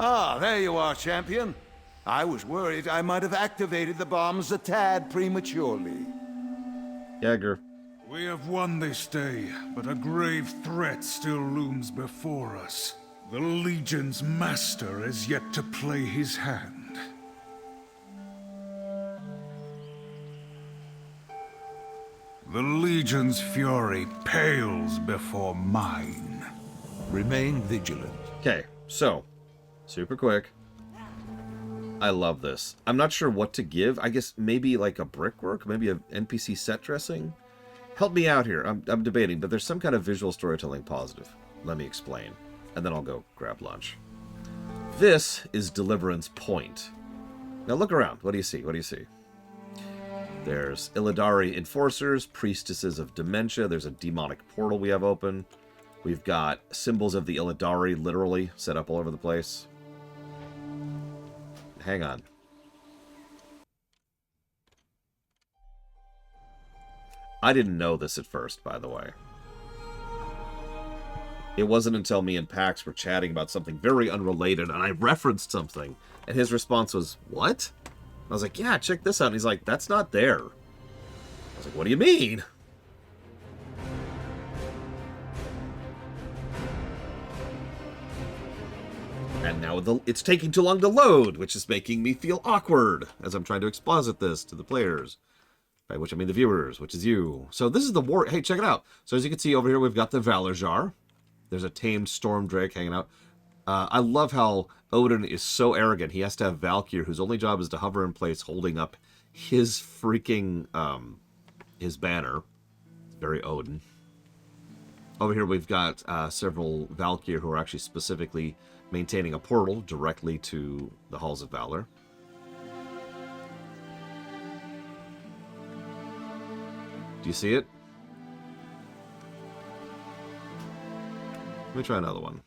Ah, there you are, champion. I was worried I might have activated the bombs a tad prematurely. Jäger. We have won this day, but a grave threat still looms before us. The Legion's master has yet to play his hand. The Legion's fury pales before mine. Remain vigilant. Okay, so, super quick. I love this. I'm not sure what to give. I guess maybe like a brickwork, maybe an NPC set dressing. Help me out here. I'm debating, but there's some kind of visual storytelling positive. Let me explain, and then I'll go grab lunch. This is Deliverance Point. Now look around. What do you see? What do you see? There's Illidari Enforcers, Priestesses of Dementia. There's a demonic portal we have open. We've got symbols of the Illidari literally set up all over the place. Hang on. I didn't know this at first, by the way. It wasn't until me and Pax were chatting about something very unrelated, and I referenced something, and his response was, "What?" I was like, "Yeah, check this out." And he's like, "That's not there." I was like, "What do you mean?" And now it's taking too long to load, which is making me feel awkward as I'm trying to exposit this to the players. By which I mean the viewers, which is you. So this is the war. Hey, check it out. So as you can see over here, we've got the Valor Jar. There's a tamed Storm Drake hanging out. I love how Odin is so arrogant. He has to have Valkyr, whose only job is to hover in place, holding up his freaking, his banner. It's very Odin. Over here, we've got several Valkyr who are actually specifically maintaining a portal directly to the Halls of Valor. Do you see it? Let me try another one.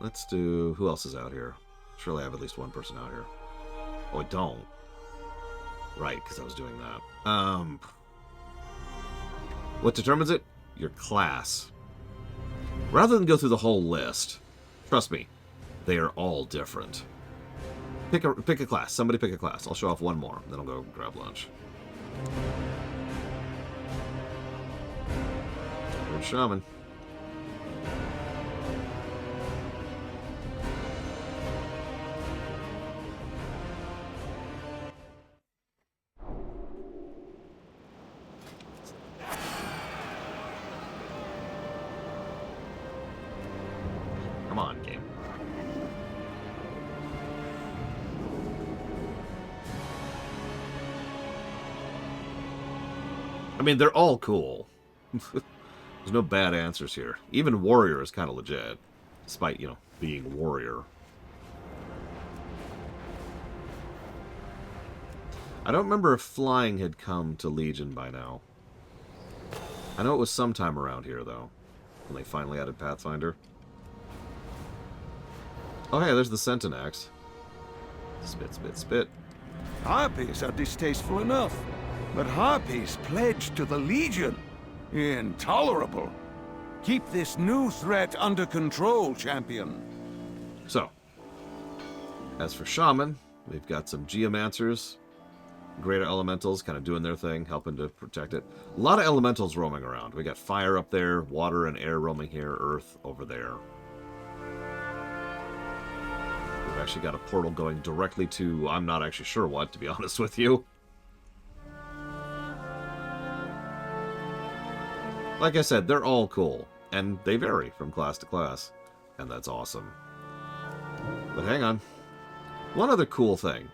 Let's do... Who else is out here? Surely I have at least one person out here. Oh, I don't. Right, because I was doing that. What determines it? Your class. Rather than go through the whole list, trust me, they are all different. Pick a class. Somebody pick a class. I'll show off one more, then I'll go grab lunch. Good shaman. Come on, game. I mean, they're all cool. There's no bad answers here. Even Warrior is kind of legit, despite, you know, being Warrior. I don't remember if flying had come to Legion by now. I know it was sometime around here, though, when they finally added Pathfinder. Oh, hey, there's the Centinax. Spit, spit, spit. Harpies are distasteful enough, but harpies pledged to the Legion? Intolerable. Keep this new threat under control, champion. So, as for Shaman, we've got some Geomancers, Greater Elementals kind of doing their thing, helping to protect it. A lot of Elementals roaming around. We got fire up there, water and air roaming here, earth over there. We've actually got a portal going directly to, I'm not actually sure what, to be honest with you. Like I said, they're all cool, and they vary from class to class, and that's awesome. But hang on. One other cool thing.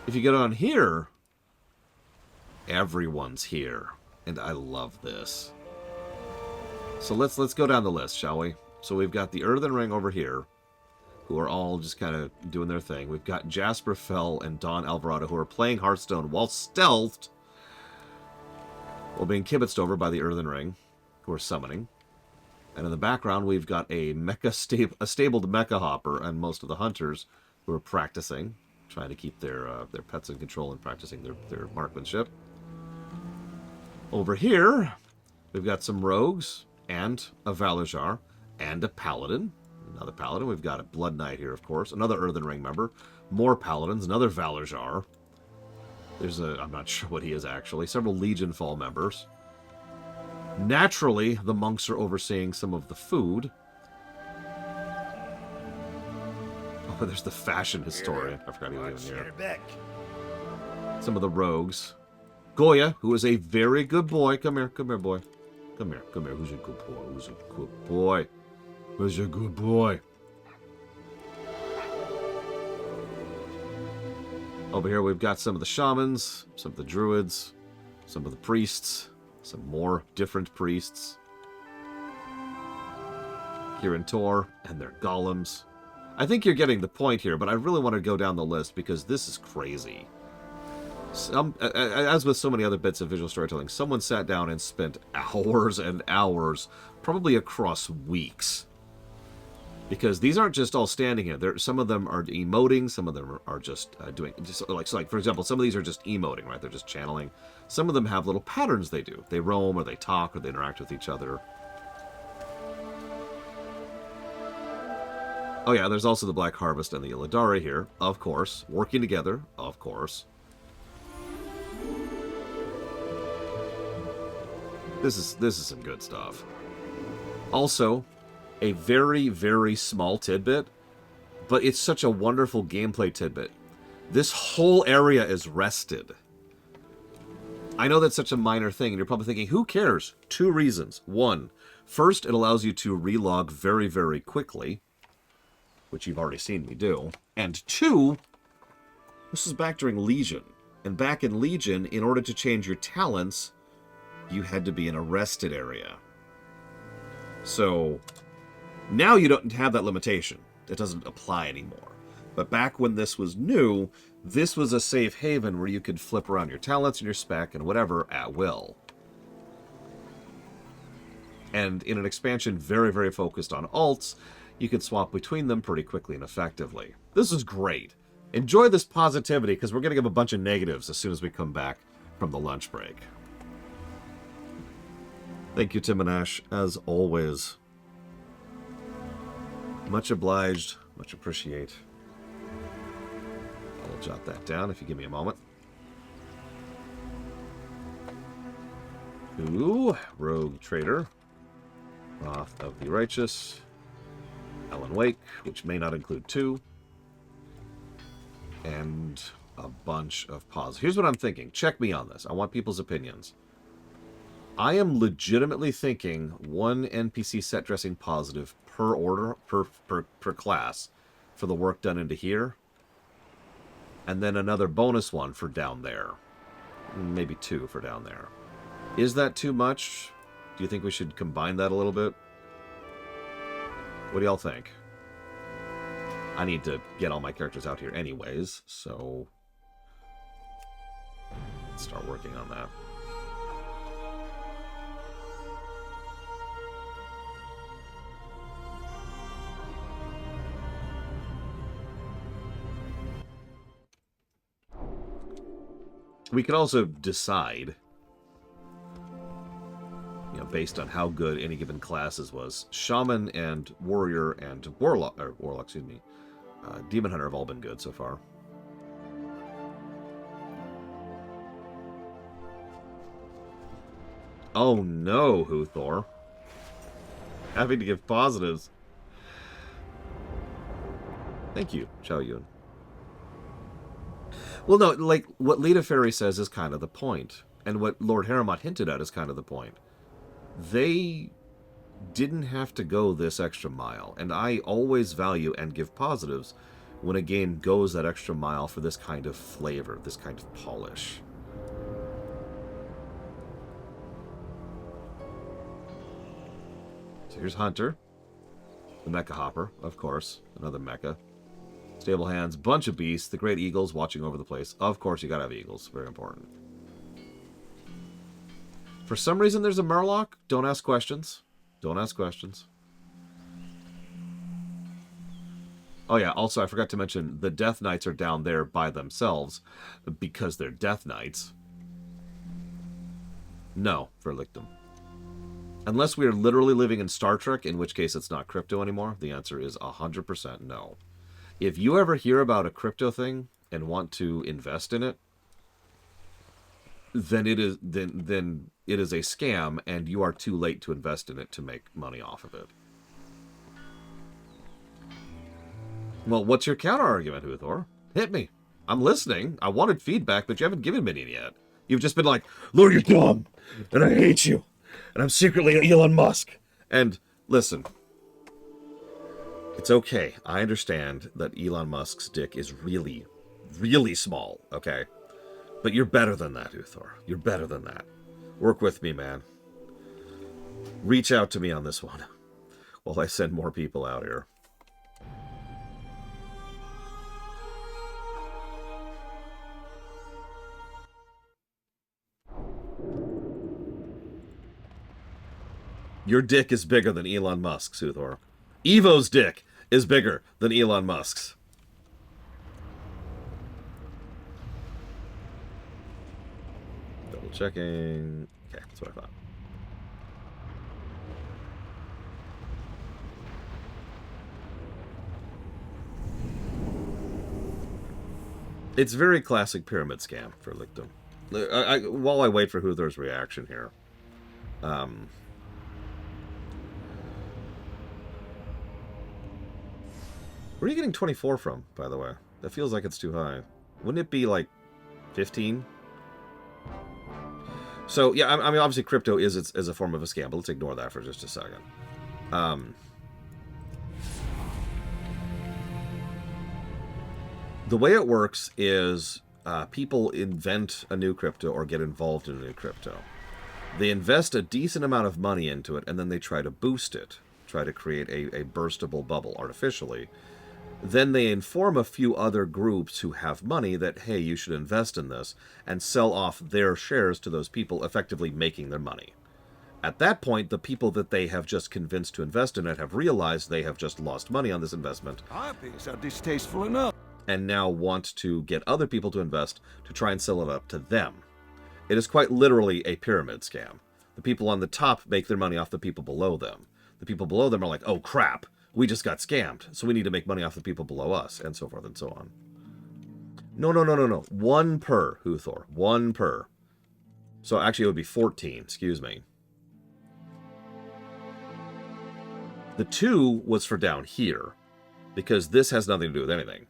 If you get on here, everyone's here, and I love this. So let's go down the list, shall we? So we've got the Earthen Ring over here, who are all just kind of doing their thing. We've got Jasper Fell and Don Alvarado, who are playing Hearthstone while stealthed, while being kibitzed over by the Earthen Ring, who are summoning. And in the background, we've got a stabled mecha hopper and most of the hunters who are practicing, trying to keep their pets in control and practicing their marksmanship. Over here, we've got some rogues and a Valajar, and a Paladin. Another Paladin. We've got a Blood Knight here, of course. Another Earthen Ring member. More Paladins. Another Valajar. There's a... I'm not sure what he is, actually. Several Legion Fall members. Naturally, the monks are overseeing some of the food. Oh, there's the fashion historian. I forgot he was even here. Some of the rogues. Goya, who is a very good boy. Come here, boy. Come here. Who's a good boy? Who's a good boy? Who's a good boy? Over here we've got some of the shamans, some of the druids, some of the priests, some more different priests. Here in Tor, and their golems. I think you're getting the point here, but I really want to go down the list because this is crazy. As with so many other bits of visual storytelling, someone sat down and spent hours and hours, probably across weeks. Because these aren't just all standing here. Some of them are emoting, some of them are just doing... like, for example, some of these are just emoting, right? They're just channeling. Some of them have little patterns they do. They roam, or they talk, or they interact with each other. Oh yeah, there's also the Black Harvest and the Illidari here, of course. Working together, of course. This is some good stuff. Also, a very, very small tidbit, but it's such a wonderful gameplay tidbit. This whole area is rested. I know that's such a minor thing, and you're probably thinking, who cares? 2 reasons. 1, first, it allows you to relog very, very quickly, which you've already seen me do. And 2, this is back during Legion. And back in Legion, in order to change your talents, you had to be in a rested area. So now you don't have that limitation. It doesn't apply anymore. But back when this was new, this was a safe haven where you could flip around your talents and your spec and whatever at will. And in an expansion very, very focused on alts, you could swap between them pretty quickly and effectively. This is great. Enjoy this positivity, because we're going to give a bunch of negatives as soon as we come back from the lunch break. Thank you, Tim and Ash, as always. Much obliged, much appreciate. I'll jot that down if you give me a moment. Ooh, Rogue Trader. Wrath of the Righteous. Alan Wake, which may not include 2. And a bunch of pause. Here's what I'm thinking. Check me on this. I want people's opinions. I am legitimately thinking 1 NPC set dressing positive per order, per class, for the work done into here. And then another bonus one for down there. Maybe 2 for down there. Is that too much? Do you think we should combine that a little bit? What do y'all think? I need to get all my characters out here anyways, so let's start working on that. We can also decide, you know, based on how good any given classes was. Shaman and Warrior and Warlock, excuse me, Demon Hunter have all been good so far. Oh no, Huthor. Having to give positives. Thank you, Chao Yun. Well, no, like, what Lita Fairy says is kind of the point. And what Lord Harrowmont hinted at is kind of the point. They didn't have to go this extra mile. And I always value and give positives when a game goes that extra mile for this kind of flavor, this kind of polish. So here's Hunter. The Mecha Hopper, of course. Another mecha. Stable hands, bunch of beasts, the great eagles watching over the place. Of course, you gotta have eagles. Very important. For some reason, there's a Murloc. Don't ask questions. Don't ask questions. Oh yeah, also, I forgot to mention, the Death Knights are down there by themselves because they're Death Knights. No, Verlictum. Unless we are literally living in Star Trek, in which case it's not crypto anymore. The answer is 100% no. If you ever hear about a crypto thing and want to invest in it, then it is then it is a scam, and you are too late to invest in it to make money off of it. Well, what's your counter argument, Huthor? Hit me. I'm listening. I wanted feedback, but you haven't given me any yet. You've just been like, Lord, you're dumb, and I hate you, and I'm secretly Elon Musk. And listen, it's okay. I understand that Elon Musk's dick is really, really small, okay? But you're better than that, Huthor. You're better than that. Work with me, man. Reach out to me on this one while I send more people out here. Your dick is bigger than Elon Musk's, Huthor. Evo's dick is bigger than Elon Musk's. Double checking. Okay, that's what I thought. It's very classic pyramid scam for Lictum. While I wait for Huthor's reaction here, where are you getting 24 from, by the way? That feels like it's too high. Wouldn't it be like 15? So, yeah, I mean, obviously crypto is a form of a scam, but let's ignore that for just a second. The way it works is people invent a new crypto or get involved in a new crypto. They invest a decent amount of money into it, and then they try to boost it, try to create a burstable bubble artificially. Then they inform a few other groups who have money that, hey, you should invest in this, and sell off their shares to those people, effectively making their money. At that point, the people that they have just convinced to invest in it have realized they have just lost money on this investment. Harpies are distasteful enough. And now want to get other people to invest to try and sell it up to them. It is quite literally a pyramid scam. The people on the top make their money off the people below them. The people below them are like, oh crap, we just got scammed, so we need to make money off the people below us, and so forth and so on. No. 1 per, Huthor. 1 per. So actually it would be 14, excuse me. The 2 was for down here, because this has nothing to do with anything.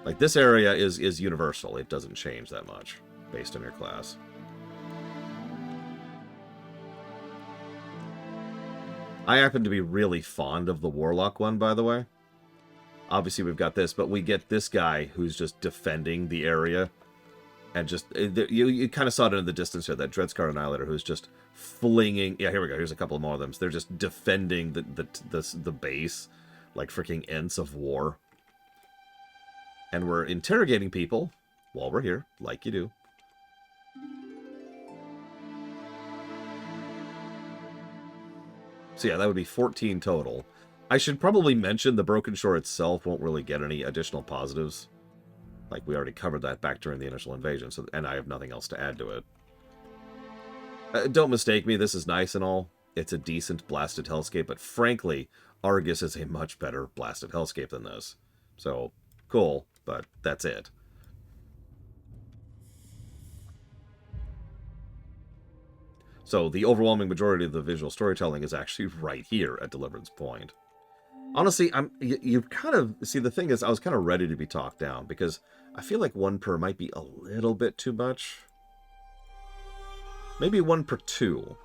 Like, this area is universal. It doesn't change that much, based on your class. I happen to be really fond of the Warlock one, by the way. Obviously, we've got this, but we get this guy who's just defending the area. And just, you kind of saw it in the distance here, that Dreadscar Annihilator who's just flinging... Yeah, here we go. Here's a couple more of them. So they're just defending the base like freaking Ents of War. And we're interrogating people while we're here, like you do. So yeah, that would be 14 total. I should probably mention the Broken Shore itself won't really get any additional positives. Like, we already covered that back during the initial invasion, so, and I have nothing else to add to it. Don't mistake me, this is nice and all. It's a decent blasted hellscape, but frankly, Argus is a much better blasted hellscape than this. So, cool, but that's it. So the overwhelming majority of the visual storytelling is actually right here at Deliverance Point. Honestly, you kind of... See, the thing is, I was kind of ready to be talked down, because I feel like 1 per might be a little bit too much. Maybe 1 per 2.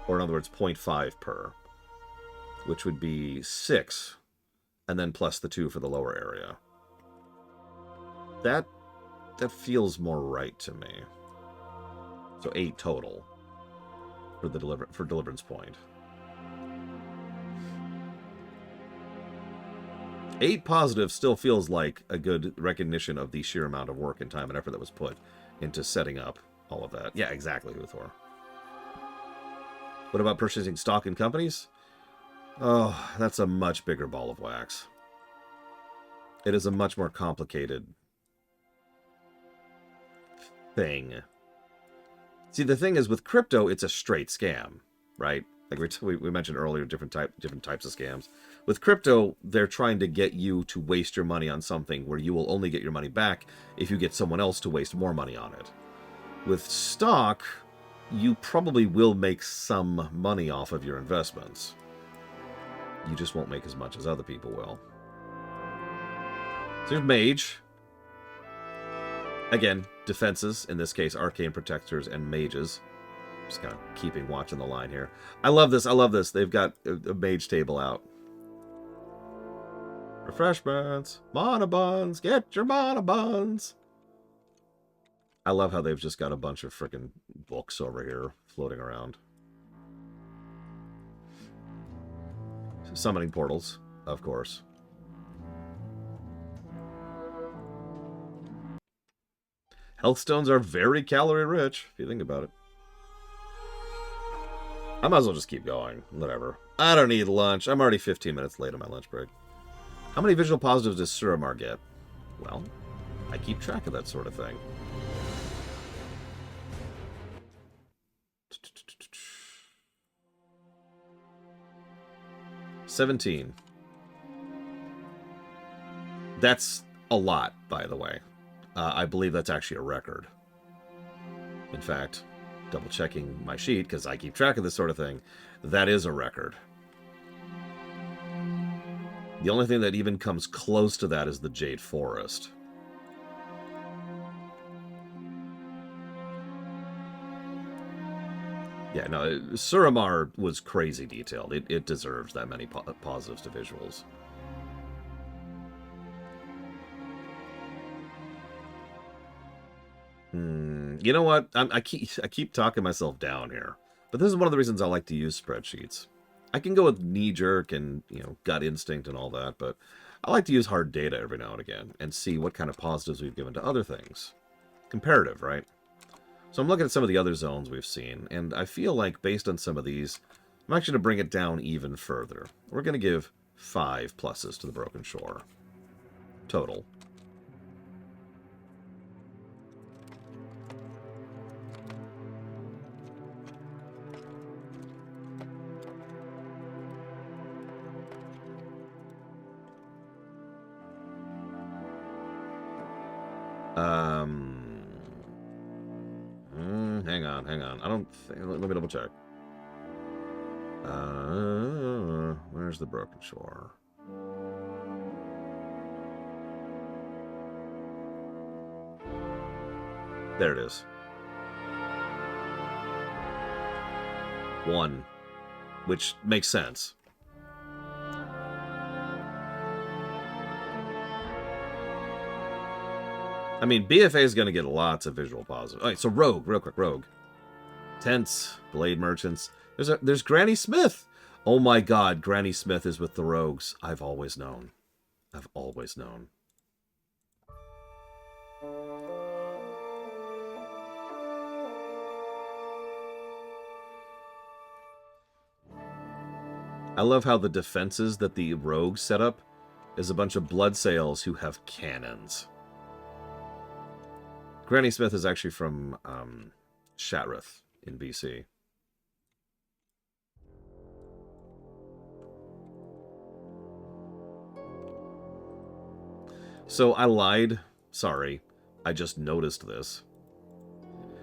Or in other words, 0.5 per. Which would be 6. And then plus the 2 for the lower area. That feels more right to me. So 8 total. For Deliverance Point. 8 positive still feels like a good recognition of the sheer amount of work and time and effort that was put into setting up all of that. Yeah, exactly, Huthor. What about purchasing stock in companies? Oh, that's a much bigger ball of wax. It is a much more complicated thing. See, the thing is, with crypto, it's a straight scam. right? Like we mentioned earlier, different types of scams. With crypto, they're trying to get you to waste your money on something where you will only get your money back if you get someone else to waste more money on it. With stock, you probably will make some money off of your investments. You just won't make as much as other people will. So there's Mage. Again, defenses, in this case, Arcane Protectors and Mages. Just kind of keeping watch on the line here. I love this. I love this. They've got a mage table out. Refreshments. Mana buns. Get your mana buns. I love how they've just got a bunch of freaking books over here floating around. Summoning portals, of course. Health stones are very calorie rich, if you think about it. I might as well just keep going. Whatever. I don't need lunch. I'm already 15 minutes late on my lunch break. How many visual positives does Suramar get? Well, I keep track of that sort of thing. $17. That's a lot, by the way. I believe that's actually a record. In fact, double checking my sheet, because I keep track of this sort of thing, that is a record. The only thing that even comes close to that is the Jade Forest. Yeah, no, Suramar was crazy detailed. It deserves that many positives to visuals. You know what? I keep talking myself down here. But this is one of the reasons I like to use spreadsheets. I can go with knee-jerk and, gut instinct and all that, but I like to use hard data every now and again and see what kind of positives we've given to other things. Comparative, right? So I'm looking at some of the other zones we've seen, and I feel like based on some of these, I'm actually going to bring it down even further. We're going to give 5 pluses to the Broken Shore. Total. Hang on. I don't think... Let me double check. Where's the Broken Shore? There it is. 1. Which makes sense. I mean, BFA is going to get lots of visual positives. All right, so Rogue, real quick, Rogue. Tents, Blade Merchants. There's Granny Smith. Oh my god, Granny Smith is with the Rogues. I've always known. I've always known. I love how the defenses that the Rogues set up is a bunch of blood sails who have cannons. Granny Smith is actually from Shatrith in BC. So I lied. Sorry. I just noticed this.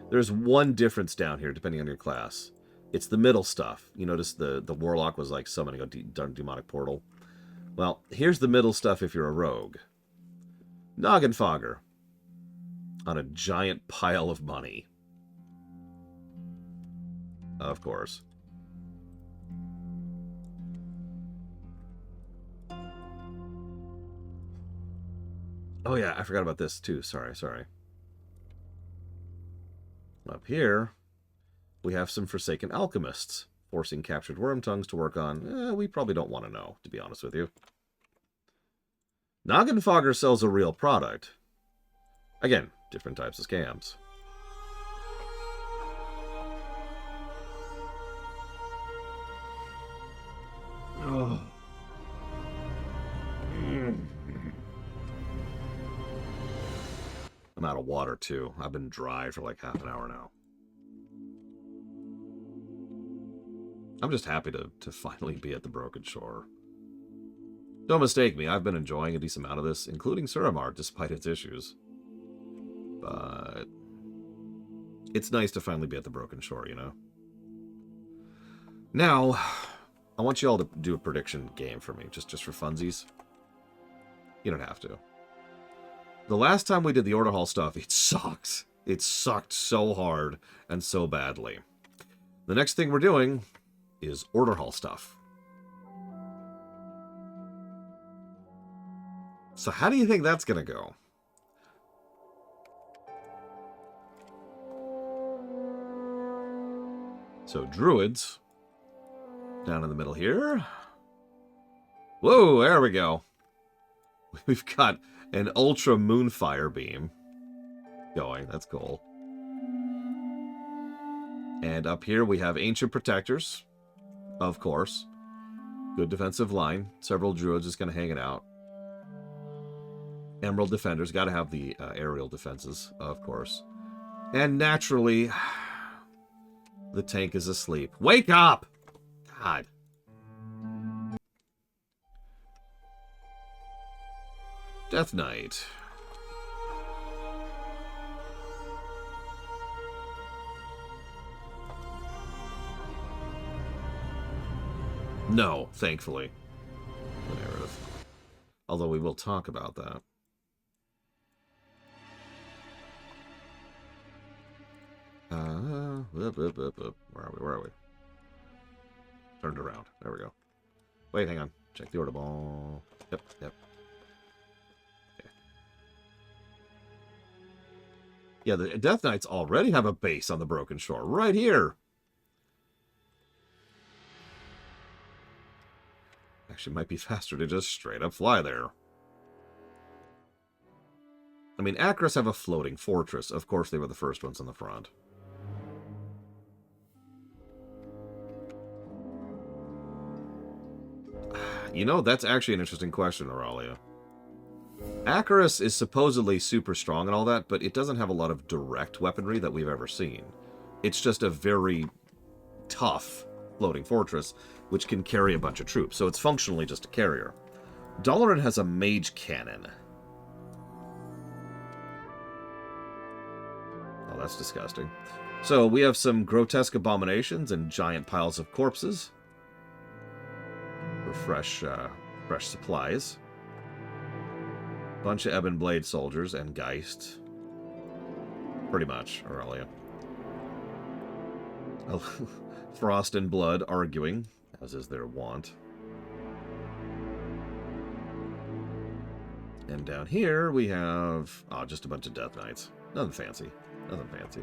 There's one difference down here, depending on your class. It's the middle stuff. You notice the Warlock was like summoning a demonic portal. Well, here's the middle stuff if you're a rogue. Noggin Fogger. On a giant pile of money. Of course. Oh yeah, I forgot about this too. Sorry. Up here, we have some Forsaken Alchemists, forcing captured Wormtongues to work on, we probably don't want to know, to be honest with you. Noggin Fogger sells a real product. Again, different types of scams. Oh. I'm out of water, too. I've been dry for like half an hour now. I'm just happy to finally be at the Broken Shore. Don't mistake me, I've been enjoying a decent amount of this, including Suramar, despite its issues. But it's nice to finally be at the Broken Shore, you know? Now, I want you all to do a prediction game for me, just for funsies. You don't have to. The last time we did the Order Hall stuff, it sucked. It sucked so hard and so badly. The next thing we're doing is Order Hall stuff. So how do you think that's going to go? So Druids, down in the middle here. Whoa, there we go. We've got an Ultra Moonfire Beam going. That's cool. And up here we have Ancient Protectors, of course. Good defensive line. Several Druids just kind of hanging out. Emerald Defenders. Got to have the aerial defenses, of course. And naturally, the tank is asleep. Wake up! God. Death Knight. No, thankfully. The narrative. Although we will talk about that. Where are we? Turned around. There we go. Wait, hang on. Check the order ball. Yep. Okay. Yeah, the Death Knights already have a base on the Broken Shore. Right here. Actually, it might be faster to just straight up fly there. I mean, Akros have a floating fortress. Of course, they were the first ones on the front. You know, that's actually an interesting question, Auralia. Akros is supposedly super strong and all that, but it doesn't have a lot of direct weaponry that we've ever seen. It's just a very tough floating fortress, which can carry a bunch of troops, so it's functionally just a carrier. Dalaran has a mage cannon. Oh, that's disgusting. So we have some grotesque abominations and giant piles of corpses for fresh supplies. Bunch of Ebon Blade soldiers and Geist. Pretty much, Aurelia. Oh, Frost and Blood arguing, as is their wont. And down here we have just a bunch of Death Knights. Nothing fancy. Nothing fancy.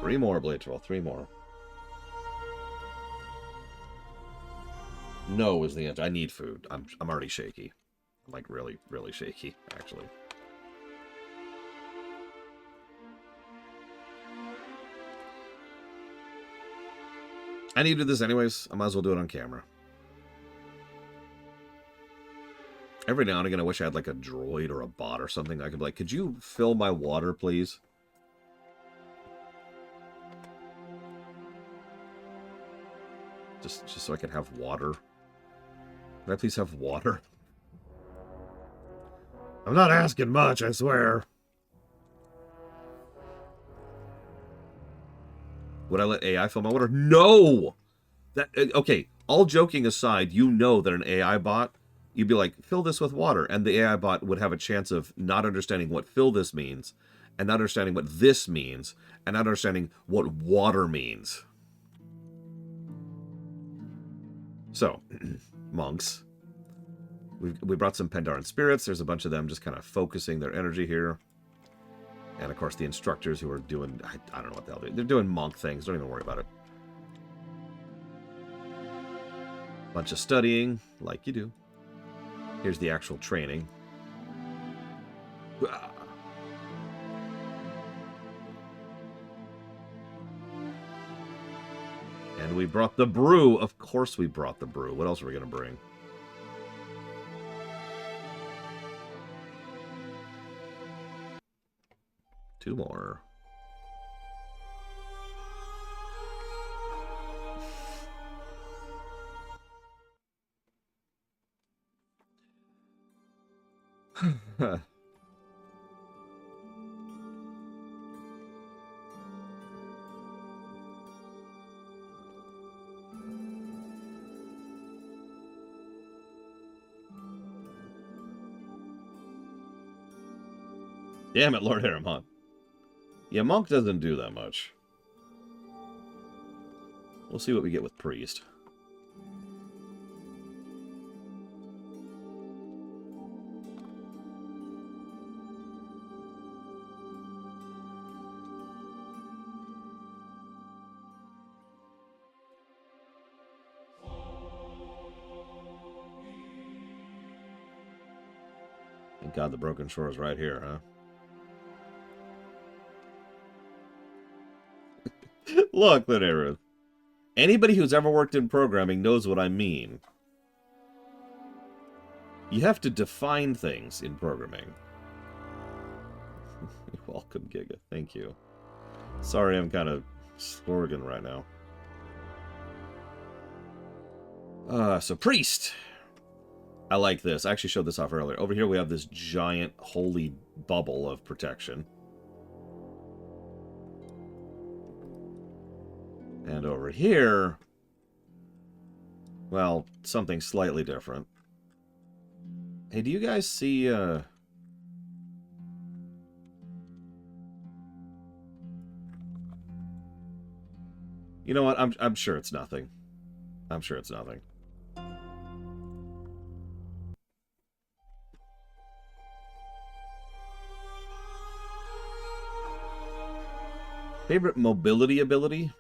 Three more Blades roll. 3 more. No is the answer. I need food. I'm already shaky. I'm like really, really shaky, actually. I need to do this anyways. I might as well do it on camera. Every now and again, I wish I had like a droid or a bot or something. I could be like, could you fill my water, please? Just so I can have water. Can I please have water? I'm not asking much, I swear. Would I let AI fill my water? No! That okay, all joking aside, you know that an AI bot, you'd be like, fill this with water, and the AI bot would have a chance of not understanding what fill this means, and not understanding what this means, and not understanding what water means. So, monks. We brought some Pandaren spirits. There's a bunch of them just kind of focusing their energy here. And, of course, the instructors who are doing... I don't know what the hell they're doing. They're doing monk things. Don't even worry about it. Bunch of studying, like you do. Here's the actual training. And we brought the brew. Of course we brought the brew. What else are we going to bring? 2 more. Damn it, Lord Aramont. Yeah, Monk doesn't do that much. We'll see what we get with Priest. Thank God the Broken Shore is right here, huh? Look, Lunaru. Anybody who's ever worked in programming knows what I mean. You have to define things in programming. You're welcome, Giga. Thank you. Sorry, I'm kind of slorgan right now. So Priest. I like this. I actually showed this off earlier. Over here we have this giant holy bubble of protection. And over here, well, something slightly different. Hey, do you guys see, You know what? I'm sure it's nothing. I'm sure it's nothing. Favorite mobility ability?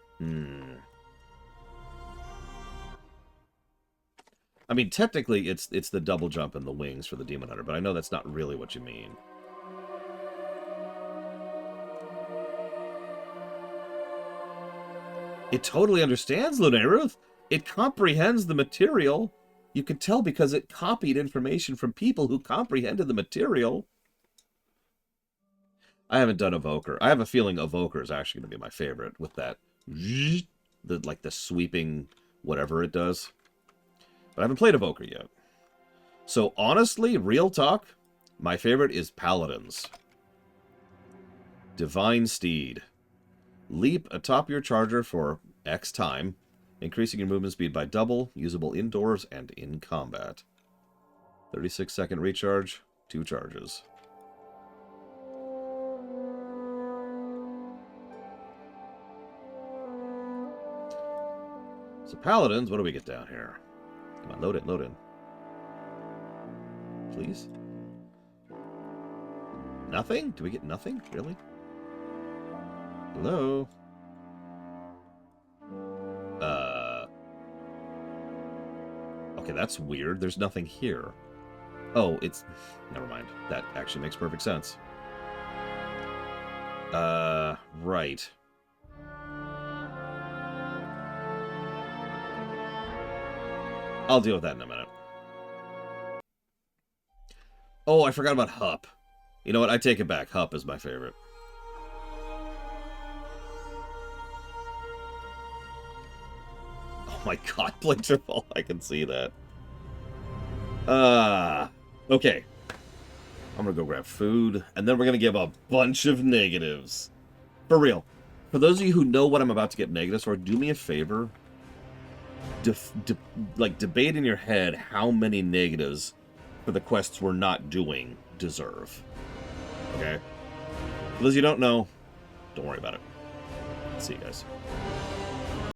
I mean, technically, it's the double jump and the wings for the Demon Hunter, but I know that's not really what you mean. It totally understands, Lunaruth. It comprehends the material. You could tell because it copied information from people who comprehended the material. I haven't done Evoker. I have a feeling Evoker is actually going to be my favorite with that, like the sweeping whatever it does. But I haven't played Evoker yet. So honestly, real talk, my favorite is Paladins. Divine Steed. Leap atop your charger for X time, increasing your movement speed by double, usable indoors and in combat. 36-second recharge, 2 charges. So Paladins, what do we get down here? Come on, load it, load in. Please? Nothing? Do we get nothing? Really? Hello? Okay, that's weird. There's nothing here. Oh, it's... Never mind. That actually makes perfect sense. Right. I'll deal with that in a minute. Oh, I forgot about Hup. You know what? I take it back. Hup is my favorite. Oh my god, Blinterfall. I can see that. Okay. I'm gonna go grab food, and then we're gonna give a bunch of negatives. For real. For those of you who know what I'm about to get negatives for, do me a favor. Debate in your head how many negatives for the quests we're not doing deserve. Okay? For those of you who don't know, don't worry about it. See you guys.